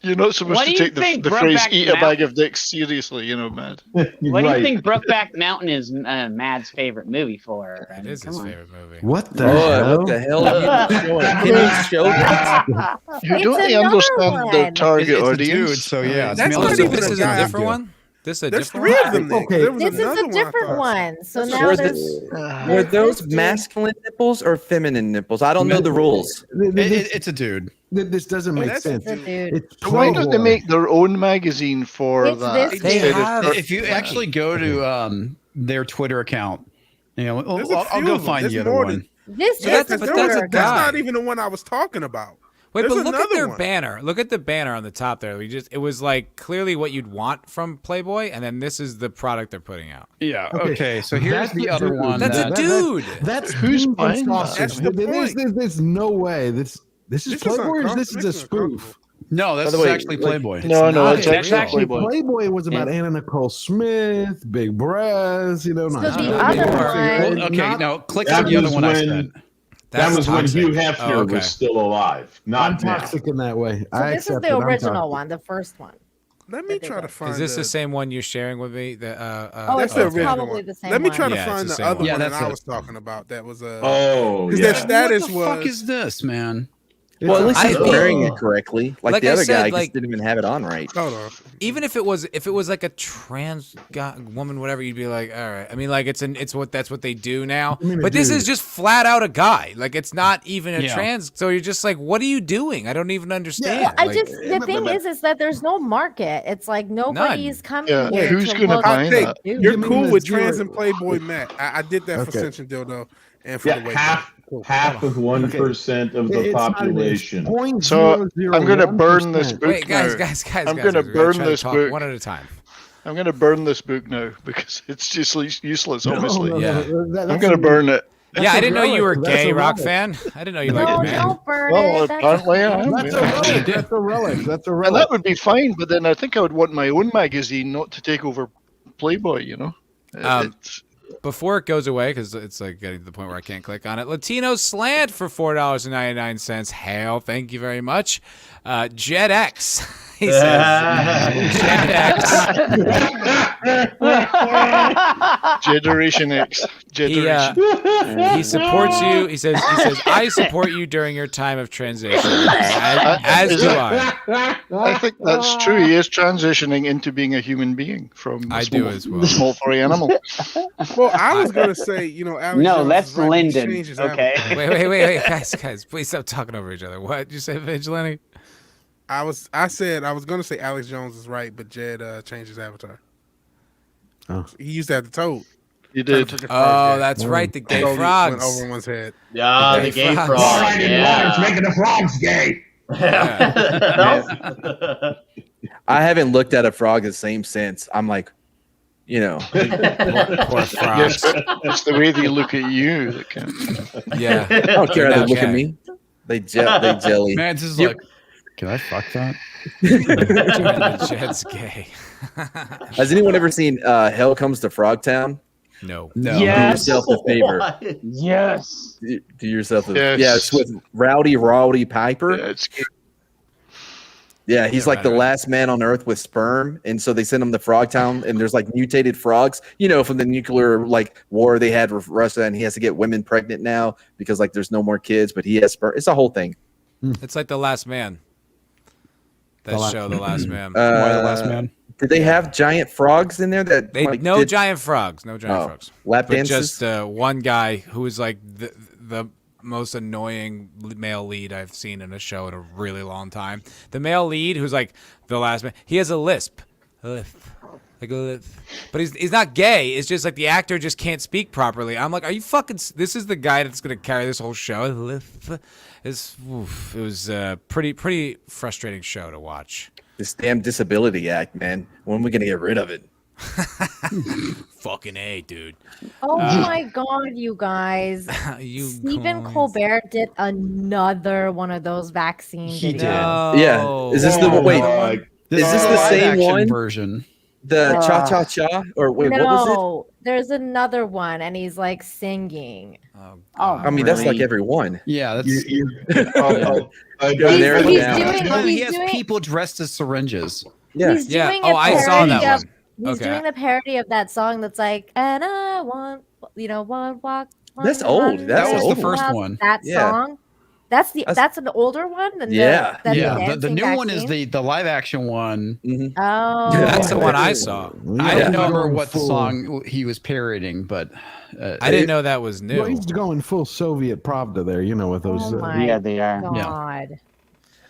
[SPEAKER 8] You're not supposed
[SPEAKER 3] What
[SPEAKER 8] to
[SPEAKER 3] do you
[SPEAKER 8] take the
[SPEAKER 3] think
[SPEAKER 8] phrase
[SPEAKER 3] Brokeback
[SPEAKER 8] "eat a bag
[SPEAKER 3] Mountain-
[SPEAKER 8] of dicks" seriously, Mad.
[SPEAKER 3] What do you
[SPEAKER 5] Right.
[SPEAKER 3] think Brokeback Mountain is Mad's favorite movie for? I
[SPEAKER 1] It
[SPEAKER 3] mean,
[SPEAKER 1] is
[SPEAKER 3] come
[SPEAKER 1] his
[SPEAKER 3] on.
[SPEAKER 1] favorite movie.
[SPEAKER 6] what the
[SPEAKER 2] Oh,
[SPEAKER 6] hell?
[SPEAKER 2] what the hell are you showing? Can you show that?
[SPEAKER 8] You
[SPEAKER 9] It's
[SPEAKER 8] don't
[SPEAKER 9] another
[SPEAKER 8] understand their
[SPEAKER 9] one.
[SPEAKER 8] target
[SPEAKER 10] It's a
[SPEAKER 8] audience.
[SPEAKER 10] dude, so yeah. It's
[SPEAKER 4] That's
[SPEAKER 10] male
[SPEAKER 4] not
[SPEAKER 1] Oh,
[SPEAKER 10] to
[SPEAKER 1] so
[SPEAKER 4] even
[SPEAKER 10] female.
[SPEAKER 1] this
[SPEAKER 4] a
[SPEAKER 1] is a
[SPEAKER 4] guy.
[SPEAKER 1] different one? This is a
[SPEAKER 4] There's
[SPEAKER 1] different
[SPEAKER 4] three
[SPEAKER 1] one?
[SPEAKER 4] of them. There.
[SPEAKER 6] Okay.
[SPEAKER 4] There was
[SPEAKER 9] This is
[SPEAKER 4] another
[SPEAKER 9] a
[SPEAKER 4] one I
[SPEAKER 9] different
[SPEAKER 4] thought.
[SPEAKER 9] one. So
[SPEAKER 2] Were
[SPEAKER 9] now
[SPEAKER 2] the-
[SPEAKER 9] there's
[SPEAKER 2] Were
[SPEAKER 9] there's
[SPEAKER 2] those
[SPEAKER 9] this
[SPEAKER 2] masculine nipples or feminine nipples? I don't know the rules.
[SPEAKER 10] It's a dude.
[SPEAKER 6] This doesn't make
[SPEAKER 4] That's
[SPEAKER 6] sense.
[SPEAKER 9] a dude.
[SPEAKER 6] It's
[SPEAKER 8] Why don't they
[SPEAKER 6] Playboy.
[SPEAKER 8] make their own magazine for
[SPEAKER 9] It's
[SPEAKER 8] that?
[SPEAKER 9] this
[SPEAKER 1] They
[SPEAKER 8] instead
[SPEAKER 1] have-
[SPEAKER 8] of,
[SPEAKER 10] If you actually go to their Twitter account,
[SPEAKER 4] There's a
[SPEAKER 10] I'll
[SPEAKER 4] few
[SPEAKER 10] go
[SPEAKER 4] of them.
[SPEAKER 10] find
[SPEAKER 4] There's
[SPEAKER 10] the other
[SPEAKER 4] more
[SPEAKER 10] one.
[SPEAKER 4] than-
[SPEAKER 9] This
[SPEAKER 1] Yeah,
[SPEAKER 9] is
[SPEAKER 1] that's-
[SPEAKER 9] a
[SPEAKER 1] but that's a
[SPEAKER 9] dude.
[SPEAKER 1] guy.
[SPEAKER 4] That's not even the one I was talking about.
[SPEAKER 1] Wait,
[SPEAKER 4] There's
[SPEAKER 1] but look at
[SPEAKER 4] another
[SPEAKER 1] their
[SPEAKER 4] one.
[SPEAKER 1] banner. Look at the banner on the top there. It was like clearly what you'd want from Playboy, and then this is the product they're putting out.
[SPEAKER 10] Yeah.
[SPEAKER 6] Okay,
[SPEAKER 10] Okay. So here's
[SPEAKER 6] that's
[SPEAKER 10] the
[SPEAKER 6] the
[SPEAKER 10] other
[SPEAKER 6] dude.
[SPEAKER 10] one.
[SPEAKER 1] That's a
[SPEAKER 10] that-
[SPEAKER 1] dude.
[SPEAKER 6] That's
[SPEAKER 8] Who's
[SPEAKER 6] beans and
[SPEAKER 8] buying that?
[SPEAKER 6] sausage.
[SPEAKER 4] That's the
[SPEAKER 6] There's no way. This is
[SPEAKER 4] This is
[SPEAKER 6] Playboy. Or this is a
[SPEAKER 4] uncomfortable.
[SPEAKER 6] spoof.
[SPEAKER 10] No, that's
[SPEAKER 2] By the way,
[SPEAKER 10] actually
[SPEAKER 2] like-
[SPEAKER 10] Playboy.
[SPEAKER 8] no,
[SPEAKER 1] not.
[SPEAKER 8] it's
[SPEAKER 1] It's
[SPEAKER 8] actually Playboy.
[SPEAKER 6] Playboy was about Anna Nicole Smith, big breasts,
[SPEAKER 9] So
[SPEAKER 6] nice
[SPEAKER 9] the
[SPEAKER 6] big
[SPEAKER 9] other
[SPEAKER 6] breasts.
[SPEAKER 9] one-
[SPEAKER 10] Well, okay,
[SPEAKER 6] Not-
[SPEAKER 10] now click
[SPEAKER 5] That
[SPEAKER 10] on the other
[SPEAKER 5] was
[SPEAKER 10] one I
[SPEAKER 5] when-
[SPEAKER 10] said.
[SPEAKER 5] That
[SPEAKER 1] That's
[SPEAKER 5] was when
[SPEAKER 1] toxic.
[SPEAKER 5] Hugh Hefner
[SPEAKER 1] Oh, okay.
[SPEAKER 5] was still alive,
[SPEAKER 6] I'm
[SPEAKER 5] not now.
[SPEAKER 6] toxic in that way.
[SPEAKER 9] So
[SPEAKER 6] I
[SPEAKER 9] this is
[SPEAKER 6] accept
[SPEAKER 9] the
[SPEAKER 6] it. I'm
[SPEAKER 9] original
[SPEAKER 6] toxic.
[SPEAKER 9] one, the first one.
[SPEAKER 4] Let me
[SPEAKER 9] That they
[SPEAKER 4] try to
[SPEAKER 9] did.
[SPEAKER 4] find.
[SPEAKER 1] Is this the same one you're sharing with me?
[SPEAKER 9] Oh,
[SPEAKER 4] That's
[SPEAKER 9] it's
[SPEAKER 4] the original
[SPEAKER 9] probably
[SPEAKER 4] one.
[SPEAKER 9] the same
[SPEAKER 4] Let me
[SPEAKER 9] one.
[SPEAKER 4] try to
[SPEAKER 1] Yeah, it's
[SPEAKER 4] find
[SPEAKER 1] the
[SPEAKER 4] the
[SPEAKER 1] same
[SPEAKER 4] other
[SPEAKER 1] one.
[SPEAKER 10] Yeah,
[SPEAKER 4] one that
[SPEAKER 10] that's
[SPEAKER 4] I
[SPEAKER 10] it.
[SPEAKER 4] was talking about. That was
[SPEAKER 5] Oh,
[SPEAKER 4] because
[SPEAKER 5] yeah.
[SPEAKER 4] their status
[SPEAKER 10] What the
[SPEAKER 4] was.
[SPEAKER 10] fuck is this, man?
[SPEAKER 2] Well, at least he's
[SPEAKER 1] I-
[SPEAKER 2] wearing it correctly. Like the
[SPEAKER 1] I
[SPEAKER 2] other
[SPEAKER 1] said,
[SPEAKER 2] guy
[SPEAKER 1] like-
[SPEAKER 2] just didn't even have it on right.
[SPEAKER 4] Hold on.
[SPEAKER 1] Even if it was like a trans guy, woman, whatever, you'd be like, all right. I mean, like that's what they do now.
[SPEAKER 6] I mean,
[SPEAKER 1] But
[SPEAKER 6] a
[SPEAKER 1] this
[SPEAKER 6] dude.
[SPEAKER 1] is just flat out a guy. Like it's not even a
[SPEAKER 10] Yeah.
[SPEAKER 1] trans. So you're just like, what are you doing? I don't even understand.
[SPEAKER 9] Well,
[SPEAKER 1] Like,
[SPEAKER 9] the thing is that there's no market. It's like nobody's coming
[SPEAKER 8] Yeah,
[SPEAKER 9] here.
[SPEAKER 8] who's
[SPEAKER 9] to
[SPEAKER 8] gonna
[SPEAKER 9] look
[SPEAKER 8] buy
[SPEAKER 9] at
[SPEAKER 8] that?
[SPEAKER 9] dude.
[SPEAKER 4] You're
[SPEAKER 6] You mean
[SPEAKER 4] cool
[SPEAKER 6] the
[SPEAKER 4] with
[SPEAKER 6] zero-
[SPEAKER 4] trans and Playboy Matt. I did that for
[SPEAKER 6] Okay.
[SPEAKER 4] Cinch and Dildo and for
[SPEAKER 5] Yeah,
[SPEAKER 4] the weight.
[SPEAKER 5] half half of 1% of the population.
[SPEAKER 8] So I'm going to burn this book
[SPEAKER 1] Wait, guys,
[SPEAKER 8] now.
[SPEAKER 1] I'm
[SPEAKER 8] going to burn this book
[SPEAKER 1] one at a time.
[SPEAKER 8] I'm going to burn this book now because it's just useless, obviously.
[SPEAKER 6] I'm
[SPEAKER 8] going to burn it.
[SPEAKER 1] Yeah, I didn't know you were a gay rock fan. I didn't know you liked men.
[SPEAKER 9] Don't burn
[SPEAKER 8] Well,
[SPEAKER 9] it.
[SPEAKER 8] apparently I am.
[SPEAKER 6] That's a relic. That's a relic. That's a relic.
[SPEAKER 8] And that would be fine, but then I think I would want my own magazine not to take over Playboy, you know?
[SPEAKER 1] Before it goes away, because it's like getting to the point where I can't click on it, Latino Slant for $4.99. Hail, thank you very much. Jet X, he says. Jet X.
[SPEAKER 8] Generation X. Generation.
[SPEAKER 1] He supports you. He says, I support you during your time of transition. As do I.
[SPEAKER 8] I think that's true. He is transitioning into being a human being from
[SPEAKER 1] I do as well.
[SPEAKER 8] the small furry animal.
[SPEAKER 4] Well, I was gonna say, Alex
[SPEAKER 3] No,
[SPEAKER 4] Jones
[SPEAKER 3] that's
[SPEAKER 4] is right. He
[SPEAKER 3] Lyndon.
[SPEAKER 4] changed his
[SPEAKER 3] Okay.
[SPEAKER 1] Wait, guys, please stop talking over each other. What did you say, Vigilante?
[SPEAKER 4] I said I was gonna say Alex Jones is right, but Jed changed his avatar.
[SPEAKER 6] Oh.
[SPEAKER 4] He used to have the toad.
[SPEAKER 8] You did.
[SPEAKER 1] Oh, that's right, the gay
[SPEAKER 4] Toad
[SPEAKER 1] frogs.
[SPEAKER 4] went over one's head.
[SPEAKER 7] Yeah, the gay frog. Yeah.
[SPEAKER 5] making the frogs gay.
[SPEAKER 2] I haven't looked at a frog the same since. I'm like,
[SPEAKER 1] Poor frogs.
[SPEAKER 8] Yes, it's the way they look at you that counts.
[SPEAKER 1] Yeah.
[SPEAKER 2] I don't care how they look
[SPEAKER 1] Okay.
[SPEAKER 2] at me. They jelly.
[SPEAKER 10] Man, this is
[SPEAKER 2] You-
[SPEAKER 10] like, can I fuck that?
[SPEAKER 1] Jed's gay.
[SPEAKER 2] Has anyone ever seen Hell Comes to Frogtown?
[SPEAKER 1] No.
[SPEAKER 10] No.
[SPEAKER 2] Do yourself a favor.
[SPEAKER 7] What?
[SPEAKER 3] Yes.
[SPEAKER 2] Do yourself a
[SPEAKER 8] Yes.
[SPEAKER 2] Yeah, it's with Rowdy Piper.
[SPEAKER 8] Yeah, it's
[SPEAKER 2] Yeah, he's
[SPEAKER 1] Yeah,
[SPEAKER 2] like the
[SPEAKER 1] right.
[SPEAKER 2] last man on Earth with sperm, and so they send him to Frogtown, and there's like mutated frogs, from the nuclear war they had with Russia, and he has to get women pregnant now because there's no more kids, but he has sperm. It's a whole thing.
[SPEAKER 1] It's like The Last Man. That show, The Last Man.
[SPEAKER 10] Why the last man?
[SPEAKER 2] Did they have giant frogs in there that
[SPEAKER 1] No giant frogs. No giant frogs.
[SPEAKER 2] lap
[SPEAKER 1] But
[SPEAKER 2] dances?
[SPEAKER 1] just one guy who was like the most annoying male lead I've seen in a show in a really long time. The male lead who's like the last man. He has a lisp. Like a lisp. But he's not gay. It's just like the actor just can't speak properly. I'm like, are you fucking... This is the guy that's going to carry this whole show. It was a pretty frustrating show to watch.
[SPEAKER 2] This damn Disability Act, man. When are we going to get rid of it?
[SPEAKER 1] Fucking A, dude.
[SPEAKER 9] Oh my god, you guys. Stephen Colbert did another one of those vaccine videos.
[SPEAKER 1] No.
[SPEAKER 2] Yeah. Is this the wait?
[SPEAKER 10] This
[SPEAKER 2] Is this the
[SPEAKER 10] live
[SPEAKER 2] same
[SPEAKER 10] action
[SPEAKER 2] one?
[SPEAKER 10] version?
[SPEAKER 2] The cha cha cha? Or wait, what was
[SPEAKER 9] No, there's another one, and he's like singing.
[SPEAKER 2] it? I mean, that's like every one.
[SPEAKER 10] Yeah, that's.
[SPEAKER 9] He's
[SPEAKER 2] Narrow it down.
[SPEAKER 10] No, he has
[SPEAKER 9] doing-
[SPEAKER 10] people dressed as syringes.
[SPEAKER 2] Yeah.
[SPEAKER 9] He's doing a
[SPEAKER 1] I saw
[SPEAKER 9] parody
[SPEAKER 1] that
[SPEAKER 9] of-
[SPEAKER 1] one.
[SPEAKER 9] He's
[SPEAKER 1] Okay.
[SPEAKER 9] doing the parody of that song that's like, and I want, one walk.
[SPEAKER 2] That's old. That's
[SPEAKER 10] That was
[SPEAKER 2] old.
[SPEAKER 10] the first one.
[SPEAKER 9] That
[SPEAKER 2] Yeah.
[SPEAKER 9] song. That's an older one than
[SPEAKER 2] Yeah.
[SPEAKER 9] the
[SPEAKER 10] Yeah, the
[SPEAKER 9] dancing
[SPEAKER 10] new one is
[SPEAKER 9] vaccine?
[SPEAKER 10] the live action one.
[SPEAKER 9] Oh,
[SPEAKER 1] That's the one I saw.
[SPEAKER 10] I
[SPEAKER 2] Yeah.
[SPEAKER 10] don't remember what the song he was parodying, but
[SPEAKER 1] I didn't know that was new.
[SPEAKER 6] Well, he's going full Soviet Pravda there, with those.
[SPEAKER 9] Oh my
[SPEAKER 3] Yeah, they are.
[SPEAKER 9] God.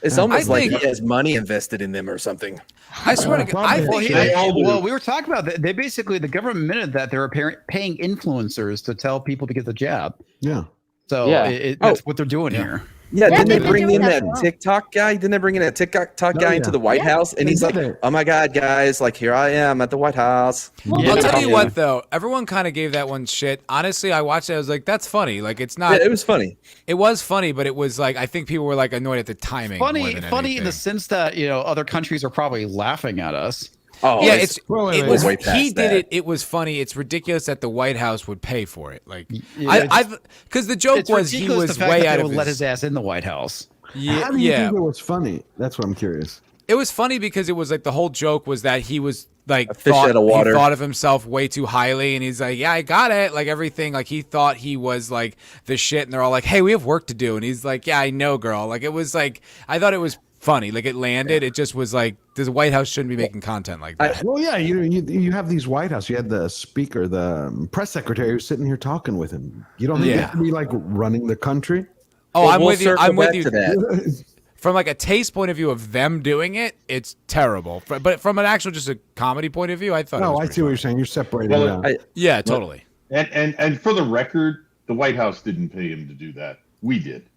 [SPEAKER 2] It's almost
[SPEAKER 1] I
[SPEAKER 2] like
[SPEAKER 1] think-
[SPEAKER 2] he has money invested in them or something.
[SPEAKER 1] I swear to God, I
[SPEAKER 6] Well,
[SPEAKER 1] think
[SPEAKER 10] we were talking about that. They basically, the government admitted that they were paying influencers to tell people to get the jab.
[SPEAKER 6] Yeah.
[SPEAKER 10] So
[SPEAKER 3] Yeah.
[SPEAKER 10] that's what they're doing here.
[SPEAKER 2] Yeah, didn't they
[SPEAKER 9] they've been
[SPEAKER 2] bring
[SPEAKER 9] doing
[SPEAKER 2] in
[SPEAKER 9] that
[SPEAKER 2] that
[SPEAKER 9] for a while.
[SPEAKER 2] TikTok guy? Didn't they bring in that TikTok guy into the White House? And
[SPEAKER 6] They
[SPEAKER 2] he's like,
[SPEAKER 6] did it.
[SPEAKER 2] "Oh my God, guys! Like here I am at the White House."
[SPEAKER 1] I'll tell you what, though. Everyone kind of gave that one shit. Honestly, I watched it. I was like, that's funny. Like, it's not.
[SPEAKER 2] Yeah, it was funny.
[SPEAKER 1] It was funny, but it was like, I think people were like annoyed at the timing. more
[SPEAKER 10] Funny
[SPEAKER 1] than
[SPEAKER 10] in the
[SPEAKER 1] anything.
[SPEAKER 10] sense that other countries are probably laughing at us.
[SPEAKER 2] Oh,
[SPEAKER 1] Yeah,
[SPEAKER 2] it's
[SPEAKER 1] it was.
[SPEAKER 2] way past
[SPEAKER 1] He did
[SPEAKER 2] that.
[SPEAKER 1] it. It was funny. It's ridiculous that the White House would pay for it. Like,
[SPEAKER 10] Yeah,
[SPEAKER 1] because the joke
[SPEAKER 10] It's
[SPEAKER 1] was he
[SPEAKER 10] ridiculous
[SPEAKER 1] was
[SPEAKER 10] the fact
[SPEAKER 1] way
[SPEAKER 10] that
[SPEAKER 1] out
[SPEAKER 10] they
[SPEAKER 1] of
[SPEAKER 10] would let
[SPEAKER 1] his.
[SPEAKER 10] his ass in the White House.
[SPEAKER 1] Yeah,
[SPEAKER 6] How do you
[SPEAKER 1] yeah.
[SPEAKER 6] think it was funny? That's what I'm curious.
[SPEAKER 1] It was funny because it was like the whole joke was that he was like
[SPEAKER 2] A fish out of water.
[SPEAKER 1] He thought of himself way too highly, and he's like, "Yeah, I got it." Like everything, like he thought he was like the shit, and they're all like, "Hey, we have work to do," and he's like, "Yeah, I know, girl." Like it was like I thought it was funny. Like it landed. It just was like the White House shouldn't be making content like that.
[SPEAKER 6] Well, yeah, you have these White House. You had the speaker, the press secretary who's sitting here talking with him. You don't think
[SPEAKER 1] Yeah.
[SPEAKER 6] you have to be like running the country?
[SPEAKER 1] Oh,
[SPEAKER 2] Well,
[SPEAKER 1] I'm
[SPEAKER 2] we'll
[SPEAKER 1] with you.
[SPEAKER 2] circle
[SPEAKER 1] I'm with
[SPEAKER 2] back
[SPEAKER 1] you.
[SPEAKER 2] to that.
[SPEAKER 1] From like a taste point of view of them doing it, it's terrible. But from an actual just a comedy point of view, I thought. it
[SPEAKER 6] No,
[SPEAKER 1] was
[SPEAKER 6] I
[SPEAKER 1] pretty
[SPEAKER 6] see what
[SPEAKER 1] funny.
[SPEAKER 6] you're saying. You're separating
[SPEAKER 5] Well,
[SPEAKER 6] it out.
[SPEAKER 1] Yeah, totally.
[SPEAKER 5] And for the record, The White House didn't pay him to do that. We did.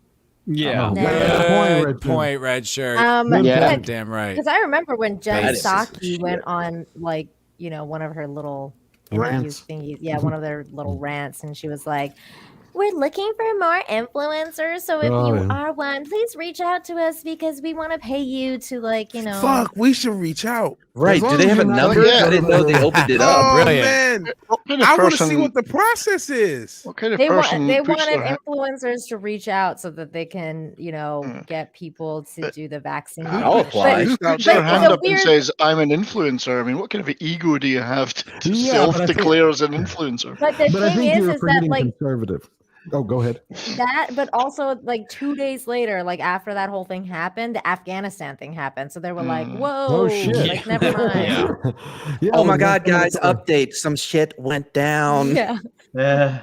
[SPEAKER 10] Yeah.
[SPEAKER 1] Good point, Red Shirt.
[SPEAKER 7] Yeah.
[SPEAKER 1] Damn right.
[SPEAKER 9] Because I remember when Jen
[SPEAKER 2] That is
[SPEAKER 9] Psaki
[SPEAKER 2] shit.
[SPEAKER 9] went on, like, one of her little
[SPEAKER 6] Rants.
[SPEAKER 9] interview thingies. Yeah, one of their little rants, and she was like, "We're looking for more influencers. So if you are one, please reach out to us because we want to pay you to, like,
[SPEAKER 4] Fuck, we should reach out.
[SPEAKER 2] Right? Do they have a number?
[SPEAKER 8] Yeah.
[SPEAKER 2] I didn't know they opened it
[SPEAKER 4] Oh
[SPEAKER 2] up.
[SPEAKER 1] Brilliant.
[SPEAKER 4] man,
[SPEAKER 8] What kind of
[SPEAKER 4] I want to
[SPEAKER 8] person?
[SPEAKER 4] see what the process is.
[SPEAKER 8] What kind of
[SPEAKER 9] They
[SPEAKER 8] person?
[SPEAKER 9] wanted
[SPEAKER 8] puts their
[SPEAKER 9] influencers to reach out so that they can, get people to do the vaccine.
[SPEAKER 2] I'll apply.
[SPEAKER 8] Who puts
[SPEAKER 9] But
[SPEAKER 8] their hand
[SPEAKER 9] the
[SPEAKER 8] up and
[SPEAKER 9] weird-
[SPEAKER 8] says, "I'm an influencer"? I mean, what kind of ego do you have to
[SPEAKER 6] Yeah, but I think-
[SPEAKER 8] self-declare as an influencer?
[SPEAKER 9] But the
[SPEAKER 6] But I
[SPEAKER 9] thing
[SPEAKER 6] think you're
[SPEAKER 9] is that
[SPEAKER 6] forgetting
[SPEAKER 9] like
[SPEAKER 6] conservative. Oh, go ahead.
[SPEAKER 9] that, but also like 2 days later, like after that whole thing happened, the Afghanistan thing happened. So they were like, "Whoa,
[SPEAKER 6] Oh, shit.
[SPEAKER 9] like never mind."
[SPEAKER 6] Yeah,
[SPEAKER 2] Oh my
[SPEAKER 6] but
[SPEAKER 2] God,
[SPEAKER 6] that's-
[SPEAKER 2] guys! Update. Some shit went down.
[SPEAKER 9] Yeah.
[SPEAKER 7] Yeah.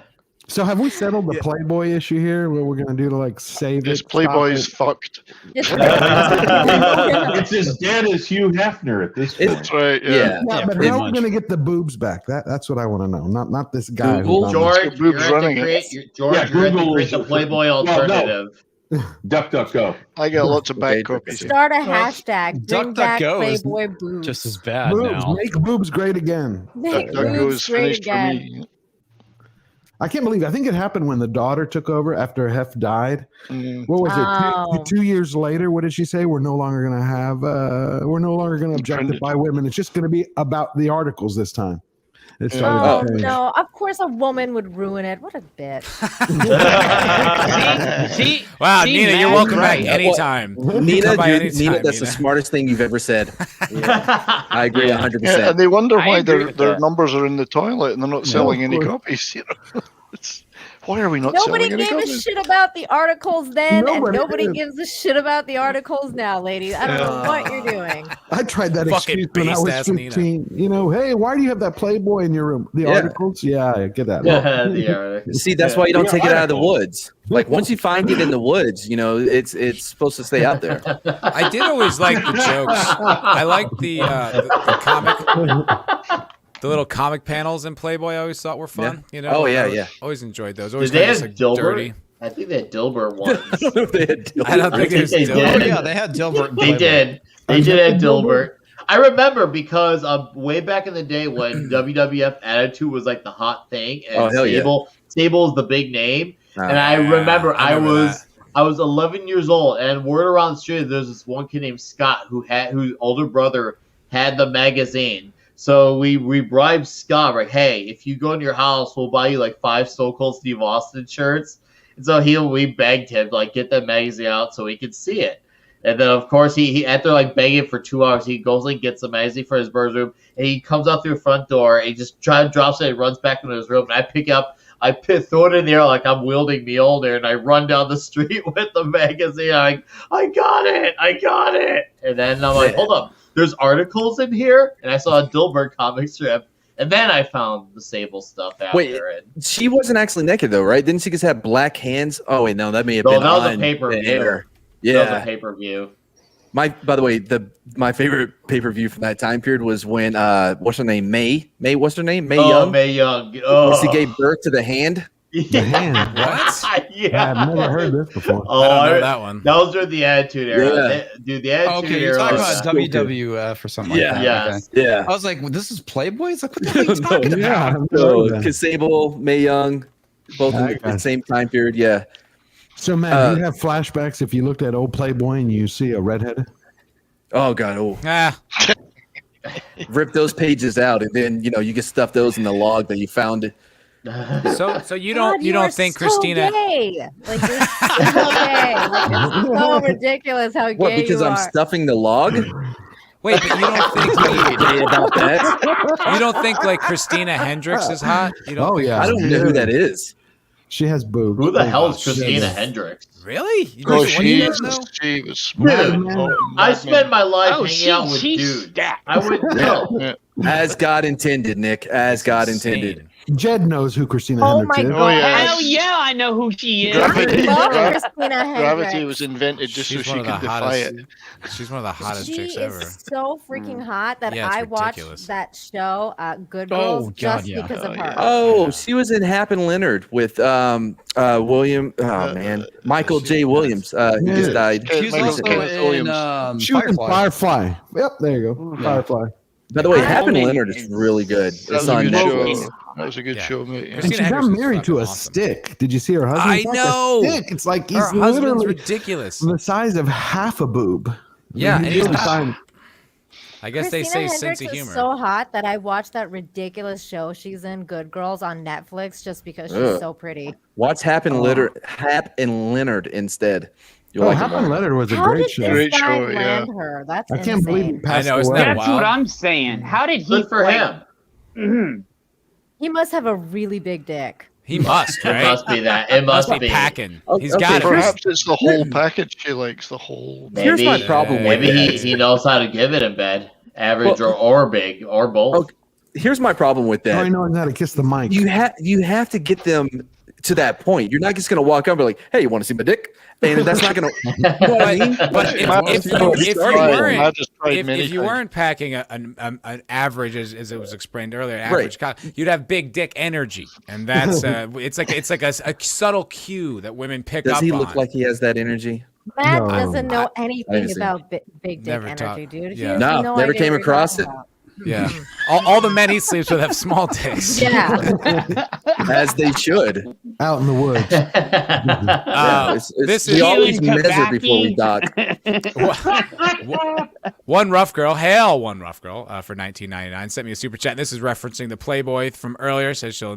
[SPEAKER 6] So have we settled the Playboy issue here? What we're gonna do to like save
[SPEAKER 8] This
[SPEAKER 6] it?
[SPEAKER 8] Playboy's
[SPEAKER 6] stop
[SPEAKER 8] fucked.
[SPEAKER 5] It's as dead as Hugh Hefner at this point.
[SPEAKER 8] That's right.
[SPEAKER 2] Yeah.
[SPEAKER 6] it? Yeah, but
[SPEAKER 10] pretty
[SPEAKER 6] how are we
[SPEAKER 10] much.
[SPEAKER 6] gonna get the boobs back? That's what I want to know. Not this guy.
[SPEAKER 2] Google?
[SPEAKER 6] who's on
[SPEAKER 7] George,
[SPEAKER 8] Boobs
[SPEAKER 7] you're at
[SPEAKER 8] running
[SPEAKER 7] the
[SPEAKER 8] it.
[SPEAKER 7] create, George,
[SPEAKER 5] Yeah,
[SPEAKER 7] you're at the
[SPEAKER 5] Google
[SPEAKER 7] create
[SPEAKER 5] is-
[SPEAKER 7] the Playboy
[SPEAKER 5] Well, no.
[SPEAKER 7] alternative.
[SPEAKER 5] DuckDuckGo.
[SPEAKER 8] I got lots of
[SPEAKER 2] Okay,
[SPEAKER 8] back copies.
[SPEAKER 9] Start a hashtag. Bring back
[SPEAKER 10] DuckDuckGo is
[SPEAKER 9] Playboy boobs.
[SPEAKER 10] Just as bad
[SPEAKER 6] boobs.
[SPEAKER 10] now.
[SPEAKER 6] Make boobs great again.
[SPEAKER 9] Make
[SPEAKER 8] That
[SPEAKER 9] boobs
[SPEAKER 8] goes
[SPEAKER 9] great
[SPEAKER 8] finished for
[SPEAKER 9] again.
[SPEAKER 8] me.
[SPEAKER 6] I can't believe. I think it happened when the daughter took over after Hef died.
[SPEAKER 8] Mm.
[SPEAKER 6] What was
[SPEAKER 9] Oh.
[SPEAKER 6] it? 2 years later, what did she say? We're no longer going to have. We're no longer going to objectify women. It's just going to be about the articles this time. It started
[SPEAKER 9] Oh
[SPEAKER 6] to change.
[SPEAKER 9] no! Of course, a woman would ruin it. What a bitch!
[SPEAKER 3] See,
[SPEAKER 1] Wow,
[SPEAKER 3] see,
[SPEAKER 1] Nina, you're
[SPEAKER 3] Matt's
[SPEAKER 1] welcome
[SPEAKER 3] right.
[SPEAKER 1] back anytime.
[SPEAKER 2] Nina,
[SPEAKER 1] Come by
[SPEAKER 2] you're-
[SPEAKER 1] anytime,
[SPEAKER 2] Nina, that's the
[SPEAKER 1] Nina.
[SPEAKER 2] smartest thing you've ever said. I agree 100%.
[SPEAKER 8] Yeah, and they wonder
[SPEAKER 3] I
[SPEAKER 8] why
[SPEAKER 3] agree
[SPEAKER 8] their
[SPEAKER 3] with
[SPEAKER 8] their
[SPEAKER 3] that.
[SPEAKER 8] numbers are in the toilet and they're not selling any
[SPEAKER 6] course.
[SPEAKER 8] copies. It's, why are we not
[SPEAKER 9] Nobody
[SPEAKER 8] selling any
[SPEAKER 9] gave a
[SPEAKER 8] copies?
[SPEAKER 9] shit about the articles then, and
[SPEAKER 6] Nobody
[SPEAKER 9] nobody
[SPEAKER 6] did.
[SPEAKER 9] gives a shit about the articles now, ladies. I don't know what you're doing.
[SPEAKER 6] I tried that
[SPEAKER 1] Fucking
[SPEAKER 6] excuse when I was
[SPEAKER 1] beast-ass Nina.
[SPEAKER 6] 15. Hey, why do you have that Playboy in your room? The
[SPEAKER 2] Yeah.
[SPEAKER 6] articles? Yeah, get that.
[SPEAKER 2] See, that's why you don't take it out of the woods. Like once you find it in the woods, it's supposed to stay out there.
[SPEAKER 1] I did always like the jokes. I like the comic, the little comic panels in Playboy. I always thought were fun.
[SPEAKER 2] Oh, yeah, yeah.
[SPEAKER 1] Always enjoyed those. Always
[SPEAKER 7] Did they
[SPEAKER 1] kinda
[SPEAKER 7] have
[SPEAKER 1] just, like,
[SPEAKER 7] Dilbert?
[SPEAKER 1] dirty.
[SPEAKER 7] I think they had Dilbert once.
[SPEAKER 2] They had
[SPEAKER 1] I don't think it was
[SPEAKER 7] they
[SPEAKER 1] Dilbert.
[SPEAKER 7] did.
[SPEAKER 10] Oh yeah, they had Dilbert. and
[SPEAKER 7] They
[SPEAKER 10] Playboy.
[SPEAKER 7] did. They did have Dilbert. I remember because way back in the day when WWF Attitude was like the hot thing, and
[SPEAKER 2] Oh, hell yeah.
[SPEAKER 7] Stable's the big name. And I
[SPEAKER 1] yeah,
[SPEAKER 7] remember
[SPEAKER 1] I remember
[SPEAKER 7] I was 11 years old, and word around the street there's this one kid named Scott whose older brother had the magazine. So we bribed Scott, like, hey, if you go in your house, we'll buy you like 5 Stone Cold Steve Austin shirts. And so we begged him to like get that magazine out so he could see it. And then of course he after like begging for 2 hours, he goes and gets the magazine for his bird's room, and he comes out through the front door and he just drops it and runs back into his room. And I pick it up, throw it in the air like I'm wielding Mjolnir, and I run down the street with the magazine. I'm like, I got it. And then I'm like, hold up, there's articles in here, and I saw a Dilbert comic strip, and then I found the Sable stuff after.
[SPEAKER 2] Wait, she wasn't actually naked though, right? Didn't she just have black hands? Oh wait, no, that may have
[SPEAKER 7] No,
[SPEAKER 2] been
[SPEAKER 7] that was a
[SPEAKER 2] on
[SPEAKER 7] pay-per-view.
[SPEAKER 2] the air.
[SPEAKER 7] That was
[SPEAKER 2] Yeah.
[SPEAKER 7] a pay-per-view.
[SPEAKER 2] By the way, my favorite pay-per-view from that time period was when what's her name? May, what's her name? May Young.
[SPEAKER 7] Mae Young.
[SPEAKER 2] When
[SPEAKER 7] Oh.
[SPEAKER 2] she gave birth to the hand.
[SPEAKER 6] The hand.
[SPEAKER 1] What?
[SPEAKER 7] Yeah.
[SPEAKER 6] I've never heard this before.
[SPEAKER 7] Oh,
[SPEAKER 1] I don't know that one.
[SPEAKER 7] That was during the Attitude Era.
[SPEAKER 2] Yeah.
[SPEAKER 7] Dude, the Attitude
[SPEAKER 10] Okay, you're
[SPEAKER 7] Era.
[SPEAKER 10] talking
[SPEAKER 7] was-
[SPEAKER 10] about WWF or something
[SPEAKER 2] Yeah.
[SPEAKER 10] like that.
[SPEAKER 7] Yes.
[SPEAKER 10] Okay.
[SPEAKER 2] Yeah.
[SPEAKER 10] I was like, well, this is Playboy? It's like, what the hell are you talking about?
[SPEAKER 6] Yeah, I've never
[SPEAKER 2] So,
[SPEAKER 6] heard that.
[SPEAKER 2] because Sable, May Young, both in
[SPEAKER 6] Okay.
[SPEAKER 2] the same time period. Yeah.
[SPEAKER 6] So, Matt, do you have flashbacks if you looked at old Playboy and you see a redhead?
[SPEAKER 2] Oh God. Oh,
[SPEAKER 1] Ah,
[SPEAKER 2] rip those pages out, and then you can stuff those in the log that you found.
[SPEAKER 1] so you
[SPEAKER 9] God,
[SPEAKER 1] don't
[SPEAKER 9] are
[SPEAKER 1] think
[SPEAKER 9] so
[SPEAKER 1] Christina?
[SPEAKER 9] Gay. Like you're so gay. Like, it's so ridiculous how
[SPEAKER 2] What?
[SPEAKER 9] gay
[SPEAKER 2] Because
[SPEAKER 9] you
[SPEAKER 2] I'm
[SPEAKER 9] are.
[SPEAKER 2] stuffing the log?
[SPEAKER 1] Wait, but you don't think
[SPEAKER 2] Gay about that?
[SPEAKER 1] you don't think like Christina Hendricks is hot? You don't
[SPEAKER 6] Oh,
[SPEAKER 1] think-
[SPEAKER 6] yeah.
[SPEAKER 2] I don't know who that is.
[SPEAKER 6] She has boobs.
[SPEAKER 7] Who the hell is
[SPEAKER 1] shit.
[SPEAKER 7] Christina Hendricks?
[SPEAKER 1] Really? You
[SPEAKER 8] Oh,
[SPEAKER 1] what do you guys know?
[SPEAKER 8] she was
[SPEAKER 7] Dude, I spent my life
[SPEAKER 3] Oh,
[SPEAKER 7] hanging out with
[SPEAKER 3] she's
[SPEAKER 7] dudes.
[SPEAKER 3] stacked.
[SPEAKER 7] I wouldn't know.
[SPEAKER 8] Yeah.
[SPEAKER 2] As God intended, Nick. As God intended.
[SPEAKER 6] Jed knows who Christina
[SPEAKER 9] Oh
[SPEAKER 6] Hendricks
[SPEAKER 9] my
[SPEAKER 6] is.
[SPEAKER 9] God.
[SPEAKER 8] Oh, yeah.
[SPEAKER 3] Hell yeah, I know who she is.
[SPEAKER 8] Gravity,
[SPEAKER 9] I love
[SPEAKER 8] gra-
[SPEAKER 9] Christina
[SPEAKER 8] gravity
[SPEAKER 9] Hendricks.
[SPEAKER 8] was invented just
[SPEAKER 1] She's
[SPEAKER 8] so
[SPEAKER 1] one
[SPEAKER 8] she
[SPEAKER 1] of the
[SPEAKER 8] could defy
[SPEAKER 1] hottest.
[SPEAKER 8] it.
[SPEAKER 1] She's one of the hottest
[SPEAKER 9] She
[SPEAKER 1] chicks ever.
[SPEAKER 9] is so freaking hot that
[SPEAKER 1] Yeah, it's
[SPEAKER 9] I watched
[SPEAKER 1] ridiculous.
[SPEAKER 9] that show, Good
[SPEAKER 10] Oh,
[SPEAKER 9] Girls,
[SPEAKER 10] God,
[SPEAKER 9] just
[SPEAKER 10] yeah.
[SPEAKER 9] because of
[SPEAKER 8] Oh,
[SPEAKER 9] her.
[SPEAKER 8] yeah.
[SPEAKER 2] Oh, she was in Hap and Leonard with William. Oh man, Michael J. Williams. He just died.
[SPEAKER 10] She was
[SPEAKER 8] Michael
[SPEAKER 10] also
[SPEAKER 8] Kenneth
[SPEAKER 10] in
[SPEAKER 8] Williams.
[SPEAKER 6] She was in
[SPEAKER 10] Firefly.
[SPEAKER 6] Firefly. Yep, there you go. Firefly.
[SPEAKER 2] By the way,
[SPEAKER 9] I
[SPEAKER 2] Hap and
[SPEAKER 3] mean,
[SPEAKER 2] Leonard is really good.
[SPEAKER 8] That
[SPEAKER 2] It's
[SPEAKER 8] was a
[SPEAKER 2] on
[SPEAKER 8] good
[SPEAKER 2] Netflix.
[SPEAKER 8] show. That was a good
[SPEAKER 1] Yeah.
[SPEAKER 8] show, mate. Yeah.
[SPEAKER 6] And
[SPEAKER 1] Christina
[SPEAKER 6] she got
[SPEAKER 1] Hendricks is
[SPEAKER 6] married to a
[SPEAKER 1] fucking awesome.
[SPEAKER 6] stick. Did you see her husband?
[SPEAKER 1] I
[SPEAKER 6] It's like a
[SPEAKER 1] know.
[SPEAKER 6] stick. It's like he's
[SPEAKER 1] Her husband's
[SPEAKER 6] literally
[SPEAKER 1] ridiculous.
[SPEAKER 6] the size of half a boob.
[SPEAKER 1] Yeah, and he's
[SPEAKER 6] really
[SPEAKER 1] not-
[SPEAKER 6] fine.
[SPEAKER 1] I guess they
[SPEAKER 9] Christina
[SPEAKER 1] say
[SPEAKER 9] Hendricks
[SPEAKER 1] sense of
[SPEAKER 9] is
[SPEAKER 1] humor.
[SPEAKER 9] so hot that I watched that ridiculous show she's in, Good Girls, on Netflix, just because she's
[SPEAKER 2] Ugh.
[SPEAKER 9] so pretty.
[SPEAKER 2] Watch Hap and Leonard instead. You'll
[SPEAKER 6] Oh,
[SPEAKER 2] like
[SPEAKER 6] Hap
[SPEAKER 2] it
[SPEAKER 6] and
[SPEAKER 2] more.
[SPEAKER 6] Leonard was a
[SPEAKER 9] How
[SPEAKER 6] great
[SPEAKER 9] did
[SPEAKER 6] show.
[SPEAKER 9] this
[SPEAKER 8] Great
[SPEAKER 9] guy
[SPEAKER 8] show, yeah.
[SPEAKER 9] land her? That's
[SPEAKER 6] I can't believe he
[SPEAKER 9] insane.
[SPEAKER 6] passed
[SPEAKER 1] I know, isn't
[SPEAKER 6] away.
[SPEAKER 1] that
[SPEAKER 3] That's
[SPEAKER 1] wild?
[SPEAKER 3] what I'm saying. How did he?
[SPEAKER 7] Good for him.
[SPEAKER 3] him.
[SPEAKER 9] He must have a really big dick.
[SPEAKER 1] He must,
[SPEAKER 7] It
[SPEAKER 1] right?
[SPEAKER 7] must be that. It must
[SPEAKER 1] be
[SPEAKER 7] be.
[SPEAKER 1] packing.
[SPEAKER 2] Oh,
[SPEAKER 1] He's
[SPEAKER 2] okay,
[SPEAKER 1] got it.
[SPEAKER 8] Perhaps it's the whole package she likes. The whole.
[SPEAKER 2] Here's my problem with
[SPEAKER 7] Maybe
[SPEAKER 2] that.
[SPEAKER 7] he knows how to give it in bed, average or big or both.
[SPEAKER 2] Okay. Here's my problem with
[SPEAKER 6] Now I
[SPEAKER 2] that.
[SPEAKER 6] know how to kiss the mic.
[SPEAKER 2] You have to get them to that point. You're not just gonna walk up and be like, "Hey, you want to see my dick?" And that's not gonna. You know what I mean?
[SPEAKER 1] But if you weren't packing an average, as it was explained earlier, average cock, you'd have big dick energy, and that's it's like a subtle cue that women pick up
[SPEAKER 2] Does
[SPEAKER 1] on.
[SPEAKER 2] he look like he has that energy?
[SPEAKER 9] Matt
[SPEAKER 6] No.
[SPEAKER 9] doesn't know
[SPEAKER 2] I
[SPEAKER 9] anything
[SPEAKER 2] didn't see.
[SPEAKER 9] about big dick
[SPEAKER 1] Never
[SPEAKER 9] energy,
[SPEAKER 1] talk-
[SPEAKER 9] dude. He
[SPEAKER 1] yeah.
[SPEAKER 9] has
[SPEAKER 2] No, never
[SPEAKER 9] idea
[SPEAKER 2] came
[SPEAKER 9] what you're
[SPEAKER 2] across
[SPEAKER 9] talking
[SPEAKER 2] it.
[SPEAKER 9] about.
[SPEAKER 1] Yeah, all the men he sleeps with have small dicks.
[SPEAKER 9] Yeah.
[SPEAKER 2] As they should.
[SPEAKER 6] Out in the woods.
[SPEAKER 1] This
[SPEAKER 2] we
[SPEAKER 1] is
[SPEAKER 2] always
[SPEAKER 3] Keelan
[SPEAKER 2] measure before we dock.
[SPEAKER 1] One rough girl, hail one rough girl for $19.99 sent me a super chat. This is referencing the Playboy from earlier. Says I'll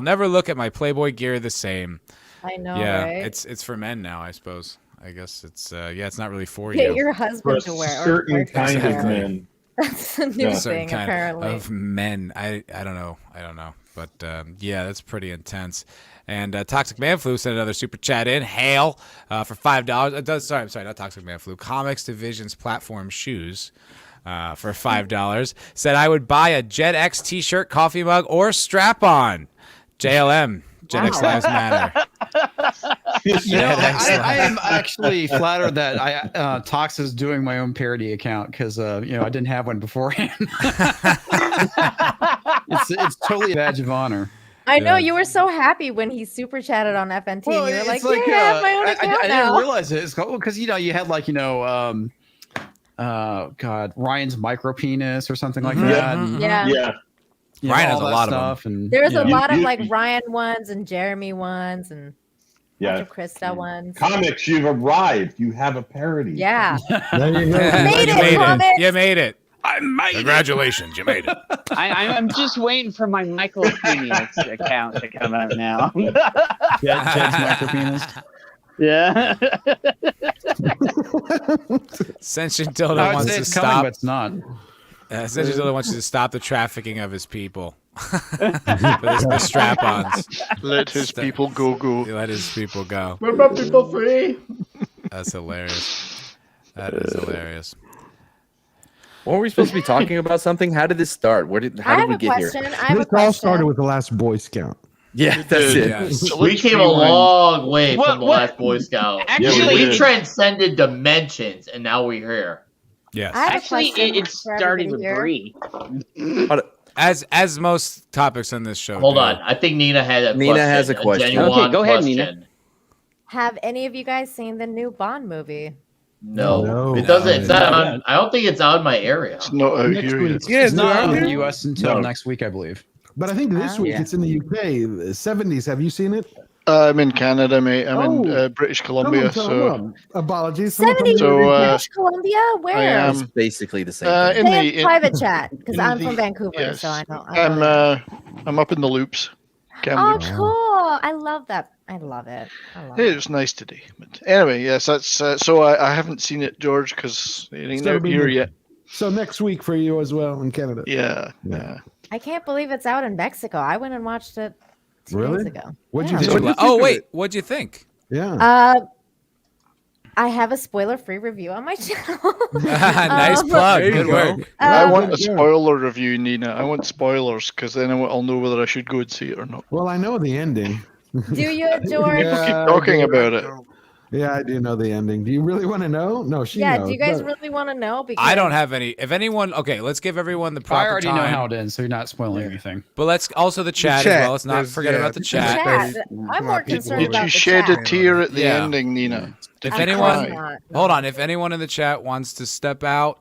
[SPEAKER 1] never look at my Playboy gear the same.
[SPEAKER 9] I know,
[SPEAKER 1] Yeah,
[SPEAKER 9] right?
[SPEAKER 1] it's for men now, I suppose. I guess it's it's not really for
[SPEAKER 9] Get
[SPEAKER 1] you.
[SPEAKER 9] your
[SPEAKER 5] For a
[SPEAKER 9] husband to wear. or
[SPEAKER 5] certain
[SPEAKER 9] boyfriend
[SPEAKER 5] kind
[SPEAKER 9] to
[SPEAKER 5] of
[SPEAKER 9] wear.
[SPEAKER 5] men.
[SPEAKER 9] That's a new
[SPEAKER 5] Yeah.
[SPEAKER 1] Certain
[SPEAKER 9] thing,
[SPEAKER 1] kind
[SPEAKER 9] apparently.
[SPEAKER 1] of men. I don't know. But yeah, that's pretty intense. And Toxic Man Flu sent another super chat in. Hail for $5. Sorry, not Toxic Man Flu. Comics Division's platform shoes for $5. Said I would buy a Jet X T-shirt, coffee mug, or strap-on. JLM. Jet X Lives Matter.
[SPEAKER 10] You know, I am actually flattered that Tox is doing my own parody account because I didn't have one beforehand. it's totally a badge of honor.
[SPEAKER 9] I know you were so happy when he super chatted on FNT. and you were like,
[SPEAKER 10] it's
[SPEAKER 9] "Yeah, I have my own account
[SPEAKER 10] I
[SPEAKER 9] now."
[SPEAKER 10] didn't realize it. It's because you had Ryan's micro penis or something like that. And,
[SPEAKER 9] Yeah.
[SPEAKER 5] Yeah.
[SPEAKER 1] Ryan has
[SPEAKER 10] all
[SPEAKER 1] a
[SPEAKER 10] that
[SPEAKER 1] lot of
[SPEAKER 10] stuff, and
[SPEAKER 9] There's a lot of
[SPEAKER 5] You-
[SPEAKER 9] like Ryan ones and Jeremy ones and a bunch
[SPEAKER 5] Yeah.
[SPEAKER 9] of Krista ones.
[SPEAKER 5] Comics, you've arrived. You have a parody.
[SPEAKER 9] Yeah.
[SPEAKER 6] There you go.
[SPEAKER 9] Made it, comics.
[SPEAKER 1] You made it.
[SPEAKER 10] I made
[SPEAKER 1] Congratulations, you made it.
[SPEAKER 3] I'm just waiting for my Michael Phoenix account to come out now.
[SPEAKER 10] Jed's micro penis.
[SPEAKER 3] Yeah.
[SPEAKER 1] Sentient
[SPEAKER 10] I
[SPEAKER 1] Dildo
[SPEAKER 10] would
[SPEAKER 1] wants
[SPEAKER 10] say
[SPEAKER 1] to
[SPEAKER 10] it's coming,
[SPEAKER 1] stop.
[SPEAKER 10] but it's not.
[SPEAKER 1] Sentient Dildo wants you to stop the trafficking of his people. For the strap-ons.
[SPEAKER 8] Let his people go.
[SPEAKER 1] Let his people go.
[SPEAKER 7] We're about people free.
[SPEAKER 1] That's hilarious. That is hilarious.
[SPEAKER 2] What were we supposed to be talking about? Something? How did this start? How
[SPEAKER 9] I
[SPEAKER 2] did
[SPEAKER 9] have
[SPEAKER 2] we
[SPEAKER 9] a
[SPEAKER 2] get here?
[SPEAKER 9] question. I have a
[SPEAKER 6] This all started
[SPEAKER 9] question.
[SPEAKER 6] with the last Boy Scout.
[SPEAKER 2] Yeah, that's it.
[SPEAKER 1] Yeah.
[SPEAKER 8] So
[SPEAKER 7] We
[SPEAKER 8] let's
[SPEAKER 7] came a
[SPEAKER 8] rewind.
[SPEAKER 7] long way
[SPEAKER 3] What-
[SPEAKER 7] from the
[SPEAKER 3] what-
[SPEAKER 7] last Boy Scout.
[SPEAKER 3] Actually-
[SPEAKER 7] we
[SPEAKER 5] did.
[SPEAKER 7] transcended dimensions, and now we're here.
[SPEAKER 1] Yes.
[SPEAKER 9] I have a
[SPEAKER 3] Actually,
[SPEAKER 9] question
[SPEAKER 3] it
[SPEAKER 9] for
[SPEAKER 3] started
[SPEAKER 9] everybody
[SPEAKER 3] with
[SPEAKER 9] here.
[SPEAKER 3] Brie.
[SPEAKER 1] As most topics on this show.
[SPEAKER 7] Hold
[SPEAKER 1] do.
[SPEAKER 7] on, I think Nina had a
[SPEAKER 2] Nina
[SPEAKER 7] question.
[SPEAKER 2] has a question.
[SPEAKER 7] genuine
[SPEAKER 3] Okay, go ahead,
[SPEAKER 7] question.
[SPEAKER 3] Nina.
[SPEAKER 9] Have any of you guys seen the new Bond movie?
[SPEAKER 7] No, it doesn't. It's not on. I don't think it's out in my area.
[SPEAKER 8] It's not out
[SPEAKER 6] Next
[SPEAKER 8] here
[SPEAKER 6] week.
[SPEAKER 8] yet.
[SPEAKER 4] Yeah,
[SPEAKER 10] It's
[SPEAKER 4] it's
[SPEAKER 10] not
[SPEAKER 4] out
[SPEAKER 10] in the
[SPEAKER 4] here.
[SPEAKER 10] U.S. until
[SPEAKER 5] No.
[SPEAKER 10] next week, I believe.
[SPEAKER 6] But I think this week
[SPEAKER 3] yeah.
[SPEAKER 6] it's in the UK, the 70s. Have you seen it?
[SPEAKER 8] I'm in Canada, mate. I'm in British Columbia,
[SPEAKER 6] Someone
[SPEAKER 8] so
[SPEAKER 6] tell them. Apologies. Someone tell
[SPEAKER 9] 70s
[SPEAKER 6] me
[SPEAKER 8] So,
[SPEAKER 6] what it is.
[SPEAKER 9] British Columbia? Where?
[SPEAKER 8] I am.
[SPEAKER 2] It's basically the same.
[SPEAKER 8] in
[SPEAKER 9] They
[SPEAKER 8] the
[SPEAKER 9] have private chat because
[SPEAKER 8] in
[SPEAKER 9] I'm
[SPEAKER 8] the-
[SPEAKER 9] from Vancouver,
[SPEAKER 8] yes.
[SPEAKER 9] so I know.
[SPEAKER 8] I'm up in the loops.
[SPEAKER 9] Oh,
[SPEAKER 8] Kamloops.
[SPEAKER 9] cool! I love that. I love it. I love
[SPEAKER 8] Hey, it
[SPEAKER 9] it.
[SPEAKER 8] was nice today. But anyway, yes, that's so I haven't seen it, George, because it ain't
[SPEAKER 6] So
[SPEAKER 8] out
[SPEAKER 6] we
[SPEAKER 8] here
[SPEAKER 6] may-
[SPEAKER 8] yet.
[SPEAKER 6] So next week for you as well in Canada.
[SPEAKER 8] Yeah,
[SPEAKER 6] Yeah.
[SPEAKER 8] yeah.
[SPEAKER 9] I can't believe it's out in Mexico. I went and watched it 2
[SPEAKER 6] Really?
[SPEAKER 9] days ago.
[SPEAKER 6] What'd
[SPEAKER 9] Yeah.
[SPEAKER 6] you think?
[SPEAKER 1] Oh wait, what'd you think?
[SPEAKER 6] Yeah.
[SPEAKER 9] I have a spoiler-free review on my channel.
[SPEAKER 1] Nice plug. Good work.
[SPEAKER 8] I want a spoiler review, Nina. I want spoilers because then I'll know whether I should go and see it or not.
[SPEAKER 6] Well, I know the ending.
[SPEAKER 9] Do you, George?
[SPEAKER 8] People keep talking about it.
[SPEAKER 6] Yeah, I do know the ending. Do you really want to know? No, she
[SPEAKER 9] Yeah,
[SPEAKER 6] knows.
[SPEAKER 9] do you guys really want to know? Because
[SPEAKER 1] I don't have any. If anyone, okay, let's give everyone the proper
[SPEAKER 10] I already
[SPEAKER 1] time.
[SPEAKER 10] know how it ends, so you're not spoiling anything.
[SPEAKER 1] But let's also the chat, as well. Let's not forget about the chat.
[SPEAKER 9] I'm more concerned
[SPEAKER 8] Did
[SPEAKER 9] about
[SPEAKER 8] you
[SPEAKER 9] the
[SPEAKER 8] shed
[SPEAKER 9] chat.
[SPEAKER 8] a tear at the ending, Nina?
[SPEAKER 1] If
[SPEAKER 8] Did you
[SPEAKER 1] anyone,
[SPEAKER 8] cry?
[SPEAKER 1] hold on. If anyone in the chat wants to step out,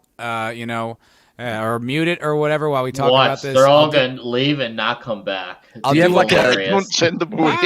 [SPEAKER 1] or mute it or whatever while we talk about this,
[SPEAKER 7] They're all going to leave and not come back.
[SPEAKER 1] I'll do like
[SPEAKER 8] don't send them away.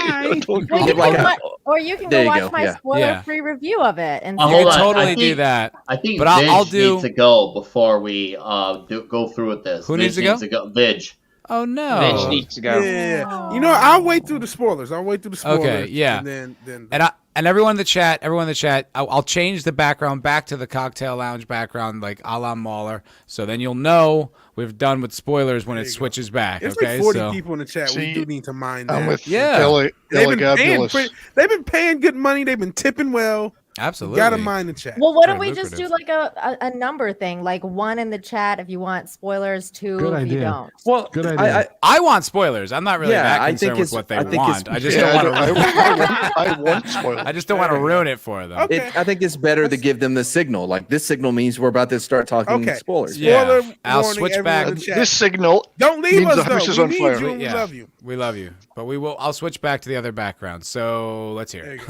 [SPEAKER 9] Or you can go watch my spoiler-free review of it. And
[SPEAKER 1] you can totally do that.
[SPEAKER 7] I think
[SPEAKER 1] but
[SPEAKER 7] Vidge
[SPEAKER 1] I'll do.
[SPEAKER 7] needs to go before we go through with this.
[SPEAKER 1] Who
[SPEAKER 7] Vidge
[SPEAKER 1] needs to go?
[SPEAKER 7] Vidge.
[SPEAKER 1] Oh no.
[SPEAKER 3] Vidge needs to go.
[SPEAKER 4] Yeah. You know, I'll wait through the spoilers.
[SPEAKER 1] Okay, yeah.
[SPEAKER 4] And then
[SPEAKER 1] and everyone in the chat, I'll change the background back to the Cocktail Lounge background, like a la Mauler. So then you'll know we've done with spoilers when it switches back.
[SPEAKER 4] It's
[SPEAKER 1] okay,
[SPEAKER 4] like 40 people in the chat. We do need to mind that.
[SPEAKER 8] I'm with
[SPEAKER 1] yeah.
[SPEAKER 4] They've been paying good money. They've been tipping well.
[SPEAKER 1] Absolutely.
[SPEAKER 4] You gotta mind the chat.
[SPEAKER 9] Well, what don't we just do like a number thing, like 1 in the chat if you want spoilers, 2
[SPEAKER 6] Good
[SPEAKER 9] if
[SPEAKER 6] idea.
[SPEAKER 9] you don't.
[SPEAKER 1] Well,
[SPEAKER 6] good idea.
[SPEAKER 1] I want spoilers. I'm not really that concerned with what they want. I just don't want to.
[SPEAKER 8] I want spoilers.
[SPEAKER 1] I just don't want to ruin it for them.
[SPEAKER 4] Okay.
[SPEAKER 2] I think it's better to give them the signal. Like this signal means we're about to start talking spoilers.
[SPEAKER 1] Yeah.
[SPEAKER 4] Spoiler
[SPEAKER 1] I'll
[SPEAKER 4] warning,
[SPEAKER 1] switch
[SPEAKER 4] everyone
[SPEAKER 1] back.
[SPEAKER 4] in the chat.
[SPEAKER 8] This signal
[SPEAKER 4] Don't leave
[SPEAKER 8] means
[SPEAKER 4] us
[SPEAKER 8] the house is
[SPEAKER 4] though.
[SPEAKER 8] on
[SPEAKER 4] We
[SPEAKER 8] fire.
[SPEAKER 4] need you and we love you.
[SPEAKER 1] We love you, but we will. I'll switch back to the other background. So let's hear it.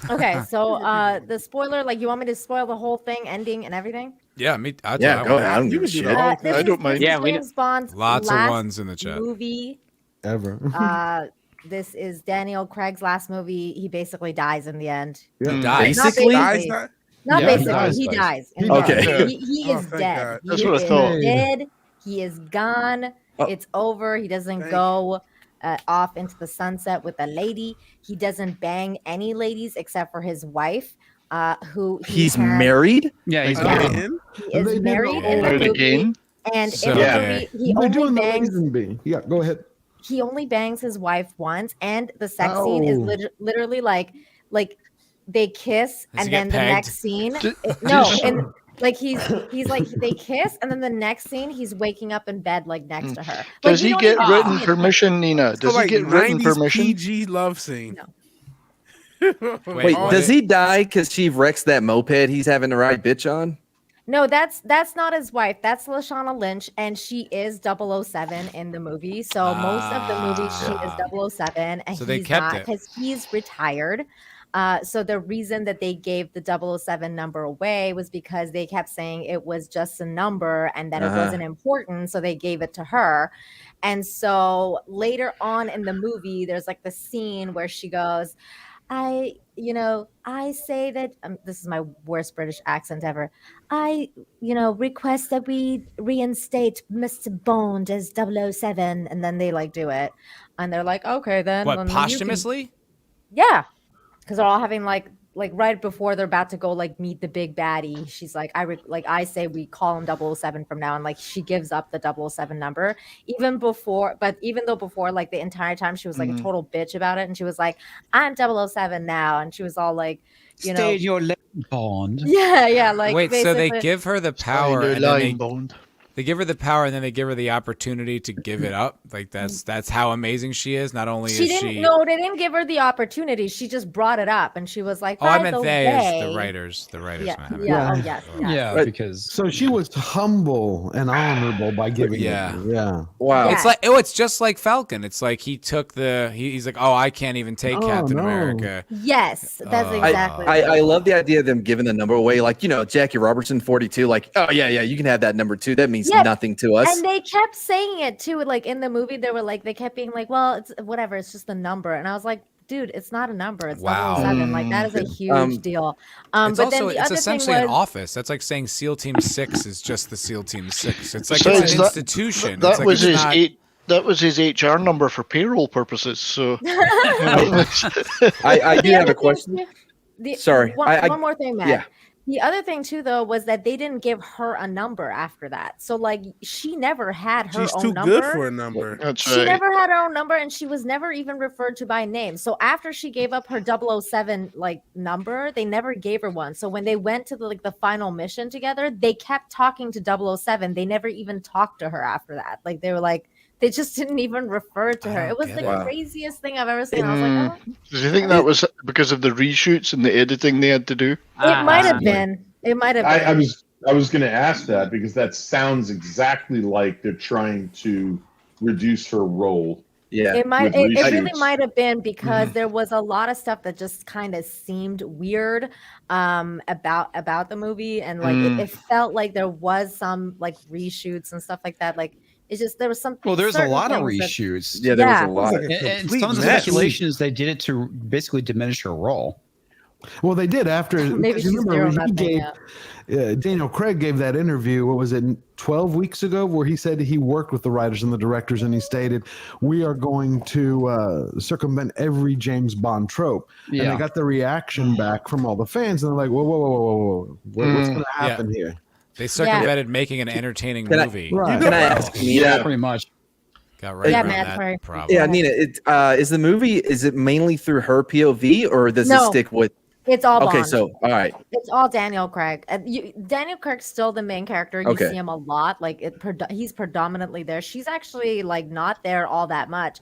[SPEAKER 9] Okay, so the spoiler, like you want me to spoil the whole thing, ending and everything?
[SPEAKER 1] Yeah, me.
[SPEAKER 2] Go ahead. I don't give a shit.
[SPEAKER 8] I don't mind.
[SPEAKER 9] Yeah, James Bond's
[SPEAKER 1] Lots of
[SPEAKER 9] last
[SPEAKER 1] ones in the chat.
[SPEAKER 9] movie
[SPEAKER 6] ever.
[SPEAKER 9] This is Daniel Craig's last movie. He basically dies in the end.
[SPEAKER 6] Yeah.
[SPEAKER 2] Basically,
[SPEAKER 9] Not basically. He dies.
[SPEAKER 2] Okay.
[SPEAKER 9] He is dead.
[SPEAKER 8] That's what I thought.
[SPEAKER 9] He is dead. He is gone. It's over. He doesn't go off into the sunset with a lady. He doesn't bang any ladies except for his wife, who
[SPEAKER 2] he's married.
[SPEAKER 10] Yeah, he's
[SPEAKER 9] He is married in the movie. And
[SPEAKER 1] So-
[SPEAKER 9] in the movie, he only bangs.
[SPEAKER 6] Yeah, go ahead.
[SPEAKER 9] He only bangs his wife once, and the sex scene is literally like they kiss,
[SPEAKER 1] Does
[SPEAKER 9] and
[SPEAKER 1] he
[SPEAKER 9] then
[SPEAKER 1] get
[SPEAKER 9] the
[SPEAKER 1] pegged?
[SPEAKER 9] next scene, and like he's like they kiss, and then the next scene he's waking up in bed like next to her. Like,
[SPEAKER 8] Does
[SPEAKER 9] we
[SPEAKER 8] he
[SPEAKER 9] don't
[SPEAKER 8] get
[SPEAKER 9] even
[SPEAKER 8] written
[SPEAKER 9] see it.
[SPEAKER 8] permission, Nina? Does he get written
[SPEAKER 4] 90s
[SPEAKER 8] permission?
[SPEAKER 4] PG love scene.
[SPEAKER 9] No.
[SPEAKER 2] Wait, does he die because she wrecks that moped he's having to ride bitch on?
[SPEAKER 9] No, that's not his wife. That's Lashana Lynch, and she is 007 in the movie. So most of the movie she is 007, and
[SPEAKER 1] So they
[SPEAKER 9] he's
[SPEAKER 1] kept
[SPEAKER 9] not
[SPEAKER 1] it.
[SPEAKER 9] because he's retired. So the reason that they gave the 007 number away was because they kept saying it was just a number and that it wasn't important, so they gave it to her. And so later on in the movie, there's like the scene where she goes, I say that this is my worst British accent ever. I, request that we reinstate Mr. Bond as 007, and then they like do it, and they're like, okay, then.
[SPEAKER 1] What,
[SPEAKER 9] then you
[SPEAKER 1] posthumously?
[SPEAKER 9] yeah, because they're all having like right before they're about to go like meet the big baddie. She's like, I say we call him 007 from now, and like she gives up the 007 number even though before like the entire time she was like a total bitch about it, and she was like, I'm 007 now, and she was all like,
[SPEAKER 10] Stay in your lane, Bond.
[SPEAKER 9] yeah, like
[SPEAKER 1] Wait, so they
[SPEAKER 9] basically-
[SPEAKER 1] give her the power,
[SPEAKER 8] Stay in
[SPEAKER 1] and
[SPEAKER 8] your
[SPEAKER 1] then
[SPEAKER 8] line, Bond.
[SPEAKER 1] they give her the power, and then they give her the opportunity to give it up. Like that's how amazing she is. Not only
[SPEAKER 9] She
[SPEAKER 1] is
[SPEAKER 9] didn't.
[SPEAKER 1] she.
[SPEAKER 9] No, they didn't give her the opportunity. She just brought it up, and she was like,
[SPEAKER 1] Oh, I
[SPEAKER 9] "By
[SPEAKER 1] meant
[SPEAKER 9] the
[SPEAKER 1] they as
[SPEAKER 9] way."
[SPEAKER 1] the writers. The writers.
[SPEAKER 9] Yeah,
[SPEAKER 1] man.
[SPEAKER 9] yeah, oh, yes, yes.
[SPEAKER 10] Yeah,
[SPEAKER 2] Right.
[SPEAKER 10] because
[SPEAKER 6] So she was humble and honorable by giving
[SPEAKER 1] Yeah.
[SPEAKER 6] it. Yeah.
[SPEAKER 2] Wow.
[SPEAKER 9] Yeah.
[SPEAKER 1] It's like it's just like Falcon. It's like he took he's like, oh, I can't even take Captain
[SPEAKER 6] no.
[SPEAKER 1] America.
[SPEAKER 9] Yes, that's
[SPEAKER 1] Oh.
[SPEAKER 9] exactly.
[SPEAKER 2] I love the idea of them giving the number away. Like, Jackie Robertson, 42. Like, oh, yeah, you can have that number too. That means
[SPEAKER 9] Yeah,
[SPEAKER 2] nothing to us.
[SPEAKER 9] And they kept saying it too. Like in the movie, they kept being like, "Well, it's whatever. It's just a number." And I was like, "Dude, it's not a number. It's
[SPEAKER 1] Wow.
[SPEAKER 9] 007. Like that is a huge deal."
[SPEAKER 1] It's
[SPEAKER 9] but
[SPEAKER 1] also
[SPEAKER 9] then the
[SPEAKER 1] it's
[SPEAKER 9] other
[SPEAKER 1] essentially
[SPEAKER 9] thing
[SPEAKER 1] an
[SPEAKER 9] was,
[SPEAKER 1] office. That's like saying SEAL Team 6 is just the SEAL Team 6. It's like
[SPEAKER 8] Besides,
[SPEAKER 1] it's an
[SPEAKER 8] that-
[SPEAKER 1] institution.
[SPEAKER 8] That
[SPEAKER 1] It's like
[SPEAKER 8] was
[SPEAKER 1] it's
[SPEAKER 8] his
[SPEAKER 1] not-
[SPEAKER 8] That was his HR number for payroll purposes. So
[SPEAKER 2] I do have a question. Sorry.
[SPEAKER 9] One more thing, Matt.
[SPEAKER 2] Yeah.
[SPEAKER 9] The other thing too, though, was that they didn't give her a number after that. So like she never had her
[SPEAKER 4] She's
[SPEAKER 9] own
[SPEAKER 4] too
[SPEAKER 9] number.
[SPEAKER 4] good for a number.
[SPEAKER 8] That's
[SPEAKER 9] She
[SPEAKER 8] right.
[SPEAKER 9] never had her own number, and she was never even referred to by name. So after she gave up her 007 like number, they never gave her one. So when they went to the final mission together, they kept talking to 007. They never even talked to her after that. Like they were like, they just didn't even refer to her. It was the craziest thing I've ever seen. I was like, oh.
[SPEAKER 8] Do you think that was because of the reshoots and the editing they had to do?
[SPEAKER 9] It might have been. It might have been.
[SPEAKER 5] I was going to ask that because that sounds exactly like they're trying to reduce her role.
[SPEAKER 2] Yeah,
[SPEAKER 9] it really might have been because there was a lot of stuff that just kind of seemed weird about the movie, and like it felt like there was some like reshoots and stuff like that. Like it's just there was some.
[SPEAKER 10] Well, there's a lot of reshoots.
[SPEAKER 2] There was a lot.
[SPEAKER 10] And some of the speculation is they did it to basically diminish her role.
[SPEAKER 6] Well, they did after.
[SPEAKER 9] Maybe she's doing nothing.
[SPEAKER 6] Daniel Craig gave that interview, what was it, 12 weeks ago, where he said he worked with the writers and the directors, and he stated, we are going to circumvent every James Bond trope. Yeah. And they got the reaction back from all the fans, and they're like, whoa. What's going to happen here?
[SPEAKER 1] They circumvented making an entertaining movie.
[SPEAKER 2] Can I ask Nina?
[SPEAKER 10] Pretty much.
[SPEAKER 1] Got right around that problem.
[SPEAKER 2] Yeah, Nina, is the movie, is it mainly through her POV, or does it stick with...
[SPEAKER 9] It's all Bond.
[SPEAKER 2] Okay, so all right,
[SPEAKER 9] it's all Daniel Craig. Daniel Craig's still the main character. You see him a lot. Like he's predominantly there. She's actually like not there all that much.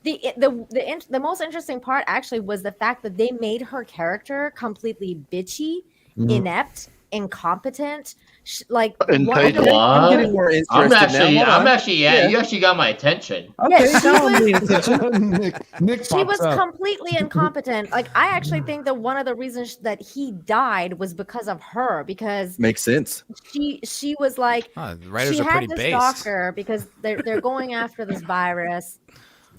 [SPEAKER 9] The most interesting part actually was the fact that they made her character completely bitchy, inept, incompetent.
[SPEAKER 7] I'm
[SPEAKER 2] getting more interested
[SPEAKER 7] now. You actually got my attention.
[SPEAKER 2] Okay,
[SPEAKER 6] Nick
[SPEAKER 9] she was completely incompetent. Like I actually think that one of the reasons that he died was because of her. Because
[SPEAKER 2] makes sense.
[SPEAKER 9] She was like,
[SPEAKER 1] the writers
[SPEAKER 9] she
[SPEAKER 1] are
[SPEAKER 9] had
[SPEAKER 1] pretty
[SPEAKER 9] this
[SPEAKER 1] based.
[SPEAKER 9] doctor because they're going after this virus.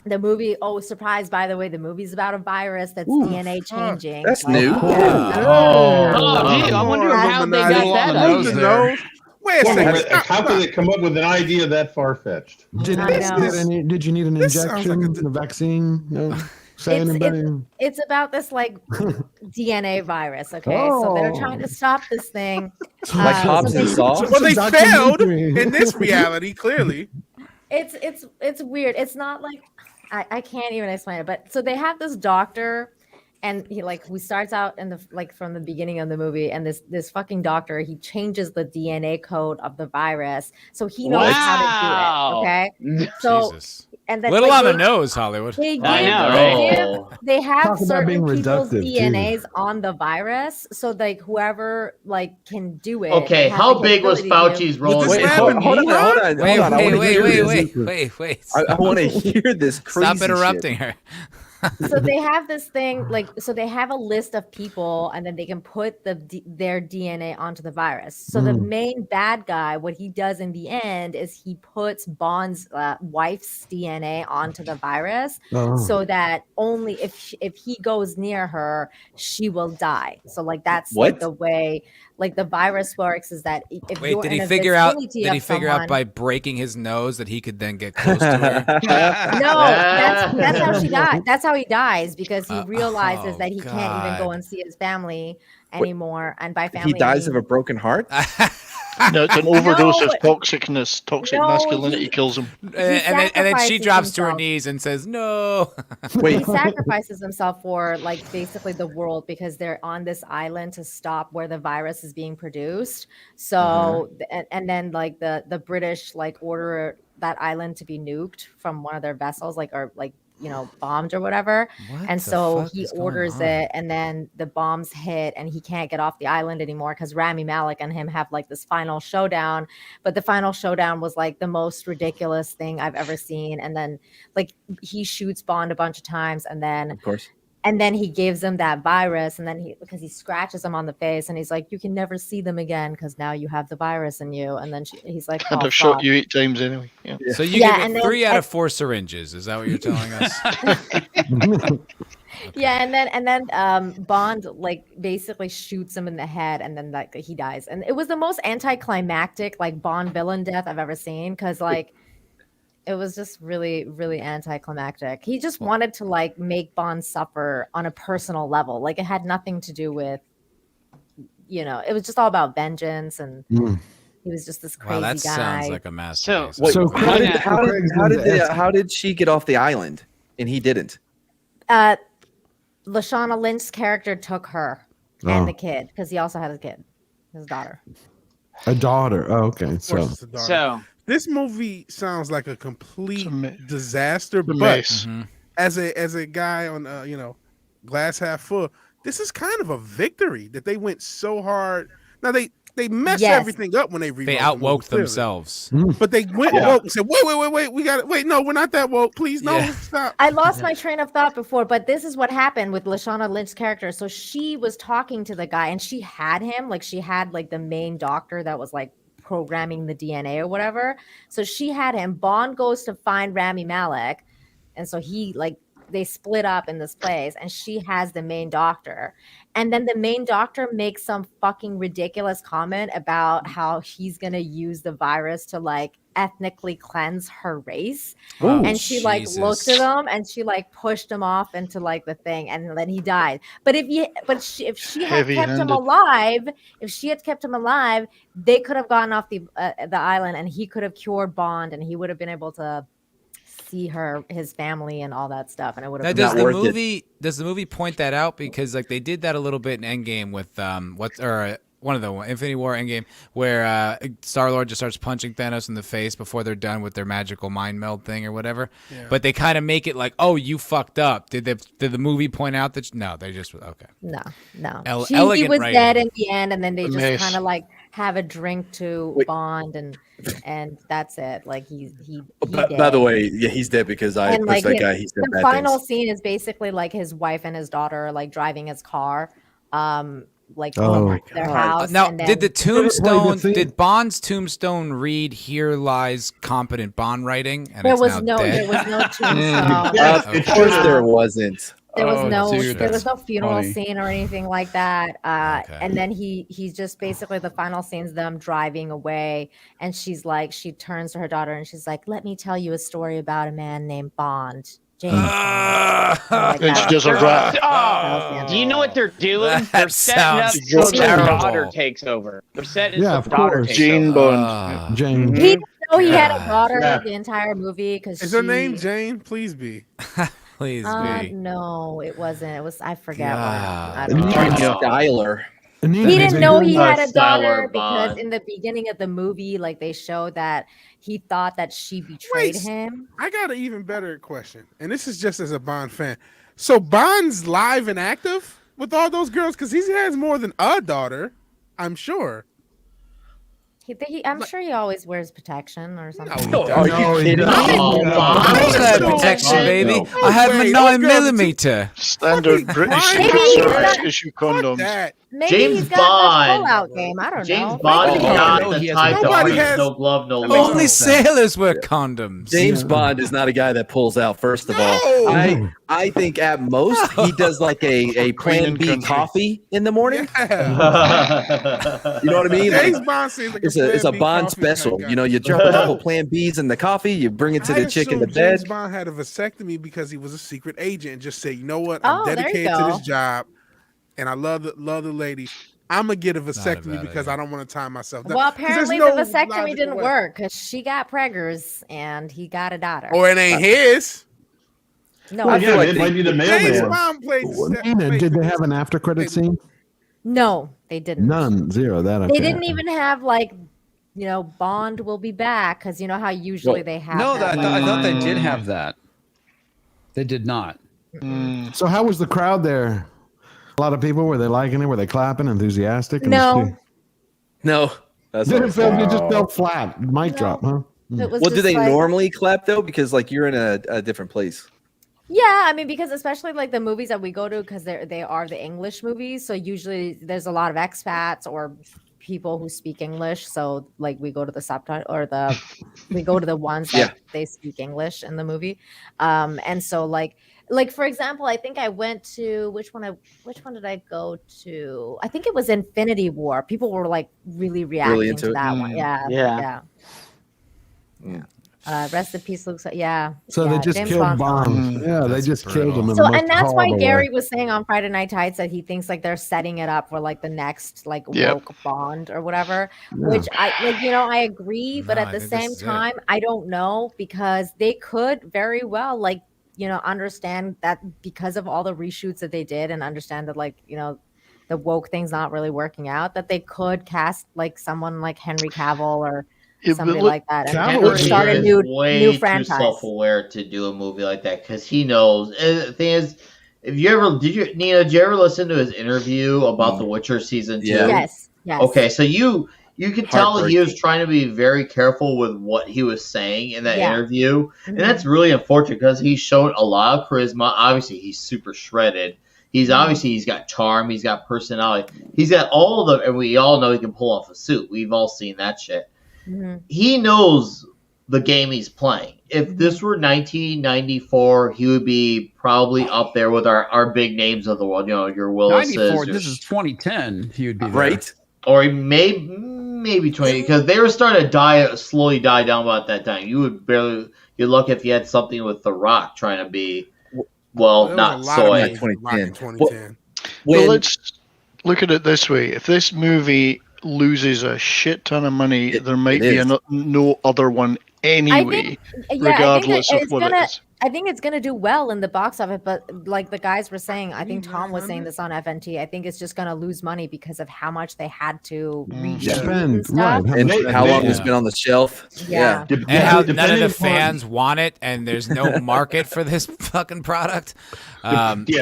[SPEAKER 9] The movie, surprise, by the way, the movie's about a virus that's DNA changing.
[SPEAKER 2] That's new.
[SPEAKER 3] I wonder how they got that idea.
[SPEAKER 4] Wait a second.
[SPEAKER 5] How could they come up with an idea that far-fetched?
[SPEAKER 6] Did you need an injection, a vaccine? No?
[SPEAKER 9] It's about this like DNA virus. Okay, so they're trying to stop this thing.
[SPEAKER 2] Like Hobbs and Shaw.
[SPEAKER 4] Well, they failed in this reality. Clearly,
[SPEAKER 9] it's weird. It's not like I can't even explain it. But so they have this doctor, and he starts out in the from the beginning of the movie, and this fucking doctor, he changes the DNA code of the virus, so he knows how to do it. Okay, so.
[SPEAKER 1] Jesus.
[SPEAKER 9] And then,
[SPEAKER 1] little on the nose, Hollywood.
[SPEAKER 9] They have
[SPEAKER 6] Talk
[SPEAKER 9] certain people's
[SPEAKER 6] too.
[SPEAKER 9] DNAs on the virus, so like whoever can do it.
[SPEAKER 7] Okay, how big was Fauci's role?
[SPEAKER 2] Wait, hold on. Wait. I want to hear this crazy
[SPEAKER 1] Stop interrupting her.
[SPEAKER 9] So they have this thing, so they have a list of people, and then they can put their DNA onto the virus. So the main bad guy, what he does in the end is he puts Bond's wife's DNA onto the virus, so that only if he goes near her, she will die. So that's the way the virus works, is that if you're
[SPEAKER 1] did
[SPEAKER 9] in
[SPEAKER 1] he
[SPEAKER 9] a
[SPEAKER 1] figure out?
[SPEAKER 9] vicinity
[SPEAKER 1] Did he
[SPEAKER 9] of
[SPEAKER 1] figure
[SPEAKER 9] someone,
[SPEAKER 1] out by breaking his nose that he could then get close to her?
[SPEAKER 9] No, that's how she died. That's how he dies, because he realizes that he can't even go and see his family anymore. And by family,
[SPEAKER 2] he dies of a broken heart.
[SPEAKER 8] No, it's an overdose of toxic masculinity kills him.
[SPEAKER 1] And then she drops to her knees and says, "No."
[SPEAKER 2] Wait,
[SPEAKER 9] he sacrifices himself for basically the world, because they're on this island to stop where the virus is being produced. So and then the British order that island to be nuked from one of their vessels, bombed or whatever. And so he orders it, and then the bombs hit, and he can't get off the island anymore because Rami Malek and him have this final showdown. But the final showdown was the most ridiculous thing I've ever seen. And then he shoots Bond a bunch of times, and then
[SPEAKER 2] of course.
[SPEAKER 9] And then he gives him that virus, and then because he scratches him on the face, and he's like, "You can never see them again because now you have the virus in you." And then he's like,
[SPEAKER 8] "And I've shot you 8 times anyway." Yeah.
[SPEAKER 1] So you give it 3 out of 4 syringes. Is that what you're telling us?
[SPEAKER 9] Okay. Yeah, and then Bond basically shoots him in the head, and then he dies. And it was the most anticlimactic Bond villain death I've ever seen, because it was just really, really anticlimactic. He just wanted to make Bond suffer on a personal level. It had nothing to do with it was just all about vengeance, and he was just this crazy
[SPEAKER 1] Wow, that
[SPEAKER 9] guy.
[SPEAKER 1] sounds like a masterpiece.
[SPEAKER 2] Wait,
[SPEAKER 6] So
[SPEAKER 2] how did she get off the island and he didn't?
[SPEAKER 9] Lashana Lynch's character took her and the kid, because he also had a kid, his daughter.
[SPEAKER 6] A daughter. Oh, okay.
[SPEAKER 3] So
[SPEAKER 4] this movie sounds like a complete disaster. But as a guy on glass half full, this is kind of a victory that they went so hard. Now they messed everything up when they rewrote.
[SPEAKER 1] They outwoke themselves.
[SPEAKER 4] But they went woke and said, wait, we got it. Wait, no, we're not that woke. Please, no, stop.
[SPEAKER 9] I lost my train of thought before, but this is what happened with Lashana Lynch's character. So she was talking to the guy and she had him, like she had like the main doctor that was like programming the DNA or whatever. So she had him. Bond goes to find Rami Malek. And so they split up in this place, and she has the main doctor. And then the main doctor makes some fucking ridiculous comment about how he's going to use the virus to like ethnically cleanse her race. And she like looked at him and she like pushed him off into like the thing, and then he died. But if she had kept him alive, they could have gotten off the island, and he could have cured Bond, and he would have been able to see his family and all that stuff, and it would have
[SPEAKER 1] been does the movie point that out? Because like they did that a little bit in Endgame with one of the Infinity War Endgame, where Star-Lord just starts punching Thanos in the face before they're done with their magical mind meld thing or whatever. Yeah. But they kind of make it like, oh, you fucked up. Did the movie point out that? No, they just okay.
[SPEAKER 9] No.
[SPEAKER 1] Elegant
[SPEAKER 9] he was
[SPEAKER 1] writing.
[SPEAKER 9] Dead in the end, and then they just kind of like have a drink to Bond, and that's it. Like he
[SPEAKER 2] by the way, he's dead because I pushed that guy. He's dead.
[SPEAKER 9] The final scene is basically like his wife and his daughter are like driving his car. Their house.
[SPEAKER 1] Now, did the tombstone? Did Bond's tombstone read "Here lies competent Bond writing"? And
[SPEAKER 9] there was no tombstone.
[SPEAKER 2] Of course, there wasn't.
[SPEAKER 9] There was no funeral scene or anything like that. And then he's just basically the final scene's them driving away, and she turns to her daughter and she's like, "Let me tell you a story about a man named Bond." James.
[SPEAKER 8] And she does a rap.
[SPEAKER 3] Do you know what they're doing? They're setting up so their daughter takes over. They're setting up so daughter takes
[SPEAKER 8] Jane
[SPEAKER 3] over.
[SPEAKER 8] Bond.
[SPEAKER 6] Jane.
[SPEAKER 9] He didn't know he had a daughter the entire movie because
[SPEAKER 4] is her name Jane? Please be.
[SPEAKER 1] Please be.
[SPEAKER 9] No, it wasn't. It was I forget. I
[SPEAKER 2] don't know. Skylar.
[SPEAKER 9] He didn't know he had a daughter because in the beginning of the movie, like they showed that he thought that she betrayed him.
[SPEAKER 4] I got an even better question, and this is just as a Bond fan. So Bond's live and active with all those girls because he has more than a daughter, I'm sure.
[SPEAKER 9] I'm sure he always wears protection or something.
[SPEAKER 2] No, are you kidding?
[SPEAKER 1] Protection, baby. I have a 9mm.
[SPEAKER 8] Standard British issue condoms.
[SPEAKER 9] Maybe
[SPEAKER 7] James
[SPEAKER 9] he's got
[SPEAKER 7] Bond.
[SPEAKER 9] a pull-out game. I don't know.
[SPEAKER 7] James Bond is not the type that wears no glove, no lace.
[SPEAKER 1] Only sailors wear condoms.
[SPEAKER 2] James Bond is not a guy that pulls out. First of all, I think at most he does like a Plan B coffee in the morning.
[SPEAKER 4] Yeah.
[SPEAKER 2] You know what I mean?
[SPEAKER 4] James Bond seems like
[SPEAKER 2] it's a Bond special. You know, you drop a couple Plan Bs in the coffee, you bring it to the chick in the bed.
[SPEAKER 4] James Bond had a vasectomy because he was a secret agent and just said, you know what, I'm dedicated to this job. And I love the lady. I'm gonna get a vasectomy because I don't want to tie myself down.
[SPEAKER 9] Well, apparently the vasectomy didn't work because she got preggers and he got a daughter.
[SPEAKER 4] Or it ain't his.
[SPEAKER 9] No,
[SPEAKER 5] I feel like they need a mailman.
[SPEAKER 6] Did they have an after credit scene?
[SPEAKER 9] No, they didn't.
[SPEAKER 6] None. Zero.
[SPEAKER 9] They didn't even have Bond will be back because you know how usually they have.
[SPEAKER 10] No, I thought they did have that. They did not.
[SPEAKER 6] So how was the crowd there? A lot of people, were they liking it? Were they clapping, enthusiastic?
[SPEAKER 2] No.
[SPEAKER 6] It just felt flat. Mic drop, huh?
[SPEAKER 2] Well, do they normally clap though? Because you're in a different place.
[SPEAKER 9] Yeah, I mean, because especially the movies that we go to, because they are the English movies, so usually there's a lot of expats or people who speak English. So we go to the subtitle we go to the ones that they speak English in the movie, and so for example, I think I went to which one did I go to? I think it was Infinity War. People were really reacting to that one. Yeah. Rest in peace, Luke. Yeah.
[SPEAKER 6] So they just
[SPEAKER 9] James
[SPEAKER 6] killed
[SPEAKER 9] Bond.
[SPEAKER 6] Bond. Yeah, they just killed him. In
[SPEAKER 9] So,
[SPEAKER 6] the most
[SPEAKER 9] and that's why
[SPEAKER 6] horrible
[SPEAKER 9] Gary
[SPEAKER 6] way.
[SPEAKER 9] was saying on Friday Night Tights that he thinks like they're setting it up for like the next like woke Bond or whatever.
[SPEAKER 6] Yeah.
[SPEAKER 9] Which I agree, but at the same time, I don't know, because they could very well like understand that because of all the reshoots that they did, and understand that like the woke thing's not really working out, that they could cast like someone like Henry Cavill or somebody like that, and start a new franchise.
[SPEAKER 7] Too self-aware to do a movie like that, because he knows. And the thing is, did you ever listen to his interview about The Witcher season 2?
[SPEAKER 9] Yes.
[SPEAKER 7] Okay, so you could tell he was trying to be very careful with what he was saying in that interview, and that's really unfortunate because he's shown a lot of charisma. Obviously, he's super shredded. He's got charm. He's got personality. He's got all of them, and we all know he can pull off a suit. We've all seen that shit. Mm-hmm. He knows the game he's playing. If this were 1994, he would be probably up there with our big names of the world. Your Willis's.
[SPEAKER 10] 94. This is 2010. He would be there.
[SPEAKER 7] Right, or maybe 20, because they were starting to slowly die down about that time. You'd look if you had something with The Rock trying to be. Well, not soy.
[SPEAKER 4] 2010.
[SPEAKER 8] Well, let's look at it this way. If this movie loses a shit ton of money, there might be no other one anyway, regardless of what it is.
[SPEAKER 9] I think it's gonna do well in the box office, but like the guys were saying, I think Tom was saying this on FNT. I think it's just gonna lose money because of how much they had to reshoot and stuff.
[SPEAKER 2] And how long it's been on the shelf.
[SPEAKER 9] Yeah.
[SPEAKER 1] And how none of the fans want it, and there's no market for this fucking product.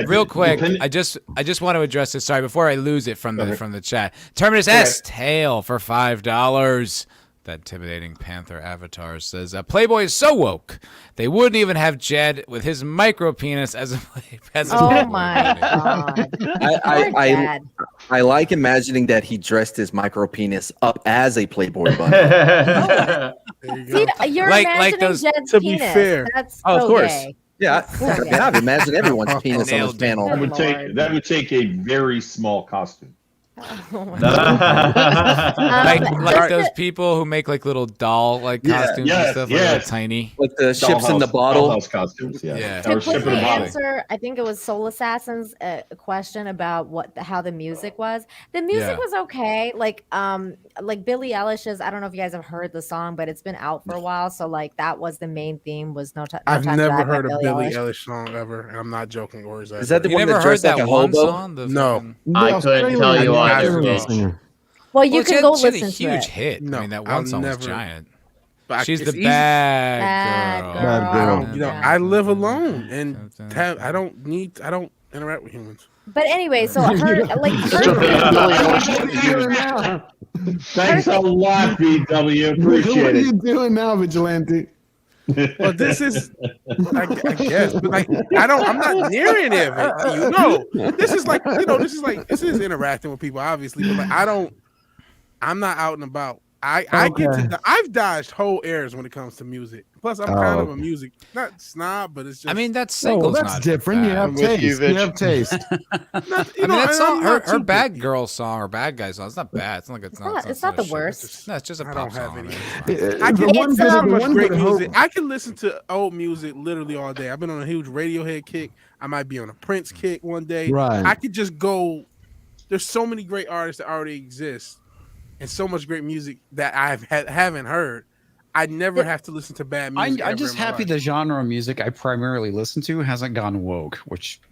[SPEAKER 1] Real quick, I just want to address this. Sorry, before I lose it from the chat. Terminus S Tail for $5. That intimidating Panther avatar says, Playboy is so woke, they wouldn't even have Jed with his micro penis as a
[SPEAKER 9] Oh my God.
[SPEAKER 2] I like imagining that he dressed his micro penis up as a Playboy bunny.
[SPEAKER 9] See, you're imagining Jed's
[SPEAKER 4] to
[SPEAKER 9] penis.
[SPEAKER 4] be fair.
[SPEAKER 9] That's
[SPEAKER 2] of course.
[SPEAKER 9] gay.
[SPEAKER 2] Yeah, I've imagined everyone's penis on this panel.
[SPEAKER 5] That would take a very small costume.
[SPEAKER 1] like those people who make like little doll costumes and stuff, like tiny,
[SPEAKER 2] like the ships in the bottle
[SPEAKER 5] costumes.
[SPEAKER 9] To quickly answer, I think it was Soul Assassin's question about how the music was. The music was okay. Like Billie Eilish's. I don't know if you guys have heard the song, but it's been out for a while. So like that was the main theme. Was no time.
[SPEAKER 4] I've never heard a Billie Eilish song ever, and I'm not joking. Or
[SPEAKER 2] is that the one
[SPEAKER 1] that
[SPEAKER 2] dressed like a
[SPEAKER 1] one
[SPEAKER 2] hobo?
[SPEAKER 1] song?
[SPEAKER 7] No, I couldn't tell you either.
[SPEAKER 9] Well, you can go listen to it.
[SPEAKER 1] Huge hit.
[SPEAKER 4] No,
[SPEAKER 1] I mean, that one song was giant.
[SPEAKER 4] She's
[SPEAKER 1] the bad girl.
[SPEAKER 4] I live alone, and I don't interact with humans.
[SPEAKER 9] But anyway, so her
[SPEAKER 5] Thanks a lot, BW. Appreciate it.
[SPEAKER 6] What are you doing now, Vigilante?
[SPEAKER 4] Well, this is, I guess, but like, I'm not near any of it. This is interacting with people, obviously, but like, I'm not out and about. I've dodged whole airs when it comes to music. Plus, I'm kind of a music not snob, but it's just.
[SPEAKER 1] I mean, that's singles.
[SPEAKER 6] That's different. You have taste. You have taste.
[SPEAKER 1] That song, her bad girl song or bad guy song. It's not bad. It's not like
[SPEAKER 9] it's not the worst.
[SPEAKER 1] No, it's just a pop song.
[SPEAKER 4] I can listen to so much great music. I can listen to old music literally all day. I've been on a huge Radiohead kick. I might be on a Prince kick one day.
[SPEAKER 6] Right.
[SPEAKER 4] I could just go. There's so many great artists that already exist, and so much great music that I haven't heard. I never have to listen to bad music.
[SPEAKER 10] I'm just happy the genre of music I primarily listen to hasn't gone woke, which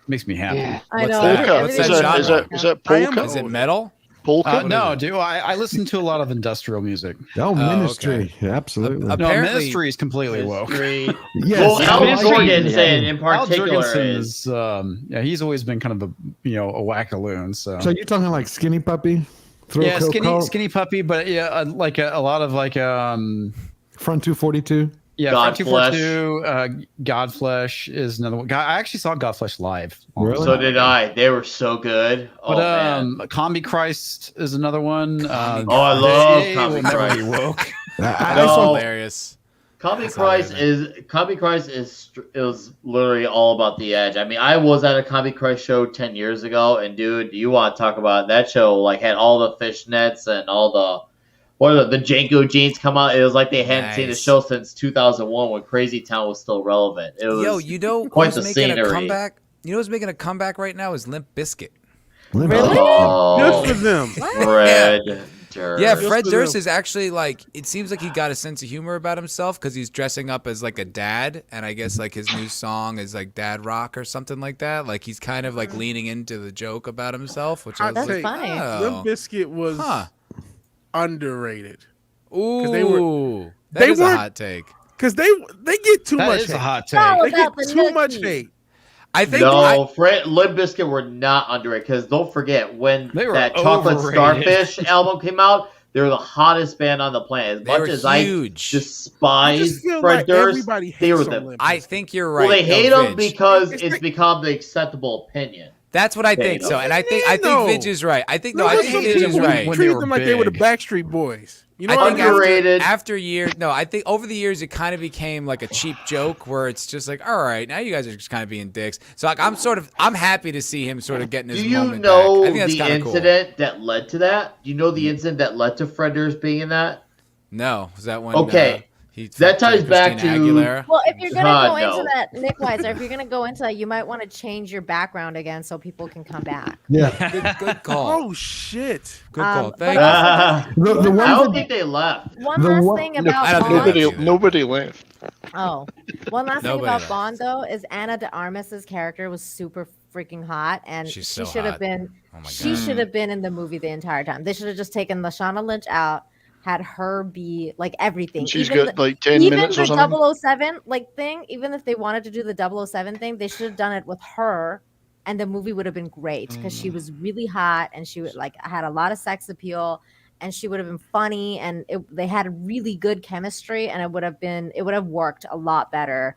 [SPEAKER 10] makes me happy.
[SPEAKER 9] Yeah. I know.
[SPEAKER 1] What's that genre?
[SPEAKER 8] Is that polka?
[SPEAKER 1] Is it metal?
[SPEAKER 8] Polka?
[SPEAKER 10] No, dude. I listen to a lot of industrial music.
[SPEAKER 6] Ministry. Okay. Absolutely.
[SPEAKER 10] No, Ministry is completely woke.
[SPEAKER 7] Yes. Well, Al Jorgensen in particular
[SPEAKER 10] Al Jorgensen is he's always been kind of a wackaloon. So
[SPEAKER 6] you're talking like Skinny Puppy?
[SPEAKER 10] Skinny Puppy, but like a lot of like
[SPEAKER 6] Front 242.
[SPEAKER 10] Yeah, Front 242. Godflesh is another one. I actually saw Godflesh live.
[SPEAKER 6] Really?
[SPEAKER 7] So did I. They were so good.
[SPEAKER 10] But Combi Christ is another one.
[SPEAKER 7] I love Combi Christ.
[SPEAKER 10] Woke.
[SPEAKER 1] That's hilarious.
[SPEAKER 7] Combi Christ is literally all about the edge. I mean, I was at a Combi Christ show 10 years ago, and dude, you want to talk about that show? Like, had all the fishnets and all the Janko jeans come out. It was like they hadn't seen the show since 2001 when Crazy Town was still relevant. It was quite the scenery.
[SPEAKER 1] A comeback? You know who's making a comeback right now is Limp Bizkit.
[SPEAKER 9] Really?
[SPEAKER 4] Good for them.
[SPEAKER 7] Fred Durst.
[SPEAKER 1] Yeah, Fred Durst is actually it seems like he got a sense of humor about himself because he's dressing up as like a dad, and I guess like his new song is like dad rock or something like that. Like he's kind of like leaning into the joke about himself, which I was like,
[SPEAKER 9] funny.
[SPEAKER 1] Oh.
[SPEAKER 4] Limp Bizkit was underrated.
[SPEAKER 1] Ooh, that is a hot take.
[SPEAKER 4] Because they get too much hate.
[SPEAKER 10] That is a hot take.
[SPEAKER 4] They get too much hate.
[SPEAKER 1] I think
[SPEAKER 7] Limp Bizkit were not underrated because don't forget when that
[SPEAKER 10] overrated.
[SPEAKER 7] Chocolate Starfish album came out, they were the hottest band on the planet. As much as
[SPEAKER 1] huge.
[SPEAKER 7] I despise Fred Durst, they were
[SPEAKER 1] I think you're right.
[SPEAKER 7] Well, they hate him because it's become the acceptable opinion.
[SPEAKER 1] That's what I think. So, and I think Vidge is right. I think I think Vidge is right.
[SPEAKER 4] Treated them like they were the Backstreet Boys. You know,
[SPEAKER 7] underrated.
[SPEAKER 1] After years, I think over the years it kind of became like a cheap joke where it's just like, all right, now you guys are just kind of being dicks. So like, I'm happy to see him sort of getting his moment back. I think that's
[SPEAKER 7] the incident that led to that? Do you know the incident that led to Fred Durst being in that?
[SPEAKER 1] No, was that when?
[SPEAKER 7] Okay. That ties back to
[SPEAKER 1] Aguilera.
[SPEAKER 9] Well, if you're gonna go into that, Nick Weiser, if you're gonna go into that, you might want to change your background again so people can come back.
[SPEAKER 6] Yeah,
[SPEAKER 1] good call.
[SPEAKER 4] Oh shit,
[SPEAKER 1] good call. Thank
[SPEAKER 7] you. I don't think they left.
[SPEAKER 9] One last thing about Bond.
[SPEAKER 8] Nobody left.
[SPEAKER 9] Oh, one last thing about Bond though is Anna de Armas's character was super freaking hot, and she should have been. She should have been in the movie the entire time. They should have just taken Lashana Lynch out. Had her be like everything.
[SPEAKER 8] She's got like 10 minutes or something.
[SPEAKER 9] Even the 007 thing, even if they wanted to do the 007 thing, they should have done it with her, and the movie would have been great because she was really hot and she would had a lot of sex appeal, and she would have been funny, and they had really good chemistry, and it would have worked a lot better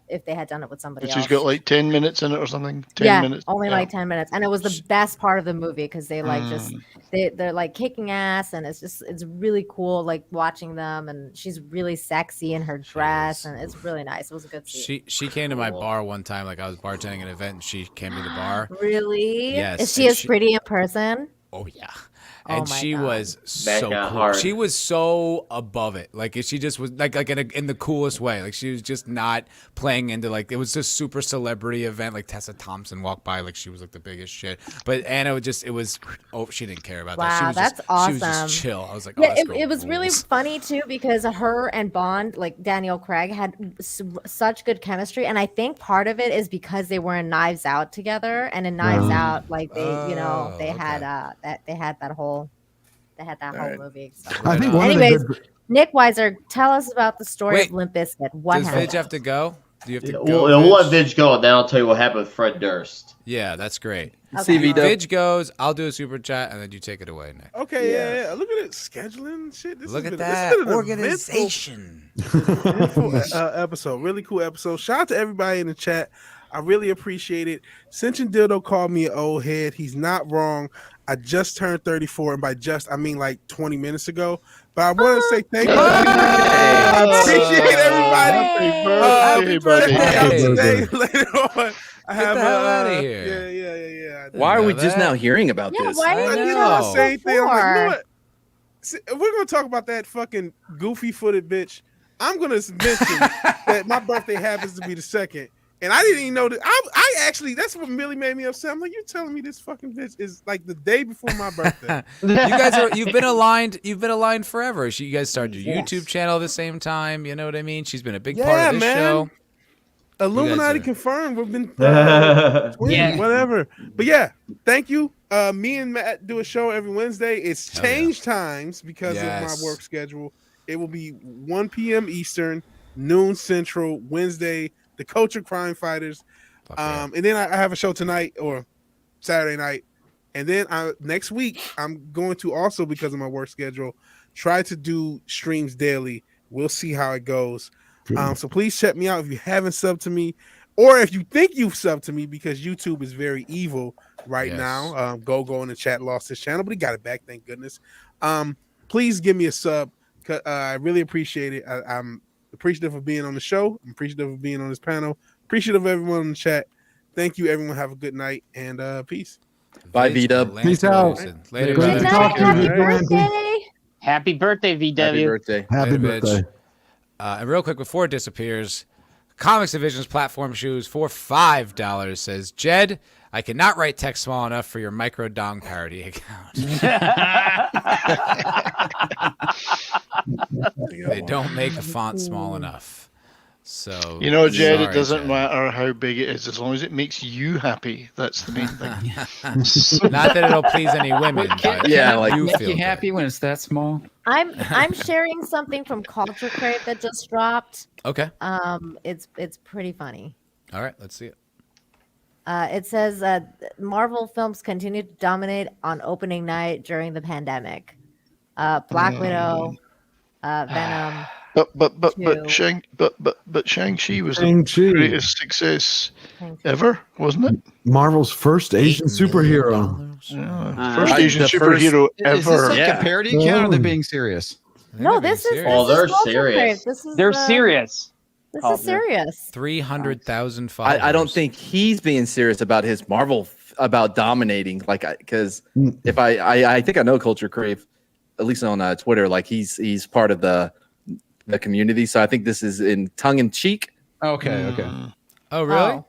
[SPEAKER 9] if they had done it with somebody else.
[SPEAKER 8] She's got like 10 minutes in it or something. 10 minutes.
[SPEAKER 9] Only like 10 minutes, and it was the best part of the movie because they they're like kicking ass, and it's really cool like watching them, and she's really sexy in her dress, and it's really nice. It was a good scene.
[SPEAKER 1] She came to my bar one time, like I was bartending an event, and she came to the bar.
[SPEAKER 9] Really?
[SPEAKER 1] Yes.
[SPEAKER 9] Is she as pretty in person?
[SPEAKER 1] Oh yeah. And she was so cool.
[SPEAKER 7] Hard.
[SPEAKER 1] She was so above it. Like she just was like in the coolest way. Like she was just not playing into it was just super celebrity event. Like Tessa Thompson walked by like she was like the biggest shit. But Anna she didn't care about that. She was
[SPEAKER 9] that's
[SPEAKER 1] just,
[SPEAKER 9] awesome.
[SPEAKER 1] She was just chill. I was like,
[SPEAKER 9] it was really funny too because her and Bond, like Daniel Craig, had such good chemistry, and I think part of it is because they were in Knives Out together, and in Knives Out, like they had that whole movie. So.
[SPEAKER 6] I think
[SPEAKER 9] anyways, Nick Weiser, tell us about the story of Limp Bizkit. What
[SPEAKER 1] does
[SPEAKER 9] happened?
[SPEAKER 1] Vidge have to go? Do you have to go?
[SPEAKER 7] We'll let Vidge go, and then I'll tell you what happened with Fred Durst.
[SPEAKER 1] Yeah, that's great.
[SPEAKER 9] Okay.
[SPEAKER 1] Vidge goes, I'll do a super chat, and then you take it away, Nick.
[SPEAKER 4] Okay, yeah. Look at it, scheduling shit.
[SPEAKER 1] Look at that organization.
[SPEAKER 4] Episode, really cool episode. Shout out to everybody in the chat. I really appreciate it. Cinchin Dildo called me an old head. He's not wrong. I just turned 34, and by just I mean like 20 minutes ago. But I want to say thank you. I appreciate everybody.
[SPEAKER 1] Happy birthday.
[SPEAKER 4] Later on. I have
[SPEAKER 1] the hell out of here.
[SPEAKER 4] Yeah.
[SPEAKER 2] Why are we just now hearing about this?
[SPEAKER 9] Why
[SPEAKER 4] I
[SPEAKER 9] didn't
[SPEAKER 4] did
[SPEAKER 9] you
[SPEAKER 4] the
[SPEAKER 9] know
[SPEAKER 4] same thing. I'm like, you know
[SPEAKER 9] before?
[SPEAKER 4] what? See, we're gonna talk about that fucking goofy-footed bitch. I'm gonna mention that my birthday happens to be the 2nd. And I didn't even know that. I actually, that's what really made me upset. I'm like, you're telling me this fucking bitch is like the day before my birthday.
[SPEAKER 1] You've been aligned forever. You guys started your YouTube channel at the same time. You know what I mean? She's been a big part of this show.
[SPEAKER 4] Illuminati confirmed. We've been twins, whatever. But yeah, thank you. Me and Matt do a show every Wednesday. It's changed times because of my work schedule. It will be 1 p.m. Eastern, noon Central, Wednesday. The Culture Crime Fighters. And then I have a show tonight or Saturday night. And then next week, I'm going to also, because of my work schedule, try to do streams daily. We'll see how it goes. So please check me out if you haven't subbed to me, or if you think you've subbed to me, because YouTube is very evil right now. Go in the chat lost his channel, but he got it back, thank goodness. Please give me a sub. I really appreciate it. I'm appreciative of being on the show. I'm appreciative of being on this panel. Appreciative of everyone in the chat. Thank you, everyone. Have a good night and peace.
[SPEAKER 2] Bye, V-Dub.
[SPEAKER 6] Peace out.
[SPEAKER 1] Later.
[SPEAKER 9] Good night. Happy birthday.
[SPEAKER 3] Happy birthday, VW.
[SPEAKER 2] Happy birthday.
[SPEAKER 6] Happy
[SPEAKER 1] Later,
[SPEAKER 6] birthday.
[SPEAKER 1] bitch. And real quick before it disappears, Comics Division's platform shoes for $5 says, Jed, I cannot write text small enough for your micro dong parody account. They don't make a font small enough. So
[SPEAKER 8] You know, Jed,
[SPEAKER 1] sorry,
[SPEAKER 8] it doesn't
[SPEAKER 1] Jed.
[SPEAKER 8] matter how big it is, as long as it makes you happy. That's the main thing.
[SPEAKER 1] Not that it'll please any women, but
[SPEAKER 2] Yeah, like
[SPEAKER 1] you
[SPEAKER 10] Make
[SPEAKER 1] feel
[SPEAKER 10] you happy when it's that small?
[SPEAKER 9] I'm sharing something from Culture Crave that just dropped.
[SPEAKER 1] Okay.
[SPEAKER 9] It's pretty funny.
[SPEAKER 1] All right, let's see it.
[SPEAKER 9] It says Marvel films continue to dominate on opening night during the pandemic. Black Widow, Venom.
[SPEAKER 8] But Shang-Chi was the
[SPEAKER 6] Shang-Chi.
[SPEAKER 8] greatest success ever, wasn't it?
[SPEAKER 6] Marvel's first Asian superhero.
[SPEAKER 8] First Asian superhero
[SPEAKER 10] Is this
[SPEAKER 8] ever.
[SPEAKER 10] like a parody account or are they being serious?
[SPEAKER 9] No, this is
[SPEAKER 7] Oh, they're
[SPEAKER 9] Culture
[SPEAKER 7] serious.
[SPEAKER 9] Crave. This is
[SPEAKER 3] They're serious.
[SPEAKER 9] This
[SPEAKER 3] Oh,
[SPEAKER 9] is serious.
[SPEAKER 1] 300,000 followers.
[SPEAKER 2] I don't think he's being serious about his Marvel about dominating. Like, because if I think I know Culture Crave, at least on Twitter, like he's part of the community. So I think this is in tongue in cheek.
[SPEAKER 10] Okay, okay.
[SPEAKER 1] Oh, really?
[SPEAKER 9] Oh.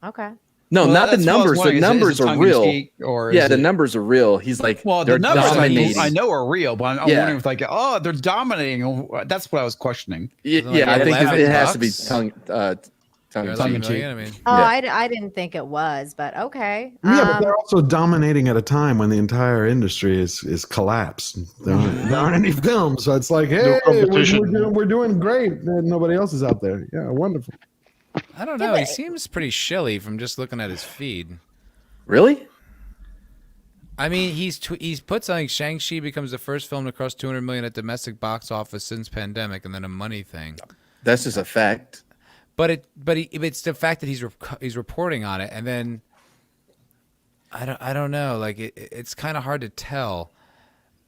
[SPEAKER 9] Okay.
[SPEAKER 2] No,
[SPEAKER 10] Well,
[SPEAKER 2] not the
[SPEAKER 10] that's what I was
[SPEAKER 2] numbers. The
[SPEAKER 10] wondering. Is it
[SPEAKER 2] numbers are real.
[SPEAKER 10] tongue-in-cheek, or
[SPEAKER 2] Yeah,
[SPEAKER 10] is
[SPEAKER 2] the
[SPEAKER 10] it-
[SPEAKER 2] numbers are real. He's like,
[SPEAKER 10] Well,
[SPEAKER 2] they're
[SPEAKER 10] the numbers
[SPEAKER 2] dominating.
[SPEAKER 10] I know are real, but I'm
[SPEAKER 2] Yeah.
[SPEAKER 10] wondering if like, oh, they're dominating. That's what I was questioning.
[SPEAKER 2] Yeah, I think it has to be
[SPEAKER 1] bucks?
[SPEAKER 2] tongue
[SPEAKER 1] You're
[SPEAKER 2] in
[SPEAKER 1] like
[SPEAKER 2] cheek.
[SPEAKER 1] a million, I mean,
[SPEAKER 9] Oh,
[SPEAKER 2] Yeah.
[SPEAKER 9] I didn't think it was, but okay.
[SPEAKER 6] Yeah, but they're also dominating at a time when the entire industry is collapsed. There aren't any films, so it's like, hey,
[SPEAKER 8] competition.
[SPEAKER 6] we're doing great. Nobody else is out there. Yeah, wonderful.
[SPEAKER 1] I don't know. He seems pretty shilly from just looking at his feed.
[SPEAKER 2] Really?
[SPEAKER 1] I mean, he's put something. Shang-Chi becomes the first film to cross 200 million at domestic box office since pandemic, and then a money thing.
[SPEAKER 2] That's just a fact.
[SPEAKER 1] But it's the fact that he's reporting on it, and then I don't know. Like it's kind of hard to tell.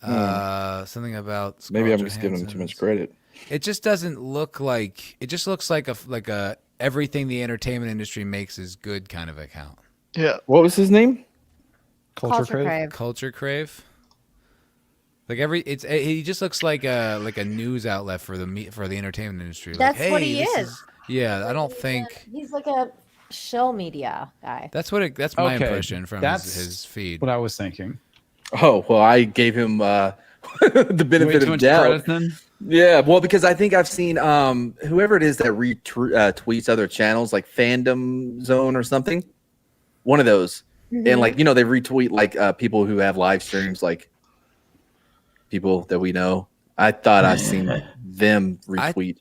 [SPEAKER 1] Something about
[SPEAKER 2] Maybe I'm
[SPEAKER 1] Scarlett
[SPEAKER 2] just giving him too
[SPEAKER 1] Johansson's-
[SPEAKER 2] much credit.
[SPEAKER 1] It just doesn't look like. It just looks like a everything the entertainment industry makes is good kind of account.
[SPEAKER 8] Yeah.
[SPEAKER 2] What was his name?
[SPEAKER 9] Culture Crave.
[SPEAKER 1] Culture Crave. Like he just looks like a news outlet for the entertainment industry.
[SPEAKER 9] That's
[SPEAKER 1] like, hey,
[SPEAKER 9] what he
[SPEAKER 1] this
[SPEAKER 9] is.
[SPEAKER 1] Yeah, I don't think
[SPEAKER 9] He's like a shill media guy.
[SPEAKER 1] that's what that's my
[SPEAKER 10] Okay,
[SPEAKER 1] impression from
[SPEAKER 10] that's
[SPEAKER 1] his feed.
[SPEAKER 10] What I was thinking.
[SPEAKER 2] Oh, well, I gave him the
[SPEAKER 10] Way
[SPEAKER 2] benefit
[SPEAKER 10] too
[SPEAKER 2] of
[SPEAKER 10] much
[SPEAKER 2] doubt.
[SPEAKER 10] credit then?
[SPEAKER 2] Yeah, well, because I think I've seen whoever it is that retweets other channels, like Fandom Zone or something, one of those, and like they retweet like people who have live streams, like people that we know. I thought I seen them retweet.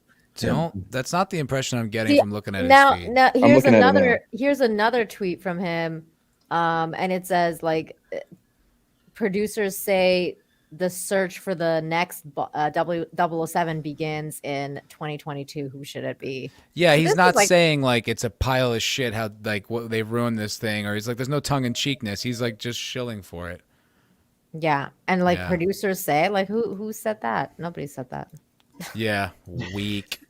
[SPEAKER 1] That's not the impression I'm getting from looking at his feed.
[SPEAKER 9] Now
[SPEAKER 2] I'm
[SPEAKER 9] here's
[SPEAKER 2] looking at it
[SPEAKER 9] here's another tweet from him, and it says like, producers say the search for the next 007 begins in 2022. Who should it be?
[SPEAKER 1] Yeah, he's
[SPEAKER 9] This
[SPEAKER 1] not
[SPEAKER 9] is like-
[SPEAKER 1] saying like it's a pile of shit how like what they ruined this thing, or he's like there's no tongue in cheekness. He's like just shilling for it.
[SPEAKER 9] Yeah, and like
[SPEAKER 1] Yeah.
[SPEAKER 9] producers say like who said that? Nobody said that.
[SPEAKER 1] Yeah, weak.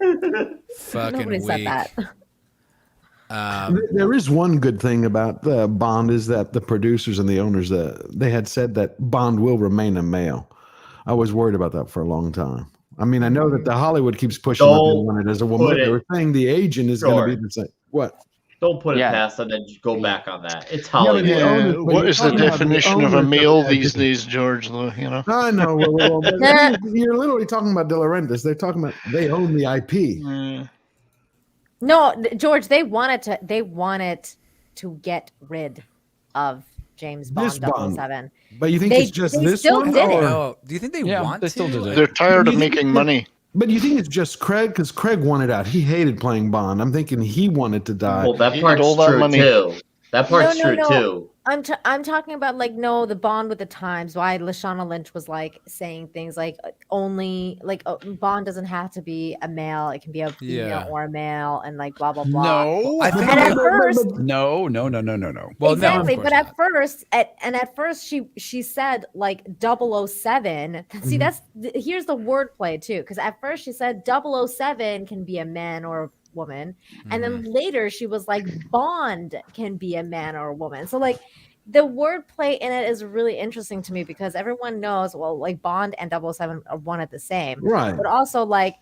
[SPEAKER 1] Fucking
[SPEAKER 9] Nobody
[SPEAKER 1] weak.
[SPEAKER 9] said that.
[SPEAKER 6] There is one good thing about the Bond is that the producers and the owners they had said that Bond will remain a male. I was worried about that for a long time. I mean, I know that the Hollywood keeps pushing that they want it as a woman.
[SPEAKER 7] put
[SPEAKER 6] But they
[SPEAKER 7] it-
[SPEAKER 6] were saying the agent is going
[SPEAKER 7] Sure.
[SPEAKER 6] to be the same. What?
[SPEAKER 7] Don't put it
[SPEAKER 3] Yeah.
[SPEAKER 7] past them and go back on that. It's
[SPEAKER 6] Yeah, but
[SPEAKER 7] Hollywood.
[SPEAKER 6] the owners- but
[SPEAKER 8] What
[SPEAKER 6] you're
[SPEAKER 8] is the
[SPEAKER 6] talking about the
[SPEAKER 8] definition of a
[SPEAKER 6] owners
[SPEAKER 8] male
[SPEAKER 6] that-
[SPEAKER 8] these days, George? Though you know.
[SPEAKER 6] I know. But you're literally talking about De Laurentiis. They're talking about they own the IP.
[SPEAKER 9] No, George, they wanted to get rid of James
[SPEAKER 6] This
[SPEAKER 9] Bond
[SPEAKER 6] Bond.
[SPEAKER 9] 007.
[SPEAKER 6] But you think
[SPEAKER 9] They-
[SPEAKER 6] it's just
[SPEAKER 9] they
[SPEAKER 6] this
[SPEAKER 9] still
[SPEAKER 6] one?
[SPEAKER 9] did it.
[SPEAKER 6] Or-
[SPEAKER 1] Oh, do you think they
[SPEAKER 10] Yeah,
[SPEAKER 1] want
[SPEAKER 10] they still
[SPEAKER 1] to?
[SPEAKER 10] did it.
[SPEAKER 8] They're tired of
[SPEAKER 6] You think
[SPEAKER 8] making
[SPEAKER 6] that-
[SPEAKER 8] money.
[SPEAKER 6] But you think it's just Craig? Because Craig wanted out. He hated playing Bond. I'm thinking he wanted to die.
[SPEAKER 7] Well, that
[SPEAKER 8] He
[SPEAKER 7] part's
[SPEAKER 8] had all that
[SPEAKER 7] true
[SPEAKER 8] money.
[SPEAKER 7] too. That part's
[SPEAKER 9] No,
[SPEAKER 7] true
[SPEAKER 9] no.
[SPEAKER 7] too.
[SPEAKER 9] I'm talking about like the Bond with the times. Why Lashana Lynch was like saying things like only like Bond doesn't have to be a male. It can be a female
[SPEAKER 1] Yeah.
[SPEAKER 9] or a male, and like blah blah blah.
[SPEAKER 10] No,
[SPEAKER 1] I think
[SPEAKER 9] And at
[SPEAKER 1] they-
[SPEAKER 9] first,
[SPEAKER 10] no.
[SPEAKER 1] Well,
[SPEAKER 9] exactly.
[SPEAKER 1] no, of
[SPEAKER 9] But
[SPEAKER 1] course
[SPEAKER 9] at first she said like 007. See, here's the wordplay too. Because at first she said 007 can be a man or a woman, and then later she was like Bond can be a man or a woman. So like the wordplay in it is really interesting to me because everyone knows, well, like Bond and 007 are one at the same,
[SPEAKER 6] right?
[SPEAKER 9] But also like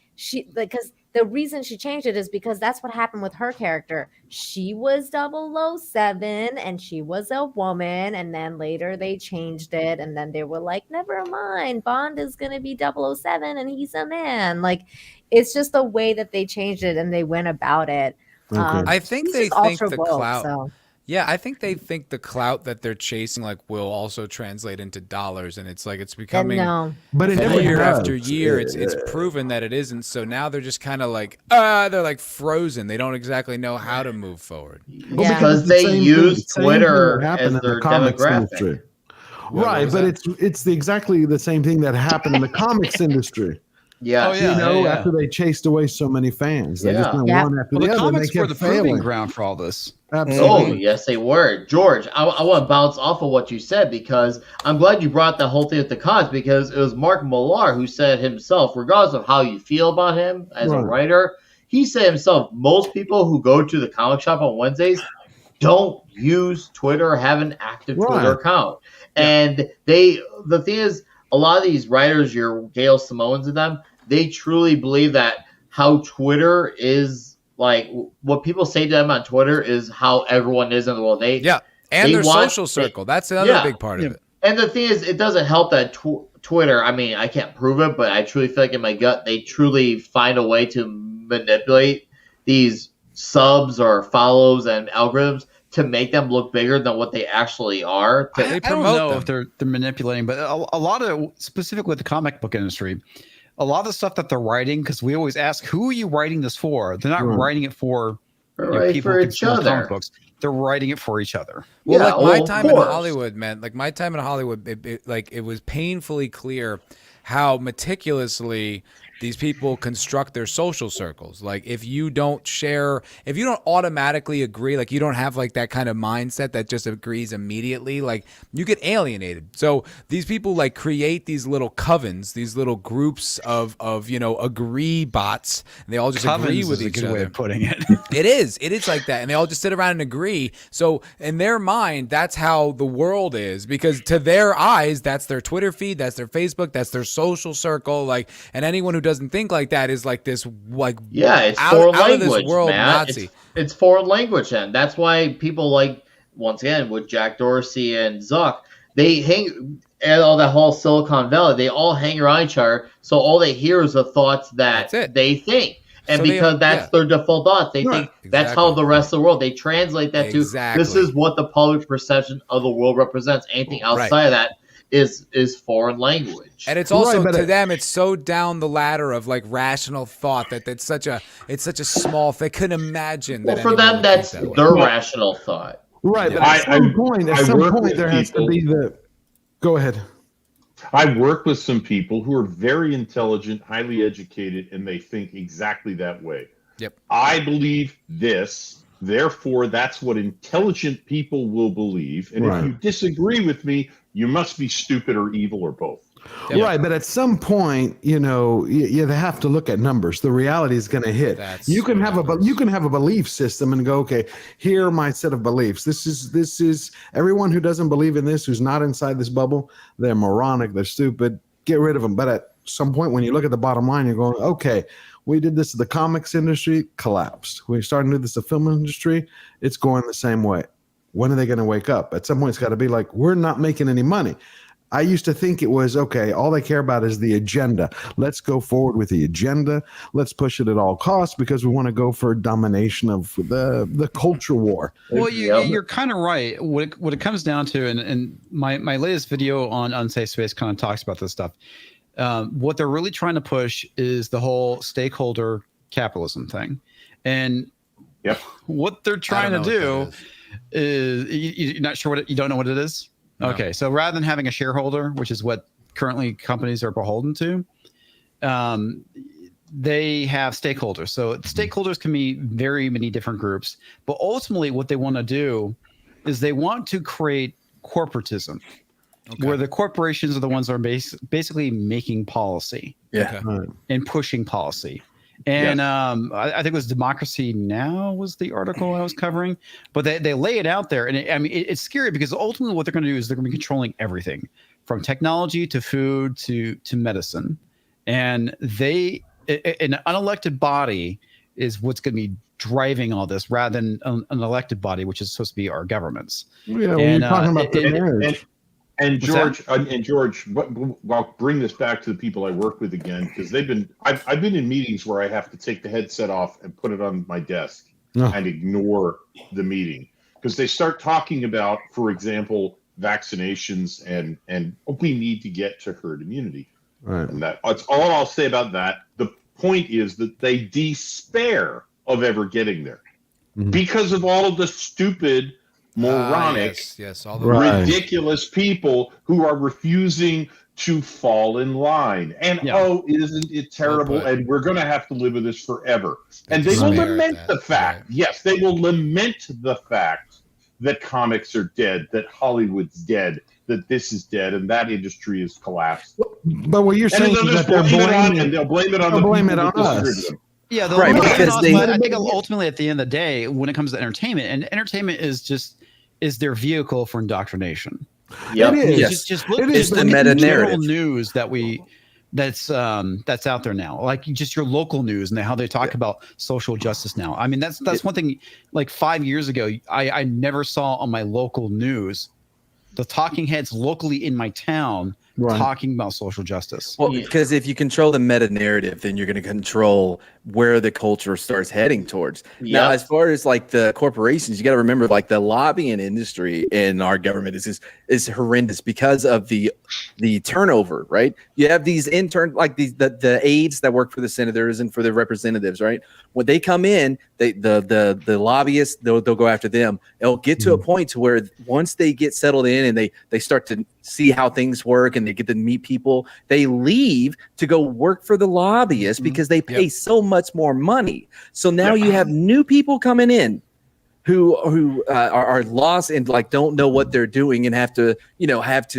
[SPEAKER 9] because the reason she changed it is because that's what happened with her character. She was 007 and she was a woman, and then later they changed it, and then they were like, never mind, Bond is gonna be 007 and he's a man. Like, it's just the way that they changed it and they went about it.
[SPEAKER 6] Okay.
[SPEAKER 1] I think
[SPEAKER 9] He's
[SPEAKER 1] they
[SPEAKER 9] just
[SPEAKER 1] think
[SPEAKER 9] ultra
[SPEAKER 1] the
[SPEAKER 9] woke,
[SPEAKER 1] clout.
[SPEAKER 9] so.
[SPEAKER 1] Yeah, I think they think the clout that they're chasing like will also translate into dollars, and it's like it's becoming
[SPEAKER 9] No.
[SPEAKER 6] But it never
[SPEAKER 1] year
[SPEAKER 6] does.
[SPEAKER 1] after year. It's proven that it isn't. So now they're just kind of like they're like frozen. They don't exactly know how to move forward.
[SPEAKER 7] Well, because they use Twitter as
[SPEAKER 6] in
[SPEAKER 7] their
[SPEAKER 6] the comics
[SPEAKER 7] demographic.
[SPEAKER 6] industry. Right, but it's exactly the same thing that happened in the comics industry.
[SPEAKER 7] Yeah,
[SPEAKER 6] after they chased away so many fans, they just went one after the other.
[SPEAKER 10] Comics
[SPEAKER 6] they
[SPEAKER 10] were
[SPEAKER 6] kept
[SPEAKER 10] the proving
[SPEAKER 6] failing.
[SPEAKER 10] ground for all this.
[SPEAKER 6] Absolutely.
[SPEAKER 7] Oh, yes, they were. George, I want to bounce off of what you said because I'm glad you brought the whole thing with the cons because it was Mark Millar who said himself, regardless of how you feel about him as a writer, he said himself, most people who go to the comic shop on Wednesdays don't use Twitter or have an active Twitter account. And the thing is, a lot of these writers, your Gail Simone's and them, they truly believe that how Twitter is, like, what people say to them on Twitter is how everyone is in the world. And
[SPEAKER 1] their social circle. That's another big part of it.
[SPEAKER 7] And the thing is, it doesn't help that Twitter, I mean, I can't prove it, but I truly feel like in my gut, they truly find a way to manipulate these subs or follows and algorithms to make them look bigger than what they actually are.
[SPEAKER 10] I don't know if they're manipulating, but a lot of, specifically with the comic book industry, a lot of the stuff that they're writing, because we always ask, who are you writing this for? They're not writing it for people who consume comic books. They're writing it for each other.
[SPEAKER 1] Well, my time in Hollywood, man, it was painfully clear how meticulously these people construct their social circles. Like, if you don't automatically agree, like you don't have like that kind of mindset that just agrees immediately, like you get alienated. So these people like create these little covens, these little groups of agree bots, and they all just agree with each other.
[SPEAKER 10] Way of putting it.
[SPEAKER 1] It is like that, and they all just sit around and agree. So in their mind, that's how the world is, because to their eyes, that's their Twitter feed, that's their Facebook, that's their social circle. Like, and anyone who doesn't think like that is like this, like,
[SPEAKER 7] it's
[SPEAKER 1] out
[SPEAKER 7] foreign
[SPEAKER 1] of
[SPEAKER 7] language,
[SPEAKER 1] this world
[SPEAKER 7] Matt.
[SPEAKER 1] Nazi.
[SPEAKER 7] It's foreign language, and that's why people like, once again, with Jack Dorsey and Zuck, they hang and all that whole Silicon Valley. They all hang around each other, so all they hear is the thoughts that they think. And so because that's their default thoughts, they think that's how the rest of the world, they translate that to, this is what the public perception of the world represents. Anything outside of that is foreign language.
[SPEAKER 1] And it's also to them, it's so down the ladder of like rational thought that it's such a small thing. They couldn't imagine that.
[SPEAKER 7] Well, for them, that's their rational thought.
[SPEAKER 6] Right, but at some point, there has to be the. Go ahead.
[SPEAKER 5] I work with some people who are very intelligent, highly educated, and they think exactly that way.
[SPEAKER 1] Yep.
[SPEAKER 5] I believe this, therefore that's what intelligent people will believe. And if you disagree with me, you must be stupid or evil or both.
[SPEAKER 6] Yep. Right, but at some point, you have to look at numbers. The reality is going to hit. You can have a belief system and go, okay, here are my set of beliefs. This is everyone who doesn't believe in this, who's not inside this bubble, they're moronic, they're stupid. Get rid of them. But at some point, when you look at the bottom line, you're going, okay, we did this to the comics industry, collapsed. We started to do this to the film industry, it's going the same way. When are they going to wake up? At some point, it's got to be like, we're not making any money. I used to think it was, okay, all they care about is the agenda. Let's go forward with the agenda. Let's push it at all costs because we want to go for domination of the culture war.
[SPEAKER 10] Well, you're kind of right. What it comes down to, and my latest video on Unsafe Space kind of talks about this stuff. What they're really trying to push is the whole stakeholder capitalism thing. And what they're trying to do is, you're not sure you don't know what it is? No. Okay, so rather than having a shareholder, which is what currently companies are beholden to, they have stakeholders. So stakeholders can be very many different groups, but ultimately what they want to do is they want to create corporatism, where the corporations are the ones that are basically making policy and pushing policy. And I think it was Democracy Now! Was the article I was covering, but they lay it out there, and it's scary because ultimately what they're going to do is they're going to be controlling everything, from technology to food to medicine, and an unelected body is what's going to be driving all this, rather than an elected body, which is supposed to be our governments.
[SPEAKER 6] Yeah, when you're talking about the marriage.
[SPEAKER 5] And George, I'll bring this back to the people I work with again, because I've been in meetings where I have to take the headset off and put it on my desk and ignore the meeting, because they start talking about, for example, vaccinations and we need to get to herd immunity.
[SPEAKER 6] Right.
[SPEAKER 5] And that's all I'll say about that. The point is that they despair of ever getting there because of all of the stupid, moronic,
[SPEAKER 1] all the
[SPEAKER 5] ridiculous people who are refusing to fall in line. And isn't it terrible? And we're going to have to live with this forever. And they will lament the fact. Yes, they will lament the fact that comics are dead, that Hollywood's dead, that this is dead, and that industry is collapsed.
[SPEAKER 6] But what you're saying is that they'll
[SPEAKER 5] blame it on us.
[SPEAKER 10] Yeah, I think ultimately at the end of the day, when it comes to entertainment, and entertainment is their vehicle for indoctrination.
[SPEAKER 7] Yep.
[SPEAKER 10] It is. Just look at
[SPEAKER 2] the meta narrative
[SPEAKER 10] news that's out there now, like just your local news and how they talk about social justice now. I mean, that's one thing. Like 5 years ago, I never saw on my local news the talking heads locally in my town talking about social justice.
[SPEAKER 2] Well, because if you control the meta narrative, then you're going to control where the culture starts heading towards. Now, as far as like the corporations, you got to remember, like the lobbying industry in our government is horrendous because of the turnover, right? You have these the aides that work for the senators and for the representatives, right? When they come in, the lobbyists, they'll go after them. It'll get to a point to where once they get settled in and they start to see how things work and they get to meet people, they leave to go work for the lobbyists because they pay so much more money. So now you have new people coming in who are lost and like don't know what they're doing and have to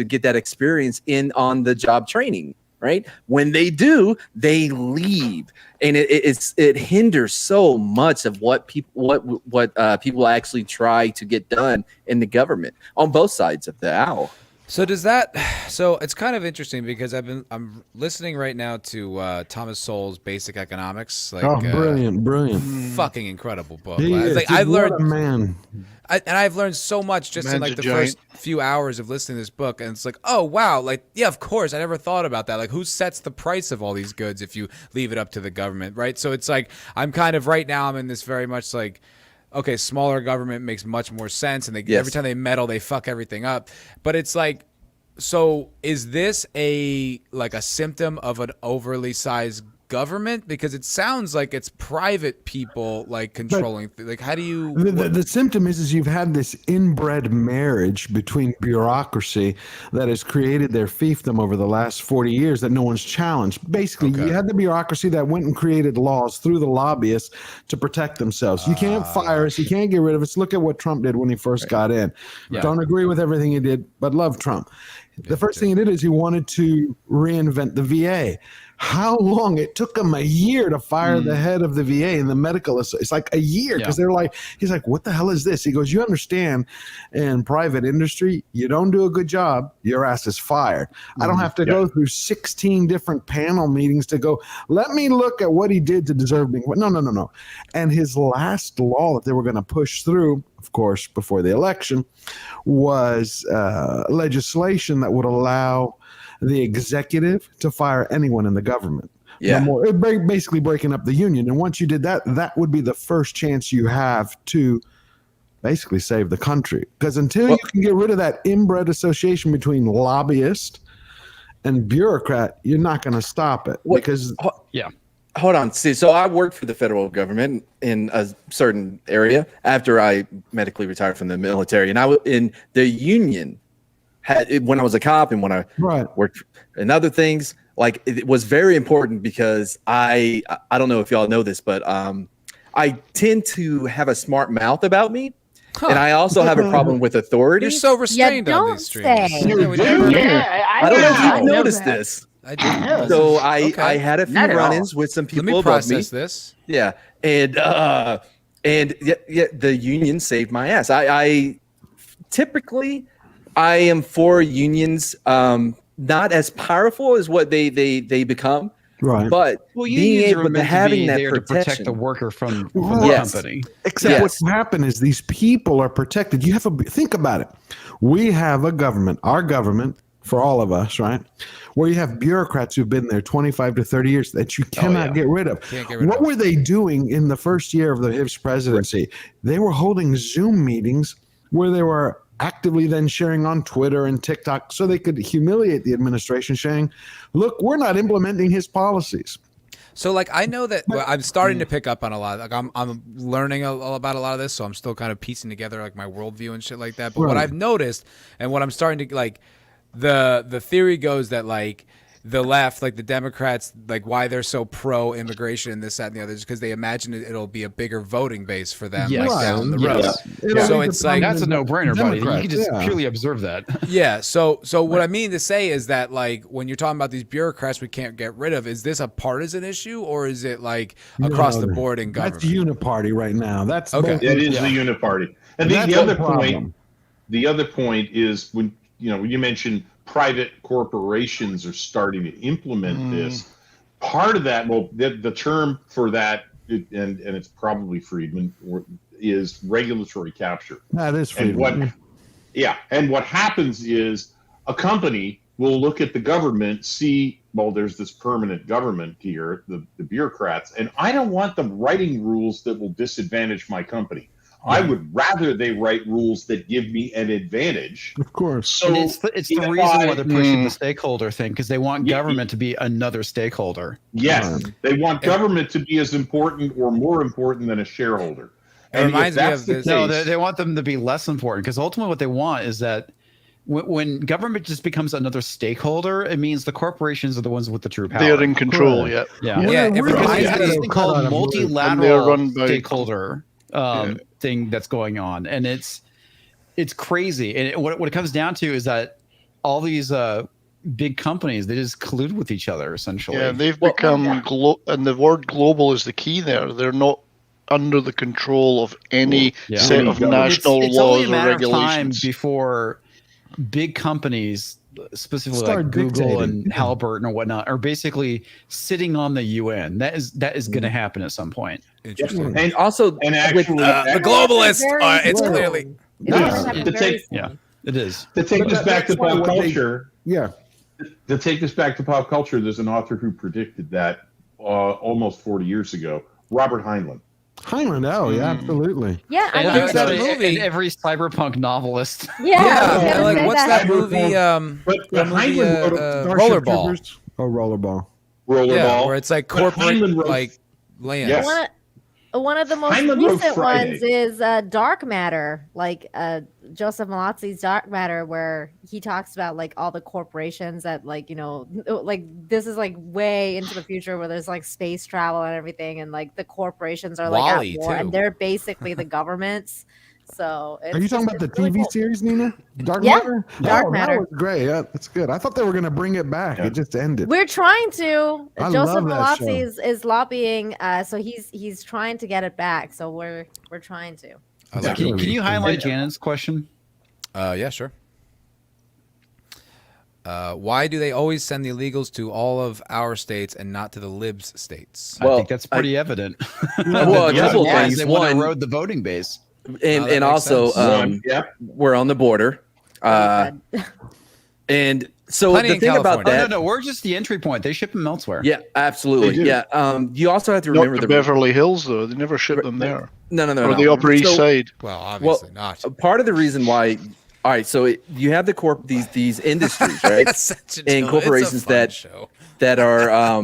[SPEAKER 2] get that experience in on the job training. Right? When they do, they leave, and it hinders so much of what people actually try to get done in the government on both sides of the aisle.
[SPEAKER 1] So it's kind of interesting because I'm listening right now to Thomas Sowell's Basic Economics.
[SPEAKER 6] Brilliant.
[SPEAKER 1] Fucking incredible book.
[SPEAKER 6] I've learned,
[SPEAKER 1] I've learned so much just in like the first few hours of listening to this book, and it's like, oh wow, like of course I never thought about that. Like, who sets the price of all these goods if you leave it up to the government, right? So it's like I'm kind of right now I'm in this very much like, okay, smaller government makes much more sense, and every time they meddle, they fuck everything up. But it's like, so is this a symptom of an overly sized government? Because it sounds like it's private people like controlling. Like, how do you?
[SPEAKER 6] The symptom is you've had this inbred marriage between bureaucracy that has created their fiefdom over the last 40 years that no one's challenged. Basically, you had the bureaucracy that went and created laws through the lobbyists to protect themselves. You can't fire us. You can't get rid of us. Look at what Trump did when he first got in. Don't agree with everything he did, but love Trump. The first thing he did is he wanted to reinvent the VA. How long? It took him a year to fire the head of the VA and the medical. It's like a year because he's like, what the hell is this? He goes, you understand, in private industry, you don't do a good job, your ass is fired. I don't have to go through 16 different panel meetings to go, let me look at what he did to deserve being. No. And his last law that they were going to push through, of course, before the election, was legislation that would allow the executive to fire anyone in the government. No more, basically breaking up the union. And once you did that, that would be the first chance you have to basically save the country. Because until you can get rid of that inbred association between lobbyist and bureaucrat, you're not going to stop it.
[SPEAKER 2] Hold on. See, so I worked for the federal government in a certain area after I medically retired from the military, and I was in the union. When I was a cop and when I worked in other things, like it was very important because I don't know if y'all know this, but I tend to have a smart mouth about me. And I also have a problem with authority.
[SPEAKER 1] You're so restrained on these streams.
[SPEAKER 2] I don't know if you noticed this.
[SPEAKER 1] I didn't.
[SPEAKER 7] Yeah.
[SPEAKER 2] So
[SPEAKER 1] Okay.
[SPEAKER 2] I had a few
[SPEAKER 3] Not at all.
[SPEAKER 2] run-ins with some
[SPEAKER 1] Let
[SPEAKER 2] people
[SPEAKER 1] me
[SPEAKER 2] above me.
[SPEAKER 1] process this.
[SPEAKER 2] Yeah, and the union saved my ass. I typically I am for unions, not as powerful as what they become,
[SPEAKER 6] Right.
[SPEAKER 2] but
[SPEAKER 10] Well,
[SPEAKER 2] being
[SPEAKER 10] unions
[SPEAKER 2] able
[SPEAKER 10] are
[SPEAKER 2] to
[SPEAKER 10] meant to
[SPEAKER 2] having
[SPEAKER 10] be
[SPEAKER 2] that
[SPEAKER 10] there to protect
[SPEAKER 2] protection.
[SPEAKER 10] the worker from
[SPEAKER 6] Well,
[SPEAKER 10] the
[SPEAKER 2] yes.
[SPEAKER 10] company.
[SPEAKER 6] Except
[SPEAKER 2] Yes.
[SPEAKER 6] what's happened is these people are protected. You have to think about it. We have a government, our government, for all of us, right? Where you have bureaucrats who've been there 25 to 30 years that you cannot get rid of.
[SPEAKER 1] Can't get rid
[SPEAKER 6] What
[SPEAKER 1] of.
[SPEAKER 6] were they doing in the first year of his presidency? They were holding Zoom meetings where they were actively then sharing on Twitter and TikTok so they could humiliate the administration, saying, look, we're not implementing his policies.
[SPEAKER 1] So like I know that I'm starting to pick up on a lot. Like I'm learning about a lot of this, so I'm still kind of piecing together like my worldview and shit like that. But what
[SPEAKER 6] Right.
[SPEAKER 1] I've noticed and what I'm starting to like, the theory goes that like the left, like the Democrats, like why they're so pro immigration and this, that, and the other, is because they imagine it'll be a bigger voting base for them
[SPEAKER 10] Yes.
[SPEAKER 1] like down the
[SPEAKER 6] Right.
[SPEAKER 1] road.
[SPEAKER 6] Yes. It'll
[SPEAKER 1] So
[SPEAKER 6] be
[SPEAKER 1] it's
[SPEAKER 6] the
[SPEAKER 1] like
[SPEAKER 10] That's a no-brainer, buddy. You
[SPEAKER 6] Democrats,
[SPEAKER 10] can just
[SPEAKER 6] yeah.
[SPEAKER 10] purely observe that.
[SPEAKER 1] yeah. So what I mean to say is that like when you're talking about these bureaucrats we can't get rid of, is this a partisan issue or is it like across the board in government?
[SPEAKER 6] That's uniparty right now. That's
[SPEAKER 1] Okay.
[SPEAKER 6] both-
[SPEAKER 5] It is the uniparty. And
[SPEAKER 6] That's
[SPEAKER 5] the other
[SPEAKER 6] the
[SPEAKER 5] point,
[SPEAKER 6] problem.
[SPEAKER 5] the other point is when you mentioned private corporations are starting to implement this. Part of that, well, the term for that, and it's probably Friedman, is regulatory capture.
[SPEAKER 6] That is
[SPEAKER 5] And
[SPEAKER 6] freedom.
[SPEAKER 5] what happens is a company will look at the government, see, well, there's this permanent government here, the bureaucrats, and I don't want them writing rules that will disadvantage my company. I would rather they write rules that give me an advantage.
[SPEAKER 6] Of course.
[SPEAKER 5] So
[SPEAKER 10] And it's the
[SPEAKER 5] if
[SPEAKER 10] reason why they're pushing the stakeholder thing, because they want
[SPEAKER 5] Yeah,
[SPEAKER 10] government to be another stakeholder.
[SPEAKER 5] Yes, they want government to be as important or more important than a shareholder.
[SPEAKER 1] It
[SPEAKER 5] And
[SPEAKER 1] reminds
[SPEAKER 5] if
[SPEAKER 1] me
[SPEAKER 5] that's
[SPEAKER 1] of
[SPEAKER 5] the
[SPEAKER 1] this-
[SPEAKER 10] No,
[SPEAKER 5] case-
[SPEAKER 10] they want them to be less important, because ultimately what they want is that when government just becomes another stakeholder, it means the corporations are the ones with the true power.
[SPEAKER 8] They're in control.
[SPEAKER 6] Correct.
[SPEAKER 8] Yeah.
[SPEAKER 10] Yeah.
[SPEAKER 1] Yeah, it
[SPEAKER 6] We're
[SPEAKER 10] Because
[SPEAKER 1] reminds
[SPEAKER 10] you
[SPEAKER 6] not
[SPEAKER 10] have
[SPEAKER 1] me-
[SPEAKER 10] this
[SPEAKER 6] gonna
[SPEAKER 10] thing
[SPEAKER 6] cut
[SPEAKER 10] called
[SPEAKER 6] out a blue-
[SPEAKER 8] And they're
[SPEAKER 10] multilateral
[SPEAKER 8] run by-
[SPEAKER 10] stakeholder thing that's going on, and it's crazy. And what it comes down to is that all these big companies, they just collude with each other essentially.
[SPEAKER 8] Yeah, they've become and the word global is the key there. They're not under the control of any
[SPEAKER 10] Yeah.
[SPEAKER 8] set of national
[SPEAKER 10] it's only a
[SPEAKER 8] laws or
[SPEAKER 10] matter of time
[SPEAKER 8] regulations.
[SPEAKER 10] before big companies, specifically
[SPEAKER 6] Start
[SPEAKER 10] like Google
[SPEAKER 6] dictating.
[SPEAKER 10] and Halliburton or whatnot, are basically sitting on the UN. That is going to happen at some point.
[SPEAKER 1] Interesting.
[SPEAKER 2] And also,
[SPEAKER 5] And
[SPEAKER 2] with,
[SPEAKER 5] actually,
[SPEAKER 1] The globalists, it's
[SPEAKER 9] Very
[SPEAKER 1] clearly.
[SPEAKER 9] soon.
[SPEAKER 6] Yeah.
[SPEAKER 9] It's gonna happen
[SPEAKER 5] To
[SPEAKER 9] very
[SPEAKER 5] take-
[SPEAKER 9] soon.
[SPEAKER 10] Yeah, it is.
[SPEAKER 5] to take
[SPEAKER 6] But
[SPEAKER 5] this back to
[SPEAKER 6] that's why
[SPEAKER 5] pop
[SPEAKER 6] what they-
[SPEAKER 5] culture,
[SPEAKER 6] Yeah.
[SPEAKER 5] there's an author who predicted that almost 40 years ago, Robert Heinlein.
[SPEAKER 6] Heinlein, oh, yeah, absolutely.
[SPEAKER 9] Yeah, I
[SPEAKER 10] And
[SPEAKER 9] mean,
[SPEAKER 1] there's that
[SPEAKER 10] every-
[SPEAKER 1] movie-
[SPEAKER 10] and every cyberpunk novelist.
[SPEAKER 9] yeah, I was
[SPEAKER 1] Yeah,
[SPEAKER 9] gonna
[SPEAKER 1] like
[SPEAKER 9] say
[SPEAKER 1] what's that
[SPEAKER 9] that.
[SPEAKER 1] movie?
[SPEAKER 5] But
[SPEAKER 1] The movie,
[SPEAKER 5] Heinlein wrote
[SPEAKER 6] Starship
[SPEAKER 1] Rollerball.
[SPEAKER 6] Troopers? Oh, Rollerball.
[SPEAKER 5] Rollerball.
[SPEAKER 1] Yeah, where it's like
[SPEAKER 5] But
[SPEAKER 1] corporate
[SPEAKER 5] Heinlein wrote-
[SPEAKER 1] like land.
[SPEAKER 5] Yes.
[SPEAKER 9] One of the most
[SPEAKER 5] Heinlein wrote
[SPEAKER 9] recent
[SPEAKER 5] Friday.
[SPEAKER 9] ones is Dark Matter, like Joseph Malazzi's Dark Matter, where he talks about like all the corporations that like like this is like way into the future where there's like space travel and everything, and like the corporations are like
[SPEAKER 1] Wall-E,
[SPEAKER 9] at war,
[SPEAKER 1] too.
[SPEAKER 9] and they're basically the governments. So
[SPEAKER 6] Are you talking about the TV series, Nina? Dark
[SPEAKER 9] Yeah,
[SPEAKER 6] Matter?
[SPEAKER 9] Dark
[SPEAKER 6] Oh,
[SPEAKER 9] Matter.
[SPEAKER 6] That was great. Yeah, that's good. I thought they were going to bring it back.
[SPEAKER 5] Yeah.
[SPEAKER 6] It just ended.
[SPEAKER 9] We're trying to.
[SPEAKER 6] I
[SPEAKER 9] Joseph
[SPEAKER 6] love that
[SPEAKER 9] Malazzi is lobbying, so he's trying to get it back. So we're trying to.
[SPEAKER 1] I like
[SPEAKER 10] Can
[SPEAKER 1] it.
[SPEAKER 10] you highlight Janet's question?
[SPEAKER 1] Yeah, sure. Why do they always send the illegals to all of our states and not to the libs states?
[SPEAKER 10] I
[SPEAKER 2] Well,
[SPEAKER 10] think that's pretty evident.
[SPEAKER 2] well, a couple
[SPEAKER 10] Yeah,
[SPEAKER 2] things.
[SPEAKER 10] they want to
[SPEAKER 2] One,
[SPEAKER 10] erode the voting base.
[SPEAKER 1] that
[SPEAKER 2] and
[SPEAKER 1] makes
[SPEAKER 2] also,
[SPEAKER 1] sense.
[SPEAKER 5] Yep.
[SPEAKER 2] we're on the border. And so
[SPEAKER 1] Plenty
[SPEAKER 2] the
[SPEAKER 1] in
[SPEAKER 2] thing about
[SPEAKER 1] California.
[SPEAKER 10] Oh,
[SPEAKER 2] that,
[SPEAKER 10] no, we're just the entry point. They ship them elsewhere.
[SPEAKER 2] yeah, absolutely,
[SPEAKER 5] They do.
[SPEAKER 2] yeah. You also have to
[SPEAKER 8] Not
[SPEAKER 2] remember
[SPEAKER 8] to
[SPEAKER 2] the
[SPEAKER 8] Beverly Hills though. They never ship them there.
[SPEAKER 2] no,
[SPEAKER 8] Or the Upper East
[SPEAKER 2] So,
[SPEAKER 8] Side.
[SPEAKER 1] Well, obviously not.
[SPEAKER 2] Part of the reason why, all right, so you have these industries, right,
[SPEAKER 1] It's such a
[SPEAKER 2] and
[SPEAKER 1] joke. It's a
[SPEAKER 2] corporations
[SPEAKER 1] fun
[SPEAKER 2] that
[SPEAKER 1] show.
[SPEAKER 2] that are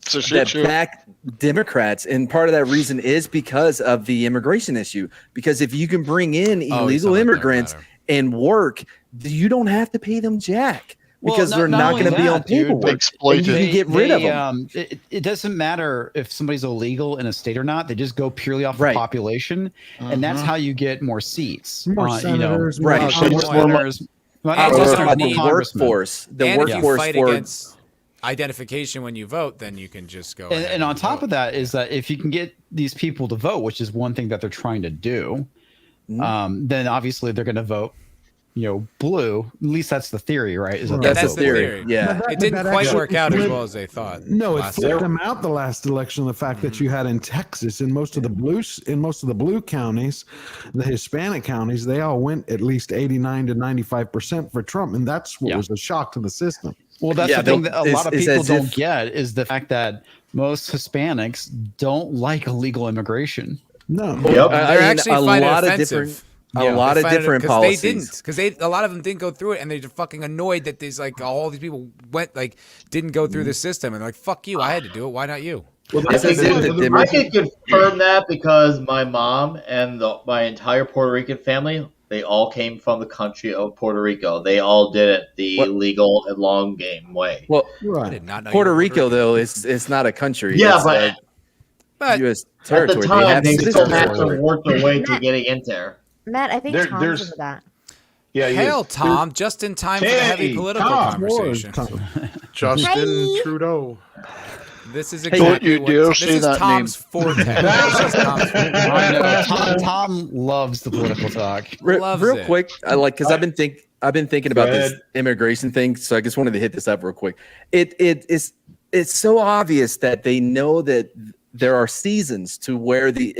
[SPEAKER 8] It's a shit
[SPEAKER 2] that
[SPEAKER 8] show.
[SPEAKER 2] back Democrats, and part of that reason is because of the immigration issue. Because if you can bring in
[SPEAKER 1] Oh, he's
[SPEAKER 2] illegal
[SPEAKER 1] talking about Dark
[SPEAKER 2] immigrants
[SPEAKER 1] Matter.
[SPEAKER 2] and work, you don't have to pay them jack
[SPEAKER 10] Well,
[SPEAKER 2] because they're not
[SPEAKER 10] only
[SPEAKER 2] going to be on
[SPEAKER 10] that, dude,
[SPEAKER 2] paperwork.
[SPEAKER 8] Exploited.
[SPEAKER 2] And you can get rid of them.
[SPEAKER 10] It doesn't matter if somebody's illegal in a state or not. They just go purely off
[SPEAKER 2] Right.
[SPEAKER 10] the population, and that's how you get more seats.
[SPEAKER 6] More senators, more
[SPEAKER 2] right.
[SPEAKER 10] more
[SPEAKER 6] Congress-
[SPEAKER 10] senators. Well,
[SPEAKER 1] And
[SPEAKER 10] not
[SPEAKER 1] just
[SPEAKER 10] senators,
[SPEAKER 2] About
[SPEAKER 10] more
[SPEAKER 2] the
[SPEAKER 10] congressmen.
[SPEAKER 2] workforce, the
[SPEAKER 1] And if you
[SPEAKER 2] workforce
[SPEAKER 1] fight
[SPEAKER 2] for
[SPEAKER 1] against identification when you vote, then you can just go.
[SPEAKER 10] And on top of that is that if you can get these people to vote, which is one thing that they're trying to do, then obviously they're going to vote, blue. At least that's the theory, right? Is that
[SPEAKER 2] that's the theory. Yeah,
[SPEAKER 1] it didn't quite work out as well as they thought.
[SPEAKER 6] No, it flipped them out the last election. The fact that you had in Texas, in most of the blue counties, the Hispanic counties, they all went at least 89 to 95% for Trump, and that's what was a shock to the system.
[SPEAKER 10] Well, that's the thing that a lot of people don't get is the fact that most Hispanics don't like illegal immigration.
[SPEAKER 6] No,
[SPEAKER 1] they're actually
[SPEAKER 2] a lot of
[SPEAKER 1] offensive.
[SPEAKER 2] different policies.
[SPEAKER 1] They didn't, because a lot of them didn't go through it, and they're fucking annoyed that these all these people didn't go through the system, and fuck you, I had to do it. Why not you?
[SPEAKER 7] Well, I can confirm that because my mom and my entire Puerto Rican family, they all came from the country of Puerto Rico. They all did it the legal and long game way.
[SPEAKER 2] Well, Puerto Rico though it's not a country.
[SPEAKER 7] Yeah,
[SPEAKER 2] but U.S. territory.
[SPEAKER 7] At the time, they still had to work their way to getting in there.
[SPEAKER 9] Matt, I think Tom's into that.
[SPEAKER 5] Yeah,
[SPEAKER 1] Hail, Tom, just in time for the heavy political conversation.
[SPEAKER 4] Justin Trudeau.
[SPEAKER 1] This is
[SPEAKER 8] Don't you dare say that
[SPEAKER 1] Tom's forte.
[SPEAKER 10] Tom loves the political talk.
[SPEAKER 2] Real quick, because I've been thinking about this immigration thing, so I just wanted to hit this up real quick. It's so obvious that they know that there are seasons to where the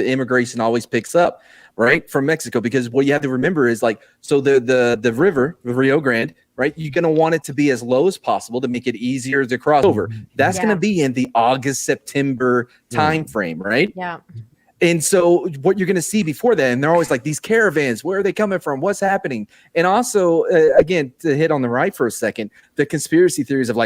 [SPEAKER 2] immigration always picks up, right, from Mexico, because what you have to remember is the river, the Rio Grande, right, you're going to want it to be as low as possible to make it easier to cross over. That's going to be in the August, September time frame, right?
[SPEAKER 9] Yeah.
[SPEAKER 2] And so what you're going to see before that, and they're always like, these caravans, where are they coming from? What's happening? And also, again, to hit on the right for a second, the conspiracy theories of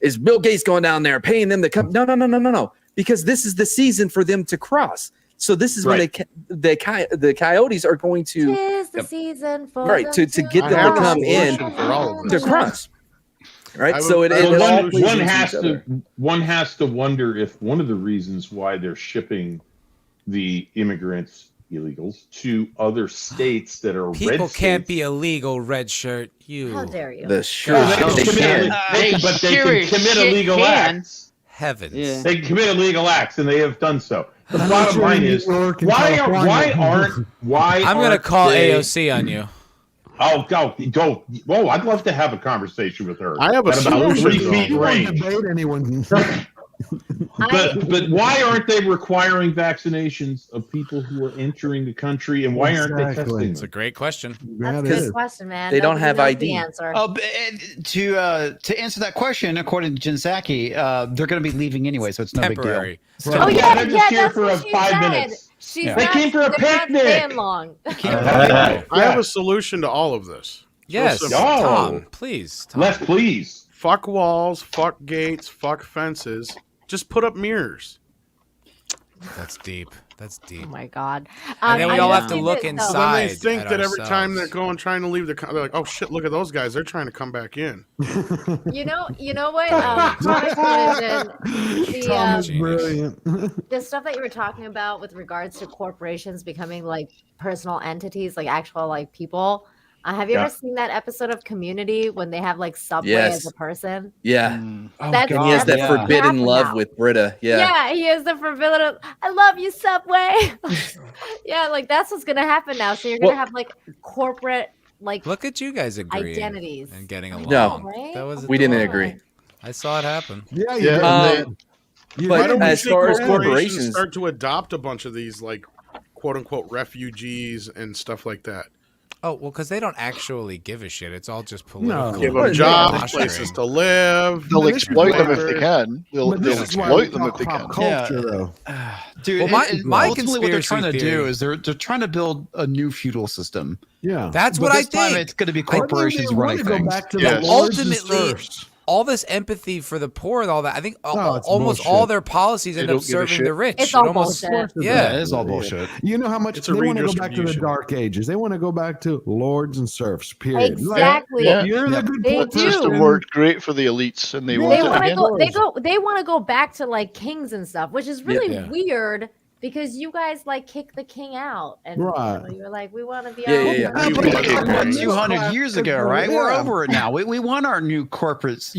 [SPEAKER 2] is Bill Gates going down there paying them to come? No. Because this is the season for them to cross. So this is when the coyotes are going to.
[SPEAKER 9] Tis the season for
[SPEAKER 2] to get them to come in to cross. Right, so
[SPEAKER 5] one has to wonder if one of the reasons why they're shipping the illegals to other states that are
[SPEAKER 1] people can't be illegal. Red shirt, you.
[SPEAKER 9] How dare you?
[SPEAKER 2] They can
[SPEAKER 5] commit illegal acts.
[SPEAKER 1] Heavens,
[SPEAKER 5] they can commit illegal acts, and they have done so. The bottom line is, why aren't
[SPEAKER 1] I'm going to call AOC on you.
[SPEAKER 5] Oh, go! Whoa, I'd love to have a conversation with her.
[SPEAKER 4] I have about
[SPEAKER 5] 3 feet range. But why aren't they requiring vaccinations of people who are entering the country, and why aren't they testing them?
[SPEAKER 1] It's a great question.
[SPEAKER 9] That's a good question, man.
[SPEAKER 2] They don't have ID.
[SPEAKER 9] Answer.
[SPEAKER 10] To answer that question, according to Jinsaki, they're going to be leaving anyway, so it's no
[SPEAKER 1] temporary.
[SPEAKER 10] Big deal.
[SPEAKER 9] Oh yeah,
[SPEAKER 5] they're just here for
[SPEAKER 9] that's
[SPEAKER 5] 5 minutes. They came for a picnic.
[SPEAKER 9] Long.
[SPEAKER 4] I have a solution to all of this.
[SPEAKER 1] Yes, Tom, please.
[SPEAKER 5] Let's please.
[SPEAKER 4] Fuck walls, fuck gates, fuck fences. Just put up mirrors.
[SPEAKER 1] That's deep.
[SPEAKER 9] Oh my god!
[SPEAKER 1] And then we all have to look inside.
[SPEAKER 4] When they think that every time they're trying to leave they're like, oh shit, look at those guys. They're trying to come back in.
[SPEAKER 9] You know what? Thomas
[SPEAKER 6] brilliant.
[SPEAKER 9] The stuff that you were talking about with regards to corporations becoming personal entities, actual people. Have you ever seen that episode of Community when they have Subway as a person?
[SPEAKER 2] Yeah. And he has that forbidden love with Britta. Yeah.
[SPEAKER 9] Yeah, he has the forbidden. I love you, Subway. Yeah, that's what's gonna happen now. So you're gonna have corporate
[SPEAKER 1] Look at you guys agreeing
[SPEAKER 9] identities
[SPEAKER 1] and getting along.
[SPEAKER 2] No,
[SPEAKER 9] right?
[SPEAKER 2] We didn't agree.
[SPEAKER 1] I saw it happen.
[SPEAKER 6] Yeah.
[SPEAKER 2] But as far as corporations
[SPEAKER 4] start to adopt a bunch of these quote unquote refugees and stuff like that.
[SPEAKER 1] Oh, well, because they don't actually give a shit. It's all just political.
[SPEAKER 4] Give them jobs, places to live.
[SPEAKER 8] They'll exploit them if they can. They'll exploit them if they can.
[SPEAKER 6] Culture, though.
[SPEAKER 10] Dude,
[SPEAKER 1] my
[SPEAKER 10] ultimately what they're trying to do is they're trying to build a new feudal system.
[SPEAKER 6] Yeah.
[SPEAKER 1] That's what I think.
[SPEAKER 10] It's going to be corporations running things.
[SPEAKER 6] Go back to the lords and
[SPEAKER 1] ultimately,
[SPEAKER 6] serfs.
[SPEAKER 1] all this empathy for the poor and all that, I think almost all their policies end up serving the rich.
[SPEAKER 9] It's all bullshit.
[SPEAKER 1] Yeah,
[SPEAKER 10] it is all bullshit.
[SPEAKER 6] You know how much they want to go back to the Dark Ages. They want to go back to lords and serfs, period.
[SPEAKER 9] Exactly.
[SPEAKER 6] You're the good
[SPEAKER 8] system worked great for the elites, and they want it again.
[SPEAKER 9] They want to go back to kings and stuff, which is really weird because you guys like kick the king out, and
[SPEAKER 6] Right.
[SPEAKER 9] you were like, we want to be
[SPEAKER 2] Yeah,
[SPEAKER 9] our own.
[SPEAKER 10] Yeah, 200 years ago, right? We're over it now. We want our new corporates,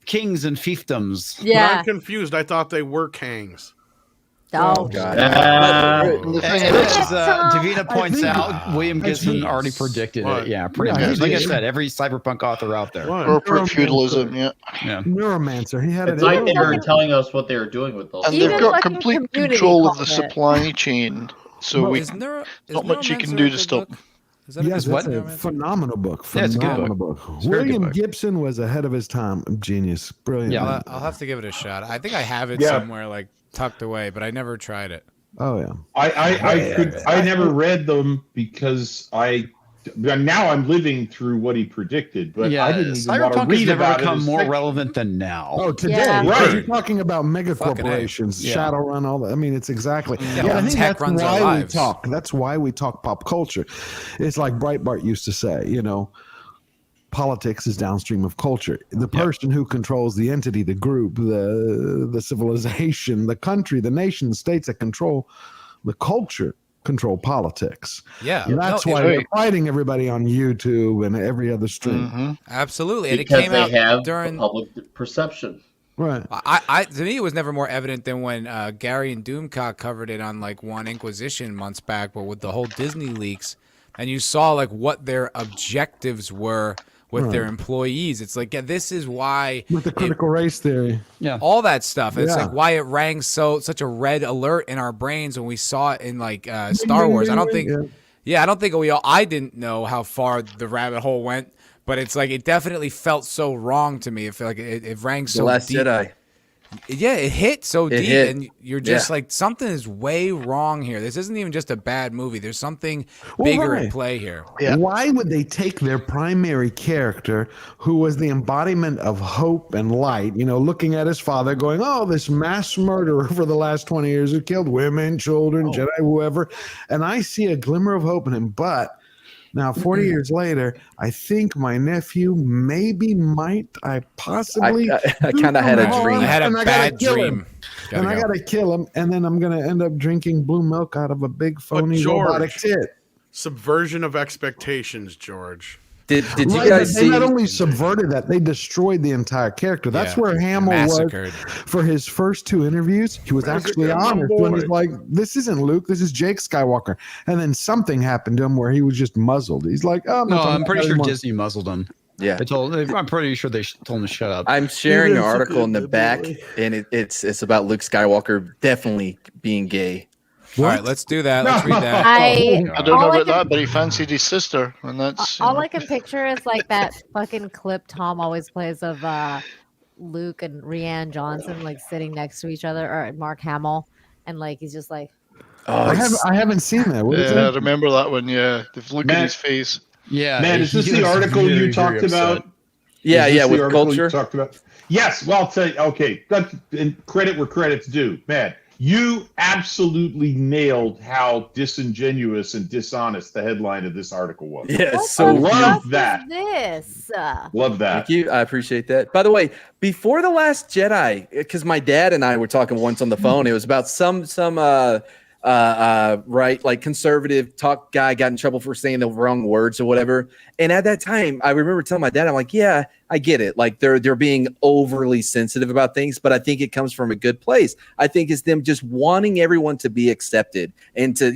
[SPEAKER 10] kings and fiefdoms.
[SPEAKER 4] Yeah, I'm confused. I thought they were kangs.
[SPEAKER 9] Oh,
[SPEAKER 2] God.
[SPEAKER 10] Davina points out, William Gibson already predicted it. Yeah, pretty much. Like I said, every cyberpunk author out there.
[SPEAKER 8] Corporate feudalism, yeah.
[SPEAKER 6] Neuromancer. He had
[SPEAKER 7] It's like they were telling us what they were doing with those.
[SPEAKER 8] And they've got complete control of the supply chain. So not much you can do to stop.
[SPEAKER 6] Yes, that's a phenomenal book.
[SPEAKER 10] Yeah, it's a good
[SPEAKER 6] Phenomenal
[SPEAKER 10] book.
[SPEAKER 6] book. William Gibson was ahead of his time. Genius. Brilliant.
[SPEAKER 1] Yeah, I'll have to give it a shot. I think I have it somewhere like tucked away, but I never tried it.
[SPEAKER 6] Oh yeah.
[SPEAKER 5] I never read them because now I'm living through what he predicted, but I didn't even want to
[SPEAKER 10] Cyberpunk
[SPEAKER 5] read
[SPEAKER 10] has never
[SPEAKER 5] about
[SPEAKER 10] become
[SPEAKER 5] it.
[SPEAKER 10] more relevant than now.
[SPEAKER 6] Oh, today, because you're talking about mega corporations, Shadowrun, all that. I mean, it's exactly.
[SPEAKER 1] Yeah,
[SPEAKER 6] I think
[SPEAKER 1] tech
[SPEAKER 6] that's
[SPEAKER 1] runs our
[SPEAKER 6] why we
[SPEAKER 1] lives.
[SPEAKER 6] talk. That's why we talk pop culture. It's like Breitbart used to say, politics is downstream of culture. The person who controls the entity, the group, the civilization, the country, the nation, the states that control the culture control politics.
[SPEAKER 1] Yeah.
[SPEAKER 6] And that's why they're fighting everybody on YouTube and every other stream.
[SPEAKER 10] Mm-hmm.
[SPEAKER 1] Absolutely. And
[SPEAKER 7] Because
[SPEAKER 1] it came
[SPEAKER 7] they
[SPEAKER 1] out
[SPEAKER 7] have
[SPEAKER 1] during
[SPEAKER 7] public perception.
[SPEAKER 6] Right.
[SPEAKER 1] To me, it was never more evident than when Gary and Doomcock covered it on like One Inquisition months back, but with the whole Disney leaks, and you saw like what their objectives were with their employees. It's like, this is why
[SPEAKER 6] with the critical race theory,
[SPEAKER 1] all that stuff. It's like why it rang such a red alert in our brains when we saw it in like Star Wars. I don't think, I don't think I didn't know how far the rabbit hole went, but it's like it definitely felt so wrong to me. It felt like it rang so
[SPEAKER 2] The Last
[SPEAKER 1] deep.
[SPEAKER 2] Jedi.
[SPEAKER 1] Yeah, it hit so deep,
[SPEAKER 2] hit.
[SPEAKER 1] and you're just like, something is way wrong here. This isn't even just a bad movie. There's something bigger at play here.
[SPEAKER 6] Yeah. Why would they take their primary character, who was the embodiment of hope and light, looking at his father going, oh, this mass murderer for the last 20 years who killed women, children, Jedi, whoever, and I see a glimmer of hope in him, but now, 40 years later, I think my nephew possibly.
[SPEAKER 2] I kind of had a dream.
[SPEAKER 1] I had a bad dream.
[SPEAKER 6] And I got to kill him. And then I'm going to end up drinking blue milk out of a big phony robotic tit.
[SPEAKER 4] Subversion of expectations, George.
[SPEAKER 2] Did you guys see?
[SPEAKER 6] They not only subverted that, they destroyed the entire character. That's where Hamill was for his first 2 interviews. He was actually honest when he's like, "This isn't Luke. This is Jake Skywalker." And then something happened to him where he was just muzzled. He's like, "Oh
[SPEAKER 10] no, I'm pretty sure Disney muzzled him."
[SPEAKER 2] Yeah,
[SPEAKER 10] I'm pretty sure they told him to shut up.
[SPEAKER 2] I'm sharing an article in the back, and it's about Luke Skywalker definitely being gay.
[SPEAKER 1] All right, let's do that. Let's read that.
[SPEAKER 8] I don't know about that, but he fancied his sister, and that's
[SPEAKER 9] all I can picture is like that fucking clip Tom always plays of Luke and Rianne Johnson like sitting next to each other, or Mark Hamill, and like he's just like.
[SPEAKER 6] I haven't seen that.
[SPEAKER 8] I remember that one. Yeah, the look at his face.
[SPEAKER 5] Yeah, man, is this the article you talked about?
[SPEAKER 2] Yeah, with culture.
[SPEAKER 5] Talked about? Yes. Well, I'll tell you. Okay, and credit where credit's due, man. You absolutely nailed how disingenuous and dishonest the headline of this article was.
[SPEAKER 2] Yes,
[SPEAKER 5] so love that. Love that.
[SPEAKER 2] Thank you. I appreciate that. By the way, before The Last Jedi, because my dad and I were talking once on the phone, it was about some right, like conservative talk guy got in trouble for saying the wrong words or whatever. And at that time, I remember telling my dad, I'm like, yeah, I get it. Like they're being overly sensitive about things, but I think it comes from a good place. I think it's them just wanting everyone to be accepted and to,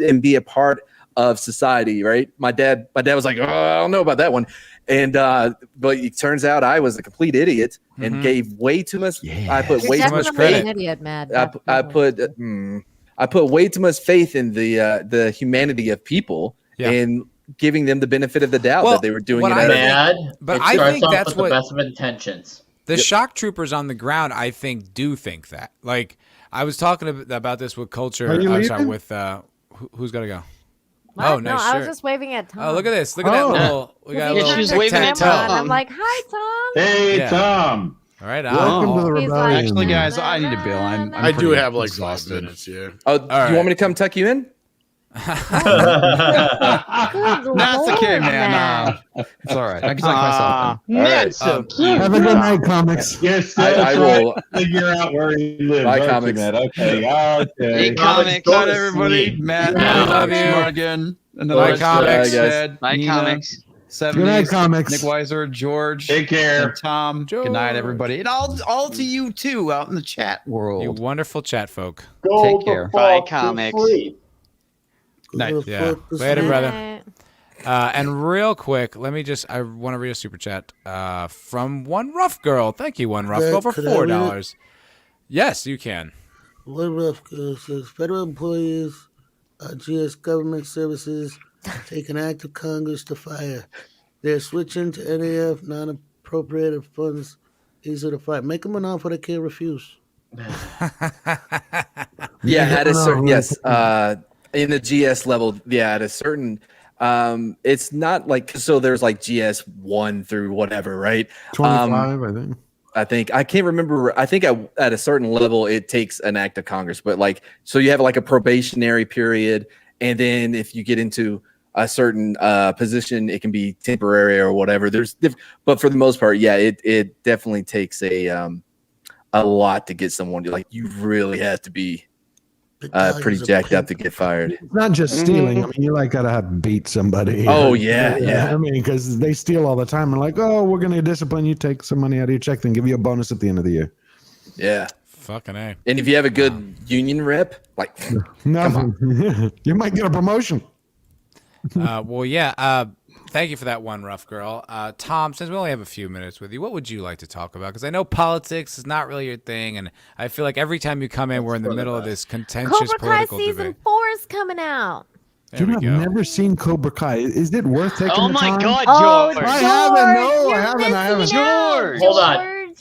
[SPEAKER 2] and be a part of society, right? My dad was like, oh, I don't know about that one. And but it turns out I was a complete idiot and gave way too much. I put way too much credit.
[SPEAKER 9] An idiot, Matt.
[SPEAKER 2] I put way too much faith in the humanity of people and giving them the benefit of the doubt that they were doing it.
[SPEAKER 7] I think that's what the best of intentions.
[SPEAKER 1] The shock troopers on the ground, I think, do think that. Like I was talking about this with culture. I'm sorry, with who's got to go?
[SPEAKER 9] What?
[SPEAKER 1] Oh, nice.
[SPEAKER 9] I was just waving at Tom.
[SPEAKER 1] Oh, look at this! Look at that little. We got a little.
[SPEAKER 3] She's waving at Tom.
[SPEAKER 9] I'm like, hi, Tom.
[SPEAKER 5] Hey, Tom.
[SPEAKER 1] All right,
[SPEAKER 6] welcome to the rebellion.
[SPEAKER 10] Actually, guys, I need to bail.
[SPEAKER 4] I do have like 5 minutes. Yeah.
[SPEAKER 2] Oh, do you want me to come tuck you in?
[SPEAKER 10] That's okay, man. It's all right. I can talk myself.
[SPEAKER 3] That's so cute.
[SPEAKER 6] Have a good night, comics.
[SPEAKER 5] Yes,
[SPEAKER 2] I will
[SPEAKER 5] figure out where he lives.
[SPEAKER 2] Bye,
[SPEAKER 5] aren't you,
[SPEAKER 2] comics.
[SPEAKER 5] Matt? Okay.
[SPEAKER 3] Hey,
[SPEAKER 5] Okay.
[SPEAKER 3] comics.
[SPEAKER 10] Good night, everybody. Matt,
[SPEAKER 1] I love you.
[SPEAKER 10] Morgan, and then
[SPEAKER 1] Bye, comics.
[SPEAKER 10] Ed,
[SPEAKER 3] Bye,
[SPEAKER 10] Nina,
[SPEAKER 3] comics.
[SPEAKER 10] 70s,
[SPEAKER 6] Good night, comics.
[SPEAKER 10] Nick Weiser, George,
[SPEAKER 5] Take care.
[SPEAKER 10] and Tom. Good night, everybody, and all to you too out in the chat world.
[SPEAKER 1] You wonderful chat folk.
[SPEAKER 7] Go
[SPEAKER 10] Take
[SPEAKER 7] the
[SPEAKER 10] care.
[SPEAKER 7] fuck
[SPEAKER 3] Bye,
[SPEAKER 7] to
[SPEAKER 3] comics.
[SPEAKER 7] sleep.
[SPEAKER 10] Night.
[SPEAKER 1] Yeah. Later, brother. And real quick, I want to read a super chat from One Rough Girl. Thank you, One Rough Girl, for $4. Yes, you can.
[SPEAKER 11] One Rough Girl says federal employees, GS government services take an act of Congress to fire. They're switching to NAF, non-appropriated funds, easier to fire. Make them an offer they can't refuse.
[SPEAKER 2] Yeah, at a certain in the GS level, at a certain it's not like so there's like GS 1 through whatever, right?
[SPEAKER 6] 25,
[SPEAKER 2] I think I can't remember. I think at a certain level it takes an act of Congress, but like so you have like a probationary period, and then if you get into a certain position, it can be temporary or whatever. But for the most part, it definitely takes a lot to get someone to like. You really have to be pretty jacked up to get fired.
[SPEAKER 6] It's not just stealing. I mean, you like gotta have beat somebody.
[SPEAKER 2] Oh yeah.
[SPEAKER 6] I mean, because they steal all the time and like, oh, we're gonna discipline you, take some money out of your check, then give you a bonus at the end of the year.
[SPEAKER 2] Yeah.
[SPEAKER 1] Fucking A.
[SPEAKER 2] And if you have a good union rep, like,
[SPEAKER 6] nothing, you might get a promotion.
[SPEAKER 1] Thank you for that, One Rough Girl. Tom, since we only have a few minutes with you, what would you like to talk about? Because I know politics is not really your thing, and I feel like every time you come in, we're in the middle of this contentious
[SPEAKER 9] Cobra Kai
[SPEAKER 1] political
[SPEAKER 9] season
[SPEAKER 1] debate.
[SPEAKER 9] 4 is coming out.
[SPEAKER 1] There we
[SPEAKER 6] I've
[SPEAKER 1] go.
[SPEAKER 6] never seen Cobra Kai. Is it worth taking
[SPEAKER 3] Oh
[SPEAKER 6] the
[SPEAKER 3] my
[SPEAKER 6] time?
[SPEAKER 3] God,
[SPEAKER 9] Oh,
[SPEAKER 3] George!
[SPEAKER 6] I haven't. No,
[SPEAKER 9] you're
[SPEAKER 6] I haven't. I haven't.
[SPEAKER 9] missing out,
[SPEAKER 7] Hold on.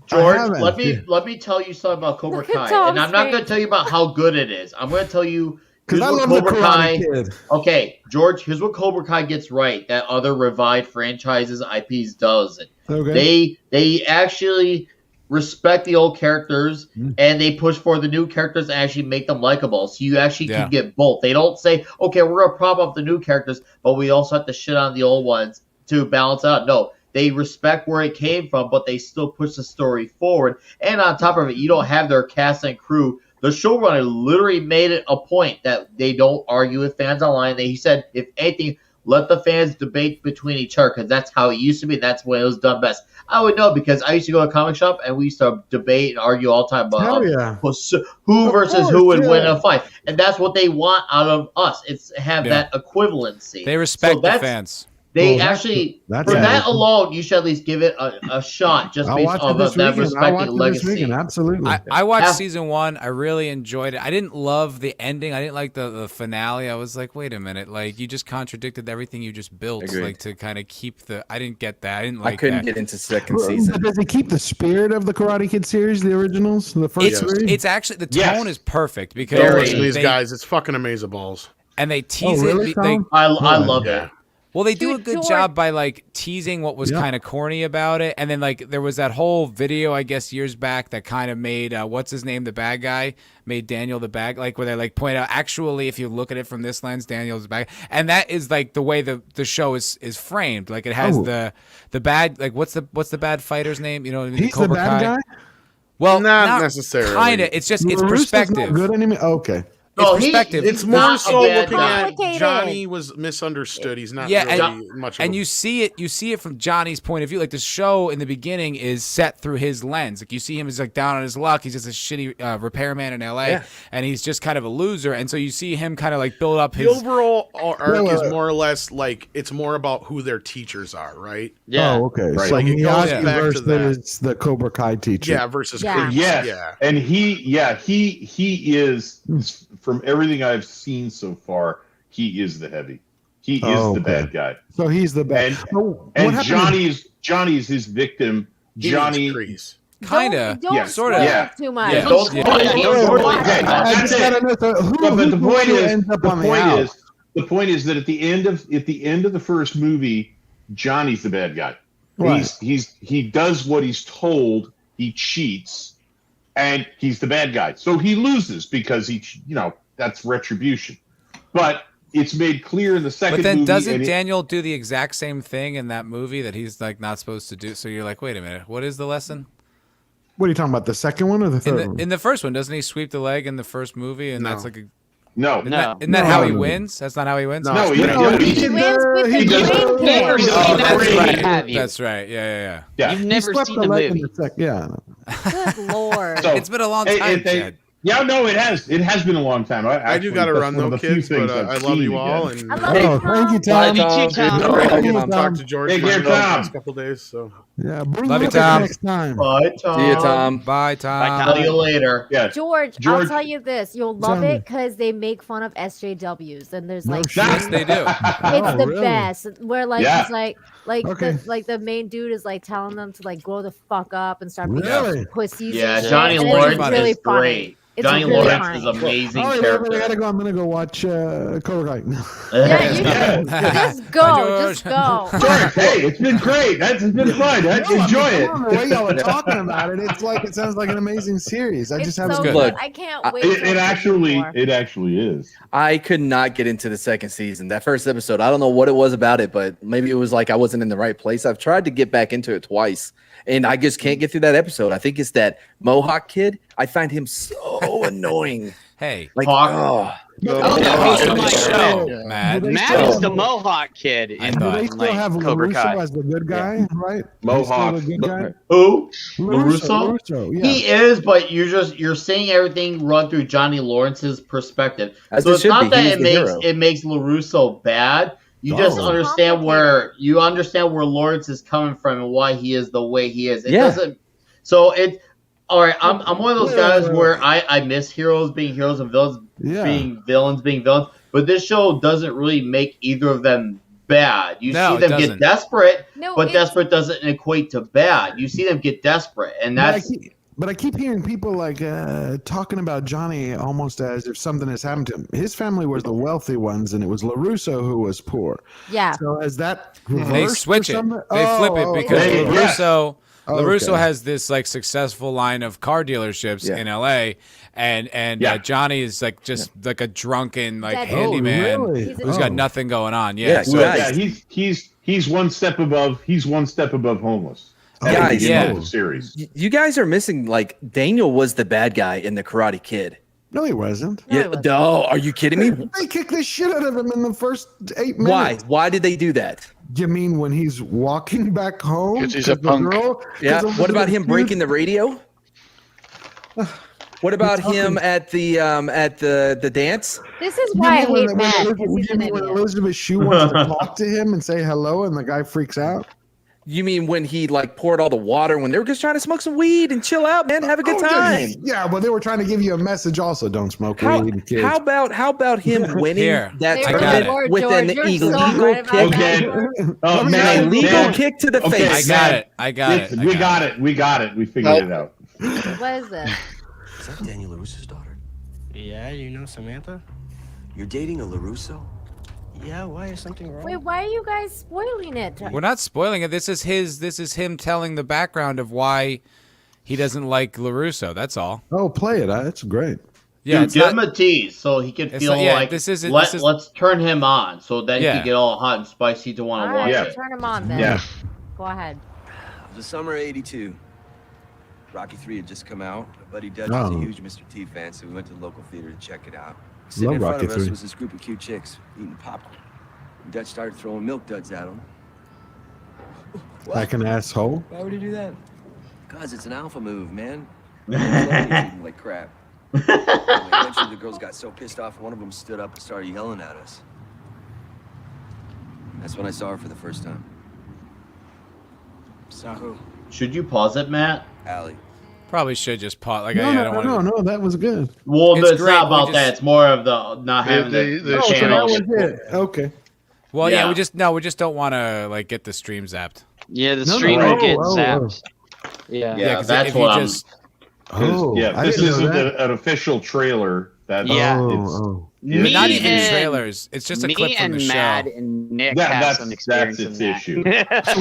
[SPEAKER 7] George,
[SPEAKER 6] haven't.
[SPEAKER 7] let me tell you something about Cobra
[SPEAKER 9] Look at
[SPEAKER 7] Kai,
[SPEAKER 9] Tom's
[SPEAKER 7] and I'm not
[SPEAKER 9] face.
[SPEAKER 7] going to tell you about how good it is. I'm going to tell you
[SPEAKER 6] Because I
[SPEAKER 7] here's
[SPEAKER 6] love
[SPEAKER 7] what
[SPEAKER 6] the
[SPEAKER 7] Cobra
[SPEAKER 6] Karate
[SPEAKER 7] Kai.
[SPEAKER 6] Kid.
[SPEAKER 7] Okay, George, here's what Cobra Kai gets right that other revived franchises, IPs doesn't.
[SPEAKER 6] Okay.
[SPEAKER 7] They actually respect the old characters and they push for the new characters and actually make them likable. So you actually can get both. They don't say, okay, we're going to prop up the new characters, but we also have to shit on the old ones to balance out. No, they respect where it came from, but they still push the story forward. And on top of it, you don't have their cast and crew. The showrunner literally made it a point that they don't argue with fans online. He said, if anything, let the fans debate between each other because that's how it used to be. That's when it was done best. I would know because I used to go to a comic shop and we used to debate and argue all the time about who versus who would win a fight. And that's what they want out of us. It's have that equivalency.
[SPEAKER 1] They respect the fans.
[SPEAKER 7] They actually, for that alone, you should at least give it a shot just based on them respecting legacy.
[SPEAKER 6] Absolutely.
[SPEAKER 1] I watched season 1. I really enjoyed it. I didn't love the ending. I didn't like the finale. I was like, wait a minute. Like, you just contradicted everything you just built.
[SPEAKER 2] Agreed.
[SPEAKER 1] Like, to kind of keep the... I didn't get that. I didn't like
[SPEAKER 2] I couldn't
[SPEAKER 1] that.
[SPEAKER 2] get into second season.
[SPEAKER 6] Does it keep the spirit of the Karate Kid series, the originals, the first three?
[SPEAKER 1] It's actually... The tone is perfect because...
[SPEAKER 4] Don't listen to these guys. It's fucking amazing balls.
[SPEAKER 1] And they tease
[SPEAKER 6] really,
[SPEAKER 1] it...
[SPEAKER 7] I love it.
[SPEAKER 1] Well, they do a good job by like teasing what was kind of corny about it, and then like there was that whole video I guess years back that kind of made what's his name, the bad guy, made Daniel the bad, like where they like point out actually if you look at it from this lens, Daniel's the bad guy. And that is like the way the show is framed. Like it has the bad, like what's the bad fighter's name? You know,
[SPEAKER 6] he's
[SPEAKER 1] Cobra
[SPEAKER 6] the bad
[SPEAKER 1] Kai.
[SPEAKER 6] guy.
[SPEAKER 1] Well,
[SPEAKER 4] not necessarily.
[SPEAKER 1] Kind of. It's just it's perspective.
[SPEAKER 6] Not good anymore. Okay.
[SPEAKER 1] It's perspective.
[SPEAKER 4] It's more so looking at
[SPEAKER 9] complicated.
[SPEAKER 4] Johnny was misunderstood. He's not really much of
[SPEAKER 1] and
[SPEAKER 4] a...
[SPEAKER 1] you see it from Johnny's point of view. Like the show in the beginning is set through his lens. Like you see him as like down on his luck. He's just a shitty repairman in LA, and he's just kind of a loser. And so you see him kind of like build up his...
[SPEAKER 4] The overall arc is more or less like it's more about who their teachers are, right?
[SPEAKER 7] Yeah.
[SPEAKER 6] Oh, okay.
[SPEAKER 4] Right.
[SPEAKER 6] So
[SPEAKER 4] Like, it goes
[SPEAKER 6] Miyagi
[SPEAKER 4] back to
[SPEAKER 6] versus the Cobra Kai teacher.
[SPEAKER 4] Yeah, versus
[SPEAKER 9] Yeah.
[SPEAKER 4] Chris.
[SPEAKER 5] Yes. And he is, from everything I've seen so far, he is the heavy. He is the bad guy.
[SPEAKER 6] So he's the bad.
[SPEAKER 5] And Johnny's his victim. Johnny
[SPEAKER 1] kind of,
[SPEAKER 9] sort of, too much.
[SPEAKER 5] Yeah.
[SPEAKER 6] But
[SPEAKER 5] the point is that at the end of the first movie, Johnny's the bad guy.
[SPEAKER 6] Right.
[SPEAKER 5] He does what he's told. He cheats, and he's the bad guy. So he loses because that's retribution. But it's made clear in the second
[SPEAKER 1] But then
[SPEAKER 5] movie.
[SPEAKER 1] doesn't Daniel do the exact same thing in that movie that he's like not supposed to do? So you're like, wait a minute, what is the lesson?
[SPEAKER 6] What are you talking about? The second one or the third one?
[SPEAKER 1] In the first one, doesn't he sweep the leg in the first movie? And that's like a
[SPEAKER 5] no.
[SPEAKER 1] Isn't that how he wins? That's not how he wins.
[SPEAKER 5] No,
[SPEAKER 9] he wins with the green
[SPEAKER 3] Never
[SPEAKER 9] kick.
[SPEAKER 3] seen the
[SPEAKER 1] That's
[SPEAKER 3] movie,
[SPEAKER 1] right.
[SPEAKER 3] have you?
[SPEAKER 1] That's right. Yeah.
[SPEAKER 3] You've never seen the movie.
[SPEAKER 6] Yeah.
[SPEAKER 9] Good lord.
[SPEAKER 5] So,
[SPEAKER 1] It's been a long time, Chad.
[SPEAKER 5] Yeah, no, it has. It has been a long time.
[SPEAKER 4] I do got to run though, kids. But I love you all. And
[SPEAKER 9] I love you,
[SPEAKER 6] Thank you,
[SPEAKER 3] Love
[SPEAKER 6] Tom.
[SPEAKER 3] you too, Tom.
[SPEAKER 4] I get to
[SPEAKER 6] Tom.
[SPEAKER 4] talk to George
[SPEAKER 5] Hey,
[SPEAKER 4] for
[SPEAKER 5] here,
[SPEAKER 4] the
[SPEAKER 5] Tom.
[SPEAKER 4] next couple days. So
[SPEAKER 6] Yeah, bring
[SPEAKER 1] Love you,
[SPEAKER 6] it up
[SPEAKER 1] Tom.
[SPEAKER 6] next time.
[SPEAKER 7] Bye, Tom.
[SPEAKER 2] See you, Tom.
[SPEAKER 1] Bye, Tom.
[SPEAKER 7] Tell you later.
[SPEAKER 5] Yeah.
[SPEAKER 9] George, I'll
[SPEAKER 5] George-
[SPEAKER 9] tell you this. You'll love
[SPEAKER 6] Tell me.
[SPEAKER 9] it because they make fun of SJWs. And there's like,
[SPEAKER 6] shit.
[SPEAKER 1] Yes, they do.
[SPEAKER 9] it's
[SPEAKER 6] Oh,
[SPEAKER 9] the
[SPEAKER 6] really?
[SPEAKER 9] best. Where like,
[SPEAKER 5] Yeah.
[SPEAKER 9] it's like
[SPEAKER 6] Okay.
[SPEAKER 9] the main dude is like telling them to like grow the fuck up and start being
[SPEAKER 6] Really?
[SPEAKER 9] pussies.
[SPEAKER 7] Yeah,
[SPEAKER 9] and shit.
[SPEAKER 7] Johnny
[SPEAKER 9] And it's
[SPEAKER 7] Lawrence
[SPEAKER 9] really
[SPEAKER 7] is
[SPEAKER 9] funny.
[SPEAKER 7] great.
[SPEAKER 9] It's
[SPEAKER 7] Johnny
[SPEAKER 9] really
[SPEAKER 7] Lawrence
[SPEAKER 9] funny.
[SPEAKER 7] is amazing
[SPEAKER 6] All right,
[SPEAKER 7] character.
[SPEAKER 6] I gotta go. I'm gonna go watch Cobra Kai.
[SPEAKER 9] Yeah, you just go.
[SPEAKER 1] George.
[SPEAKER 9] Just go.
[SPEAKER 5] George, hey, it's been great. It's been fun. Enjoy it.
[SPEAKER 6] The way y'all are talking about it, it sounds like an amazing series. I
[SPEAKER 9] It's
[SPEAKER 6] just
[SPEAKER 9] so
[SPEAKER 6] haven't.
[SPEAKER 1] good.
[SPEAKER 9] good.
[SPEAKER 2] Look,
[SPEAKER 9] I can't wait.
[SPEAKER 5] It
[SPEAKER 9] till
[SPEAKER 5] actually,
[SPEAKER 9] more.
[SPEAKER 5] it actually is.
[SPEAKER 2] I could not get into the second season. That first episode, I don't know what it was about it, but maybe it was like I wasn't in the right place. I've tried to get back into it twice, and I just can't get through that episode. I think it's that Mohawk kid. I find him so annoying.
[SPEAKER 1] Hey,
[SPEAKER 2] Like,
[SPEAKER 7] Hawk.
[SPEAKER 2] oh,
[SPEAKER 3] Oh, no, my show.
[SPEAKER 1] Matt.
[SPEAKER 3] Matt is the Mohawk kid
[SPEAKER 1] I
[SPEAKER 3] in
[SPEAKER 1] thought-
[SPEAKER 6] Do they still
[SPEAKER 3] like
[SPEAKER 6] have
[SPEAKER 3] Cobra
[SPEAKER 6] LaRusso
[SPEAKER 3] Kai.
[SPEAKER 6] as the good guy, right?
[SPEAKER 5] Mohawk.
[SPEAKER 6] He's still the good guy?
[SPEAKER 7] Who?
[SPEAKER 6] LaRusso.
[SPEAKER 7] LaRusso?
[SPEAKER 6] Yeah.
[SPEAKER 7] He is, but you're seeing everything run through Johnny Lawrence's perspective.
[SPEAKER 2] As
[SPEAKER 7] So
[SPEAKER 2] it
[SPEAKER 7] it's
[SPEAKER 2] should
[SPEAKER 7] not
[SPEAKER 2] be.
[SPEAKER 7] that
[SPEAKER 2] He's
[SPEAKER 7] it
[SPEAKER 2] the
[SPEAKER 7] makes
[SPEAKER 2] hero.
[SPEAKER 7] it makes LaRusso bad. You just
[SPEAKER 6] Oh.
[SPEAKER 7] understand where Lawrence is coming from and why he is the way he is. It
[SPEAKER 2] Yeah.
[SPEAKER 7] doesn't. So it. All right, I'm one of those guys
[SPEAKER 6] Wait.
[SPEAKER 7] where I miss heroes being heroes and villains
[SPEAKER 6] Yeah.
[SPEAKER 7] being villains. But this show doesn't really make either of them bad. You
[SPEAKER 1] No,
[SPEAKER 7] see
[SPEAKER 1] it
[SPEAKER 7] them
[SPEAKER 1] doesn't.
[SPEAKER 7] get desperate,
[SPEAKER 9] No,
[SPEAKER 7] but
[SPEAKER 9] it's-
[SPEAKER 7] desperate doesn't equate to bad. You see them get desperate, and that's
[SPEAKER 6] But I keep hearing people like talking about Johnny almost as if something has happened to him. His family was the wealthy ones, and it was LaRusso who was poor.
[SPEAKER 9] Yeah.
[SPEAKER 6] So is that
[SPEAKER 1] They
[SPEAKER 6] reversed
[SPEAKER 1] switch
[SPEAKER 6] or
[SPEAKER 1] it.
[SPEAKER 6] something?
[SPEAKER 1] They flip it because
[SPEAKER 5] okay.
[SPEAKER 1] LaRusso LaRusso
[SPEAKER 6] Okay.
[SPEAKER 1] has this like successful line of car dealerships in LA, and Johnny is like just like a drunken like
[SPEAKER 9] That's-
[SPEAKER 1] handyman
[SPEAKER 6] really?
[SPEAKER 1] who's got nothing going on. Yeah,
[SPEAKER 2] Yeah,
[SPEAKER 1] so
[SPEAKER 2] guys.
[SPEAKER 5] Yeah, he's one step above. He's one step above homeless.
[SPEAKER 2] Guys,
[SPEAKER 1] yeah.
[SPEAKER 5] The series.
[SPEAKER 2] You guys are missing. Like Daniel was the bad guy in the Karate Kid.
[SPEAKER 6] No, he wasn't.
[SPEAKER 9] No, he
[SPEAKER 2] Yeah,
[SPEAKER 9] wasn't.
[SPEAKER 2] no, are you kidding me?
[SPEAKER 6] They kicked the shit out of him in the first 8 minutes.
[SPEAKER 2] Why? Why did they do that?
[SPEAKER 6] You mean when he's walking back home?
[SPEAKER 8] 'Cause he's a
[SPEAKER 6] the
[SPEAKER 8] punk.
[SPEAKER 2] Yeah.
[SPEAKER 6] Because
[SPEAKER 2] What about him
[SPEAKER 6] Elizabeth
[SPEAKER 2] breaking the radio? What about him at the dance?
[SPEAKER 9] This is why I
[SPEAKER 6] You mean
[SPEAKER 9] hate Matt. 'Cause he's
[SPEAKER 6] you
[SPEAKER 9] an
[SPEAKER 6] mean when
[SPEAKER 9] idiot.
[SPEAKER 6] Elizabeth Shue wants to talk to him and say hello, and the guy freaks out?
[SPEAKER 2] You mean when he like poured all the water when they were just trying to smoke some weed and chill out, man, have a good time?
[SPEAKER 6] Yeah, well, they were trying to give you a message. Also, don't smoke
[SPEAKER 2] How,
[SPEAKER 6] weed, kids.
[SPEAKER 2] how about him winning
[SPEAKER 1] Here.
[SPEAKER 2] that
[SPEAKER 9] There
[SPEAKER 1] I got
[SPEAKER 2] tournament
[SPEAKER 1] it.
[SPEAKER 9] Lord
[SPEAKER 2] with
[SPEAKER 9] George,
[SPEAKER 2] an
[SPEAKER 9] you're
[SPEAKER 2] illegal
[SPEAKER 9] so right about
[SPEAKER 2] kick?
[SPEAKER 9] that,
[SPEAKER 5] Okay.
[SPEAKER 9] Lord.
[SPEAKER 5] Oh,
[SPEAKER 2] An
[SPEAKER 5] man,
[SPEAKER 2] illegal
[SPEAKER 5] man.
[SPEAKER 2] kick to the
[SPEAKER 5] Okay,
[SPEAKER 2] face.
[SPEAKER 1] I got it. I got it.
[SPEAKER 5] We got it. We got it. We figured it out.
[SPEAKER 9] What is this?
[SPEAKER 12] Is that Daniel LaRusso's daughter?
[SPEAKER 13] Yeah, you know Samantha?
[SPEAKER 12] You're dating a LaRusso?
[SPEAKER 13] Yeah, why is something wrong?
[SPEAKER 9] Wait, why are you guys spoiling it?
[SPEAKER 1] We're not spoiling it. This is him telling the background of why he doesn't like LaRusso. That's all.
[SPEAKER 6] Oh, play it. That's great.
[SPEAKER 1] Yeah,
[SPEAKER 7] Dude,
[SPEAKER 1] it's
[SPEAKER 7] give
[SPEAKER 1] not,
[SPEAKER 7] him a tease so he can
[SPEAKER 1] It's
[SPEAKER 7] feel
[SPEAKER 1] not- yeah,
[SPEAKER 7] like
[SPEAKER 1] this isn't-
[SPEAKER 7] let,
[SPEAKER 1] this is-
[SPEAKER 7] let's turn him on so that
[SPEAKER 1] Yeah.
[SPEAKER 7] he can get all hot and spicy to want
[SPEAKER 9] All
[SPEAKER 7] to
[SPEAKER 9] right,
[SPEAKER 7] watch
[SPEAKER 5] Yeah.
[SPEAKER 7] it.
[SPEAKER 9] turn him on then.
[SPEAKER 5] Yeah.
[SPEAKER 9] Go ahead.
[SPEAKER 12] It was the summer of '82. Rocky 3 had just come out. My buddy Dutch was
[SPEAKER 6] Oh.
[SPEAKER 12] a huge Mr. T fan, so we went to the local theater to check it out.
[SPEAKER 6] Love
[SPEAKER 12] Sitting in front
[SPEAKER 6] Rocky
[SPEAKER 12] of us
[SPEAKER 6] 3.
[SPEAKER 12] was this group of cute chicks eating popcorn. Dutch started throwing milk duds at them.
[SPEAKER 6] Like an asshole.
[SPEAKER 12] Why would he do that? Cause it's an alpha move, man. Eating like crap. Eventually, the girls got so pissed off, one of them stood up and started yelling at us. That's when I saw her for the first time.
[SPEAKER 13] Saw who?
[SPEAKER 7] Should you pause it, Matt?
[SPEAKER 12] Allie.
[SPEAKER 1] probably should just pause. Like
[SPEAKER 6] No,
[SPEAKER 1] I don't
[SPEAKER 6] no,
[SPEAKER 1] want to.
[SPEAKER 6] no, that was good.
[SPEAKER 7] Well,
[SPEAKER 1] It's
[SPEAKER 7] it's
[SPEAKER 1] great,
[SPEAKER 7] not
[SPEAKER 1] we
[SPEAKER 7] about
[SPEAKER 1] just-
[SPEAKER 7] that. It's more of the not having the
[SPEAKER 8] the
[SPEAKER 6] Oh, so that
[SPEAKER 7] channel.
[SPEAKER 6] was it. Okay.
[SPEAKER 1] Well, yeah,
[SPEAKER 7] Yeah.
[SPEAKER 1] we just don't want to like get the stream zapped.
[SPEAKER 3] Yeah, the
[SPEAKER 6] No,
[SPEAKER 3] stream
[SPEAKER 6] no,
[SPEAKER 3] will get
[SPEAKER 6] oh,
[SPEAKER 3] zapped. Yeah.
[SPEAKER 7] Yeah,
[SPEAKER 1] 'cause
[SPEAKER 7] that's
[SPEAKER 1] if you
[SPEAKER 7] what I'm.
[SPEAKER 1] just
[SPEAKER 6] Oh,
[SPEAKER 5] Yeah,
[SPEAKER 6] I
[SPEAKER 5] this
[SPEAKER 6] didn't know
[SPEAKER 5] isn't
[SPEAKER 6] that.
[SPEAKER 5] an official trailer. That
[SPEAKER 3] Yeah.
[SPEAKER 6] Oh,
[SPEAKER 3] Me
[SPEAKER 1] not even
[SPEAKER 3] and-
[SPEAKER 1] trailers. It's just a
[SPEAKER 3] Me
[SPEAKER 1] clip from
[SPEAKER 3] and
[SPEAKER 1] the
[SPEAKER 3] Matt
[SPEAKER 1] show.
[SPEAKER 3] and Nick
[SPEAKER 5] That-
[SPEAKER 3] have
[SPEAKER 5] that's
[SPEAKER 3] some experience
[SPEAKER 5] its
[SPEAKER 3] in that.
[SPEAKER 5] issue.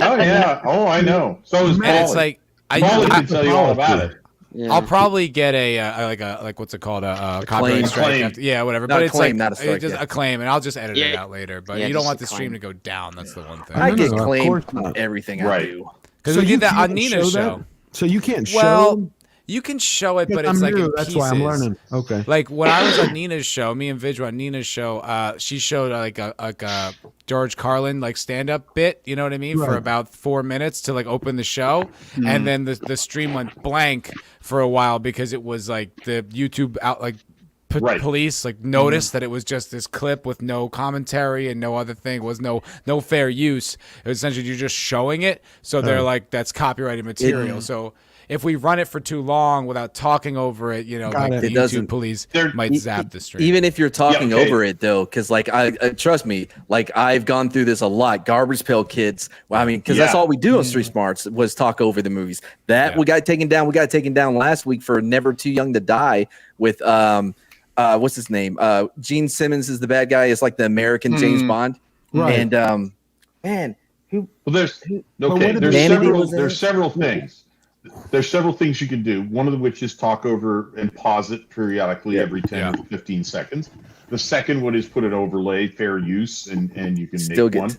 [SPEAKER 5] Oh yeah. Oh, I know. So is
[SPEAKER 1] And it's
[SPEAKER 5] Paulie.
[SPEAKER 1] like
[SPEAKER 5] Paulie can tell you all about it.
[SPEAKER 1] I'll probably get like what's it called, a copyright strike. Yeah, whatever.
[SPEAKER 2] Not
[SPEAKER 1] but
[SPEAKER 2] a
[SPEAKER 1] it's
[SPEAKER 2] claim,
[SPEAKER 1] like
[SPEAKER 2] not a strike,
[SPEAKER 1] just
[SPEAKER 2] yeah.
[SPEAKER 1] a claim, and I'll just edit it out later. But you don't want the stream to go down. That's the one thing.
[SPEAKER 2] I get claimed everything I do.
[SPEAKER 1] Because we did that on Nina's show.
[SPEAKER 6] So you can't show.
[SPEAKER 1] Well, you can show it, but it's like in
[SPEAKER 6] That's
[SPEAKER 1] pieces.
[SPEAKER 6] why I'm learning. Okay.
[SPEAKER 1] Like when I was on Nina's show, me and Vidge were on Nina's show. She showed like a George Carlin like stand up bit. You know what I mean? For about 4 minutes to like open the show, and then the stream went blank for a while because it was like the YouTube out like. Police like noticed that it was just this clip with no commentary and no other thing. It was no fair use. It was essentially you're just showing it, so they're like that's copyrighted material. So if we run it for too long without talking over it, you know, like the YouTube police might zap the stream.
[SPEAKER 2] Even if you're talking over it though, because like I trust me, like I've gone through this a lot. Garbage Pail Kids. Well, I mean, because that's all we do on Street Smarts was talk over the movies. That we got taken down. We got taken down last week for Never Too Young to Die with what's his name? Gene Simmons is the bad guy. It's like the American James Bond.
[SPEAKER 6] Right.
[SPEAKER 2] And man,
[SPEAKER 5] well, there's several things. There's several things you can do. One of which is talk over and pause it periodically every 10 or 15 seconds. The second one is put an overlay, fair use, and you can make one.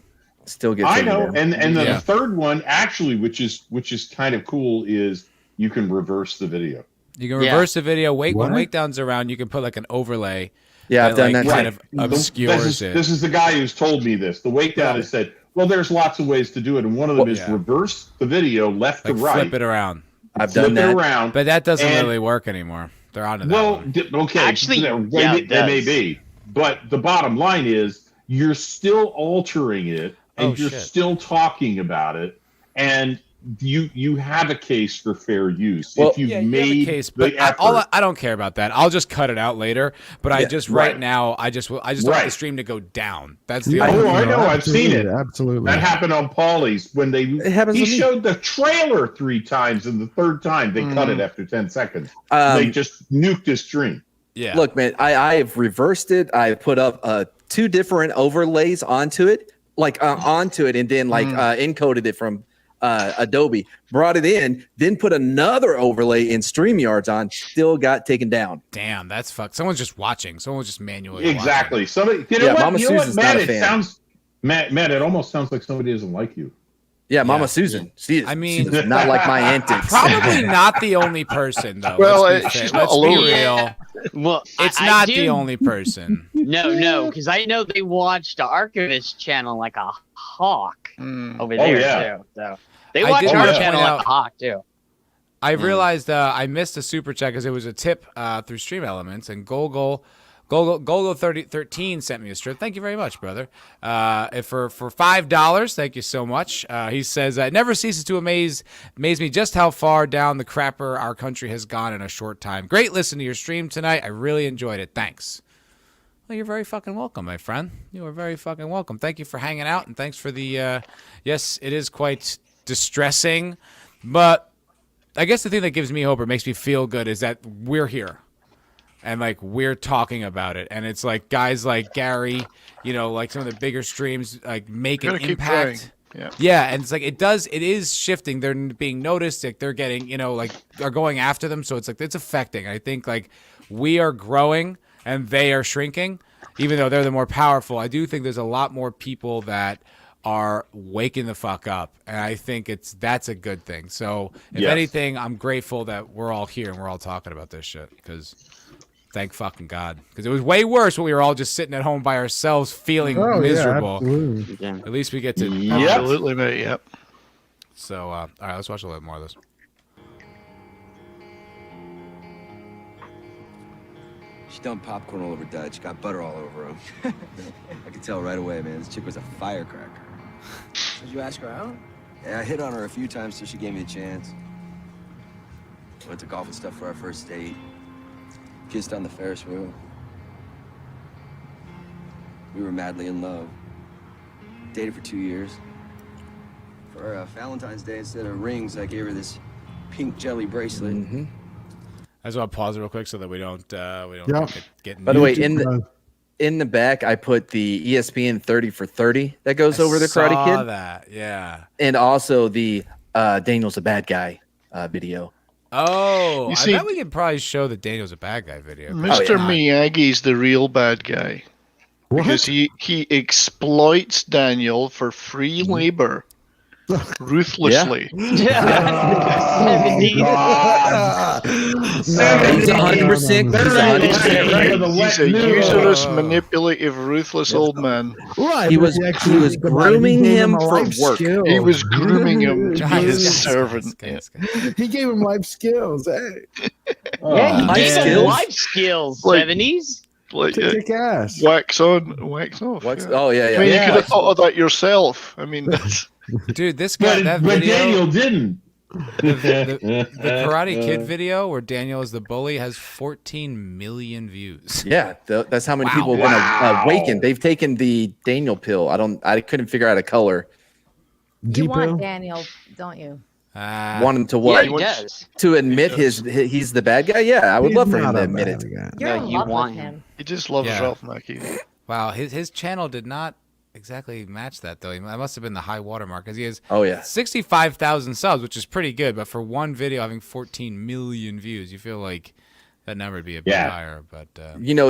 [SPEAKER 2] Still get.
[SPEAKER 5] I know, and then the third one actually, which is kind of cool, is you can reverse the video.
[SPEAKER 1] You can reverse the video. When Wakedown's around, you can put like an overlay.
[SPEAKER 2] Yeah, I've done
[SPEAKER 1] like,
[SPEAKER 2] that.
[SPEAKER 1] Kind of obscures it.
[SPEAKER 5] This is the guy who's told me this. The Wakedown has said, well, there's lots of ways to do it, and one of them is reverse the video left to right.
[SPEAKER 1] Flip it around.
[SPEAKER 2] I've done that.
[SPEAKER 5] Around,
[SPEAKER 1] but that doesn't really work anymore. They're on to that.
[SPEAKER 5] Well, okay.
[SPEAKER 3] Actually,
[SPEAKER 5] they may be. But the bottom line is you're still altering it, and you're still talking about it, and you have a case for fair use.
[SPEAKER 1] Well,
[SPEAKER 5] if you've made
[SPEAKER 1] a case, but I don't care about that. I'll just cut it out later. But I just now I just don't want the stream to go down. That's the
[SPEAKER 5] I know. I've seen it.
[SPEAKER 6] Absolutely.
[SPEAKER 5] That happened on Paulie's when he showed the trailer 3 times, and the third time they cut it after 10 seconds. They just nuked his stream.
[SPEAKER 1] Yeah.
[SPEAKER 2] Look, man, I have reversed it. I put up 2 different overlays onto it, and then encoded it from Adobe, brought it in, then put another overlay in StreamYards on, still got taken down.
[SPEAKER 1] Damn, that's fucked. Someone's just watching. Someone's just manually
[SPEAKER 5] Exactly.
[SPEAKER 1] watching.
[SPEAKER 5] Somebody,
[SPEAKER 2] Mama Susan's
[SPEAKER 5] Matt,
[SPEAKER 2] not a fan.
[SPEAKER 5] Matt, it almost sounds like somebody doesn't like you.
[SPEAKER 2] Yeah, Mama Susan. She's not like my antics.
[SPEAKER 1] Probably not the only person, though.
[SPEAKER 8] Well,
[SPEAKER 1] let's be real.
[SPEAKER 3] Well,
[SPEAKER 1] it's not the only person.
[SPEAKER 3] No, because I know they watch the Archivist channel like a hawk over there too. So they watch our channel like a hawk too.
[SPEAKER 1] I realized I missed a super chat because it was a tip through Stream Elements, and Golgo 3013 sent me a strip. Thank you very much, brother. For $5, thank you so much. He says, it never ceases to amaze me just how far down the crapper our country has gone in a short time. Great listening to your stream tonight. I really enjoyed it. Thanks. Well, you're very fucking welcome, my friend. You are very fucking welcome. Thank you for hanging out, and thanks for the, yes, it is quite distressing, but I guess the thing that gives me hope or makes me feel good is that we're here. And like we're talking about it, and it's like guys like Gary, you know, like some of the bigger streams, like make an impact. Yeah, and it's like it is shifting. They're being noticed. Like they're getting, you know, like are going after them. So it's like it's affecting. I think like we are growing and they are shrinking, even though they're the more powerful. I do think there's a lot more people that are waking the fuck up, and I think that's a good thing. So if anything, I'm grateful that we're all here and we're all talking about this shit because. Thank fucking God. Because it was way worse when we were all just sitting at home by ourselves feeling miserable.
[SPEAKER 6] Yeah,
[SPEAKER 1] at least we get to...
[SPEAKER 8] Absolutely, mate, yep.
[SPEAKER 1] So, all right, let's watch a little more of this.
[SPEAKER 12] She dumped popcorn all over Dutch, got butter all over him. I could tell right away, man. This chick was a firecracker. Did you ask her out? Yeah, I hit on her a few times so she gave me a chance. Went to golf and stuff for our first date. Kissed on the Ferris wheel. We were madly in love. Dated for 2 years. For Valentine's Day, instead of rings, I gave her this pink jelly bracelet.
[SPEAKER 2] Mm-hmm.
[SPEAKER 1] I just want to pause real quick so that we don't get.
[SPEAKER 2] By the way, in the back, I put the ESPN 30 for 30 that goes over the Karate Kid.
[SPEAKER 1] That, yeah.
[SPEAKER 2] And also the Daniel's a bad guy video.
[SPEAKER 1] Oh,
[SPEAKER 8] see,
[SPEAKER 1] I bet we could probably show the Daniel's a bad guy video.
[SPEAKER 8] Mr. Miyagi's the real bad guy.
[SPEAKER 6] What?
[SPEAKER 8] Because he exploits Daniel for free labor ruthlessly.
[SPEAKER 2] Yeah. He's 100%.
[SPEAKER 8] He's a usurious, manipulative, ruthless old man.
[SPEAKER 6] Right.
[SPEAKER 2] He was grooming him for work.
[SPEAKER 8] He was grooming him to be his servant.
[SPEAKER 6] He gave him life skills. Hey.
[SPEAKER 3] Yeah, he
[SPEAKER 2] life
[SPEAKER 3] gave him
[SPEAKER 2] skills?
[SPEAKER 3] life skills.
[SPEAKER 8] Like-
[SPEAKER 3] 70s.
[SPEAKER 8] Like,
[SPEAKER 6] To kick ass.
[SPEAKER 8] wax on, wax off.
[SPEAKER 2] What's,
[SPEAKER 8] yeah.
[SPEAKER 2] oh, yeah,
[SPEAKER 8] I
[SPEAKER 2] yeah.
[SPEAKER 8] mean, you
[SPEAKER 5] Yeah.
[SPEAKER 8] could have thought of that yourself. I mean, that's,
[SPEAKER 1] Dude, this guy, that
[SPEAKER 5] But
[SPEAKER 1] video,
[SPEAKER 5] Daniel didn't.
[SPEAKER 1] the Karate Kid video where Daniel is the bully has 14 million views.
[SPEAKER 2] Yeah, that's how many people have been awakened. They've taken the Daniel pill. I couldn't figure out a color.
[SPEAKER 9] You
[SPEAKER 6] Deep
[SPEAKER 9] want
[SPEAKER 6] pill?
[SPEAKER 9] Daniel, don't you?
[SPEAKER 2] Want him to what?
[SPEAKER 3] Yeah, he does.
[SPEAKER 2] To admit he's the bad guy? Yeah, I would
[SPEAKER 6] He's
[SPEAKER 2] love for him
[SPEAKER 6] not
[SPEAKER 2] to
[SPEAKER 6] a
[SPEAKER 2] admit
[SPEAKER 6] bad
[SPEAKER 2] it.
[SPEAKER 6] guy.
[SPEAKER 9] You're
[SPEAKER 3] No,
[SPEAKER 9] in
[SPEAKER 3] you
[SPEAKER 9] love
[SPEAKER 3] want
[SPEAKER 9] with
[SPEAKER 3] him.
[SPEAKER 9] him.
[SPEAKER 8] he just loves
[SPEAKER 1] Yeah.
[SPEAKER 8] Ralph Mackie.
[SPEAKER 1] Wow, his channel did not exactly match that though. That must have been the high watermark because he has 65,000 subs, which is pretty good. But for one video having 14 million views, you feel like that number would be a bit higher. But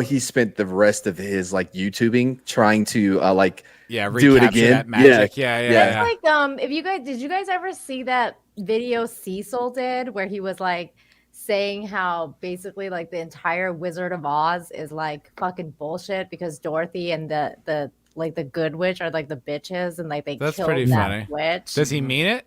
[SPEAKER 2] He spent the rest of his YouTubing trying to do it
[SPEAKER 1] recapture
[SPEAKER 2] again.
[SPEAKER 1] that magic. Yeah.
[SPEAKER 9] It's like if you guys did you guys ever see that video Cecil did where he was like saying how basically like the entire Wizard of Oz is like fucking bullshit because Dorothy and the like the good witch are like the bitches and like they
[SPEAKER 1] That's
[SPEAKER 9] killed
[SPEAKER 1] pretty
[SPEAKER 9] that
[SPEAKER 1] funny.
[SPEAKER 9] witch.
[SPEAKER 1] Does he mean it?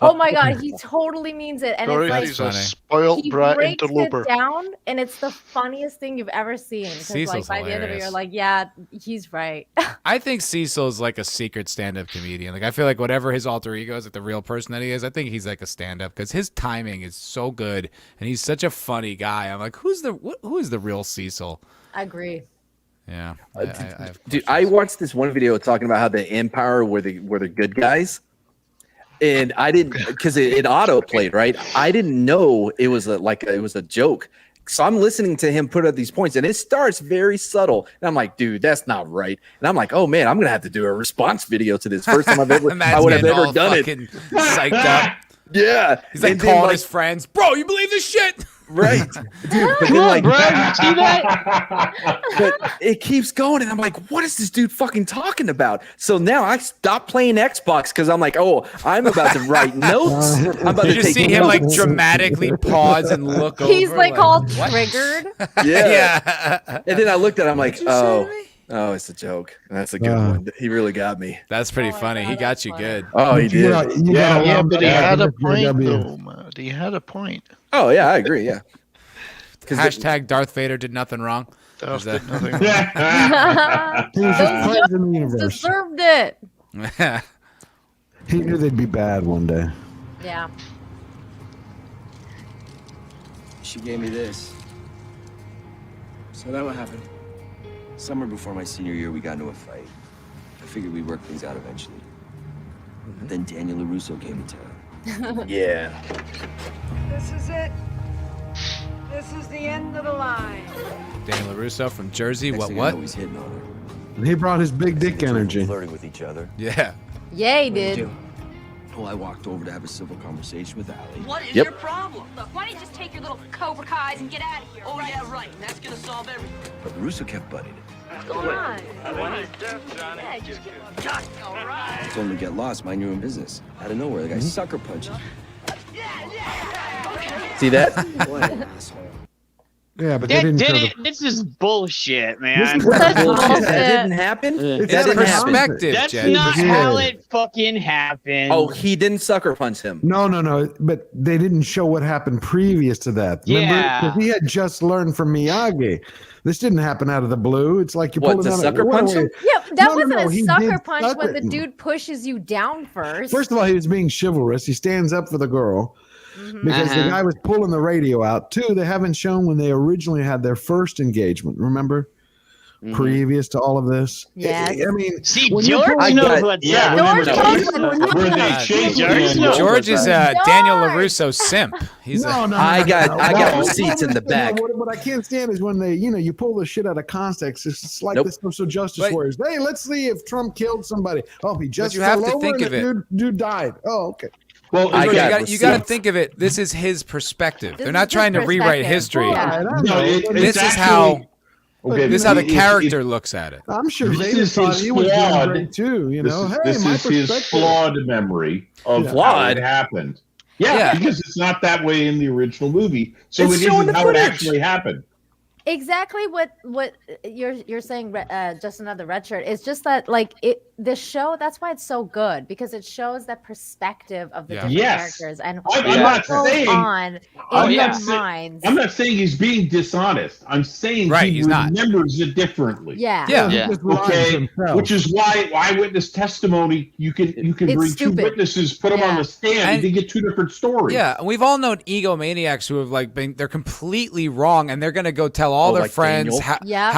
[SPEAKER 9] Oh my god, he totally means it, and
[SPEAKER 8] Dorothy's
[SPEAKER 9] it's
[SPEAKER 8] a
[SPEAKER 9] like
[SPEAKER 8] spoiled
[SPEAKER 9] he
[SPEAKER 8] brat
[SPEAKER 9] breaks
[SPEAKER 8] interloper.
[SPEAKER 9] it down, and it's the funniest thing you've ever seen. Because
[SPEAKER 1] Cecil's
[SPEAKER 9] like by the end of it,
[SPEAKER 1] hilarious.
[SPEAKER 9] you're like, yeah, he's right.
[SPEAKER 1] I think Cecil's like a secret stand-up comedian. Like I feel like whatever his alter ego is, like the real person that he is, I think he's like a stand-up because his timing is so good and he's such a funny guy. I'm like, who is the real Cecil?
[SPEAKER 9] I agree.
[SPEAKER 1] Yeah,
[SPEAKER 2] Dude, I watched this one video talking about how the Empire were the good guys, and I didn't because it auto played right. I didn't know it was a joke. So I'm listening to him put up these points, and it starts very subtle. And I'm like, dude, that's not right. And I'm like, oh man, I'm gonna have to do a response video to this. First time I would have ever done it.
[SPEAKER 1] Psyched up.
[SPEAKER 2] Yeah,
[SPEAKER 1] He's like calling his friends, bro. You believe this shit?
[SPEAKER 2] Right, dude. But then,
[SPEAKER 3] bro, you see that?
[SPEAKER 2] but it keeps going, and I'm like, what is this dude fucking talking about? So now I stopped playing Xbox because I'm like, oh, I'm about to write notes. I'm about
[SPEAKER 1] You
[SPEAKER 2] to
[SPEAKER 1] just
[SPEAKER 2] take
[SPEAKER 1] see him like
[SPEAKER 2] notes.
[SPEAKER 1] dramatically pause and look over.
[SPEAKER 9] He's like all
[SPEAKER 1] what?
[SPEAKER 9] triggered.
[SPEAKER 2] Yeah. And then I looked at it, I'm like, oh, it's a joke. That's a good one. He really got me.
[SPEAKER 1] That's pretty funny. He got you good.
[SPEAKER 2] Oh, he did.
[SPEAKER 8] Yeah, but he had a point though, man. He had a point.
[SPEAKER 2] Oh yeah, I agree. Yeah.
[SPEAKER 1] Hashtag Darth Vader did nothing wrong.
[SPEAKER 8] Darth did nothing
[SPEAKER 9] Those jokes deserved it.
[SPEAKER 6] He knew they'd be bad one day.
[SPEAKER 9] Yeah.
[SPEAKER 12] She gave me this. So then what happened? Summer before my senior year, we got into a fight. I figured we'd work things out eventually. But then Daniel LaRusso came to town.
[SPEAKER 2] Yeah.
[SPEAKER 14] This is it. This is the end of the line.
[SPEAKER 1] Daniel LaRusso from Jersey.
[SPEAKER 12] Next
[SPEAKER 1] What?
[SPEAKER 12] thing I
[SPEAKER 1] What?
[SPEAKER 12] know, he's hitting on her.
[SPEAKER 6] He brought his big dick energy.
[SPEAKER 12] Flirting with each other.
[SPEAKER 1] Yeah.
[SPEAKER 9] Yeah, he
[SPEAKER 12] What did
[SPEAKER 9] did.
[SPEAKER 12] you do? Well, I walked over to have a civil conversation with Allie.
[SPEAKER 14] What is
[SPEAKER 2] Yep.
[SPEAKER 14] your problem? Look, why don't you just take your little Cobra Kais and get out of here? Oh, yeah, right. And that's gonna solve everything.
[SPEAKER 12] But LaRusso kept butting it.
[SPEAKER 14] What's going on? Yeah, just get all right.
[SPEAKER 12] I told him to get lost, mind your own business. Out of nowhere, the guy sucker punches.
[SPEAKER 2] See that?
[SPEAKER 12] What an asshole.
[SPEAKER 6] Yeah, but they didn't. show the-
[SPEAKER 3] This is bullshit, man.
[SPEAKER 9] That's
[SPEAKER 2] Bullshit.
[SPEAKER 9] bullshit.
[SPEAKER 2] That didn't happen.
[SPEAKER 1] It's
[SPEAKER 2] That didn't happen.
[SPEAKER 1] perspective,
[SPEAKER 3] That's
[SPEAKER 1] Jen.
[SPEAKER 3] not
[SPEAKER 6] Yeah.
[SPEAKER 3] how it fucking happened.
[SPEAKER 2] Oh, he didn't sucker punch him.
[SPEAKER 6] No. But they didn't show what happened previous to that. Remember?
[SPEAKER 3] Yeah.
[SPEAKER 6] 'Cause he had just learned from Miyagi. This didn't happen out of the blue. It's like you
[SPEAKER 2] What,
[SPEAKER 6] pulled
[SPEAKER 2] to
[SPEAKER 6] down
[SPEAKER 2] sucker
[SPEAKER 6] a,
[SPEAKER 2] punch him?
[SPEAKER 9] Yeah, that
[SPEAKER 6] No,
[SPEAKER 9] wasn't
[SPEAKER 6] he
[SPEAKER 9] a sucker
[SPEAKER 6] did
[SPEAKER 9] punch when the
[SPEAKER 6] sucker-
[SPEAKER 9] dude pushes you down first.
[SPEAKER 6] First of all, he was being chivalrous. He stands up for the girl because the guy was pulling the radio out. Two, they haven't shown when they originally had their first engagement. Remember? Previous to all of this.
[SPEAKER 9] Yes.
[SPEAKER 6] I mean,
[SPEAKER 3] See,
[SPEAKER 6] when you
[SPEAKER 3] George
[SPEAKER 6] pull-
[SPEAKER 3] knows what's
[SPEAKER 5] yeah,
[SPEAKER 3] up.
[SPEAKER 9] George knows
[SPEAKER 5] Where they chased
[SPEAKER 3] George
[SPEAKER 5] him.
[SPEAKER 3] knows
[SPEAKER 1] George is
[SPEAKER 9] George!
[SPEAKER 1] Daniel LaRusso simp. He's
[SPEAKER 6] No.
[SPEAKER 2] I got
[SPEAKER 6] No.
[SPEAKER 2] receipts in the back.
[SPEAKER 6] What I can't stand is when they, you pull the shit out of context. It's like
[SPEAKER 2] Nope.
[SPEAKER 6] the social justice
[SPEAKER 1] But-
[SPEAKER 6] warriors. Hey, let's see if Trump killed somebody. Oh, he just
[SPEAKER 1] you have
[SPEAKER 6] fell
[SPEAKER 1] to
[SPEAKER 6] over
[SPEAKER 1] think
[SPEAKER 6] and
[SPEAKER 1] of
[SPEAKER 6] the
[SPEAKER 1] it.
[SPEAKER 6] dude died. Oh, okay.
[SPEAKER 5] Well,
[SPEAKER 1] you got to think of it. This is his perspective. They're not trying to rewrite history.
[SPEAKER 11] Yeah.
[SPEAKER 1] This is how the character looks at it.
[SPEAKER 6] I'm sure
[SPEAKER 5] This
[SPEAKER 6] Vader
[SPEAKER 5] is
[SPEAKER 6] thought
[SPEAKER 5] his
[SPEAKER 6] he was doing
[SPEAKER 5] flawed-
[SPEAKER 6] great too. You know,
[SPEAKER 5] This is his flawed memory of how it happened. Yeah, because it's not that way in the original movie, so it isn't how it actually happened.
[SPEAKER 9] Exactly what you're saying, just another red shirt. It's just that the show. That's why it's so good, because it shows that perspective of the different characters and what goes on in their minds.
[SPEAKER 5] I'm not saying he's being dishonest. I'm saying he remembers it differently.
[SPEAKER 9] Yeah.
[SPEAKER 5] Okay, which is why eyewitness testimony. You can bring two witnesses, put them on the stand, and they get two different stories.
[SPEAKER 1] Yeah, and we've all known egomaniacs who have they're completely wrong, and they're gonna go tell all their friends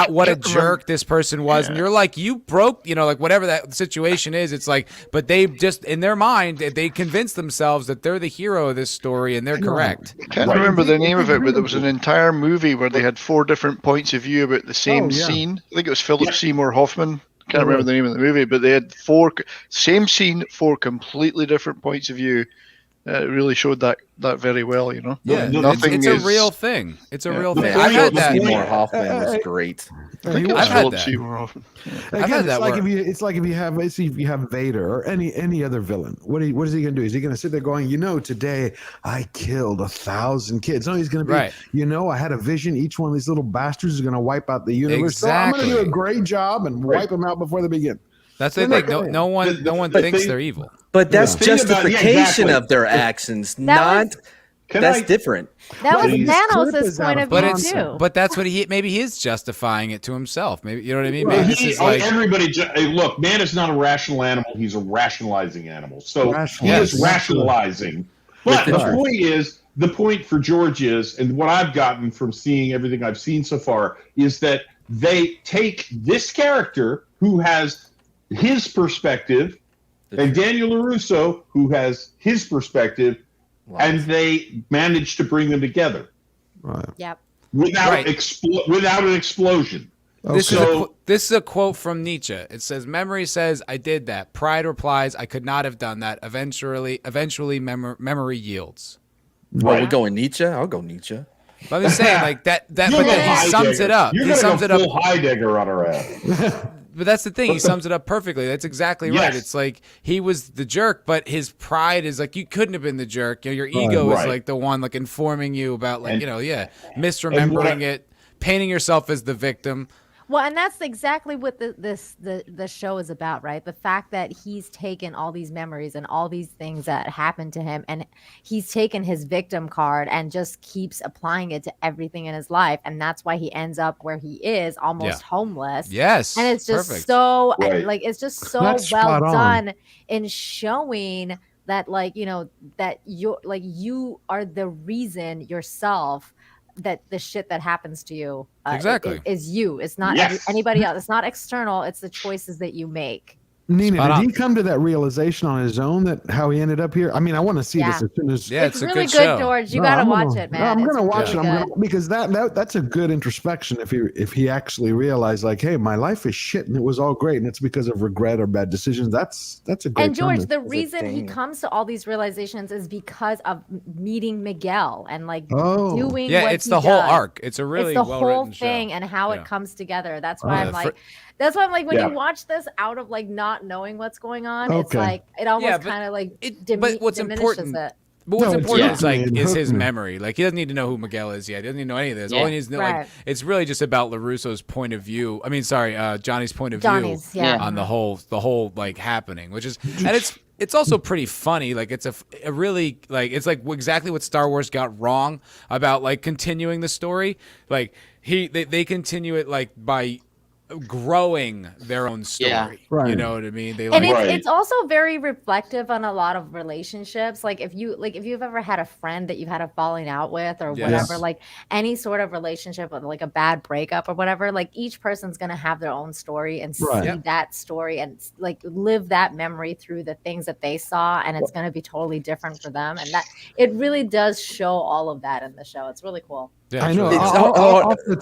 [SPEAKER 1] what a jerk this person was, and you're like, you broke, whatever that situation is. It's like, but they just in their mind they convince themselves that they're the hero of this story and they're correct.
[SPEAKER 8] I can't remember the name of it, but there was an entire movie where they had 4 different points of view about the same scene. I think it was Philip Seymour Hoffman. Can't remember the name of the movie, but they had 4 same scene, 4 completely different points of view. It really showed that very well,
[SPEAKER 1] Yeah, it's a real thing. It's a real thing.
[SPEAKER 2] I've had that. Seymour Hoffman was great.
[SPEAKER 1] I've had that.
[SPEAKER 6] I've had that. It's like if you have Vader or any other villain. What is he going to do? Is he going to sit there going, today I killed 1,000 kids? No, he's going to be, I had a vision. Each one of these little bastards is going to wipe out the universe.
[SPEAKER 1] Exactly.
[SPEAKER 6] So I'm going to do a great job and wipe them out before they begin.
[SPEAKER 1] That's the thing. No one thinks they're evil.
[SPEAKER 2] But that's justification of their actions, that's different.
[SPEAKER 9] That was Thanos' point of view too.
[SPEAKER 1] But that's what maybe he is justifying it to himself. Maybe you know what I mean. Maybe this is
[SPEAKER 5] look, man is not a rational animal. He's a rationalizing animal. So he is rationalizing. But the point for George is, and what I've gotten from seeing everything I've seen so far, is that they take this character who has his perspective, and Daniel LaRusso, who has his perspective, and they manage to bring them together.
[SPEAKER 6] Right.
[SPEAKER 9] Yep.
[SPEAKER 5] Without an explosion.
[SPEAKER 1] Okay. This is a quote from Nietzsche. It says, "Memory says I did that. Pride replies I could not have done that. Eventually, memory yields."
[SPEAKER 2] Well, we're going Nietzsche. I'll go Nietzsche.
[SPEAKER 1] But I'm just saying, but then he sums it up.
[SPEAKER 5] You're going to go full Heidegger on our ass.
[SPEAKER 1] But that's the thing. He sums it up perfectly. That's exactly right. It's like he was the jerk, but his pride is like, you couldn't have been the jerk. Your ego is like the one informing you about misremembering it, painting yourself as the victim.
[SPEAKER 9] Well, and that's exactly what the show is about, right? The fact that he's taken all these memories and all these things that happened to him, and he's taken his victim card and just keeps applying it to everything in his life, and that's why he ends up where he is, almost homeless.
[SPEAKER 1] Yes,
[SPEAKER 9] and it's just
[SPEAKER 1] perfect.
[SPEAKER 9] so it's just so well done in showing that that you are the reason yourself. That the shit that happens to you is you. It's not anybody else. It's not external. It's the choices that you make.
[SPEAKER 6] Nina, did he come to that realization on his own that how he ended up here? I mean, I want to see this as soon as.
[SPEAKER 1] Yeah,
[SPEAKER 9] it's really good, George. You gotta watch it, man.
[SPEAKER 6] No, I'm gonna watch
[SPEAKER 9] really
[SPEAKER 6] it. Because that's a good introspection. If he actually realized, hey, my life is shit and it was all great and it's because of regret or bad decisions. That's a great.
[SPEAKER 9] And George, the reason he comes to all these realizations is because of meeting Miguel and doing.
[SPEAKER 1] Yeah,
[SPEAKER 9] what
[SPEAKER 1] it's the whole arc. It's a really
[SPEAKER 9] it's the whole thing
[SPEAKER 1] show.
[SPEAKER 9] And how it comes together. That's why I'm like. That's why I'm like, when you watch this out of not knowing what's going on, it's like it almost kind of
[SPEAKER 1] but what's important,
[SPEAKER 9] it.
[SPEAKER 1] But what's important is his memory. He doesn't need to know who Miguel is yet. He doesn't need to know any of this. All he needs to know, it's really just about LaRusso's point of view. I mean, Johnny's point of view on the whole happening, which is, and it's also pretty funny. It's a really it's exactly what Star Wars got wrong about continuing the story. They continue it by growing their own story. You know what I mean?
[SPEAKER 9] It's also very reflective on a lot of relationships. If you've ever had a friend that you've had a falling out with or whatever, any sort of relationship with a bad breakup or whatever, each person's gonna have their own story and see that story and live that memory through the things that they saw, and it's gonna be totally different for them. And that it really does show all of that in the show. It's really cool.
[SPEAKER 1] Yeah,
[SPEAKER 6] I know.
[SPEAKER 1] really
[SPEAKER 6] Off the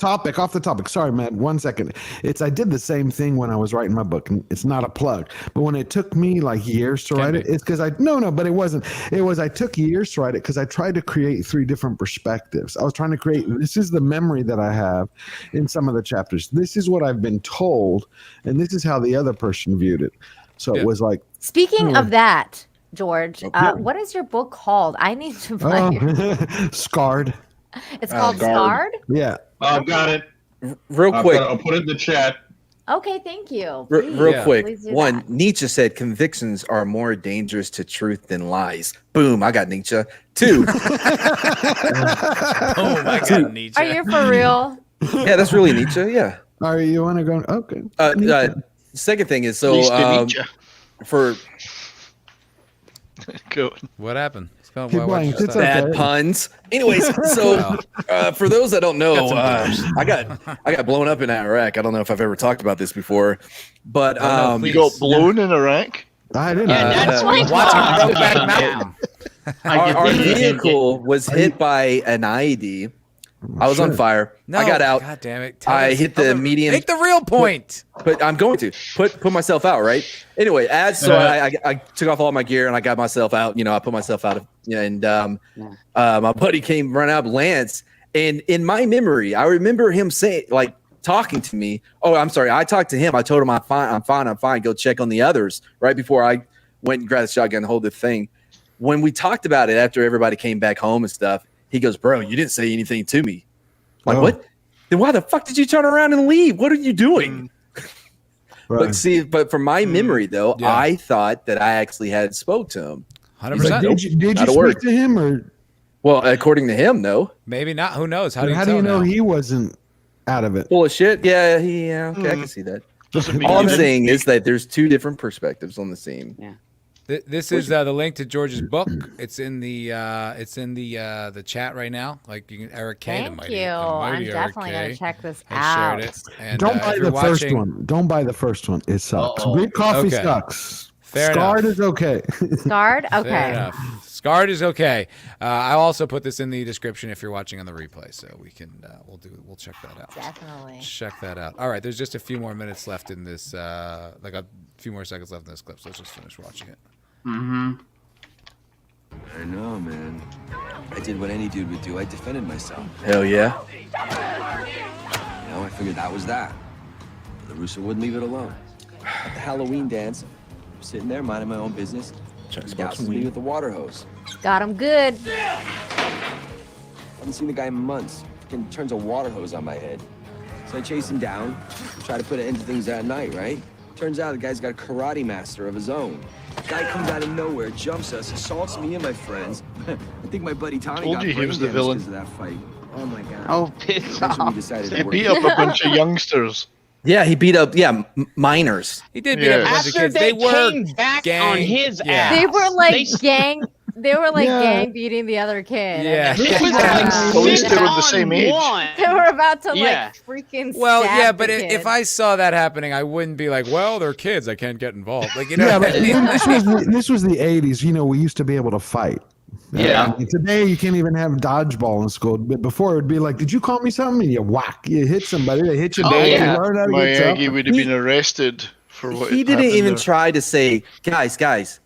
[SPEAKER 6] topic. Sorry, man. 1 second. I did the same thing when I was writing my book. And it's not a plug, but when it took me like years to write it, it's because but it wasn't. I took years to write it because I tried to create 3 different perspectives. I was trying to create. This is the memory that I have in some of the chapters. This is what I've been told, and this is how the other person viewed it. So it was like.
[SPEAKER 9] Speaking of that, George, what is your book called? I need to buy it.
[SPEAKER 6] Scarred.
[SPEAKER 9] It's called Scarred?
[SPEAKER 6] Yeah.
[SPEAKER 5] I've got it.
[SPEAKER 2] Real quick.
[SPEAKER 5] I'll put it in the chat.
[SPEAKER 9] Okay, thank you.
[SPEAKER 2] Real quick.
[SPEAKER 9] Please do
[SPEAKER 2] One,
[SPEAKER 9] that.
[SPEAKER 2] Nietzsche said convictions are more dangerous to truth than lies. Boom, I got Nietzsche. 2.
[SPEAKER 1] Boom, I got Nietzsche.
[SPEAKER 9] Are you for real?
[SPEAKER 2] Yeah, that's really Nietzsche. Yeah.
[SPEAKER 6] All right, you want to go? Okay.
[SPEAKER 2] Second thing is for
[SPEAKER 8] Go.
[SPEAKER 1] What happened?
[SPEAKER 2] Bad puns. Anyways, so for those that don't know, I got blown up in Iraq. I don't know if I've ever talked about this before, but
[SPEAKER 8] you got blown in Iraq?
[SPEAKER 6] I didn't.
[SPEAKER 3] That's
[SPEAKER 2] our vehicle was hit by an IED. I was on fire.
[SPEAKER 1] No,
[SPEAKER 2] I got out.
[SPEAKER 1] God damn it.
[SPEAKER 2] I hit the median.
[SPEAKER 1] Make the real point.
[SPEAKER 2] But I'm going to put myself out, right? Anyway, I took off all my gear and I got myself out. I put myself out and my buddy came running up, Lance. And in my memory, I remember him saying, like, talking to me. Oh, I'm sorry. I talked to him. I told him I'm fine. Go check on the others right before I went and grabbed the shotgun and hold the thing. When we talked about it after everybody came back home and stuff, he goes, bro, you didn't say anything to me. Like, what? Then why the fuck did you turn around and leave? What are you doing?
[SPEAKER 6] Right.
[SPEAKER 2] But from my memory, though, I thought that I actually had spoke to him.
[SPEAKER 1] 100%.
[SPEAKER 6] Did you speak to him or?
[SPEAKER 2] Well, according to him, no.
[SPEAKER 1] Maybe not. Who knows? How do
[SPEAKER 6] you know he wasn't out of it?
[SPEAKER 2] Full of shit? Yeah, okay, I can see that. All I'm saying is that there's 2 different perspectives on the scene.
[SPEAKER 3] Yeah.
[SPEAKER 1] This is the link to George's book. It's in the chat right now. Like Eric K.
[SPEAKER 9] Thank you. I'm definitely gonna check this
[SPEAKER 1] out.
[SPEAKER 9] Shared
[SPEAKER 1] it. And,
[SPEAKER 6] don't buy the first one. Don't buy the first one. It sucks. Greek coffee sucks.
[SPEAKER 1] Fair
[SPEAKER 6] Scarred
[SPEAKER 1] enough.
[SPEAKER 6] is okay.
[SPEAKER 9] Scarred? Okay.
[SPEAKER 1] Fair enough. Scarred is okay. I'll also put this in the description if you're watching on the replay, so we can we'll check that out.
[SPEAKER 9] Definitely.
[SPEAKER 1] Check that out. All right, there's just a few more minutes left in this, like a few more seconds left in this clip, so let's just finish watching it.
[SPEAKER 12] I know, man. I did what any dude would do. I defended myself.
[SPEAKER 2] Hell yeah.
[SPEAKER 12] I figured that was that. But the Russo wouldn't leave it alone. At the Halloween dance, I'm sitting there minding my own business. He doused me with the water hose.
[SPEAKER 9] Got him good.
[SPEAKER 12] Haven't seen the guy in months. Fucking turns a water hose on my head. So I chase him down, try to put an end to things that night, right? Turns out the guy's got a karate master of his own. The guy comes out of nowhere, jumps us, assaults me and my friends. I think my buddy Tommy got brain damage because of that fight. Oh my god.
[SPEAKER 3] Oh, piss off.
[SPEAKER 8] He beat up a bunch of youngsters.
[SPEAKER 2] Yeah, he beat up minors.
[SPEAKER 1] He did beat up a bunch of kids. They were
[SPEAKER 3] came back
[SPEAKER 1] gang.
[SPEAKER 3] on his ass.
[SPEAKER 9] They were like gang. They were like gang beating the other kid.
[SPEAKER 1] Yeah.
[SPEAKER 3] It was
[SPEAKER 8] At least they were the same age.
[SPEAKER 9] They were about to like freaking.
[SPEAKER 1] Well,
[SPEAKER 9] stab
[SPEAKER 1] yeah,
[SPEAKER 9] the
[SPEAKER 1] but
[SPEAKER 9] kid.
[SPEAKER 1] if I saw that happening, I wouldn't be like, "Well, they're kids. I can't get involved." Like, you know.
[SPEAKER 6] Yeah, but this was the 80s. We used to be able to fight.
[SPEAKER 3] Yeah.
[SPEAKER 6] Today you can't even have dodgeball in school. But before it'd be like, "Did you call me something?" And you whack, you hit somebody, they hit you down. You learn how to
[SPEAKER 8] My
[SPEAKER 6] get
[SPEAKER 8] Aggie
[SPEAKER 6] tough.
[SPEAKER 8] would have been arrested for what
[SPEAKER 2] He didn't even
[SPEAKER 8] there.
[SPEAKER 2] try to say, guys,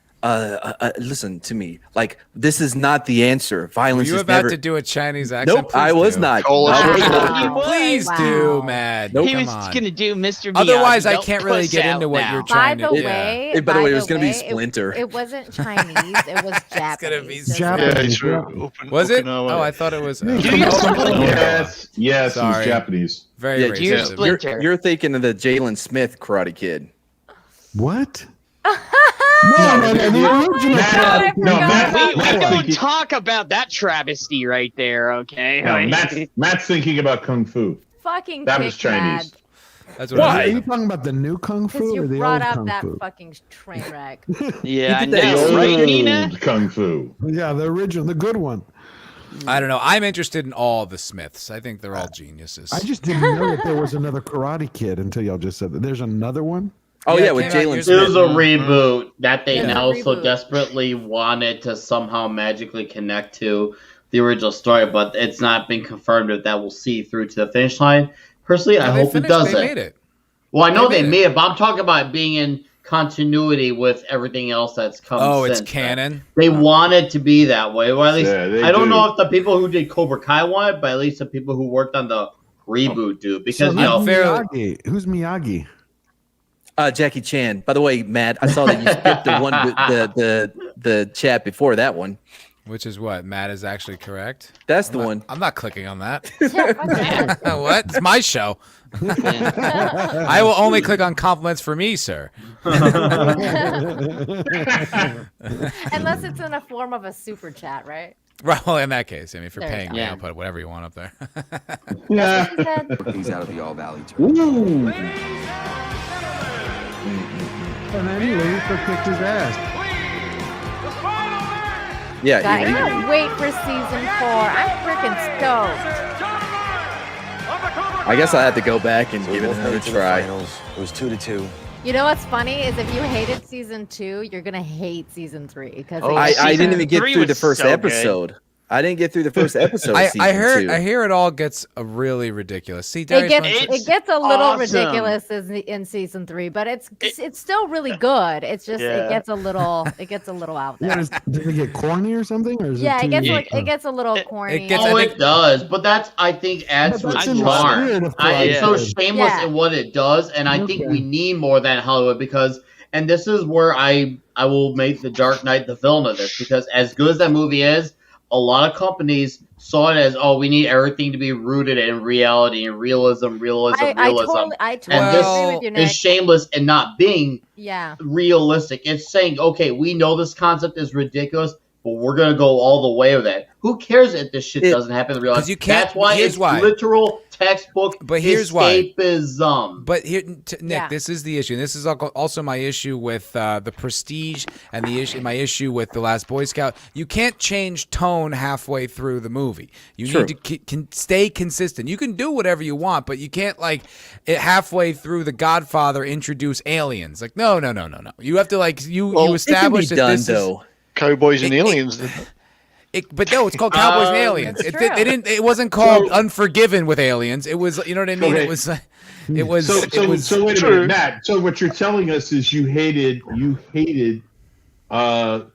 [SPEAKER 2] listen to me. Like, this is not the answer.
[SPEAKER 1] Were
[SPEAKER 2] Violence
[SPEAKER 1] you
[SPEAKER 2] is
[SPEAKER 1] about
[SPEAKER 2] never.
[SPEAKER 1] to do a Chinese accent?
[SPEAKER 2] Nope, I was not.
[SPEAKER 1] Please do, man.
[SPEAKER 2] Nope.
[SPEAKER 1] Come
[SPEAKER 3] He was
[SPEAKER 1] on.
[SPEAKER 3] gonna do Mr. Miyagi.
[SPEAKER 1] Otherwise, I
[SPEAKER 3] Don't
[SPEAKER 1] can't really
[SPEAKER 3] push
[SPEAKER 1] get
[SPEAKER 3] out
[SPEAKER 1] into what
[SPEAKER 3] now.
[SPEAKER 1] you're
[SPEAKER 9] By
[SPEAKER 1] trying
[SPEAKER 9] the
[SPEAKER 1] to do.
[SPEAKER 9] way,
[SPEAKER 2] By the way, it was going to be Splinter.
[SPEAKER 9] It wasn't Chinese. It was Japanese.
[SPEAKER 1] gonna be
[SPEAKER 9] Just
[SPEAKER 6] Japanese.
[SPEAKER 8] Yeah,
[SPEAKER 9] like-
[SPEAKER 8] he's
[SPEAKER 1] Was it?
[SPEAKER 8] Okinawa.
[SPEAKER 1] Oh, I thought it was.
[SPEAKER 5] Yes, it
[SPEAKER 1] Sorry.
[SPEAKER 5] was Japanese.
[SPEAKER 1] Very
[SPEAKER 2] Yeah,
[SPEAKER 1] racist.
[SPEAKER 3] Splinter.
[SPEAKER 2] you're thinking of the Jalen Smith Karate Kid.
[SPEAKER 6] What?
[SPEAKER 5] No,
[SPEAKER 6] the original
[SPEAKER 5] Matt, no,
[SPEAKER 3] We
[SPEAKER 5] Matt's
[SPEAKER 3] don't
[SPEAKER 5] thinking,
[SPEAKER 3] talk about that travesty right there, okay?
[SPEAKER 5] no, Matt's thinking about Kung Fu.
[SPEAKER 9] Fucking
[SPEAKER 5] That was
[SPEAKER 9] kick
[SPEAKER 5] Chinese.
[SPEAKER 9] Mad.
[SPEAKER 1] That's what
[SPEAKER 6] Are
[SPEAKER 1] I
[SPEAKER 6] you
[SPEAKER 1] mean.
[SPEAKER 6] talking about the new Kung
[SPEAKER 9] Because
[SPEAKER 6] Fu or
[SPEAKER 9] you
[SPEAKER 6] the
[SPEAKER 9] brought
[SPEAKER 6] old
[SPEAKER 9] up
[SPEAKER 6] Kung
[SPEAKER 9] that
[SPEAKER 6] Fu?
[SPEAKER 9] fucking train wreck.
[SPEAKER 3] Yeah, I
[SPEAKER 2] He did that
[SPEAKER 3] know,
[SPEAKER 2] old
[SPEAKER 3] right, Nina?
[SPEAKER 5] Kung Fu.
[SPEAKER 6] Yeah, the original, the good one.
[SPEAKER 1] I don't know. I'm interested in all the Smiths. I think they're all geniuses.
[SPEAKER 6] I just didn't know that there was another Karate Kid until y'all just said that. There's another one?
[SPEAKER 2] Oh,
[SPEAKER 1] Yeah,
[SPEAKER 2] yeah,
[SPEAKER 1] it
[SPEAKER 2] with
[SPEAKER 1] came out
[SPEAKER 2] Jalen
[SPEAKER 1] years
[SPEAKER 2] Smith.
[SPEAKER 7] It was a reboot that they
[SPEAKER 9] Yeah.
[SPEAKER 7] now so
[SPEAKER 9] Reboot.
[SPEAKER 7] desperately wanted to somehow magically connect to the original story, but it's not been confirmed that we'll see through to the finish line. Personally, I hope it doesn't.
[SPEAKER 1] They made it.
[SPEAKER 7] Well, I know they made it, but I'm talking about being in continuity with everything else that's come since.
[SPEAKER 1] Oh, it's canon?
[SPEAKER 7] They want it to be that way. Well, at least,
[SPEAKER 5] Yeah,
[SPEAKER 7] I don't know if the people who did Cobra Kai want it, but at least the people who worked on the reboot do. Because,
[SPEAKER 6] who's Miyagi?
[SPEAKER 2] Jackie Chan. By the way, Matt, I saw that you skipped the one the chat before that one.
[SPEAKER 1] Which is what? Matt is actually correct?
[SPEAKER 2] That's the one.
[SPEAKER 1] I'm not clicking on that. What? It's my show. I will only click on compliments for me, sir.
[SPEAKER 9] Unless it's in a form of a super chat, right?
[SPEAKER 1] Right, well, in that case, I mean, if you're
[SPEAKER 9] There you
[SPEAKER 1] paying
[SPEAKER 9] go.
[SPEAKER 1] me, I'll put whatever you want up there.
[SPEAKER 12] Yeah. He's out of the All Valley.
[SPEAKER 6] Ooh. And then Luther kicked his ass.
[SPEAKER 2] Yeah,
[SPEAKER 9] God, I can't wait for season 4. I'm freaking stoked.
[SPEAKER 2] I guess I had to go back and give it another try.
[SPEAKER 12] It was 2-2.
[SPEAKER 9] You know what's funny is if you hated season 2, you're gonna hate season 3 because
[SPEAKER 2] I didn't even get through the first episode. I didn't get through the first episode.
[SPEAKER 1] I hear it all gets really ridiculous. See, Darius,
[SPEAKER 9] it gets a little ridiculous in season 3, but it's still really good. It's just it gets a little out there.
[SPEAKER 6] Does it get corny or something? Or is
[SPEAKER 9] it gets a little corny.
[SPEAKER 7] It does, but that's I think adds to its charm. It's so shameless in what it does, and I think we need more than Hollywood because. And this is where I will make The Dark Knight the villain of this because as good as that movie is. A lot of companies saw it as, we need everything to be rooted in reality and realism.
[SPEAKER 9] I totally
[SPEAKER 7] and this
[SPEAKER 9] agree with you, Nick.
[SPEAKER 7] is shameless in not being
[SPEAKER 9] Yeah.
[SPEAKER 7] realistic. It's saying, okay, we know this concept is ridiculous, but we're going to go all the way with it. Who cares if this shit doesn't happen in real life? That's why it's literal textbook escapism.
[SPEAKER 1] But here, Nick, this is the issue. And this is also my issue with the Prestige and my issue with The Last Boy Scout. You can't change tone halfway through the movie. You need to stay consistent. You can do whatever you want, but you can't halfway through The Godfather introduce aliens. No. You have to you establish that this is
[SPEAKER 8] Cowboys and Aliens.
[SPEAKER 1] But no, it's called Cowboys and Aliens. It wasn't called Unforgiven with aliens. It was, you know what I mean?
[SPEAKER 5] Okay.
[SPEAKER 1] It was.
[SPEAKER 5] So wait a minute, Matt. So what you're telling us is you hated the Arnold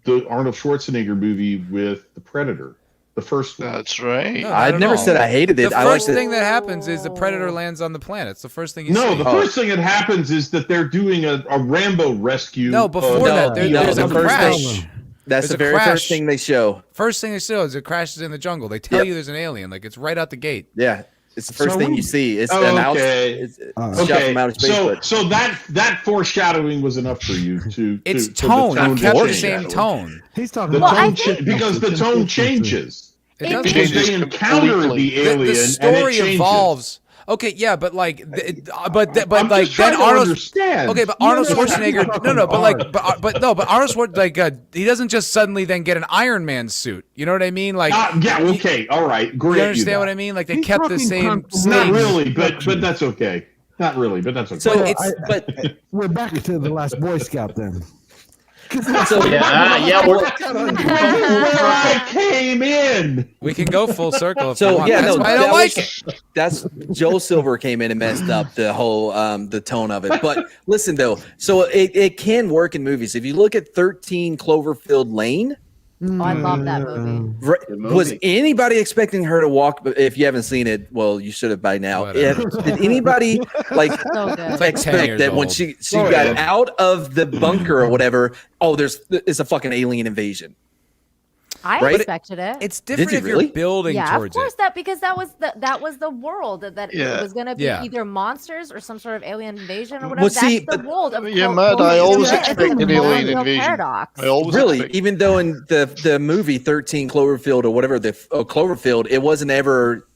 [SPEAKER 5] Schwarzenegger movie with the Predator, the first one.
[SPEAKER 8] That's right.
[SPEAKER 1] No,
[SPEAKER 2] I never said I hated it.
[SPEAKER 1] The first thing that happens is the Predator lands on the planet. It's the first thing you see.
[SPEAKER 5] No, the first thing that happens is that they're doing a Rambo rescue.
[SPEAKER 1] No, before that, there's a crash.
[SPEAKER 2] That's the very first thing they show.
[SPEAKER 1] First thing they show is it crashes in the jungle. They tell you there's an alien. It's right out the gate.
[SPEAKER 2] Yeah. It's the first thing you see. It's announced. It's shot from outer space.
[SPEAKER 5] So that foreshadowing was enough for you to.
[SPEAKER 1] It's tone. I kept the same tone.
[SPEAKER 6] He's talking
[SPEAKER 5] because the tone changes.
[SPEAKER 1] It doesn't
[SPEAKER 5] because they encounter the alien.
[SPEAKER 1] The story
[SPEAKER 5] and it
[SPEAKER 1] evolves. Okay, yeah, but then
[SPEAKER 5] Arnold.
[SPEAKER 1] Okay, but Arnold Schwarzenegger. But Arnold Schwarzenegger, he doesn't just suddenly then get an Iron Man suit. You know what I mean?
[SPEAKER 5] All right, great.
[SPEAKER 1] You understand what I mean? They kept the same.
[SPEAKER 5] Not really, but that's okay. Not really, but that's okay.
[SPEAKER 2] So
[SPEAKER 6] we're back to The Last Boy Scout then.
[SPEAKER 5] Where I came in.
[SPEAKER 1] We can go full circle. If
[SPEAKER 2] So
[SPEAKER 1] you want.
[SPEAKER 2] yeah,
[SPEAKER 1] That's why I don't like it.
[SPEAKER 2] That's Joe Silver came in and messed up the whole the tone of it. But listen though, so it can work in movies. If you look at 13 Cloverfield Lane.
[SPEAKER 9] Oh, I love that movie.
[SPEAKER 2] Was anybody expecting her to walk? If you haven't seen it, well, you should have by now. Did anybody expect that when she got out of the bunker or whatever? Oh, it's a fucking alien invasion.
[SPEAKER 9] I expected it.
[SPEAKER 1] It's different if you're building towards
[SPEAKER 9] of course, because that was the world that it was going to be either monsters or some sort of alien invasion or whatever. That's the world of
[SPEAKER 8] Matt, I always expect an alien invasion.
[SPEAKER 9] Paradox.
[SPEAKER 2] Even though in the movie 13 Cloverfield or whatever Cloverfield, it wasn't ever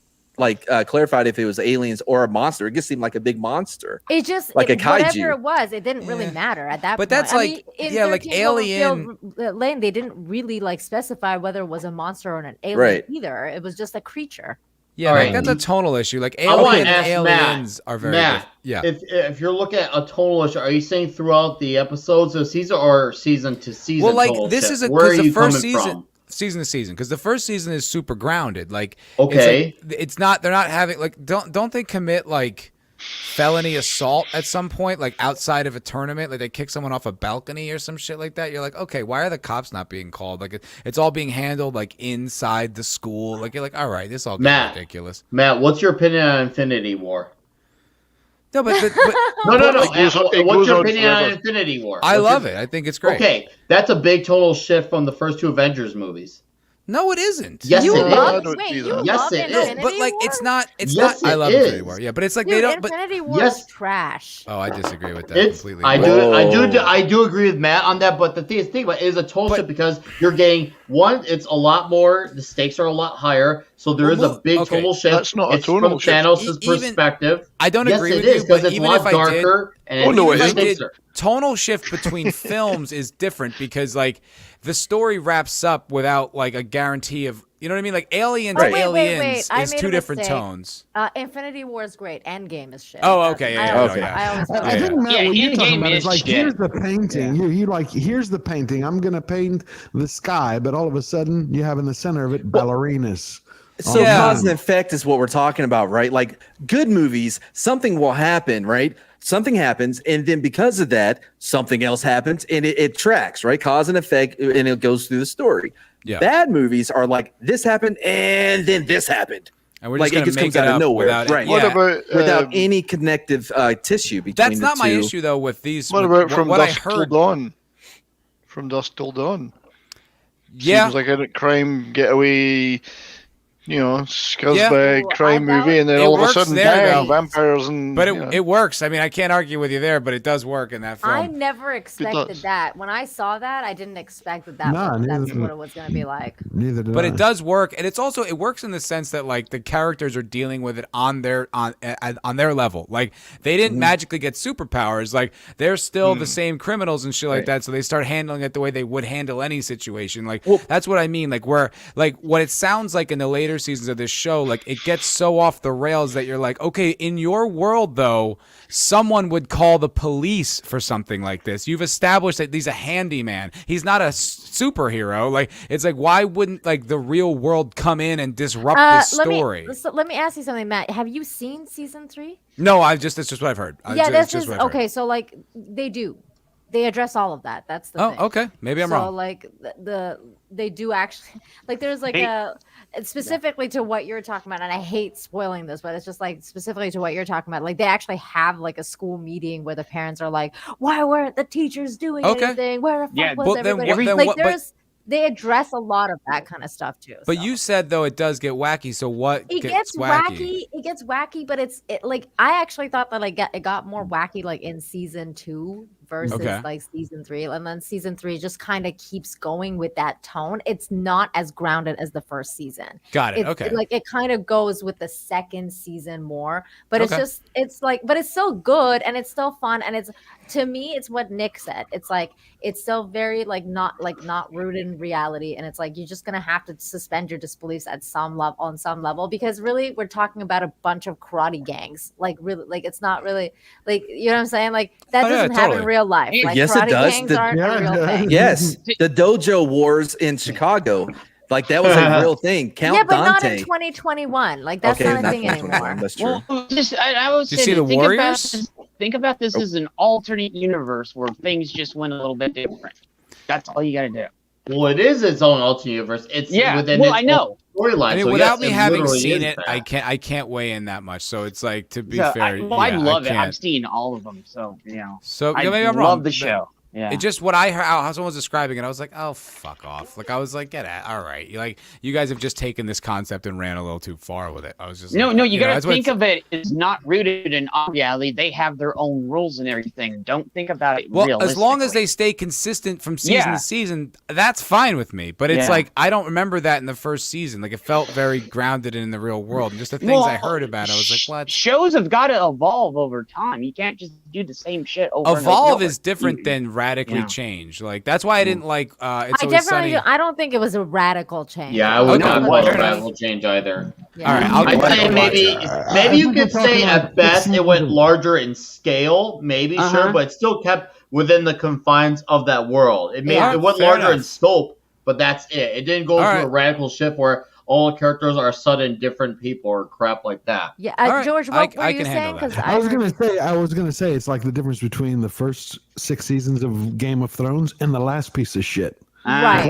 [SPEAKER 2] clarified if it was aliens or a monster. It just seemed like a big monster.
[SPEAKER 9] It just
[SPEAKER 2] a kaiju.
[SPEAKER 9] Whatever it was, it didn't really matter at that point.
[SPEAKER 1] But that's Alien
[SPEAKER 9] Lane. They didn't really specify whether it was a monster or an alien either. It was just a creature.
[SPEAKER 1] Yeah, that's a tonal issue. Alien and aliens are very
[SPEAKER 7] Matt, if you're looking at a tonal issue, are you saying throughout the episodes of season or season to season?
[SPEAKER 1] Well, this is because the first season. season to season, because the first season is super grounded. Like,
[SPEAKER 7] okay,
[SPEAKER 1] it's not. They're not having like. Don't they commit like felony assault at some point, like outside of a tournament, like they kick someone off a balcony or some shit like that? You're like, okay, why are the cops not being called? Like it's all being handled like inside the school. Like you're like, all right, this all gets ridiculous.
[SPEAKER 7] Matt, what's your opinion on Infinity War?
[SPEAKER 1] No, but
[SPEAKER 7] no. What's your opinion on Infinity War?
[SPEAKER 1] I love it. I think it's great.
[SPEAKER 7] Okay, that's a big total shift from the first 2 Avengers movies.
[SPEAKER 1] No, it isn't.
[SPEAKER 7] Yes,
[SPEAKER 9] you
[SPEAKER 7] it
[SPEAKER 9] love,
[SPEAKER 7] is.
[SPEAKER 9] Wait, you
[SPEAKER 7] yes,
[SPEAKER 9] love
[SPEAKER 7] it
[SPEAKER 9] Infinity
[SPEAKER 7] is.
[SPEAKER 1] But like,
[SPEAKER 9] War?
[SPEAKER 1] it's not. It's
[SPEAKER 7] yes,
[SPEAKER 1] not. I love
[SPEAKER 7] is.
[SPEAKER 1] Infinity War. Yeah, but it's like
[SPEAKER 9] Dude,
[SPEAKER 1] they don't.
[SPEAKER 9] Infinity
[SPEAKER 1] But
[SPEAKER 9] War
[SPEAKER 7] yes.
[SPEAKER 9] is trash.
[SPEAKER 1] Oh, I disagree with that completely.
[SPEAKER 7] I do agree with Matt on that. But the thing about it is a total shift because you're getting one. It's a lot more. The stakes are a lot higher. So there is a big total shift.
[SPEAKER 8] That's not
[SPEAKER 7] it's
[SPEAKER 8] a tonal
[SPEAKER 7] from Thanos'
[SPEAKER 1] shift.
[SPEAKER 7] perspective.
[SPEAKER 1] I don't agree with
[SPEAKER 7] it is
[SPEAKER 1] you, but
[SPEAKER 7] because it's a
[SPEAKER 1] even
[SPEAKER 7] lot
[SPEAKER 1] if I
[SPEAKER 7] darker.
[SPEAKER 1] did,
[SPEAKER 7] And
[SPEAKER 1] even if I did, tonal shift between films is different because like the story wraps up without like a guarantee of. You know what I mean? Like Aliens to Aliens is 2 different tones.
[SPEAKER 9] Infinity War is great. Endgame is shit.
[SPEAKER 1] Oh, okay.
[SPEAKER 6] I think, Matt, what you're talking about is like, here's the painting. You like, here's the painting. I'm going to paint the sky, but all of a sudden you have in the center of it ballerinas.
[SPEAKER 2] So cause and effect is what we're talking about, right? Like good movies, something will happen, right? Something happens, and then because of that, something else happens, and it tracks, right? Cause and effect, and it goes through the story.
[SPEAKER 1] Yeah.
[SPEAKER 2] Bad movies are like this happened, and then this happened.
[SPEAKER 1] And we're
[SPEAKER 2] like
[SPEAKER 1] just
[SPEAKER 2] it just
[SPEAKER 1] make
[SPEAKER 2] comes out of nowhere,
[SPEAKER 1] without
[SPEAKER 2] right?
[SPEAKER 8] What about
[SPEAKER 2] without any connective tissue between
[SPEAKER 1] That's not
[SPEAKER 2] the
[SPEAKER 1] my
[SPEAKER 2] two.
[SPEAKER 1] issue though with these.
[SPEAKER 8] What about From
[SPEAKER 1] what
[SPEAKER 8] Dusk
[SPEAKER 1] I
[SPEAKER 8] Till
[SPEAKER 1] heard?
[SPEAKER 8] Dawn? From Dusk Till Dawn.
[SPEAKER 1] Yeah.
[SPEAKER 8] Seems like a crime getaway, scuzzbag crime movie, and then all of a sudden, bam, vampires and.
[SPEAKER 1] But it works. I mean, I can't argue with you there, but it does work in that film.
[SPEAKER 9] I never expected that. When I saw that, I didn't expect that's what it was going to be like.
[SPEAKER 6] Neither did
[SPEAKER 1] But
[SPEAKER 6] I.
[SPEAKER 1] it does work, and it's also it works in the sense that like the characters are dealing with it on their level. Like they didn't magically get superpowers. Like they're still the same criminals and shit like that. So they start handling it the way they would handle any situation. Like that's what I mean. Like where like what it sounds like in the later seasons of this show, like it gets so off the rails that you're like, okay, in your world though, someone would call the police for something like this. You've established that he's a handyman. He's not a superhero. Like it's like, why wouldn't like the real world come in and disrupt this story?
[SPEAKER 9] Let me ask you something, Matt. Have you seen season 3?
[SPEAKER 1] No, that's just what I've heard.
[SPEAKER 9] This is okay. So like they address all of that. That's the thing.
[SPEAKER 1] Okay. Maybe I'm wrong.
[SPEAKER 9] So like they do actually like there's like specifically to what you're talking about, and I hate spoiling this, but it's just like specifically to what you're talking about. Like they actually have like a school meeting where the parents are like, "Why weren't the teachers doing anything? Where the fuck was everybody?" They address a lot of that kind of stuff too.
[SPEAKER 1] But you said though it does get wacky. So what
[SPEAKER 9] gets wacky? It gets wacky, but it's like I actually thought that it got more wacky like in season 2 versus like season 3, and then season 3 just kind of keeps going with that tone. It's not as grounded as the first season.
[SPEAKER 1] Got it.
[SPEAKER 9] It kind of goes with the second season more, but it's like, but it's still good and it's still fun, and it's, to me, it's what Nick said. It's like it's still very not rooted in reality, and it's like you're just gonna have to suspend your disbeliefs at some level because really we're talking about a bunch of karate gangs. Like really, like it's not really like, you know what I'm saying? Like that doesn't happen in real life. Like,
[SPEAKER 2] yes,
[SPEAKER 9] karate
[SPEAKER 2] it does.
[SPEAKER 9] gangs aren't a real thing.
[SPEAKER 2] Yes, the dojo wars in Chicago, like that was a real thing. Count
[SPEAKER 9] but
[SPEAKER 2] Dante.
[SPEAKER 9] not in 2021. Like that's not a thing anymore.
[SPEAKER 2] That's true.
[SPEAKER 3] Well, I would
[SPEAKER 1] Did you
[SPEAKER 3] say
[SPEAKER 1] see the
[SPEAKER 3] Warriors?
[SPEAKER 1] Warriors?
[SPEAKER 3] Think about this as an alternate universe where things just went a little bit different. That's all you got to do.
[SPEAKER 7] Well, it is its own alternate universe. It's within its
[SPEAKER 3] I know.
[SPEAKER 7] storyline.
[SPEAKER 1] I mean,
[SPEAKER 7] so
[SPEAKER 1] without
[SPEAKER 7] yes,
[SPEAKER 1] me having seen
[SPEAKER 7] is
[SPEAKER 1] it,
[SPEAKER 7] that.
[SPEAKER 1] I can't weigh in that much. So it's like, to be
[SPEAKER 3] So,
[SPEAKER 1] fair,
[SPEAKER 3] I love it.
[SPEAKER 1] can't.
[SPEAKER 3] I've seen all of them, so
[SPEAKER 1] So
[SPEAKER 3] I
[SPEAKER 1] maybe I'm
[SPEAKER 3] love
[SPEAKER 1] wrong.
[SPEAKER 3] the show. Yeah.
[SPEAKER 1] It just what I heard how someone was describing it, I was like, oh, fuck off. Like I was like, get out. All right. Like you guys have just taken this concept and ran a little too far with it. I was just
[SPEAKER 3] No,
[SPEAKER 1] like,
[SPEAKER 3] you gotta think of it as not rooted in our reality. They have their own rules and everything. Don't think about it
[SPEAKER 1] well, as long as they stay consistent from season to season, that's fine with me. But it's like I don't remember that in the first season. Like it felt very grounded in the real world. And just the things I heard about it, I was like, what?
[SPEAKER 3] Shows have got to evolve over time. You can't just do the same shit over
[SPEAKER 1] Evolve
[SPEAKER 3] and over.
[SPEAKER 1] is different than radically change. Like that's why I didn't like It's
[SPEAKER 9] I
[SPEAKER 1] Always Sunny.
[SPEAKER 9] I don't think it was a radical change.
[SPEAKER 7] Yeah, I would not call it a radical change either.
[SPEAKER 1] All right,
[SPEAKER 7] I'd say maybe you could say at best it went larger in scale, maybe sure, but it still kept within the confines of that world. It went larger in scope, but that's it. It didn't go through a radical shift where all the characters are sudden different people or crap like that.
[SPEAKER 9] Yeah, George, what were you saying? Because
[SPEAKER 6] I was gonna say it's like the difference between the first 6 seasons of Game of Thrones and the last piece of shit.
[SPEAKER 9] Right.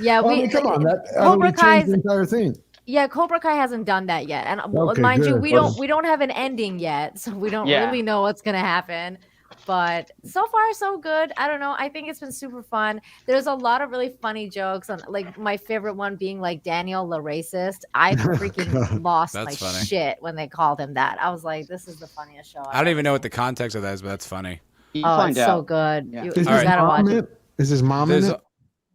[SPEAKER 9] Yeah,
[SPEAKER 6] come on,
[SPEAKER 9] Cobra Kai's
[SPEAKER 6] the entire thing.
[SPEAKER 9] Yeah, Cobra Kai hasn't done that yet, and
[SPEAKER 6] Okay,
[SPEAKER 9] mind you,
[SPEAKER 6] good.
[SPEAKER 9] we don't have an ending yet, so we don't really know what's gonna happen. But so far, so good. I don't know. I think it's been super fun. There's a lot of really funny jokes, and like my favorite one being like Daniel the racist. I freaking lost my shit when they called him that. I was like, this is the funniest show.
[SPEAKER 1] I don't even know what the context of that is, but that's funny.
[SPEAKER 9] Oh, it's so good.
[SPEAKER 6] Yeah.
[SPEAKER 9] You gotta watch it.
[SPEAKER 6] Is his mom in it?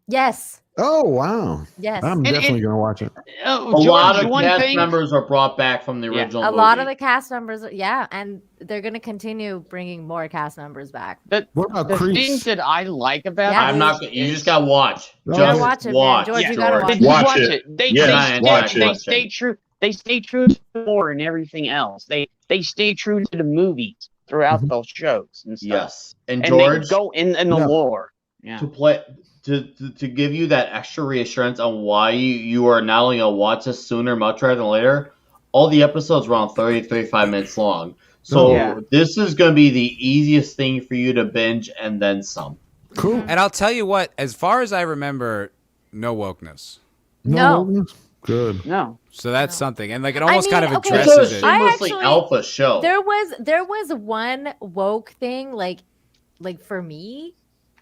[SPEAKER 9] Yes.
[SPEAKER 6] Oh wow!
[SPEAKER 9] Yes,
[SPEAKER 6] I'm definitely gonna watch it.
[SPEAKER 7] A lot of cast members are brought back from the original.
[SPEAKER 9] A lot of the cast members, and they're gonna continue bringing more cast members back.
[SPEAKER 6] What about
[SPEAKER 3] the
[SPEAKER 6] Creeps?
[SPEAKER 3] things that I like about
[SPEAKER 9] Yeah.
[SPEAKER 7] I'm not. You just gotta watch.
[SPEAKER 9] You gotta watch it, man. George, you gotta watch it.
[SPEAKER 3] They stay true. They stay true to the lore and everything else. They stay true to the movies throughout those shows and stuff.
[SPEAKER 7] Yes, and
[SPEAKER 3] they
[SPEAKER 7] George
[SPEAKER 3] go in the lore. Yeah.
[SPEAKER 7] To play. To give you that extra reassurance on why you are not only going to watch this sooner, much rather than later, all the episodes are around 30-35 minutes long. So this is going to be the easiest thing for you to binge and then some.
[SPEAKER 6] Cool.
[SPEAKER 1] And I'll tell you what, as far as I remember, no wokeness.
[SPEAKER 9] No.
[SPEAKER 6] Wokeness? Good.
[SPEAKER 3] No.
[SPEAKER 1] So that's something. And like it almost kind of
[SPEAKER 9] okay,
[SPEAKER 1] addresses it.
[SPEAKER 7] Shamelessly alpha show.
[SPEAKER 9] There was one woke thing like for me.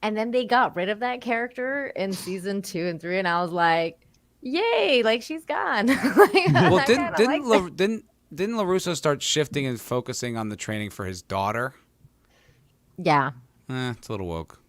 [SPEAKER 9] And then they got rid of that character in season 2 and 3, and I was like, "Yay! Like she's gone."
[SPEAKER 1] Well, didn't LaRusso start shifting and focusing on the training for his daughter?
[SPEAKER 9] Yeah,
[SPEAKER 1] it's a little woke.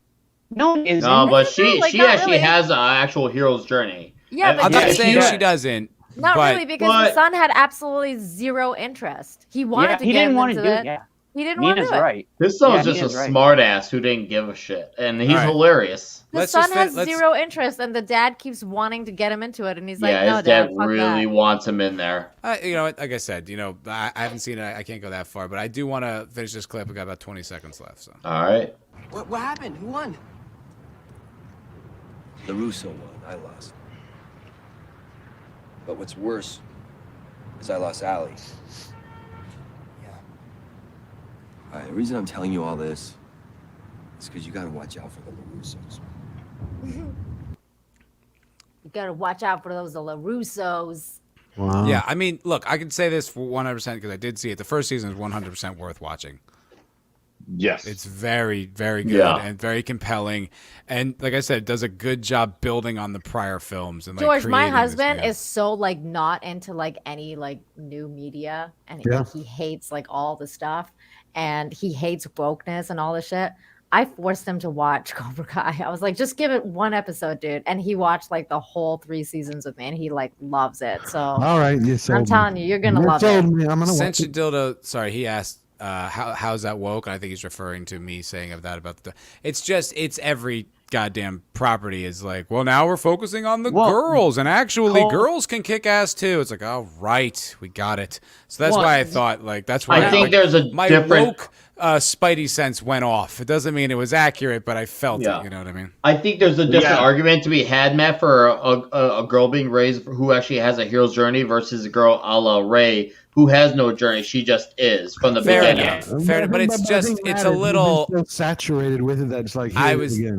[SPEAKER 3] No,
[SPEAKER 7] but she actually has an actual hero's journey.
[SPEAKER 9] Yeah, but
[SPEAKER 1] I'm not saying she doesn't.
[SPEAKER 9] Not really, because the son had absolutely zero interest. He wanted to get into it. Yeah. He didn't want to do it.
[SPEAKER 3] Right.
[SPEAKER 7] This son's just a smart ass who didn't give a shit, and he's hilarious.
[SPEAKER 9] The son has zero interest, and the dad keeps wanting to get him into it, and he's like, "No,
[SPEAKER 7] his dad really wants him in there."
[SPEAKER 1] You know, like I said, I haven't seen it. I can't go that far, but I do want to finish this clip. We got about 20 seconds left. So.
[SPEAKER 7] All right.
[SPEAKER 12] What happened? Who won? The Russo won. I lost. But what's worse is I lost Allie. All right, the reason I'm telling you all this is because you got to watch out for the LaRussos.
[SPEAKER 9] You got to watch out for those LaRussos.
[SPEAKER 6] Wow.
[SPEAKER 1] Yeah, I mean, look, I can say this for 100% because I did see it. The first season is 100% worth watching.
[SPEAKER 5] Yes.
[SPEAKER 1] It's very, very good and very compelling. And like I said, it does a good job building on the prior films. And
[SPEAKER 9] George, my husband is so like not into like any like new media, and like, he hates like all the stuff, and he hates wokeness and all the shit. I forced him to watch Cobra Kai. I was like, just give it one episode, dude. And he watched like the whole 3 seasons with me, and he like loves it. So
[SPEAKER 6] all right,
[SPEAKER 9] I'm telling you, you're gonna love it.
[SPEAKER 6] I'm gonna
[SPEAKER 1] Since you dildo, sorry, he asked, how's that woke? And I think he's referring to me saying of that about the. It's every goddamn property is like, well, now we're focusing on the girls, and actually girls can kick ass too. It's like, all right, we got it. So that's why I thought like that's why
[SPEAKER 7] I think there's a
[SPEAKER 1] my
[SPEAKER 7] different
[SPEAKER 1] woke spidey sense went off. It doesn't mean it was accurate, but I felt it. You know what I mean?
[SPEAKER 7] I think there's a different argument to be had, Matt, for a girl being raised who actually has a hero's journey versus a girl a la Ray who has no journey. She just is from the beginning.
[SPEAKER 1] Fair, but it's just it's a little
[SPEAKER 6] so saturated with it that it's like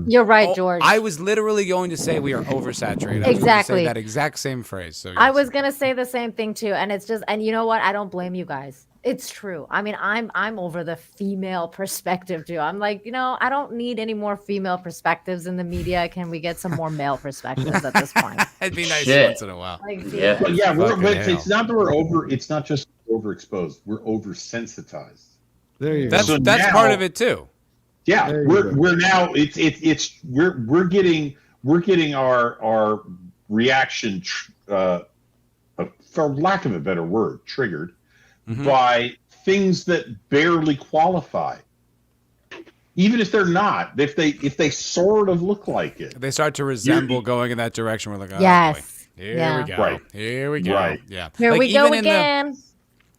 [SPEAKER 9] You're right, George.
[SPEAKER 1] I was literally going to say we are oversaturated. I was going to say that exact same phrase. So
[SPEAKER 9] I was gonna say the same thing too, and it's just, and you know what? I don't blame you guys. It's true. I mean, I'm over the female perspective too. I'm like, I don't need any more female perspectives in the media. Can we get some more male perspectives at this point?
[SPEAKER 1] It'd be nice once in a while.
[SPEAKER 9] Like,
[SPEAKER 5] It's not that we're over. It's not just overexposed. We're oversensitized.
[SPEAKER 6] There you go.
[SPEAKER 1] That's part of it too.
[SPEAKER 5] Yeah, we're now we're getting our reaction, for lack of a better word, triggered by things that barely qualify. Even if they're not, if they sort of look like it,
[SPEAKER 1] they start to resemble going in that direction. We're like, oh,
[SPEAKER 9] yes,
[SPEAKER 1] boy. Here we go. Right. Here we go.
[SPEAKER 5] Right.
[SPEAKER 1] Yeah.
[SPEAKER 9] Here we go again.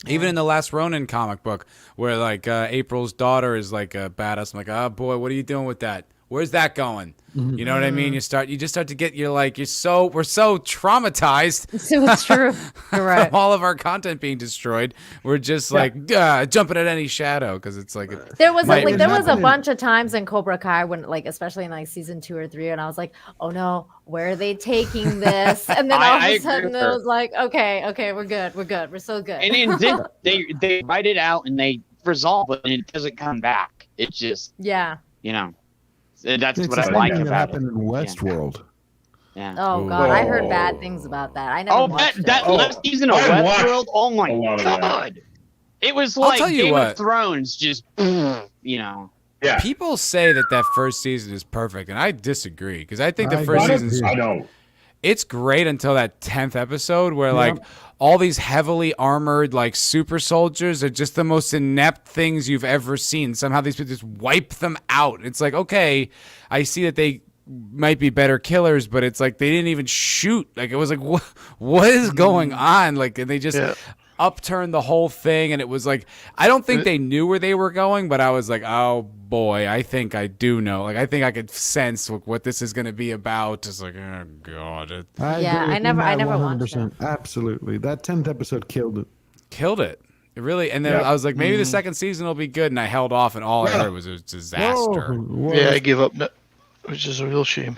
[SPEAKER 1] Even in the last Ronin comic book, where like April's daughter is like a badass, I'm like, oh boy, what are you doing with that? Where's that going? You know what I mean? You just start to get, we're so traumatized.
[SPEAKER 9] So it's true. You're right.
[SPEAKER 1] From all of our content being destroyed. We're just jumping at any shadow because it's like
[SPEAKER 9] there was a bunch of times in Cobra Kai when especially in like season 2 or 3, and I was like, oh no, where are they taking this? And then all of a sudden it was like, okay, we're good, we're so good.
[SPEAKER 3] And then they write it out and they resolve it, and it doesn't come back. It's just that's
[SPEAKER 6] it's
[SPEAKER 3] what I like about it.
[SPEAKER 6] Happened in Westworld.
[SPEAKER 3] Yeah.
[SPEAKER 9] Oh God, I heard bad things about that. I never watched it.
[SPEAKER 3] That last season of Westworld. Oh my God, it was like Game of Thrones. Just
[SPEAKER 5] Yeah.
[SPEAKER 1] People say that first season is perfect, and I disagree because I think the first season.
[SPEAKER 5] I know.
[SPEAKER 1] It's great until that 10th episode where all these heavily armored super soldiers are just the most inept things you've ever seen. Somehow these people just wipe them out. It's like, okay, I see that they might be better killers, but it's like they didn't even shoot. Like it was like, what is going on? Like, and they just upturned the whole thing, and it was like, I don't think they knew where they were going, but I was like, oh boy, I think I do know. Like I think I could sense what this is going to be about. It's like, oh God.
[SPEAKER 9] I never watched it.
[SPEAKER 6] Absolutely, that 10th episode killed it.
[SPEAKER 1] It really, and then I was like, maybe the second season will be good, and I held off, and all I heard was a disaster.
[SPEAKER 8] I gave up, which is a real shame.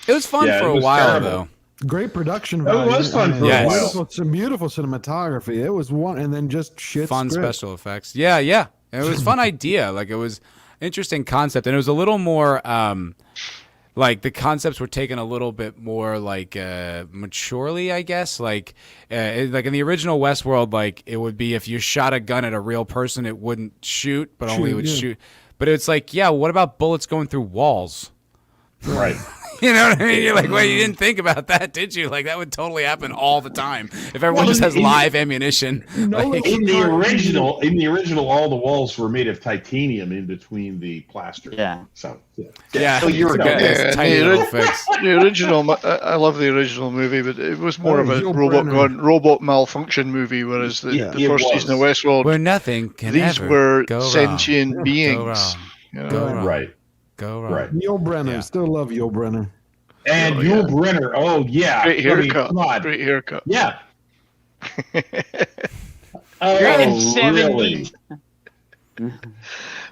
[SPEAKER 1] It was fun for a while, though.
[SPEAKER 6] Great production
[SPEAKER 5] value. It was fun for a while.
[SPEAKER 6] Some beautiful cinematography. It was one, and then just shit.
[SPEAKER 1] Fun special effects. Yeah. And it was a fun idea. Like it was interesting concept, and it was a little more the concepts were taken a little bit more maturely, I guess. Like in the original Westworld, it would be if you shot a gun at a real person, it wouldn't shoot, but only would shoot. But it's like, what about bullets going through walls?
[SPEAKER 5] Right.
[SPEAKER 1] You know what I mean? You're like, well, you didn't think about that, did you? Like that would totally happen all the time if everyone just has live ammunition.
[SPEAKER 5] In the original, all the walls were made of titanium in between the plaster.
[SPEAKER 3] Yeah.
[SPEAKER 5] So
[SPEAKER 1] so
[SPEAKER 5] you're
[SPEAKER 8] the original. I love the original movie, but it was more of a robot malfunction movie, whereas the first season of Westworld,
[SPEAKER 1] where nothing can
[SPEAKER 8] these were sentient beings.
[SPEAKER 1] Go wrong.
[SPEAKER 5] Right.
[SPEAKER 1] Go wrong.
[SPEAKER 5] Right.
[SPEAKER 6] Yul Brynner. Still love Yul Brynner.
[SPEAKER 5] And Yul Brynner. Oh yeah.
[SPEAKER 8] Great haircut. Great haircut.
[SPEAKER 5] Yeah.
[SPEAKER 3] Really?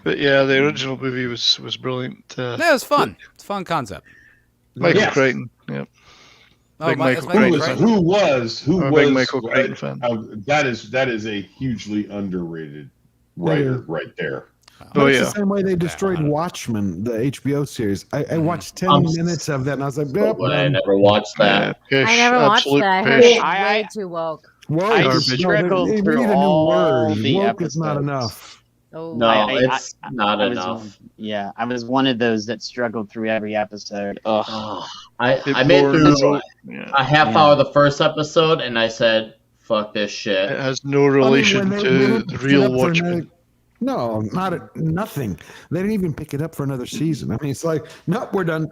[SPEAKER 8] But the original movie was brilliant.
[SPEAKER 1] It was fun. It's a fun concept.
[SPEAKER 8] Michael Crichton. Yeah.
[SPEAKER 1] Big Michael
[SPEAKER 5] Crichton. Who was
[SPEAKER 8] big Michael Crichton fan.
[SPEAKER 5] That is a hugely underrated writer right there.
[SPEAKER 6] But it's the same way they destroyed Watchmen, the HBO series. I watched 10 minutes of that, and I was like,
[SPEAKER 7] I never watched that.
[SPEAKER 9] I never watched that. I heard it's way too woke.
[SPEAKER 6] Woke
[SPEAKER 3] struggled through all the
[SPEAKER 6] woke
[SPEAKER 3] episodes.
[SPEAKER 6] is not enough.
[SPEAKER 7] Oh. No, it's not enough.
[SPEAKER 3] I was one of those that struggled through every episode.
[SPEAKER 7] I made through a half hour of the first episode, and I said, fuck this shit.
[SPEAKER 8] It has no relation to the real Watchmen.
[SPEAKER 6] No, nothing. They didn't even pick it up for another season. I mean, it's like, nope, we're done.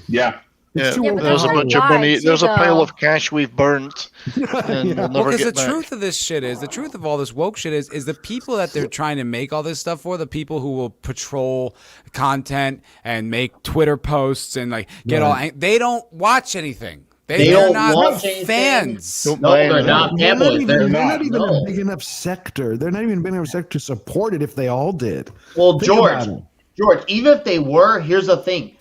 [SPEAKER 5] Yeah.
[SPEAKER 8] There's a bunch of money. There's a pile of cash we've burnt. And we'll never get back.
[SPEAKER 1] Truth of this shit is, the truth of all this woke shit is the people that they're trying to make all this stuff for, the people who will patrol content and make Twitter posts and they don't watch anything. They're not fans.
[SPEAKER 7] No, they're not.
[SPEAKER 6] They're not even a big enough sector. They're not even a big enough sector to support it if they all did.
[SPEAKER 7] Well, George, even if they were, here's the thing.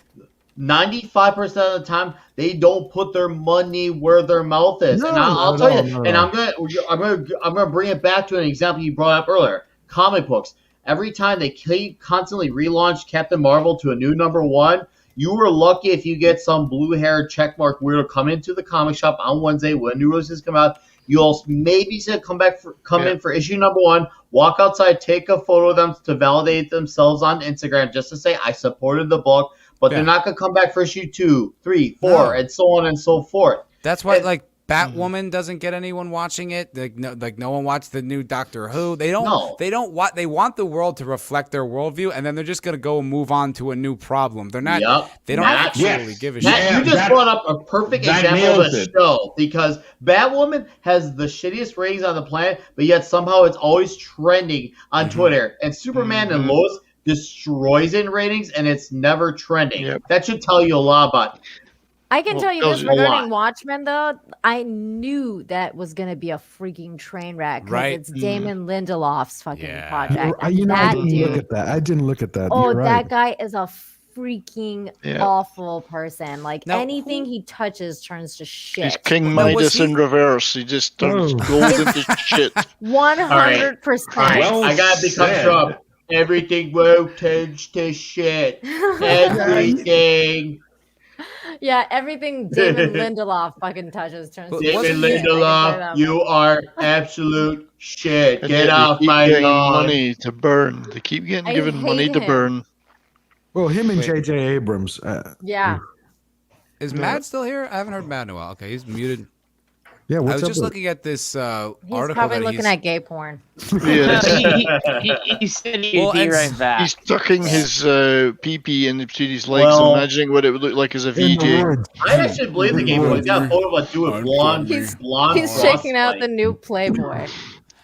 [SPEAKER 7] 95% of the time, they don't put their money where their mouth is. And I'll tell you, and I'm gonna bring it back to an example you brought up earlier. Comic books. Every time they constantly relaunch Captain Marvel to a new #1, you were lucky if you get some blue-haired checkmark weirdo come into the comic shop on Wednesday when new releases come out. You'll maybe see it come in for issue #1, walk outside, take a photo of them to validate themselves on Instagram just to say, I supported the book, but they're not going to come back for issue 2, 3, 4, and so on and so forth.
[SPEAKER 1] That's why, Batwoman doesn't get anyone watching it. No one watched the new Doctor Who. They don't. They want the world to reflect their worldview, and then they're just gonna go and move on to a new problem. They're not. They don't actually give a shit.
[SPEAKER 7] You just brought up a perfect example of the show because Batwoman has the shittiest ratings on the planet, but yet somehow it's always trending on Twitter. And Superman and Lois destroys in ratings, and it's never trending. Yep. That should tell you a lot about.
[SPEAKER 9] I can tell you this regarding Watchmen, though. I knew that was going to be a freaking train wreck because it's Damon Lindelof's fucking project.
[SPEAKER 6] I didn't look at that. I didn't look at that.
[SPEAKER 9] Oh,
[SPEAKER 6] You're right.
[SPEAKER 9] that guy is a freaking awful person. Like anything he touches turns to shit.
[SPEAKER 8] He's King Midas in reverse. He just turns gold into shit.
[SPEAKER 9] 100%.
[SPEAKER 7] I gotta become Trump. Everything will turns to shit. Everything.
[SPEAKER 9] Yeah, everything Damon Lindelof fucking touches turns to shit.
[SPEAKER 7] Damon Lindelof, you are absolute shit. Get off my lawn.
[SPEAKER 8] Money to burn. They keep given money to burn.
[SPEAKER 6] Well, him and J.J. Abrams.
[SPEAKER 9] Yeah.
[SPEAKER 1] Is Matt still here? I haven't heard Matt in a while. Okay, he's muted.
[SPEAKER 6] Yeah,
[SPEAKER 1] I was just looking at this article.
[SPEAKER 9] He's probably looking at gay porn.
[SPEAKER 8] Yeah.
[SPEAKER 3] he said he'd be right back.
[SPEAKER 8] He's tucking his pee-pee in between his legs and imagining what it would look like as a VJ.
[SPEAKER 7] I actually believe the gay boy. He's got a photo of a dude with blonde.
[SPEAKER 9] He's shaking out the new Playboy.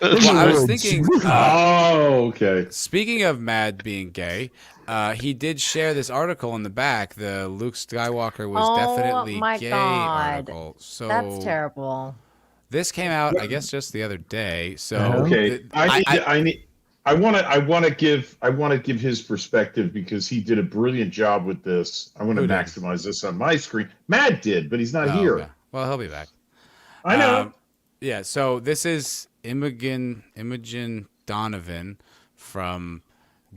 [SPEAKER 1] Well, I was thinking.
[SPEAKER 5] Okay.
[SPEAKER 1] Speaking of Mad being gay, he did share this article in the back. The Luke Skywalker was definitely gay article. So
[SPEAKER 9] that's terrible.
[SPEAKER 1] This came out, I guess, just the other day. So
[SPEAKER 5] okay, I want to give his perspective because he did a brilliant job with this. I want to maximize this on my screen. Matt did, but he's not here.
[SPEAKER 1] Okay. Well, he'll be back.
[SPEAKER 5] I know.
[SPEAKER 1] Yeah. So this is Imogen Donovan from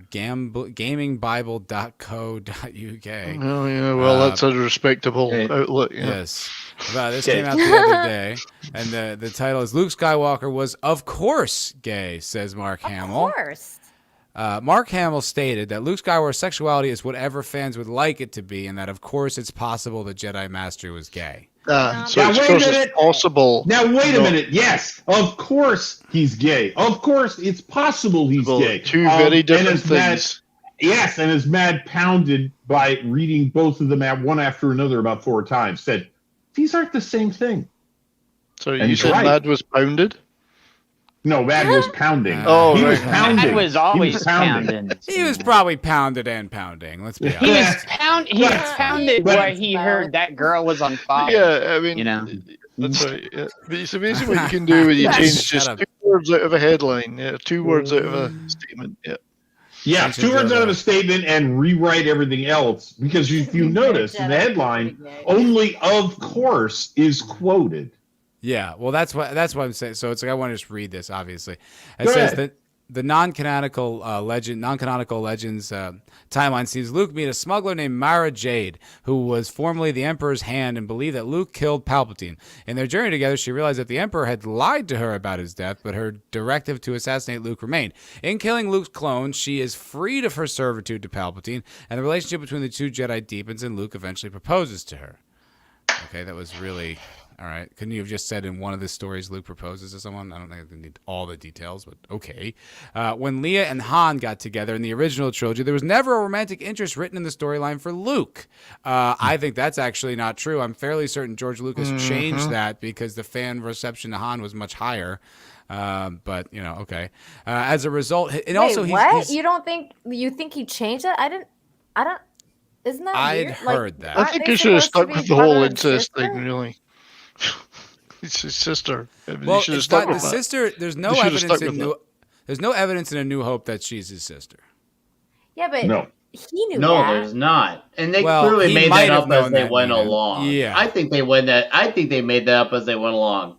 [SPEAKER 1] gamingbible.co.uk.
[SPEAKER 8] Oh yeah, well that's a respectable outlook. Yeah.
[SPEAKER 1] Yes, this came out the other day, and the title is "Luke Skywalker was of course gay," says Mark Hamill.
[SPEAKER 9] Of course.
[SPEAKER 1] Mark Hamill stated that Luke Skywalker's sexuality is whatever fans would like it to be, and that of course it's possible the Jedi Master was gay.
[SPEAKER 8] So now, wait a minute. Possible.
[SPEAKER 5] Now wait a minute. Yes, of course he's gay. Of course it's possible he's gay.
[SPEAKER 8] Two very different things.
[SPEAKER 5] Yes, and as Mad pounded by reading both of them one after another about 4 times, said these aren't the same thing.
[SPEAKER 8] So you said Mad was pounded?
[SPEAKER 5] No, Mad was pounding.
[SPEAKER 8] Oh,
[SPEAKER 5] he
[SPEAKER 8] right.
[SPEAKER 5] was pounding.
[SPEAKER 3] Mad was always pounding.
[SPEAKER 1] He was probably pounded and pounding. Let's be honest.
[SPEAKER 3] He was pounded where he heard that girl was on fire.
[SPEAKER 8] Yeah, I mean, that's right. Yeah. But it's amazing what you can do when you change just 2 words out of a headline. Yeah, 2 words out of a statement. Yeah.
[SPEAKER 5] Yeah, 2 words out of a statement and rewrite everything else. Because if you notice in the headline, only "of course" is quoted.
[SPEAKER 1] Yeah, well, that's what I'm saying. So it's like I want to just read this. Obviously, it says that the non-canonical legends timeline sees Luke meet a smuggler named Mara Jade, who was formerly the Emperor's hand and believed that Luke killed Palpatine. In their journey together, she realized that the Emperor had lied to her about his death, but her directive to assassinate Luke remained. In killing Luke's clone, she is freed of her servitude to Palpatine, and the relationship between the 2 Jedi deepens, and Luke eventually proposes to her. Okay, that was really... All right. Couldn't you have just said in one of the stories Luke proposes to someone? I don't think I need all the details, but okay. When Leia and Han got together in the original trilogy, there was never a romantic interest written in the storyline for Luke. I think that's actually not true. I'm fairly certain George Lucas changed that because the fan reception to Han was much higher. But okay. As a result, and also
[SPEAKER 9] what? You think he changed that? I don't. Isn't that
[SPEAKER 1] I'd
[SPEAKER 9] weird?
[SPEAKER 1] heard that.
[SPEAKER 8] I think you should have stuck with the whole incest thing, really. It's his sister.
[SPEAKER 1] Well, it's not the sister. There's no evidence there's no evidence in A New Hope that she's his sister.
[SPEAKER 9] Yeah, but he knew
[SPEAKER 7] no,
[SPEAKER 9] that.
[SPEAKER 7] there's not, and they clearly made that up as they went along.
[SPEAKER 1] Yeah,
[SPEAKER 7] I think they made that up as they went along.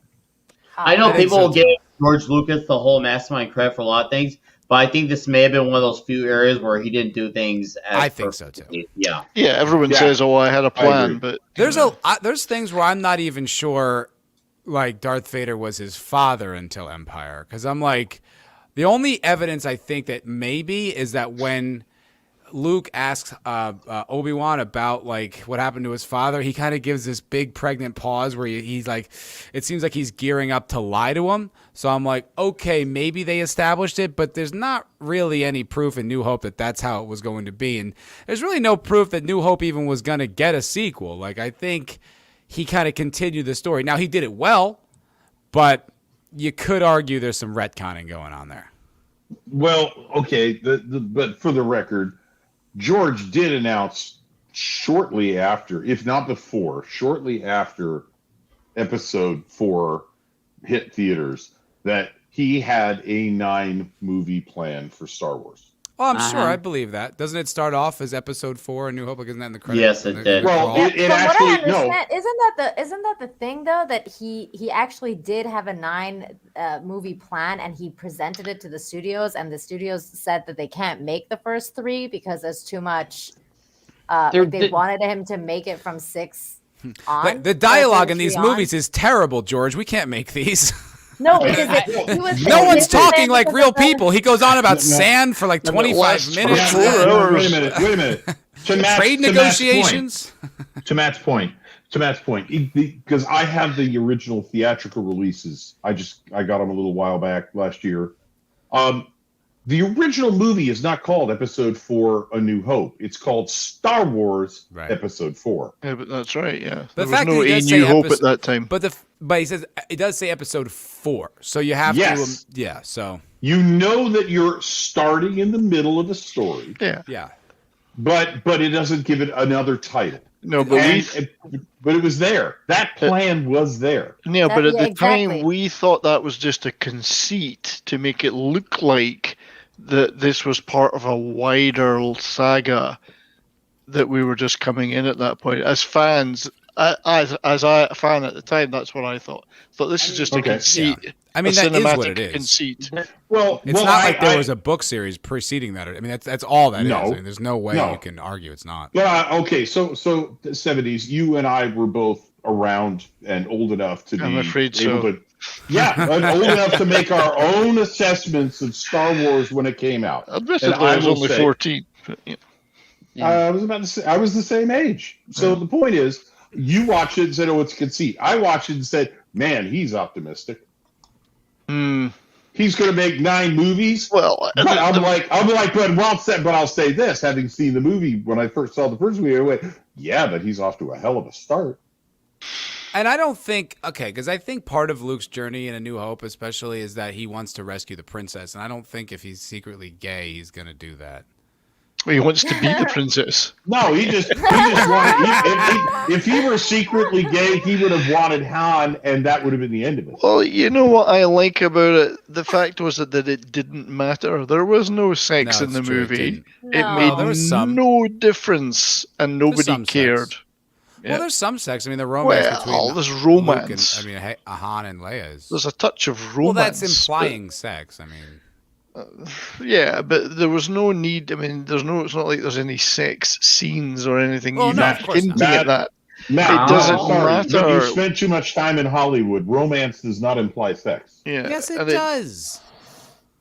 [SPEAKER 7] I know people will give George Lucas the whole mastermind credit for a lot of things, but I think this may have been one of those few areas where he didn't do things as
[SPEAKER 1] I think so too.
[SPEAKER 7] Yeah.
[SPEAKER 8] Yeah, everyone says, "Oh, I had a plan," but
[SPEAKER 1] there's things where I'm not even sure. Like Darth Vader was his father until Empire, because I'm like, the only evidence I think that maybe is that when Luke asks Obi-Wan about like what happened to his father, he kind of gives this big pregnant pause where he's like, it seems like he's gearing up to lie to him. So I'm like, okay, maybe they established it, but there's not really any proof in New Hope that that's how it was going to be, and there's really no proof that New Hope even was going to get a sequel. Like I think he kind of continued the story. Now, he did it well, but you could argue there's some retconning going on there.
[SPEAKER 5] Well, okay, but for the record, George did announce shortly after, if not before, shortly after Episode 4 hit theaters, that he had a 9-movie plan for Star Wars.
[SPEAKER 1] Oh, I'm sure. I believe that. Doesn't it start off as Episode 4, A New Hope? Like, isn't that in the credits?
[SPEAKER 7] Yes, it did.
[SPEAKER 5] Well, it
[SPEAKER 9] From
[SPEAKER 5] actually
[SPEAKER 9] what I
[SPEAKER 5] no.
[SPEAKER 9] understand, isn't that the thing though, that he actually did have a 9 movie plan, and he presented it to the studios, and the studios said that they can't make the first 3 because there's too much. They wanted him to make it from 6 on.
[SPEAKER 1] The dialogue in these movies is terrible, George. We can't make these.
[SPEAKER 9] No, because
[SPEAKER 1] no one's talking like real people. He goes on about sand for like 25 minutes.
[SPEAKER 5] Wait a minute.
[SPEAKER 1] Trade negotiations.
[SPEAKER 5] To Matt's point, because I have the original theatrical releases. I got them a little while back last year. The original movie is not called Episode 4: A New Hope. It's called Star Wars Episode 4.
[SPEAKER 8] Yeah, but that's right. Yeah,
[SPEAKER 1] But
[SPEAKER 8] there was no A New Hope at that time.
[SPEAKER 1] But he says it does say Episode 4, so you have to. Yeah, so
[SPEAKER 5] you know that you're starting in the middle of the story.
[SPEAKER 1] Yeah.
[SPEAKER 5] But it doesn't give it another title.
[SPEAKER 8] No, but
[SPEAKER 5] but it was there. That plan was there.
[SPEAKER 8] Yeah, but at the time we thought that was just a conceit to make it look like that this was part of a wider saga, that we were just coming in at that point as fans. As a fan at the time, that's what I thought. This is just a conceit.
[SPEAKER 1] Yeah. I mean, that is what it is.
[SPEAKER 8] Conceit.
[SPEAKER 1] Well, it's not like there was a book series preceding that. I mean, that's all that is. I mean, there's no way you can argue it's not.
[SPEAKER 5] Okay, so the 70s, you and I were both around and old enough to
[SPEAKER 8] I'm
[SPEAKER 5] be
[SPEAKER 8] afraid
[SPEAKER 5] able
[SPEAKER 8] so.
[SPEAKER 5] to. Yeah, and old enough to make our own assessments of Star Wars when it came out.
[SPEAKER 8] Admittedly, I was only 14. But,
[SPEAKER 5] I was about to say I was the same age. So the point is, you watched it and said, "Oh, it's a conceit." I watched it and said, "Man, he's optimistic. He's going to make 9 movies."
[SPEAKER 8] Well,
[SPEAKER 5] but I'm like, but I'll say this: having seen the movie when I first saw the first movie, I went, "Yeah, but he's off to a hell of a start."
[SPEAKER 1] And I don't think, because I think part of Luke's journey in A New Hope, especially, is that he wants to rescue the princess, and I don't think if he's secretly gay, he's going to do that.
[SPEAKER 8] Well, he wants to be the princess.
[SPEAKER 5] No, he just wanted. If he were secretly gay, he would have wanted Han, and that would have been the end of it.
[SPEAKER 8] Well, you know what I like about it? The fact was that it didn't matter. There was no sex in the movie. It made no difference, and nobody cared.
[SPEAKER 1] Sex. Well, there's some sex. I mean, the romance between
[SPEAKER 8] there's romance.
[SPEAKER 1] Luke and, Han and Leia is.
[SPEAKER 8] There's a touch of romance.
[SPEAKER 1] Well, that's implying sex. I mean.
[SPEAKER 8] Yeah, but there was no need. I mean, it's not like there's any sex scenes or anything hinting at that.
[SPEAKER 5] Matt,
[SPEAKER 8] it doesn't matter.
[SPEAKER 5] You spent too much time in Hollywood. Romance does not imply sex.
[SPEAKER 8] Yeah.
[SPEAKER 1] Yes, it does.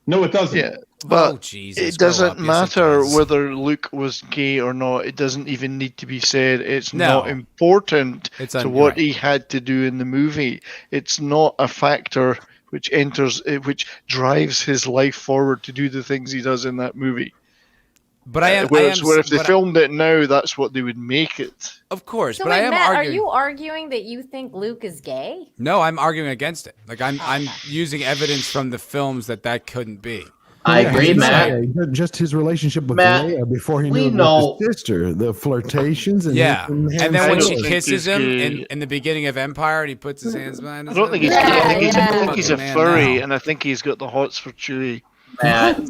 [SPEAKER 5] No, it doesn't.
[SPEAKER 8] Yeah, but
[SPEAKER 1] Jesus,
[SPEAKER 8] it doesn't matter whether Luke was gay or not. It doesn't even need to be said. It's not important to what he had to do in the movie. It's not a factor which drives his life forward to do the things he does in that movie.
[SPEAKER 1] But
[SPEAKER 8] if they filmed it now, that's what they would make it.
[SPEAKER 1] Of course,
[SPEAKER 9] So
[SPEAKER 1] but I am
[SPEAKER 9] Matt,
[SPEAKER 1] arguing.
[SPEAKER 9] are you arguing that you think Luke is gay?
[SPEAKER 1] No, I'm arguing against it. Like I'm using evidence from the films that couldn't be.
[SPEAKER 7] I agree, Matt.
[SPEAKER 6] Just his relationship with
[SPEAKER 7] Matt,
[SPEAKER 6] Leia before he
[SPEAKER 7] we
[SPEAKER 6] knew
[SPEAKER 7] know-
[SPEAKER 6] his sister, the flirtations, and
[SPEAKER 1] and then when she
[SPEAKER 8] think
[SPEAKER 1] kisses
[SPEAKER 8] he's
[SPEAKER 1] him
[SPEAKER 8] gay.
[SPEAKER 1] in the beginning of Empire, and he puts his hands behind his
[SPEAKER 8] I don't think he's
[SPEAKER 1] head.
[SPEAKER 8] gay. I think he's a
[SPEAKER 1] Man,
[SPEAKER 8] furry,
[SPEAKER 1] now.
[SPEAKER 8] and I think he's got the hots for Chewie.
[SPEAKER 7] Matt,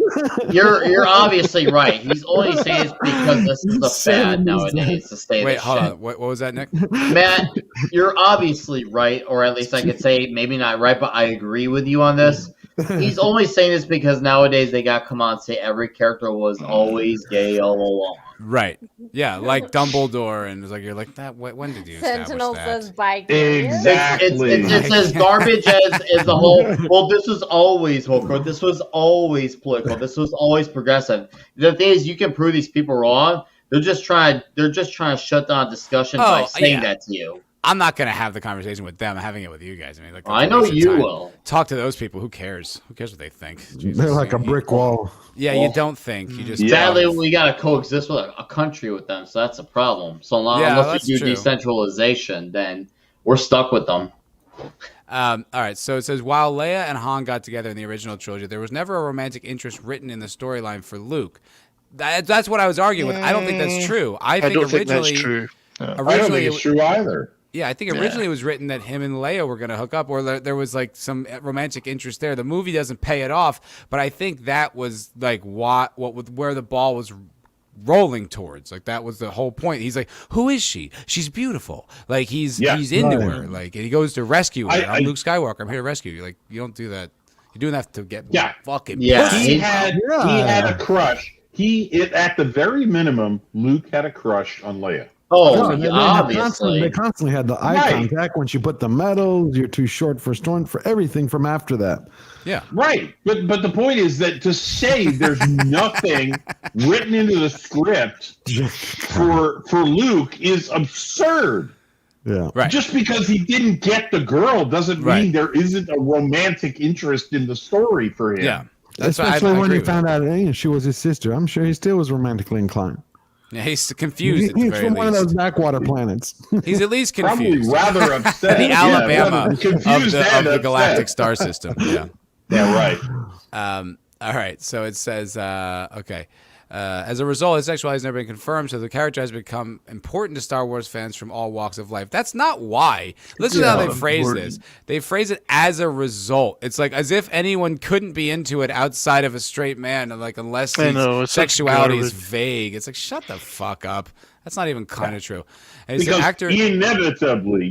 [SPEAKER 7] you're obviously right. He's only saying it because this is a fad nowadays to say
[SPEAKER 1] Wait,
[SPEAKER 7] this
[SPEAKER 1] hold
[SPEAKER 7] shit.
[SPEAKER 1] on. What was that, Nick?
[SPEAKER 7] Matt, you're obviously right, or at least I could say maybe not right, but I agree with you on this. He's only saying this because nowadays they got to come on and say every character was always gay all along.
[SPEAKER 1] Right. Yeah, like Dumbledore, and it's like you're like that. When did you
[SPEAKER 9] Sentinel
[SPEAKER 1] establish
[SPEAKER 9] says bike.
[SPEAKER 5] Exactly.
[SPEAKER 7] It's as garbage as the whole. Well, this was always woke. This was always political. This was always progressive. The thing is, you can prove these people wrong. They're just trying to shut down discussion by saying that to you.
[SPEAKER 1] I'm not gonna have the conversation with them. I'm having it with you guys. I mean, like,
[SPEAKER 7] I know you will.
[SPEAKER 1] Talk to those people. Who cares? Who cares what they think? Jesus.
[SPEAKER 6] They're like a brick wall.
[SPEAKER 1] Yeah, you don't think. You just.
[SPEAKER 7] Sadly, we got to coexist with a country with them, so that's a problem. So unless we do decentralization, then we're stuck with them.
[SPEAKER 1] All right, so it says, while Leia and Han got together in the original trilogy, there was never a romantic interest written in the storyline for Luke. That's what I was arguing with. I don't think that's true. I think
[SPEAKER 8] don't think
[SPEAKER 1] originally,
[SPEAKER 8] that's true.
[SPEAKER 5] I don't think it's true either.
[SPEAKER 1] Yeah, I think originally it was written that him and Leia were going to hook up, or there was like some romantic interest there. The movie doesn't pay it off, but I think that was like where the ball was rolling towards. Like that was the whole point. He's like, who is she? She's beautiful. Like he's into her. Like, and he goes to rescue her. I'm Luke Skywalker. I'm here to rescue you. Like, you don't do that. You're doing that to get fucking pussy.
[SPEAKER 5] He had a crush. At the very minimum, Luke had a crush on Leia.
[SPEAKER 7] Oh,
[SPEAKER 6] they constantly had the eye contact when she put the medals. You're too short for Storm, for everything from after that.
[SPEAKER 1] Yeah,
[SPEAKER 5] right. But the point is that to say there's nothing written into the script for Luke is absurd.
[SPEAKER 6] Yeah,
[SPEAKER 1] right.
[SPEAKER 5] Just because he didn't get the girl doesn't mean there isn't a romantic interest in the story for him.
[SPEAKER 1] Yeah,
[SPEAKER 6] especially when he found out she was his sister. I'm sure he still was romantically inclined.
[SPEAKER 1] Yeah, he's confused.
[SPEAKER 6] He's from one of those backwater planets.
[SPEAKER 1] He's at least confused.
[SPEAKER 5] Probably rather upset.
[SPEAKER 1] The Alabama of the galactic star system. Yeah.
[SPEAKER 5] Yeah. Right.
[SPEAKER 1] All right. So it says, okay. As a result, his sexuality has never been confirmed, so the character has become important to Star Wars fans from all walks of life. That's not why. Listen to how they phrase this. They phrase it as a result. It's like as if anyone couldn't be into it outside of a straight man, like unless sexuality is vague. It's like, shut the fuck up. That's not even kind of true. And
[SPEAKER 5] because inevitably,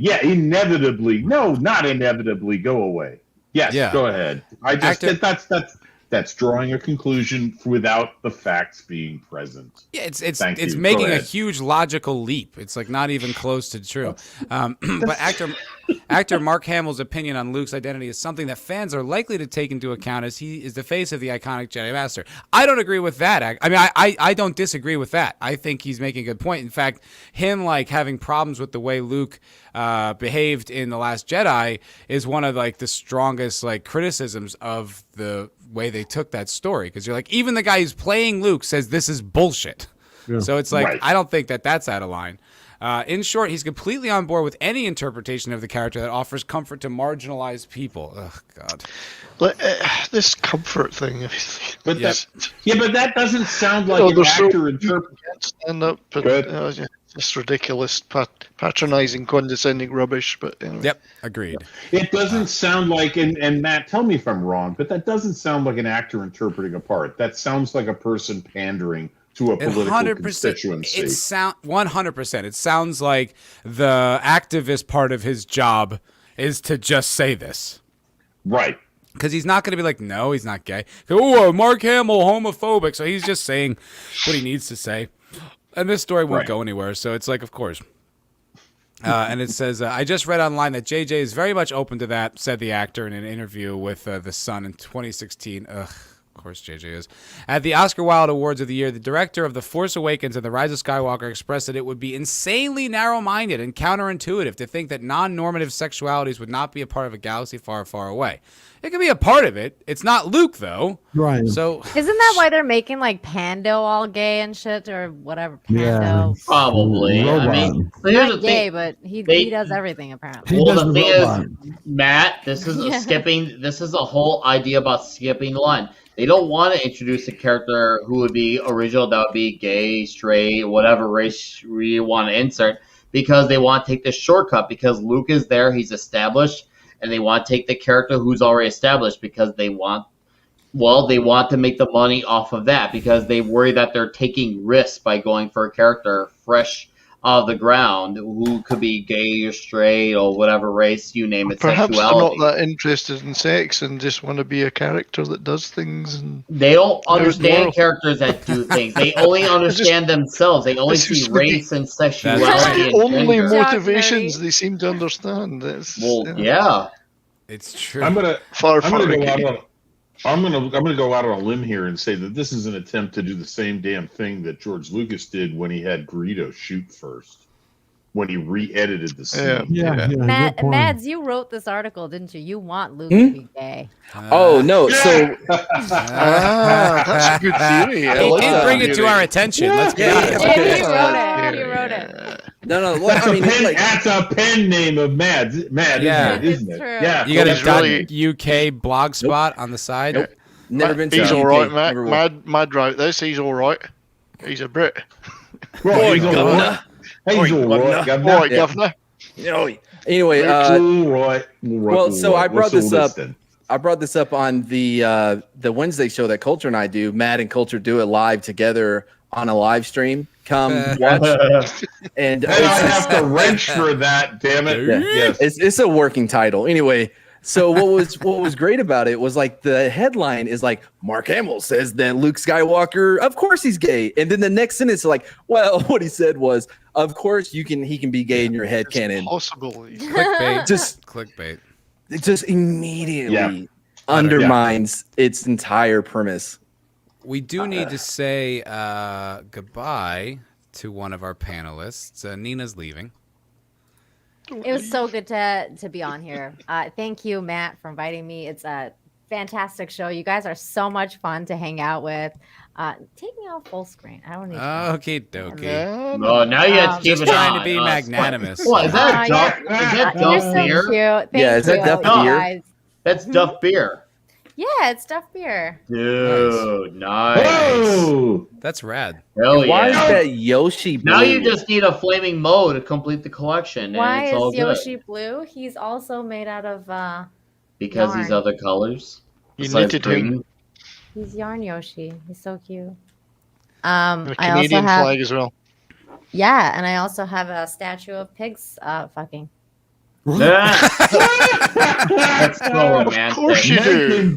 [SPEAKER 5] no, not inevitably, go away. Yes, go ahead. I just that's drawing a conclusion without the facts being present.
[SPEAKER 1] Yeah, it's making a huge logical leap. It's like not even close to true. But actor Mark Hamill's opinion on Luke's identity is something that fans are likely to take into account, as he is the face of the iconic Jedi Master. I don't agree with that. I mean, I don't disagree with that. I think he's making a good point. In fact, him like having problems with the way Luke behaved in The Last Jedi is one of like the strongest like criticisms of the way they took that story, because you're like, even the guy who's playing Luke says this is bullshit. Yeah. So it's like, I don't think that's out of line. In short, he's completely on board with any interpretation of the character that offers comfort to marginalized people. Oh God,
[SPEAKER 8] this comfort thing.
[SPEAKER 5] But but that doesn't sound like an actor interpretation.
[SPEAKER 8] Stand up, but just ridiculous, patronizing, condescending rubbish. But anyway.
[SPEAKER 1] Yep, agreed.
[SPEAKER 5] It doesn't sound like, and Matt, tell me if I'm wrong, but that doesn't sound like an actor interpreting a part. That sounds like a person pandering to a political constituency.
[SPEAKER 1] 100%. It sounds like the activist part of his job is to just say this.
[SPEAKER 5] Right.
[SPEAKER 1] Because he's not going to be like, no, he's not gay. Oh, Mark Hamill, homophobic. So he's just saying what he needs to say. And this story won't go anywhere. So it's like, of course. And it says, I just read online that JJ is very much open to that, said the actor in an interview with The Sun in 2016. Of course JJ is. At the Oscar Wilde Awards of the year, the director of The Force Awakens and The Rise of Skywalker expressed that it would be insanely narrow-minded and counterintuitive to think that non-normative sexualities would not be a part of a galaxy far, far away. It could be a part of it. It's not Luke, though.
[SPEAKER 6] Right.
[SPEAKER 1] So
[SPEAKER 9] isn't that why they're making like Pando all gay and shit, or whatever? Pando.
[SPEAKER 7] Yeah, probably. I mean,
[SPEAKER 9] not gay, but he does everything apparently.
[SPEAKER 7] Well, the thing is, Matt, this is skipping. This is the whole idea about skipping the line. They don't want to introduce a character who would be original, that would be gay, straight, whatever race we want to insert, because they want to take this shortcut, because Luke is there, he's established, and they want to take the character who's already established because they want to make the money off of that, because they worry that they're taking risks by going for a character fresh out of the ground who could be gay or straight or whatever race, you name it,
[SPEAKER 8] perhaps
[SPEAKER 7] sexuality.
[SPEAKER 8] They're not that interested in sex and just want to be a character that does things. And
[SPEAKER 7] they don't understand characters that do things. They only understand themselves. They only see race and sexuality.
[SPEAKER 8] That's the only motivations they seem to understand.
[SPEAKER 1] It's true.
[SPEAKER 5] I'm gonna go out on a limb here and say that this is an attempt to do the same damn thing that George Lucas did when he had Greedo shoot first, when he re-edited the scene.
[SPEAKER 9] Mads, you wrote this article, didn't you? You want Luke to be gay.
[SPEAKER 2] Oh no! So
[SPEAKER 8] that's a good theory.
[SPEAKER 1] He did bring it to our attention. Let's be honest.
[SPEAKER 9] He wrote it.
[SPEAKER 2] No. Well, I mean,
[SPEAKER 5] That's a pen name of Mad, isn't it?
[SPEAKER 9] True.
[SPEAKER 5] Yeah.
[SPEAKER 1] You got a
[SPEAKER 8] Really-
[SPEAKER 1] .uk blog spot on the side.
[SPEAKER 2] Nope. Never been to
[SPEAKER 8] He's
[SPEAKER 2] the
[SPEAKER 8] all
[SPEAKER 2] UK,
[SPEAKER 8] right,
[SPEAKER 2] never will.
[SPEAKER 8] Mad wrote this. He's all right. He's a Brit.
[SPEAKER 5] Well, he's all right. He's all right, governor.
[SPEAKER 8] All right, governor.
[SPEAKER 2] Anyway,
[SPEAKER 5] All right.
[SPEAKER 2] well, so I brought
[SPEAKER 5] What's
[SPEAKER 2] this
[SPEAKER 5] all
[SPEAKER 2] up.
[SPEAKER 5] then?
[SPEAKER 2] I brought this up on the Wednesday show that Culture and I do. Matt and Culture do it live together on a live stream. Come watch. And
[SPEAKER 5] I have to wrench for that. Damn it!
[SPEAKER 2] Yeah.
[SPEAKER 5] Yes.
[SPEAKER 2] It's a working title. Anyway, so what was great about it was like the headline is like Mark Hamill says that Luke Skywalker, of course he's gay, and then the next sentence is like, well, what he said was, of course he can be gay in your head canon.
[SPEAKER 8] Possibly.
[SPEAKER 1] Clickbait.
[SPEAKER 2] Just
[SPEAKER 1] clickbait.
[SPEAKER 2] It just immediately undermines its entire premise.
[SPEAKER 1] We do need to say goodbye to one of our panelists. Nina's leaving.
[SPEAKER 9] It was so good to be on here. Thank you, Matt, for inviting me. It's a fantastic show. You guys are so much fun to hang out with. Take me off full screen. I don't need.
[SPEAKER 1] Okay, dokie.
[SPEAKER 7] No, now you have to keep
[SPEAKER 1] Just
[SPEAKER 7] it
[SPEAKER 1] trying
[SPEAKER 7] on.
[SPEAKER 1] to be magnanimous.
[SPEAKER 7] What is that? Duff? Is that
[SPEAKER 9] You're
[SPEAKER 7] Duff
[SPEAKER 9] so
[SPEAKER 7] beer?
[SPEAKER 9] cute. Thank
[SPEAKER 2] Yeah, is that
[SPEAKER 9] you,
[SPEAKER 2] Duff
[SPEAKER 9] you
[SPEAKER 2] beer?
[SPEAKER 9] guys.
[SPEAKER 7] That's Duff beer.
[SPEAKER 9] Yeah, it's Duff beer.
[SPEAKER 7] Dude, nice.
[SPEAKER 5] Oh,
[SPEAKER 1] That's rad.
[SPEAKER 7] Hell
[SPEAKER 2] Why is
[SPEAKER 7] yeah.
[SPEAKER 2] that Yoshi blue?
[SPEAKER 7] Now you just need a flaming mo to complete the collection.
[SPEAKER 9] Why
[SPEAKER 7] and it's all
[SPEAKER 9] is Yoshi
[SPEAKER 7] good.
[SPEAKER 9] blue? He's also made out of
[SPEAKER 7] Because
[SPEAKER 9] yarn.
[SPEAKER 7] these other colors.
[SPEAKER 8] You
[SPEAKER 7] besides
[SPEAKER 8] knitted
[SPEAKER 7] green.
[SPEAKER 8] him.
[SPEAKER 9] He's yarn Yoshi. He's so cute.
[SPEAKER 8] A
[SPEAKER 9] I also
[SPEAKER 8] Canadian
[SPEAKER 9] have
[SPEAKER 8] flag as well.
[SPEAKER 9] and I also have a statue of pigs fucking.
[SPEAKER 7] That's so romantic.
[SPEAKER 8] Of course you do.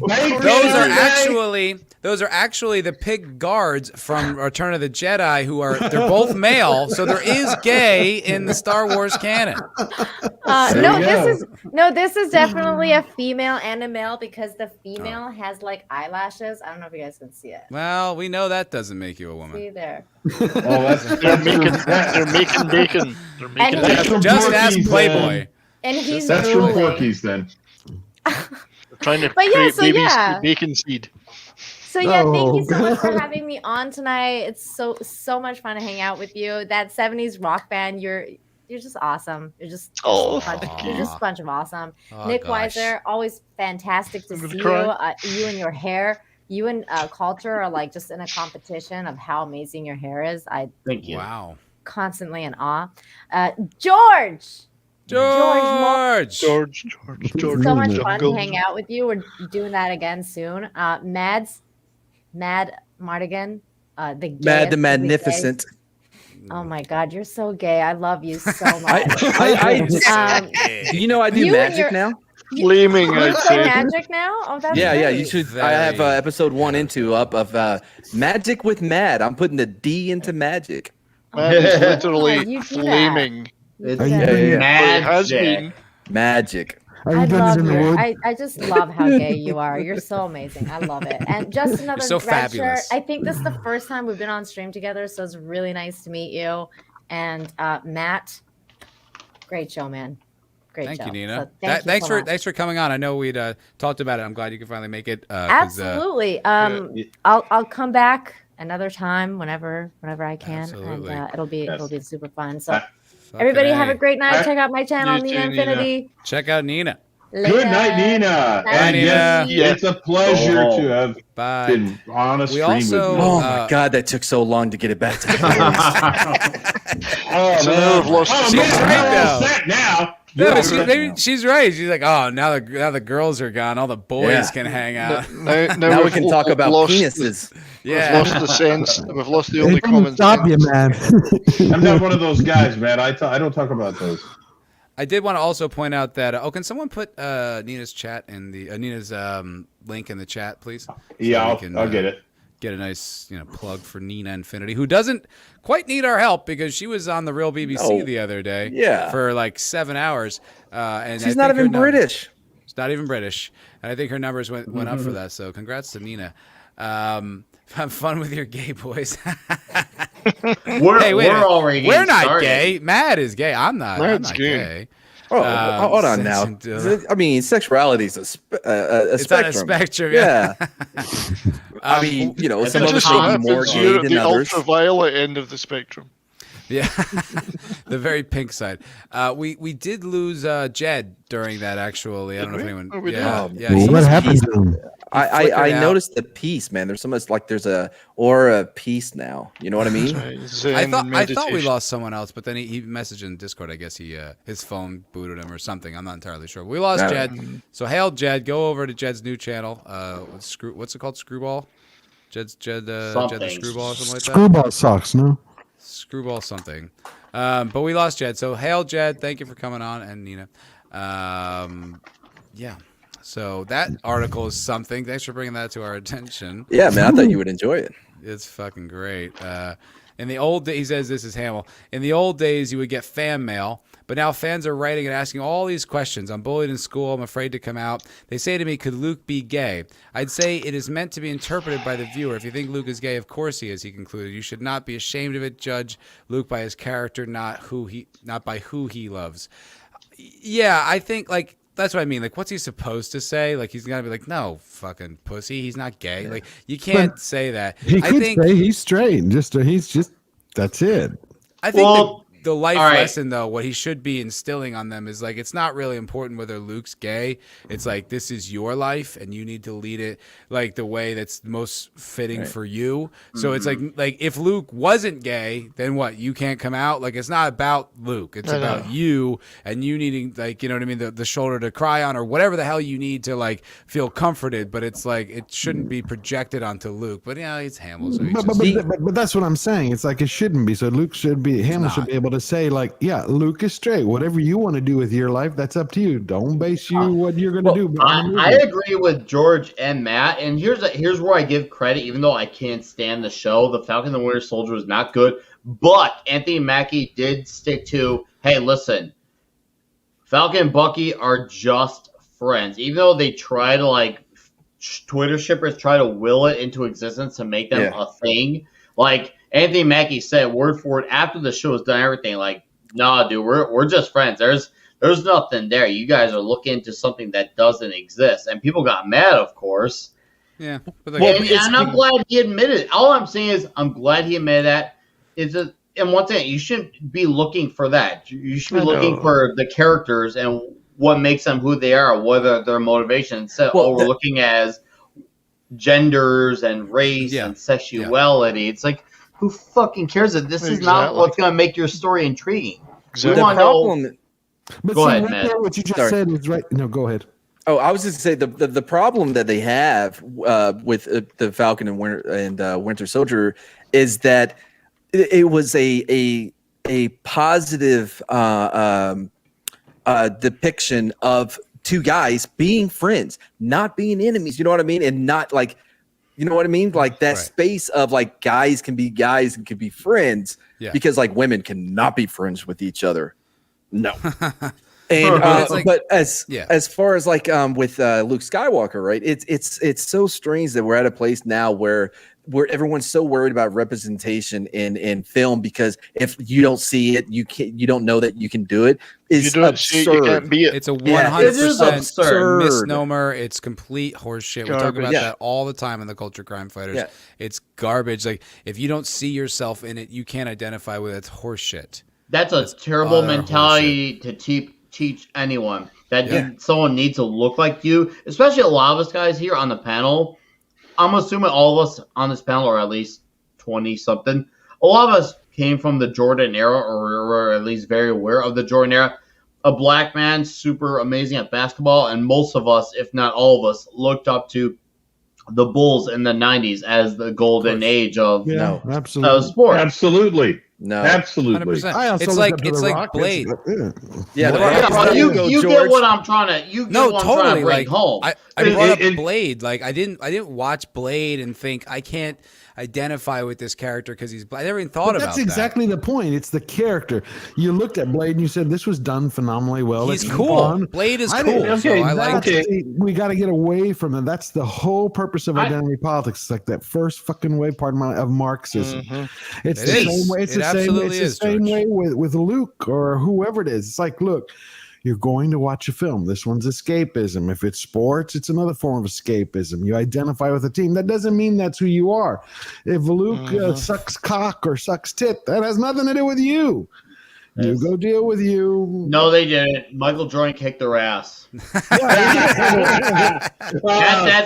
[SPEAKER 1] Those are actually the pig guards from Return of the Jedi they're both male, so there is gay in the Star Wars canon.
[SPEAKER 9] This is definitely a female and a male because the female has like eyelashes. I don't know if you guys can see it.
[SPEAKER 1] Well, we know that doesn't make you a woman.
[SPEAKER 9] See there.
[SPEAKER 8] They're making bacon. They're making
[SPEAKER 9] And
[SPEAKER 8] bacon.
[SPEAKER 1] Just ask Playboy.
[SPEAKER 9] And he's
[SPEAKER 5] that's from
[SPEAKER 9] drooling.
[SPEAKER 5] Porky's then.
[SPEAKER 8] They're trying to
[SPEAKER 9] But yeah,
[SPEAKER 8] create
[SPEAKER 9] so
[SPEAKER 8] babies
[SPEAKER 9] yeah.
[SPEAKER 8] bacon seed.
[SPEAKER 9] So yeah, thank you so much for having me on tonight. It's so much fun to hang out with you. That 70s rock band, you're just awesome. You're just you're just a bunch of awesome.
[SPEAKER 1] Oh,
[SPEAKER 9] Nick
[SPEAKER 1] gosh.
[SPEAKER 9] Weiser, always fantastic to
[SPEAKER 8] I'm
[SPEAKER 9] see
[SPEAKER 8] gonna
[SPEAKER 9] you. You and your hair. You and Culture are like just in a competition of how amazing your hair is. I
[SPEAKER 7] Thank you.
[SPEAKER 1] Wow.
[SPEAKER 9] constantly in awe. George.
[SPEAKER 1] George.
[SPEAKER 9] So much fun to hang out with you. We're doing that again soon. Mad Mardigan, the gayest
[SPEAKER 2] Mad the
[SPEAKER 9] of the
[SPEAKER 2] Magnificent.
[SPEAKER 9] gays. Oh my God, you're so gay. I love you so much.
[SPEAKER 2] You know I do
[SPEAKER 9] You and
[SPEAKER 2] magic
[SPEAKER 9] your-
[SPEAKER 2] now.
[SPEAKER 8] Flaming,
[SPEAKER 9] You
[SPEAKER 8] I'd
[SPEAKER 9] play
[SPEAKER 8] say.
[SPEAKER 9] magic now? Oh, that's
[SPEAKER 2] Yeah,
[SPEAKER 9] great.
[SPEAKER 2] you should. I have episode 1 and 2 up of Magic with Mad. I'm putting the D into magic.
[SPEAKER 8] Man, it's literally
[SPEAKER 9] Oh, you do that.
[SPEAKER 8] flaming.
[SPEAKER 7] It's
[SPEAKER 11] Are you
[SPEAKER 2] Yeah,
[SPEAKER 11] doing
[SPEAKER 2] yeah.
[SPEAKER 11] it?
[SPEAKER 8] It has
[SPEAKER 7] magic.
[SPEAKER 8] been.
[SPEAKER 2] Magic.
[SPEAKER 11] Are you
[SPEAKER 9] I
[SPEAKER 11] done
[SPEAKER 9] love
[SPEAKER 11] it in the
[SPEAKER 9] your,
[SPEAKER 11] wood?
[SPEAKER 9] I just love how gay you are. You're so amazing. I love it. And just another
[SPEAKER 1] so
[SPEAKER 9] red shirt.
[SPEAKER 1] fabulous.
[SPEAKER 9] I think this is the first time we've been on stream together, so it's really nice to meet you. And Matt, great show, man. Great
[SPEAKER 1] Thank
[SPEAKER 9] show.
[SPEAKER 1] you, Nina.
[SPEAKER 9] So thank you
[SPEAKER 1] Thanks
[SPEAKER 9] so much.
[SPEAKER 1] for coming on. I know we'd talked about it. I'm glad you could finally make it.
[SPEAKER 9] Absolutely. I'll come back another time whenever I can,
[SPEAKER 1] Absolutely.
[SPEAKER 9] and it'll be
[SPEAKER 5] Yes.
[SPEAKER 9] super fun. So everybody have a great night. Check out my channel,
[SPEAKER 8] You
[SPEAKER 9] Nina
[SPEAKER 8] too, Nina.
[SPEAKER 9] Infinity.
[SPEAKER 1] Check out Nina.
[SPEAKER 5] Good night, Nina.
[SPEAKER 9] Bye,
[SPEAKER 5] And
[SPEAKER 1] Nina.
[SPEAKER 5] yes, it's a pleasure
[SPEAKER 7] Oh.
[SPEAKER 5] to have
[SPEAKER 1] Bye.
[SPEAKER 5] been on a
[SPEAKER 1] We
[SPEAKER 5] stream
[SPEAKER 1] also-
[SPEAKER 5] with you.
[SPEAKER 2] Oh my God, that took so long to get it back to the
[SPEAKER 5] Oh,
[SPEAKER 8] So now
[SPEAKER 5] man.
[SPEAKER 8] I've lost
[SPEAKER 5] Oh,
[SPEAKER 8] the
[SPEAKER 5] man,
[SPEAKER 1] secret.
[SPEAKER 5] we're all
[SPEAKER 1] Though.
[SPEAKER 5] set now.
[SPEAKER 1] No, she's right. She's like, oh, now the girls are gone. All the boys
[SPEAKER 2] Yeah.
[SPEAKER 1] can hang out.
[SPEAKER 2] Now we can talk about
[SPEAKER 8] lost,
[SPEAKER 2] penises.
[SPEAKER 8] We've
[SPEAKER 1] Yeah.
[SPEAKER 8] lost the sense. We've lost the
[SPEAKER 11] They
[SPEAKER 8] only
[SPEAKER 11] didn't
[SPEAKER 8] common
[SPEAKER 11] stop you,
[SPEAKER 8] sense.
[SPEAKER 11] man.
[SPEAKER 5] I'm not one of those guys, man. I don't talk about those.
[SPEAKER 1] I did want to also point out that can someone put Nina's chat in the Nina's link in the chat, please? So
[SPEAKER 5] Yeah,
[SPEAKER 1] we can,
[SPEAKER 5] I'll get it.
[SPEAKER 1] Get a nice plug for Nina Infinity, who doesn't quite need our help because she was on the Real BBC
[SPEAKER 2] No.
[SPEAKER 1] the other day,
[SPEAKER 2] Yeah.
[SPEAKER 1] for like 7 hours, and
[SPEAKER 2] She's not even British.
[SPEAKER 1] She's not even British, and I think her numbers went up for that. So congrats to Nina. Have fun with your gay boys.
[SPEAKER 7] We're
[SPEAKER 1] Hey, wait a minute.
[SPEAKER 7] already
[SPEAKER 1] We're not
[SPEAKER 7] started.
[SPEAKER 1] gay. Matt is gay. I'm not.
[SPEAKER 8] Matt's
[SPEAKER 1] I'm not
[SPEAKER 8] gay.
[SPEAKER 1] gay.
[SPEAKER 2] Oh, hold on now. I mean, sexuality is a
[SPEAKER 1] It's
[SPEAKER 2] spectrum.
[SPEAKER 1] on a spectrum.
[SPEAKER 2] Yeah. I mean, some of us
[SPEAKER 8] Just so
[SPEAKER 2] may be more
[SPEAKER 8] happens
[SPEAKER 2] gay
[SPEAKER 8] you're at
[SPEAKER 2] than
[SPEAKER 8] the
[SPEAKER 2] others.
[SPEAKER 8] ultraviolet end of the spectrum.
[SPEAKER 1] Yeah, the very pink side. We did lose Jed during that. Actually, I don't know if anyone. Yeah.
[SPEAKER 6] What happened to him?
[SPEAKER 2] I noticed the piece, man. There's so much like there's a aura piece now. You know what I mean?
[SPEAKER 1] I thought we lost someone else, but then he messaged in Discord. I guess his phone booted him or something. I'm not entirely sure. We lost Jed. So hail Jed. Go over to Jed's new channel. What's it called? Screwball. Jed the Screwball or something like that.
[SPEAKER 6] Screwball sucks, no?
[SPEAKER 1] Screwball something. But we lost Jed. So hail Jed. Thank you for coming on, and Nina. Yeah. So that article is something. Thanks for bringing that to our attention.
[SPEAKER 2] Yeah, man. I thought you would enjoy it.
[SPEAKER 1] It's fucking great. In the old days, he says, this is Hamill. In the old days, you would get fan mail, but now fans are writing and asking all these questions. I'm bullied in school. I'm afraid to come out. They say to me, could Luke be gay? I'd say it is meant to be interpreted by the viewer. If you think Luke is gay, of course he is, he concluded. You should not be ashamed of it. Judge Luke by his character, not by who he loves. Yeah, I think, like, that's what I mean. Like, what's he supposed to say? Like, he's gonna be like, "No, fucking pussy. He's not gay." Yeah. Like, you can't say that.
[SPEAKER 6] He could say he's straight. He's just. That's it.
[SPEAKER 1] I think the life lesson, though, what he should be instilling on them is like, it's not really important whether Luke's gay. It's like, this is your life, and you need to lead it like the way that's most fitting for you. So it's like if Luke wasn't gay, then what? You can't come out. Like, it's not about Luke. It's about you and you needing, like, you know what I mean, the shoulder to cry on or whatever the hell you need to like feel comforted. But it's like it shouldn't be projected onto Luke. But yeah, it's Hamill. So
[SPEAKER 6] but that's what I'm saying. It's like it shouldn't be. So Luke should be. Hamill should be able to say, like, yeah, Luke is straight. Whatever you want to do with your life, that's up to you. Don't base what you're going to do.
[SPEAKER 7] I agree with George and Matt, and here's where I give credit, even though I can't stand the show. The Falcon and the Winter Soldier is not good, but Anthony Mackie did stick to, hey, listen, Falcon and Bucky are just friends. Even though they try to, like, Twitter shippers try to will it into existence to make them a thing, like, Anthony Mackie said word for word after the show was done, everything like, nah, dude, we're just friends. There's nothing there. You guys are looking into something that doesn't exist. And people got mad, of course.
[SPEAKER 1] Yeah.
[SPEAKER 7] And I'm glad he admitted it. All I'm saying is I'm glad he admitted that. And one thing, you shouldn't be looking for that. You should be looking for the characters and what makes them who they are, whether their motivation. Instead of overlooking as genders and race and sexuality. It's like, who fucking cares? That this is not what's going to make your story intriguing.
[SPEAKER 2] Exactly.
[SPEAKER 6] Go ahead, Matt. What you just said is right. No, go ahead.
[SPEAKER 2] Oh, I was just saying the problem that they have with the Falcon and Winter Soldier is that it was a positive depiction of two guys being friends, not being enemies. You know what I mean? And not like. You know what I mean? Like that space of like guys can be guys and can be friends because like women cannot be friends with each other. No. And but as far as like with Luke Skywalker, right? It's so strange that we're at a place now where everyone's so worried about representation in film because if you don't see it, you don't know that you can do it. It's absurd.
[SPEAKER 8] You can't be it.
[SPEAKER 1] It's a 100% misnomer. It's complete horseshit. We talk about that all the time in the Culture Crime Fighters. Yeah. It's garbage. Like if you don't see yourself in it, you can't identify with it. It's horseshit.
[SPEAKER 7] That's a terrible mentality to teach anyone. That someone needs to look like you, especially a lot of us guys here on the panel. I'm assuming all of us on this panel are at least 20-something. A lot of us came from the Jordan era, or were at least very aware of the Jordan era. A black man, super amazing at basketball, and most of us, if not all of us, looked up to the Bulls in the 90s as the golden age of sport.
[SPEAKER 5] Absolutely.
[SPEAKER 2] No,
[SPEAKER 5] absolutely.
[SPEAKER 1] It's like Blade.
[SPEAKER 7] You get what I'm trying to. You get what I'm trying to bring home.
[SPEAKER 1] I brought up Blade. Like I didn't watch Blade and think I can't identify with this character because he's black. I never even thought about that.
[SPEAKER 6] That's exactly the point. It's the character. You looked at Blade and you said this was done phenomenally well.
[SPEAKER 1] He's cool. Blade is cool.
[SPEAKER 6] We got to get away from it. That's the whole purpose of identity politics. It's like that first fucking way part of Marxism. Mm-hmm. It's the same way. It's the same way with Luke or whoever it is. It's like, look, You're going to watch a film. This one's escapism. If it's sports, it's another form of escapism. You identify with a team. That doesn't mean that's who you are. If Luke sucks cock or sucks tit, that has nothing to do with you. You go deal with you.
[SPEAKER 7] No, they didn't. Michael Jordan kicked their ass. That's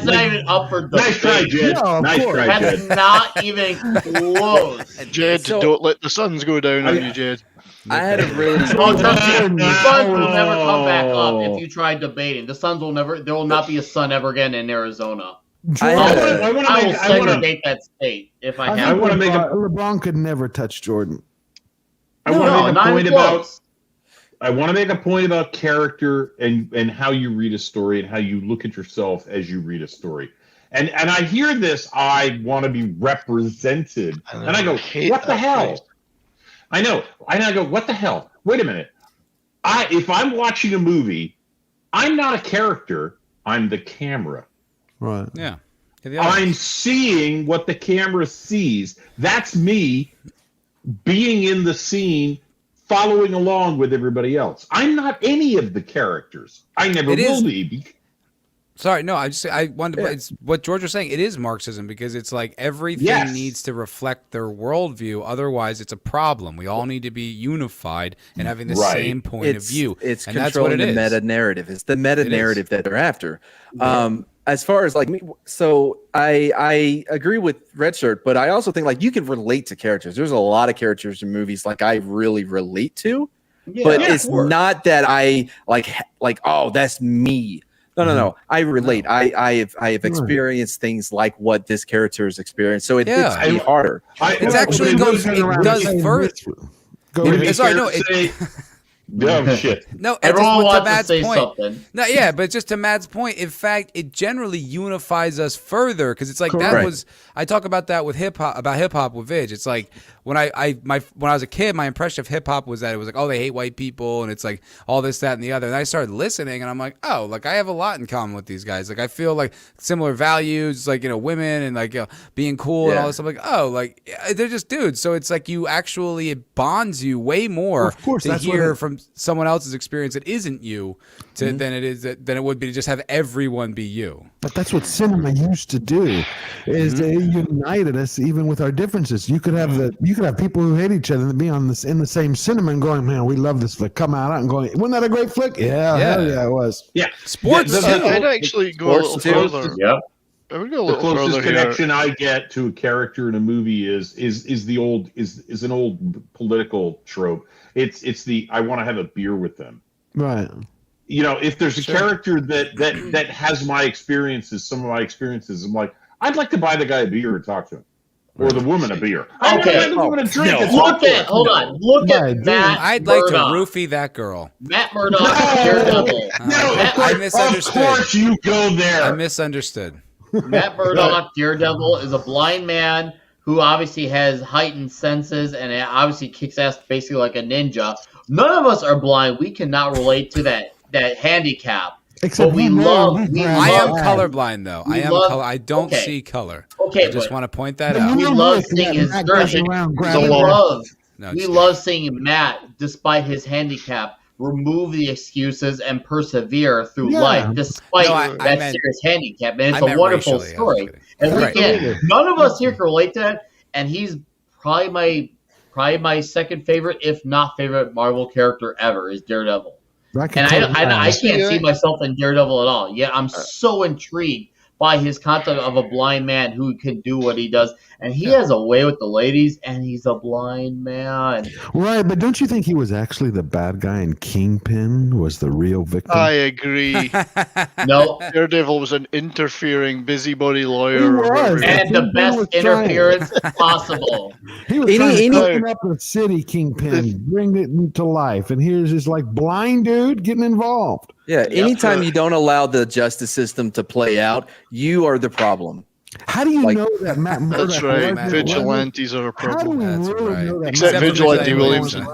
[SPEAKER 7] not even up for debate.
[SPEAKER 5] Nice try, Jed.
[SPEAKER 6] No,
[SPEAKER 5] nice try,
[SPEAKER 7] That's
[SPEAKER 5] Jed.
[SPEAKER 7] not even close.
[SPEAKER 8] Jed, don't let the suns go down on you, Jed.
[SPEAKER 2] I had a really.
[SPEAKER 7] Oh, trust me, the Suns will never come back up if you try debating. The Suns will never. There will not be a Sun ever again in Arizona. I will segregate that state if I have.
[SPEAKER 6] LeBron could never touch Jordan.
[SPEAKER 5] I want to make a point about character and how you read a story and how you look at yourself as you read a story. And I hear this, I want to be represented. And I go, what the hell? I know. And I go, what the hell? Wait a minute. If I'm watching a movie, I'm not a character, I'm the camera.
[SPEAKER 6] Right.
[SPEAKER 1] Yeah.
[SPEAKER 5] I'm seeing what the camera sees. That's me being in the scene, following along with everybody else. I'm not any of the characters. I never will be.
[SPEAKER 1] Sorry, no, I wanted to. It's what George was saying. It is Marxism because it's like everything needs to reflect their worldview. Otherwise, it's a problem. We all need to be unified and having the same point of view.
[SPEAKER 2] It's
[SPEAKER 1] and
[SPEAKER 2] controlling the meta narrative. It's the meta narrative that they're after. As far as like me, so I agree with Red Shirt, but I also think like you can relate to characters. There's a lot of characters in movies like I really relate to, but it's not that I like oh that's me. No. I relate. I have experienced things like what this character has experienced, so it hits me harder.
[SPEAKER 1] It actually goes. It does further. Sorry, no.
[SPEAKER 5] Oh shit!
[SPEAKER 1] No,
[SPEAKER 7] everyone wants to say
[SPEAKER 1] point.
[SPEAKER 7] something.
[SPEAKER 1] No, yeah, but just to Matt's point, in fact, it generally unifies us further because it's like that was. I talk about that with hip hop with Vidge. It's like when when I was a kid, my impression of hip hop was that it was like, oh, they hate white people, and it's like all this, that, and the other. And I started listening, and I'm like, oh, like I have a lot in common with these guys. Like I feel like similar values, like women and like being cool and all this. I'm like, oh, like they're just dudes. So it's like it bonds you way more to hear from someone else's experience that isn't you than it would be to just have everyone be you.
[SPEAKER 6] But that's what cinema used to do, is they united us even with our differences. You could have people who hate each other and be in the same cinema and going, man, we love this flick. Come out and going, wasn't that a great flick? Yeah, hell yeah, it was.
[SPEAKER 5] Yeah,
[SPEAKER 1] sports.
[SPEAKER 8] I'd actually go a little further.
[SPEAKER 5] Yeah.
[SPEAKER 8] The
[SPEAKER 5] closest connection I get to a character in a movie is an old political trope. It's the I want to have a beer with them.
[SPEAKER 6] Right.
[SPEAKER 5] If there's a character that has my experiences, some of my experiences, I'm like, I'd like to buy the guy a beer and talk to him. Or the woman a beer.
[SPEAKER 7] Okay.
[SPEAKER 5] Hold
[SPEAKER 7] on. Look at Matt.
[SPEAKER 1] I'd like to roofie that girl.
[SPEAKER 7] Matt Murdock, Daredevil.
[SPEAKER 1] I misunderstood.
[SPEAKER 5] Of course you go there.
[SPEAKER 1] I misunderstood.
[SPEAKER 7] Matt Murdock, Daredevil, is a blind man who obviously has heightened senses and obviously kicks ass basically like a ninja. None of us are blind. We cannot relate to that handicap.
[SPEAKER 6] Except
[SPEAKER 7] I am
[SPEAKER 1] colorblind though. I don't see color.
[SPEAKER 7] Okay,
[SPEAKER 1] I just want to point that out.
[SPEAKER 7] We love seeing his version. We love seeing Matt, despite his handicap, remove the excuses and persevere through life despite that serious handicap. And it's a wonderful story. And again, none of us here can relate to that. And he's probably my second favorite, if not favorite, Marvel character ever is Daredevil. I can't see myself in Daredevil at all. Yeah, I'm so intrigued by his concept of a blind man who can do what he does. And he has a way with the ladies, and he's a blind man.
[SPEAKER 6] Right, but don't you think he was actually the bad guy and Kingpin was the real victim?
[SPEAKER 8] I agree.
[SPEAKER 7] No.
[SPEAKER 8] Daredevil was an interfering busybody lawyer.
[SPEAKER 6] He was.
[SPEAKER 7] And the best interference possible.
[SPEAKER 6] He was trying to open up the city, Kingpin, bring it to life. And here's this like blind dude getting involved.
[SPEAKER 2] Yeah, anytime you don't allow the justice system to play out, you are the problem.
[SPEAKER 6] How do you know that Matt Murdock?
[SPEAKER 8] That's right. Vigilantes are a problem.
[SPEAKER 6] How do we really know that?
[SPEAKER 8] Except Vigilante Williamson.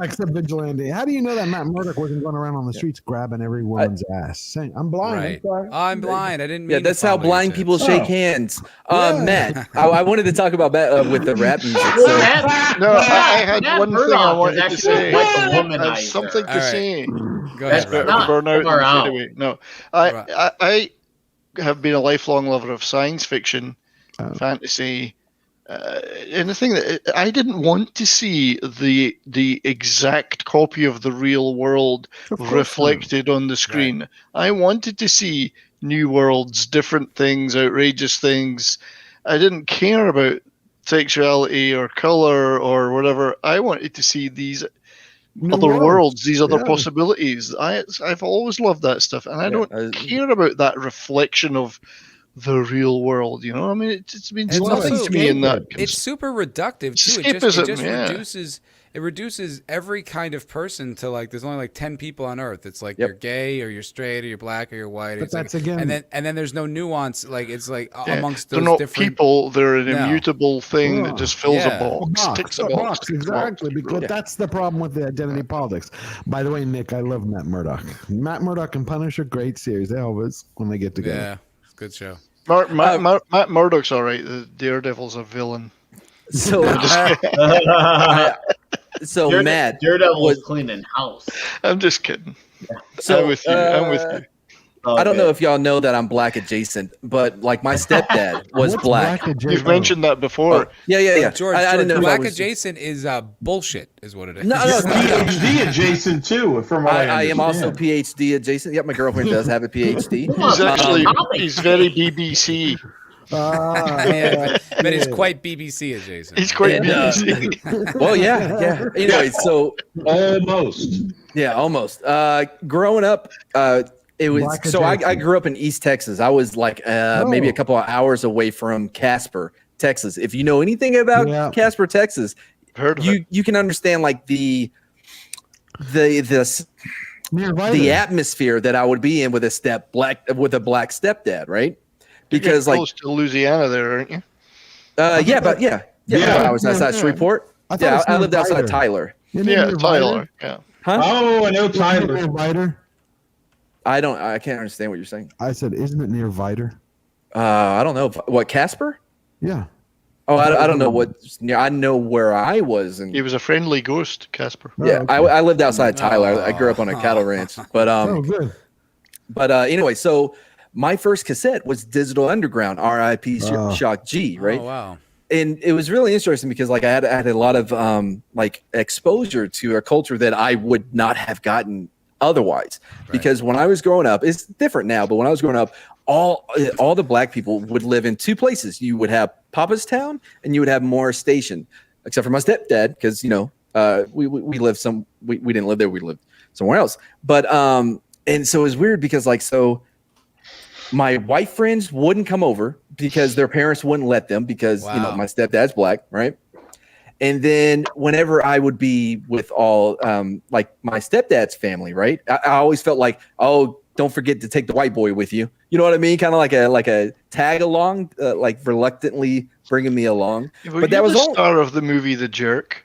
[SPEAKER 6] except vigilante. How do you know that Matt Murdock wasn't going around on the streets grabbing every woman's ass? Saying, I'm blind.
[SPEAKER 1] Right.
[SPEAKER 6] I'm sorry.
[SPEAKER 1] I'm blind. I didn't mean.
[SPEAKER 2] Yeah, that's how blind people shake hands.
[SPEAKER 6] Yeah.
[SPEAKER 2] Matt, I wanted to talk about that with the rap music.
[SPEAKER 7] Well,
[SPEAKER 2] So.
[SPEAKER 8] I had one thing I wanted to say.
[SPEAKER 7] Like a
[SPEAKER 8] I have
[SPEAKER 7] womanizer.
[SPEAKER 8] something to
[SPEAKER 1] All right.
[SPEAKER 8] say.
[SPEAKER 1] Go ahead,
[SPEAKER 7] That's
[SPEAKER 1] Robert.
[SPEAKER 7] not
[SPEAKER 8] Burn out
[SPEAKER 7] far out.
[SPEAKER 8] anyway. No, I have been a lifelong lover of science fiction, fantasy, and the thing that I didn't want to see the exact copy of the real world reflected on the screen. Right. I wanted to see new worlds, different things, outrageous things. I didn't care about sexuality or color or whatever. I wanted to see these other worlds, these other possibilities. I've always loved that stuff, and I don't care about that reflection of the real world. You know, I mean, it's been nothing to me in that.
[SPEAKER 1] It's super reductive too. It just reduces every kind of person to like. There's only like 10 people on Earth. It's like you're gay or you're straight or you're black or you're white.
[SPEAKER 6] But that's again,
[SPEAKER 1] and then there's no nuance. Like it's like amongst those
[SPEAKER 8] they're not
[SPEAKER 1] different
[SPEAKER 8] people. They're an immutable thing that just fills a box, ticks a box.
[SPEAKER 6] Exactly, because that's the problem with the identity politics. By the way, Nick, I love Matt Murdock. Matt Murdock and Punisher, great series. They always when they get together.
[SPEAKER 1] Yeah, it's a good show.
[SPEAKER 8] Matt Murdock's all right. The Daredevil's a villain.
[SPEAKER 2] So, Matt,
[SPEAKER 7] Daredevil was cleaning house.
[SPEAKER 8] I'm just kidding.
[SPEAKER 2] So
[SPEAKER 8] I'm with you. I'm with you.
[SPEAKER 2] I don't know if y'all know that I'm black adjacent, but like my stepdad was black.
[SPEAKER 8] You've mentioned that before.
[SPEAKER 2] Yeah.
[SPEAKER 1] George,
[SPEAKER 2] I didn't know
[SPEAKER 1] black adjacent is bullshit, is what it is.
[SPEAKER 2] No,
[SPEAKER 5] PhD adjacent too. From what
[SPEAKER 2] I am also PhD adjacent. Yep, my girlfriend does have a PhD.
[SPEAKER 8] He's very BBC.
[SPEAKER 1] But it's quite BBC adjacent.
[SPEAKER 8] He's quite BBC.
[SPEAKER 2] Well, yeah. Anyway, so
[SPEAKER 5] almost.
[SPEAKER 2] Yeah, almost. Growing up, it was so I grew up in East Texas. I was like maybe a couple of hours away from Casper, Texas. If you know anything about Casper, Texas, you can understand like the atmosphere that I would be in with a black stepdad, right? Because
[SPEAKER 8] you're close to Louisiana there, aren't you?
[SPEAKER 2] Yeah. I was outside Shreveport. I lived outside Tyler.
[SPEAKER 8] Tyler. Yeah.
[SPEAKER 2] Huh?
[SPEAKER 5] Oh, I know Tyler.
[SPEAKER 2] I can't understand what you're saying.
[SPEAKER 6] I said, isn't it near Viter?
[SPEAKER 2] I don't know. What, Casper?
[SPEAKER 6] Yeah.
[SPEAKER 2] Oh, I don't know what. I know where I was. And
[SPEAKER 8] he was a friendly ghost, Casper.
[SPEAKER 2] Yeah, okay. I lived outside Tyler. I grew up on a cattle ranch. But
[SPEAKER 6] good.
[SPEAKER 2] But anyway, so my first cassette was Digital Underground, R.I.P. Shock G, right?
[SPEAKER 1] Oh, wow.
[SPEAKER 2] And it was really interesting because like I had a lot of like exposure to a culture that I would not have gotten otherwise. Right. Because when I was growing up, it's different now, but when I was growing up, all the black people would live in two places. You would have Papa's Town and you would have Morris Station, except for my stepdad, because we lived we didn't live there, we lived somewhere else. But and so it was weird because like my white friends wouldn't come over because their parents wouldn't let them because my stepdad's black, right? And then whenever I would be with all like my stepdad's family, right? I always felt like, oh, don't forget to take the white boy with you. You know what I mean? Kind of like a tag along, like reluctantly bringing me along.
[SPEAKER 8] But that was the star of the movie The Jerk.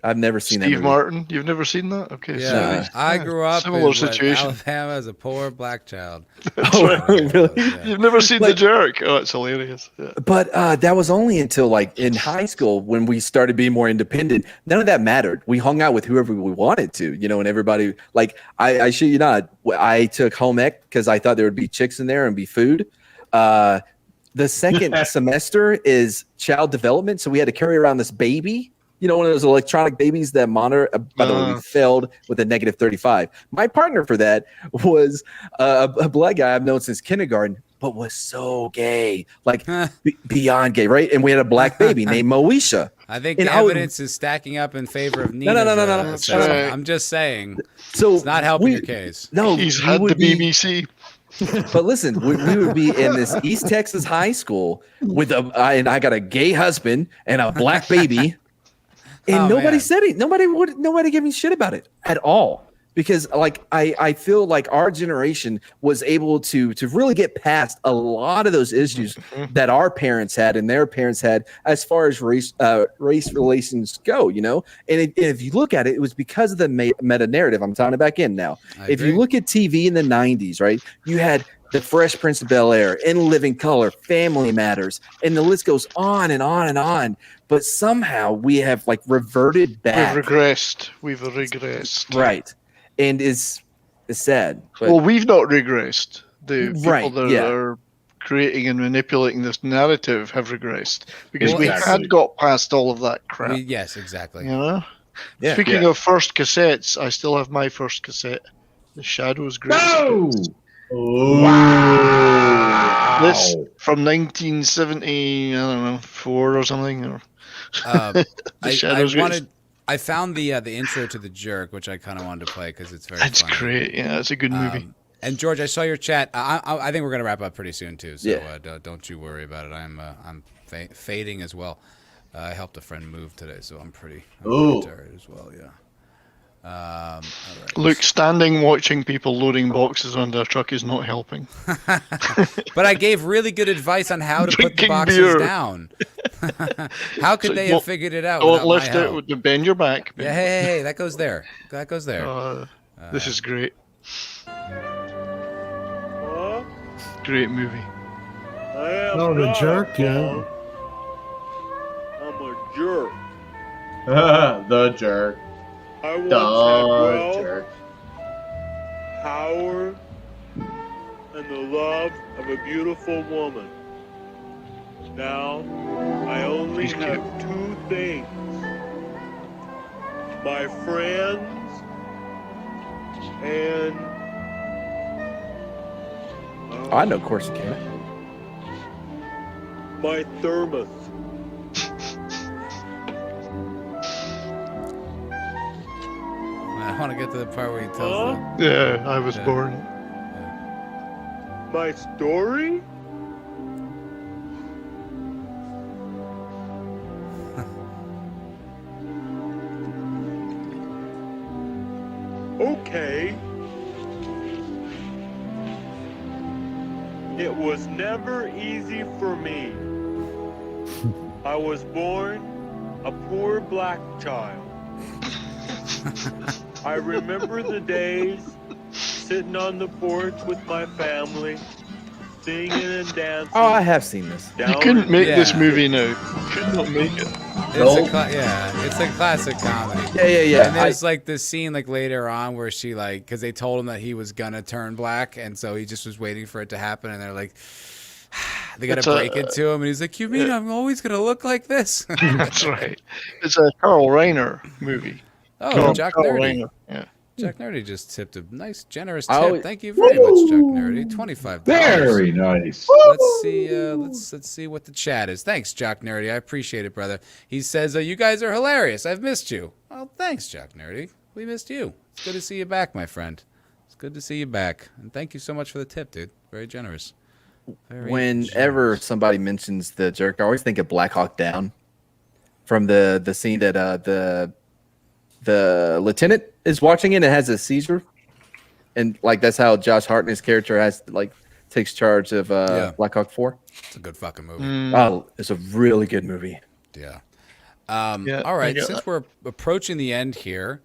[SPEAKER 2] I've never seen that
[SPEAKER 8] Steve
[SPEAKER 2] movie.
[SPEAKER 8] Martin. You've never seen that? Okay.
[SPEAKER 1] Yeah,
[SPEAKER 8] so
[SPEAKER 1] I grew up
[SPEAKER 8] similar
[SPEAKER 1] in
[SPEAKER 8] situation.
[SPEAKER 1] Alabama as a poor black child.
[SPEAKER 2] Really?
[SPEAKER 8] Yeah. You've never seen The Jerk? Oh, it's hilarious. Yeah.
[SPEAKER 2] But that was only until like in high school when we started being more independent. None of that mattered. We hung out with whoever we wanted to, and everybody like I shit you not. I took home ec because I thought there would be chicks in there and be food. The second semester is child development, so we had to carry around this baby. One of those electronic babies that monitor. By the way, we failed with a -35. My partner for that was a black guy I've known since kindergarten, but was so gay, like beyond gay, right? And we had a black baby named Moesha.
[SPEAKER 1] I think the evidence is stacking up in favor of Nina.
[SPEAKER 2] No.
[SPEAKER 1] I'm just saying.
[SPEAKER 2] So
[SPEAKER 1] it's not helping your case.
[SPEAKER 2] No,
[SPEAKER 8] he's had the BBC.
[SPEAKER 2] But listen, we would be in this East Texas high school with and I got a gay husband and a black baby. And nobody said it. Nobody gave me shit about it at all because like I feel like our generation was able to really get past a lot of those issues that our parents had and their parents had as far as race relations go, you know. And if you look at it, it was because of the meta narrative. I'm tying it back in now. If you look at TV in the 90s, right, you had The Fresh Prince of Bel-Air, In Living Color, Family Matters, and the list goes on and on and on. But somehow we have like reverted back.
[SPEAKER 8] We've regressed.
[SPEAKER 2] Right. And it's sad. But
[SPEAKER 8] well, we've not regressed. The people that
[SPEAKER 2] yeah.
[SPEAKER 8] are creating and manipulating this narrative have regressed because we had got past all of that crap.
[SPEAKER 1] Yes, exactly.
[SPEAKER 8] You know?
[SPEAKER 2] Yeah.
[SPEAKER 8] Speaking of first cassettes, I still have my first cassette. The Shadows Great.
[SPEAKER 5] No!
[SPEAKER 8] Wow! This from 1970, I don't know, 4 or something. Or
[SPEAKER 1] I found the intro to The Jerk, which I kind of wanted to play because it's very.
[SPEAKER 8] It's
[SPEAKER 1] funny.
[SPEAKER 8] great. Yeah, it's a good movie.
[SPEAKER 1] And George, I saw your chat. I think we're gonna wrap up pretty soon too. So
[SPEAKER 2] Yeah.
[SPEAKER 1] don't you worry about it. I'm fading as well. I helped a friend move today, so I'm pretty tired as well. Yeah. All right.
[SPEAKER 8] Look, standing watching people loading boxes on their truck is not helping.
[SPEAKER 1] But I gave really good advice on how to put the boxes down. How could they have figured it out?
[SPEAKER 8] Don't lift it. Bend your back.
[SPEAKER 1] Yeah, hey, that goes there. That goes there.
[SPEAKER 8] This is great. Great movie.
[SPEAKER 6] The Jerk, yeah.
[SPEAKER 15] I'm a jerk.
[SPEAKER 7] The Jerk.
[SPEAKER 15] I once had wealth,
[SPEAKER 7] Jerk.
[SPEAKER 15] power, and the love of a beautiful woman. Now, I only have 2 things. My friends and...
[SPEAKER 2] I know Corsicana.
[SPEAKER 15] my thermos.
[SPEAKER 1] I want to get to the part where he tells them.
[SPEAKER 8] Yeah, I was born.
[SPEAKER 15] My story? Okay. It was never easy for me. I was born a poor black child. I remember the days sitting on the porch with my family, singing and dancing.
[SPEAKER 2] Oh, I have seen this.
[SPEAKER 8] You couldn't make this movie now. You could not make it.
[SPEAKER 1] It's a classic comedy.
[SPEAKER 2] Yeah.
[SPEAKER 1] And there's like this scene like later on where she like, because they told him that he was gonna turn black, and so he just was waiting for it to happen, and they're like, they gotta break it to him, and he's like, "You mean I'm always gonna look like this?"
[SPEAKER 8] That's right. It's a Carl Reiner movie.
[SPEAKER 1] Oh, Jack Nerdy.
[SPEAKER 8] Reiner. Yeah.
[SPEAKER 1] Jack Nerdy just tipped a nice, generous tip. Thank you very much, Jack Nerdy. $25.
[SPEAKER 5] Very nice.
[SPEAKER 1] Let's see. Let's see what the chat is. Thanks, Jack Nerdy. I appreciate it, brother. He says, "You guys are hilarious. I've missed you." Well, thanks, Jack Nerdy. We missed you. It's good to see you back, my friend. It's good to see you back, and thank you so much for the tip, dude. Very generous.
[SPEAKER 2] Whenever somebody mentions The Jerk, I always think of Black Hawk Down from the scene that the lieutenant is watching it and has a seizure, and like that's how Josh Hartnett's character takes charge of Black Hawk 4.
[SPEAKER 1] It's a good fucking movie.
[SPEAKER 2] Oh, it's a really good movie.
[SPEAKER 1] Yeah. All right. Since we're approaching the end here,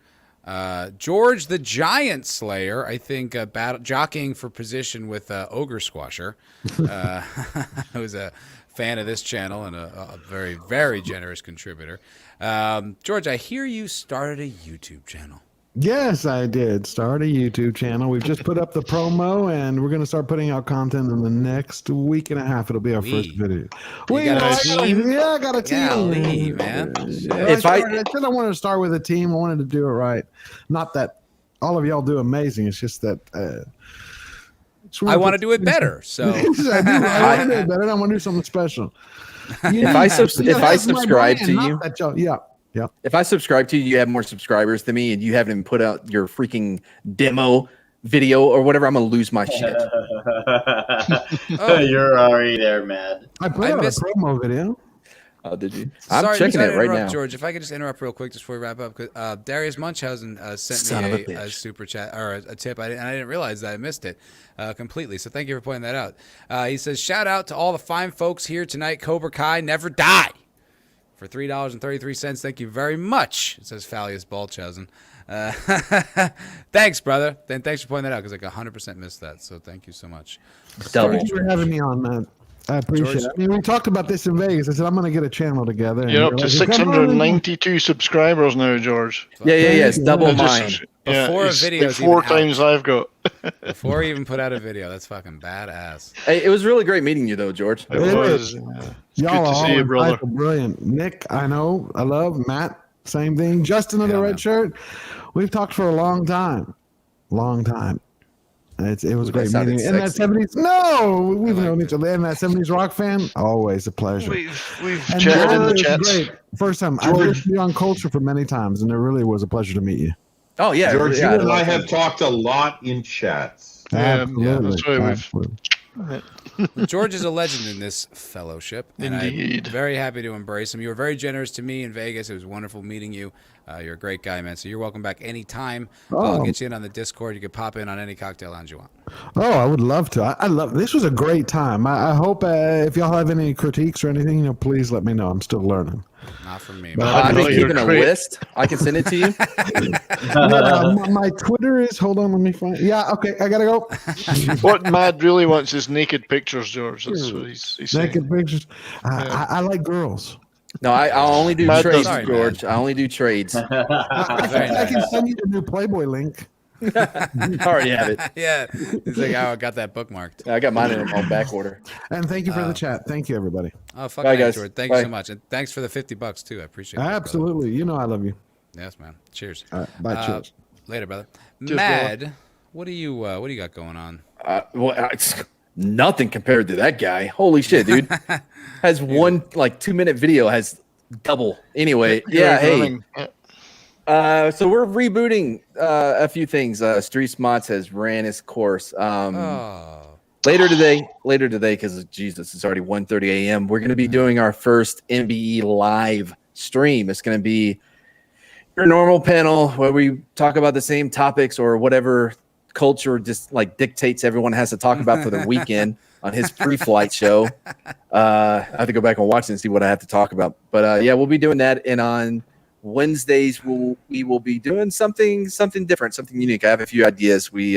[SPEAKER 1] George the Giant Slayer, I think, jockeying for position with Ogre Squasher, who's a fan of this channel and a very, very generous contributor. George, I hear you started a YouTube channel.
[SPEAKER 6] Yes, I did start a YouTube channel. We've just put up the promo, and we're going to start putting out content in the next week and a half. It'll be our first video.
[SPEAKER 1] Yeah,
[SPEAKER 6] I got a team.
[SPEAKER 1] Golly, man.
[SPEAKER 6] I said I wanted to start with a team. I wanted to do it right. Not that all of y'all do amazing. It's just that
[SPEAKER 1] I want to do it better. So
[SPEAKER 6] I want to do it better. I want to do something special.
[SPEAKER 2] If I subscribe to you,
[SPEAKER 6] yeah.
[SPEAKER 2] If I subscribe to you, you have more subscribers than me, and you haven't even put out your freaking demo video or whatever, I'm gonna lose my shit.
[SPEAKER 7] You're already there, man.
[SPEAKER 6] I put out a promo video.
[SPEAKER 2] Oh, did you? I'm
[SPEAKER 1] Sorry,
[SPEAKER 2] checking it right now.
[SPEAKER 1] George, if I could just interrupt real quick just before we wrap up. Darius Munchausen sent me a super chat or a tip, and I didn't realize that I missed it completely. So thank you for pointing that out. He says, shout out to all the fine folks here tonight. Cobra Kai never die. For $3.33. Thank you very much. It says Fallius Balchausen. Thanks, brother. Then thanks for pointing that out because I 100% missed that. So thank you so much.
[SPEAKER 6] Thank you for having me on, man. I appreciate it. I mean, we talked about this in Vegas. I said, I'm going to get a channel together.
[SPEAKER 8] You're up to 692 subscribers now, George.
[SPEAKER 2] Yeah. It's double mine.
[SPEAKER 1] Before a video,
[SPEAKER 8] like 4 times I've got.
[SPEAKER 1] Before he even put out a video, that's fucking badass.
[SPEAKER 2] Hey, it was really great meeting you, though, George.
[SPEAKER 8] It was.
[SPEAKER 6] Y'all
[SPEAKER 8] good to see you, brother.
[SPEAKER 6] Brilliant. Nick, I know. I love Matt. Same thing. Justin in the red shirt. We've talked for a long time. It was great meeting you. In that 70s, no, we've known each other. In that 70s rock fan, always a pleasure.
[SPEAKER 8] We've chatted in the chats.
[SPEAKER 6] Great. First time. I've listened to you on Culture for many times, and it really was a pleasure to meet you.
[SPEAKER 2] Oh, yeah.
[SPEAKER 5] George, you and I have talked a lot in chats.
[SPEAKER 6] Absolutely.
[SPEAKER 8] That's right.
[SPEAKER 1] George is a legend in this fellowship, and
[SPEAKER 8] Indeed.
[SPEAKER 1] I'm very happy to embrace him. You were very generous to me in Vegas. It was wonderful meeting you. You're a great guy, man. So you're welcome back anytime. I'll get you in on the Discord. You can pop in on any cocktail lounge you want.
[SPEAKER 6] Oh, I would love to. I love this. Was a great time. I hope if y'all have any critiques or anything, please let me know. I'm still learning.
[SPEAKER 1] Not from me.
[SPEAKER 2] I've been keeping a list. I can send it to you.
[SPEAKER 6] My Twitter is. Hold on, let me find. Yeah, okay, I gotta go.
[SPEAKER 8] What Mad really wants is naked pictures, George. That's what he's saying.
[SPEAKER 6] Naked pictures. I like girls.
[SPEAKER 2] No, I'll only do trades, George.
[SPEAKER 1] Man.
[SPEAKER 2] I only do trades.
[SPEAKER 6] I can send you the new Playboy link.
[SPEAKER 2] I already have it.
[SPEAKER 1] Yeah. He's like, I got that bookmarked.
[SPEAKER 2] I got mine on back order.
[SPEAKER 6] And thank you for the chat. Thank you, everybody.
[SPEAKER 1] Oh, fucking guys. George. Thank you so much. And thanks for the $50 too. I appreciate it.
[SPEAKER 6] Absolutely. You know I love you.
[SPEAKER 1] Yes, man. Cheers.
[SPEAKER 6] All right, bye. Cheers.
[SPEAKER 1] Later, brother.
[SPEAKER 8] Cheers,
[SPEAKER 1] Mad,
[SPEAKER 8] brother.
[SPEAKER 1] what do you got going on?
[SPEAKER 2] It's nothing compared to that guy. Holy shit, dude. Has one 2-minute video, has double. Anyway, yeah, hey. So we're rebooting a few things. Street Smots has ran its course. Later today, because Jesus, it's already 1:30 a.m. We're going to be doing our first MBE live stream. It's going to be your normal panel where we talk about the same topics or whatever culture just dictates everyone has to talk about for the weekend on his pre-flight show. I have to go back and watch it and see what I have to talk about. But yeah, we'll be doing that. And on Wednesdays, we will be doing something different, something unique. I have a few ideas. We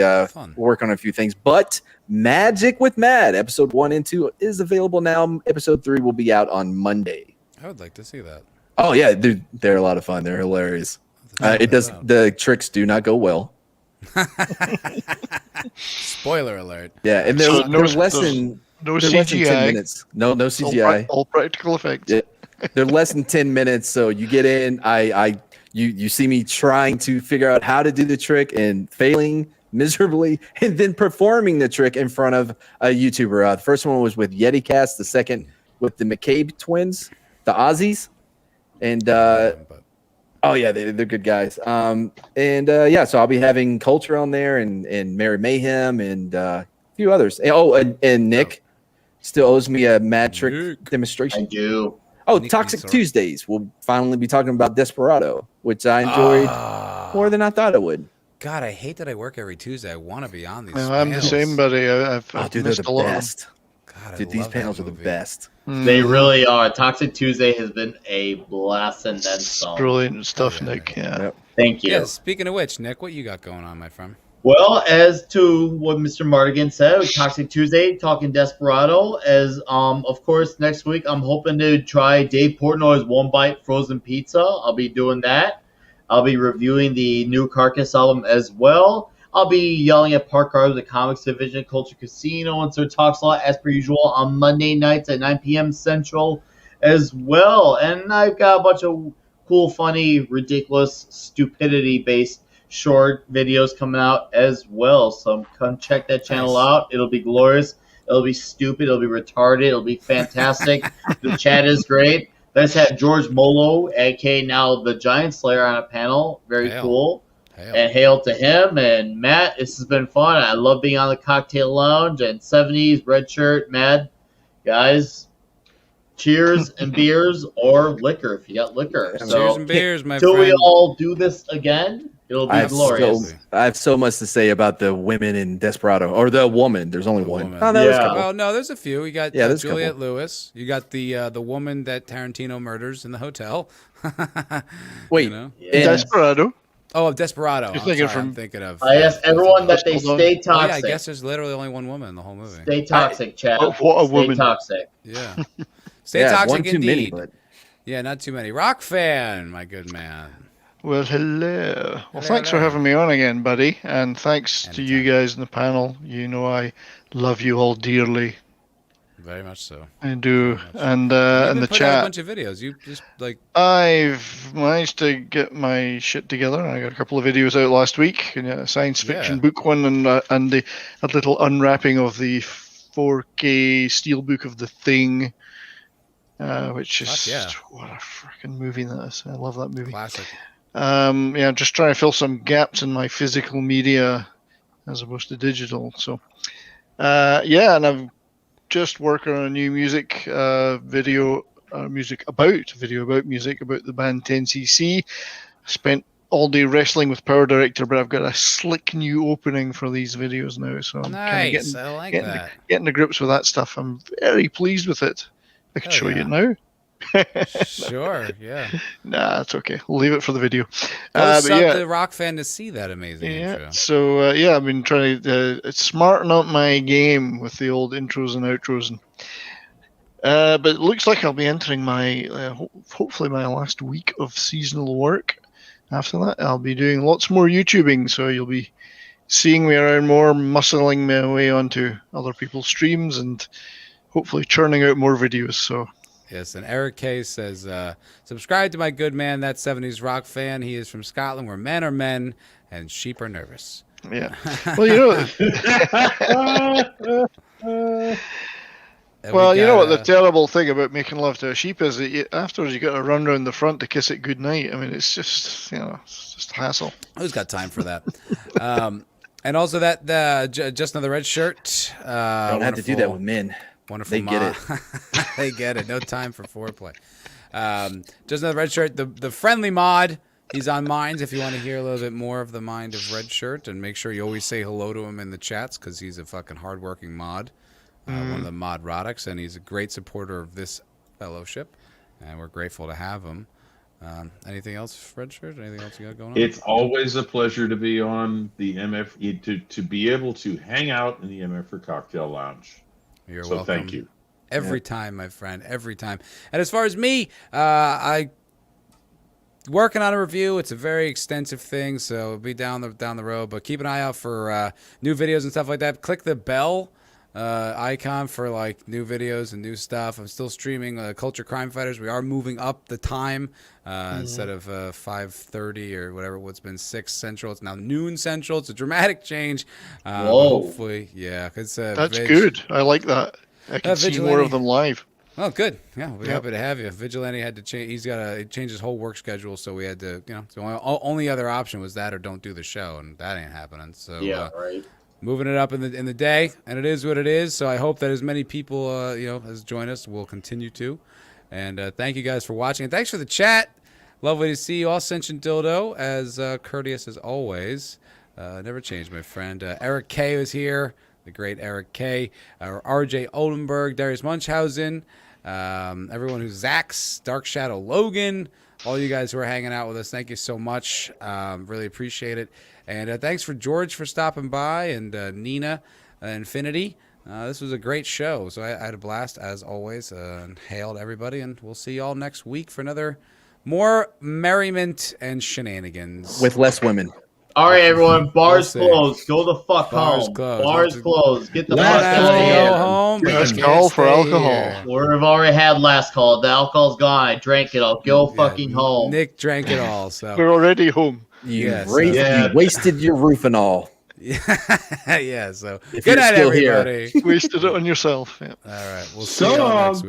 [SPEAKER 2] work on a few things. But Magic with Mad, episode 1 and 2 is available now. Episode 3 will be out on Monday.
[SPEAKER 1] I would like to see that.
[SPEAKER 2] Oh yeah, dude, they're a lot of fun. They're hilarious. The tricks do not go well.
[SPEAKER 1] Spoiler alert.
[SPEAKER 2] Yeah, and they're less than 10 minutes. No CGI.
[SPEAKER 8] All practical effects.
[SPEAKER 2] Yeah. They're less than 10 minutes, so you get in. You see me trying to figure out how to do the trick and failing miserably, and then performing the trick in front of a YouTuber. The first one was with YetiCast. The second with the McCabe twins, the Aussies, and oh yeah, they're good guys. Yeah, so I'll be having Culture on there and Mary Mayhem and a few others. And Nick still owes me a mad trick demonstration.
[SPEAKER 7] I do.
[SPEAKER 2] Oh, Toxic Tuesdays. We'll finally be talking about Desperado, which I enjoyed more than I thought I would.
[SPEAKER 1] God, I hate that I work every Tuesday. I want to be on these.
[SPEAKER 8] I'm the same, buddy. I've
[SPEAKER 2] dude,
[SPEAKER 8] missed
[SPEAKER 2] they're
[SPEAKER 8] a
[SPEAKER 2] the
[SPEAKER 8] lot.
[SPEAKER 2] best.
[SPEAKER 1] God,
[SPEAKER 2] dude, these panels are the best.
[SPEAKER 7] They really are. Toxic Tuesday has been a blast and then some.
[SPEAKER 8] Brilliant stuff, Nick. Yeah.
[SPEAKER 7] Thank you.
[SPEAKER 1] Yeah, speaking of which, Nick, what you got going on, my friend?
[SPEAKER 7] Well, as to what Mr. Mardigan said, Toxic Tuesday, talking Desperado. As of course, next week I'm hoping to try Dave Portnoy's One Bite Frozen Pizza. I'll be doing that. I'll be reviewing the new Carcass album as well. I'll be yelling at Park Gardens, the Comics Division, Culture Casino, and Sir Talks a Lot as per usual on Monday nights at 9 p.m. Central as well. And I've got a bunch of cool, funny, ridiculous, stupidity-based short videos coming out as well. So come check that channel out. It'll be glorious. It'll be stupid. It'll be retarded. It'll be fantastic. The chat is great. Let's have George Molo, aka now the Giant Slayer, on a panel. Very cool. And hail to him. And Matt, this has been fun. I love being on the Cocktail Lounge and 70s, Red Shirt, Mad. Guys, cheers and beers or liquor if you got liquor. So,
[SPEAKER 1] cheers and beers, my
[SPEAKER 7] till
[SPEAKER 1] friend.
[SPEAKER 7] we all do this again, it'll be glorious.
[SPEAKER 2] I have so much to say about the women in Desperado, or the woman. There's only one.
[SPEAKER 1] Woman.
[SPEAKER 2] Oh, no, there's a couple.
[SPEAKER 1] Well, no, there's a few. You got
[SPEAKER 2] there's a
[SPEAKER 1] Juliette
[SPEAKER 2] couple.
[SPEAKER 1] Lewis. You got the woman that Tarantino murders in the hotel.
[SPEAKER 2] Wait,
[SPEAKER 1] you know?
[SPEAKER 8] Desperado.
[SPEAKER 1] Oh, Desperado.
[SPEAKER 8] You're thinking
[SPEAKER 1] I'm thinking of.
[SPEAKER 7] I asked everyone that they stay toxic.
[SPEAKER 1] Oh, yeah, I guess there's literally only one woman in the whole movie.
[SPEAKER 7] Stay toxic, Chad.
[SPEAKER 8] What a
[SPEAKER 7] Stay
[SPEAKER 8] woman.
[SPEAKER 7] toxic.
[SPEAKER 1] Yeah. Stay
[SPEAKER 2] Yeah,
[SPEAKER 1] toxic
[SPEAKER 2] one too
[SPEAKER 1] indeed.
[SPEAKER 2] many, but
[SPEAKER 1] Yeah, not too many. Rock fan, my good man.
[SPEAKER 8] Well, hello. Well, thanks for having me on again, buddy. And thanks to you guys in the panel. You know I love you all dearly.
[SPEAKER 1] Very much so.
[SPEAKER 8] I do. And
[SPEAKER 1] You've
[SPEAKER 8] in
[SPEAKER 1] been
[SPEAKER 8] the
[SPEAKER 1] putting out
[SPEAKER 8] chat.
[SPEAKER 1] a bunch of videos. You just like.
[SPEAKER 8] I've managed to get my shit together. I got a couple of videos out last week, a science fiction book one, and a little unwrapping of the 4K steelbook of The Thing, which is what a freaking movie that is. I love that movie.
[SPEAKER 1] Classic.
[SPEAKER 8] Just trying to fill some gaps in my physical media as opposed to digital. So, and I'm just working on a new music video about music, about the band 10cc. I spent all day wrestling with Power Director, but I've got a slick new opening for these videos now. So I'm
[SPEAKER 1] Nice.
[SPEAKER 8] kind of
[SPEAKER 1] I like that.
[SPEAKER 8] getting to grips with that stuff. I'm very pleased with it. I can show you it now.
[SPEAKER 1] Sure, yeah.
[SPEAKER 8] Nah, it's okay. We'll leave it for the video.
[SPEAKER 1] Go sub the Rock fan to see that amazing intro.
[SPEAKER 8] So I've been trying to smarten up my game with the old intros and outros, and but it looks like I'll be entering my hopefully my last week of seasonal work. After that, I'll be doing lots more YouTubing, so you'll be seeing me around more, muscling my way onto other people's streams, and hopefully churning out more videos. So.
[SPEAKER 1] Yes, and Eric K says, subscribe to my good man, that 70s rock fan. He is from Scotland, where men are men and sheep are nervous.
[SPEAKER 8] Yeah. Well, you know what the terrible thing about making love to a sheep is that afterwards you got to run around the front to kiss it goodnight. I mean, it's just, it's just a hassle.
[SPEAKER 1] Who's got time for that? And also that just another red shirt.
[SPEAKER 2] Don't have to do that with men.
[SPEAKER 1] Wonderful.
[SPEAKER 2] They get it.
[SPEAKER 1] They get it. No time for foreplay. Just another red shirt. The friendly mod. He's on Minds if you want to hear a little bit more of the mind of Red Shirt, and make sure you always say hello to him in the chats because he's a fucking hardworking mod, one of the mod Roddics, and he's a great supporter of this fellowship, and we're grateful to have him. Anything else, Red Shirt? Anything else you got going on?
[SPEAKER 5] It's always a pleasure to be on the to be able to hang out in the MFer Cocktail Lounge.
[SPEAKER 1] You're
[SPEAKER 5] so
[SPEAKER 1] welcome.
[SPEAKER 5] Thank you.
[SPEAKER 1] Every time, my friend. Every time. And as far as me, I working on a review. It's a very extensive thing, so it'll be down the road. But keep an eye out for new videos and stuff like that. Click the bell icon for like new videos and new stuff. I'm still streaming Culture Crime Fighters. We are moving up the time instead of 5:30 or whatever. What's been 6 Central. It's now noon Central. It's a dramatic change. Hopefully, yeah.
[SPEAKER 8] That's good. I like that. I can see more of them live.
[SPEAKER 1] Oh, good. Yeah, we're happy to have you. Vigilante had to change. He's got to change his whole work schedule, so we had to, So only other option was that or don't do the show, and that ain't happening. So
[SPEAKER 7] right.
[SPEAKER 1] Moving it up in the day, and it is what it is. So I hope that as many people as join us will continue to. And thank you guys for watching, and thanks for the chat. Lovely to see you all. Sentient Dildo, as courteous as always. Never changed, my friend. Eric K was here. The great Eric K. RJ Oldenburg, Darius Munchausen. Everyone who's Zax, Dark Shadow Logan, all you guys who are hanging out with us, thank you so much. Really appreciate it. And thanks for George for stopping by, and Nina Infinity. This was a great show, so I had a blast as always, and hailed everybody, and we'll see you all next week for another more merriment and shenanigans.
[SPEAKER 2] With less women.
[SPEAKER 7] All right, everyone. Bars closed. Go the fuck home. Bars closed. Get the fuck out of here.
[SPEAKER 1] Go home.
[SPEAKER 8] Last call for alcohol.
[SPEAKER 7] We've already had last call. The alcohol's gone. I drank it all. Go fucking home.
[SPEAKER 1] Nick drank it all. So
[SPEAKER 8] we're already home.
[SPEAKER 2] You wasted your roof and all.
[SPEAKER 1] Yeah. So
[SPEAKER 2] if
[SPEAKER 1] good night, everybody.
[SPEAKER 8] Wasted it on yourself. Yeah.
[SPEAKER 1] All right. We'll see you all next week.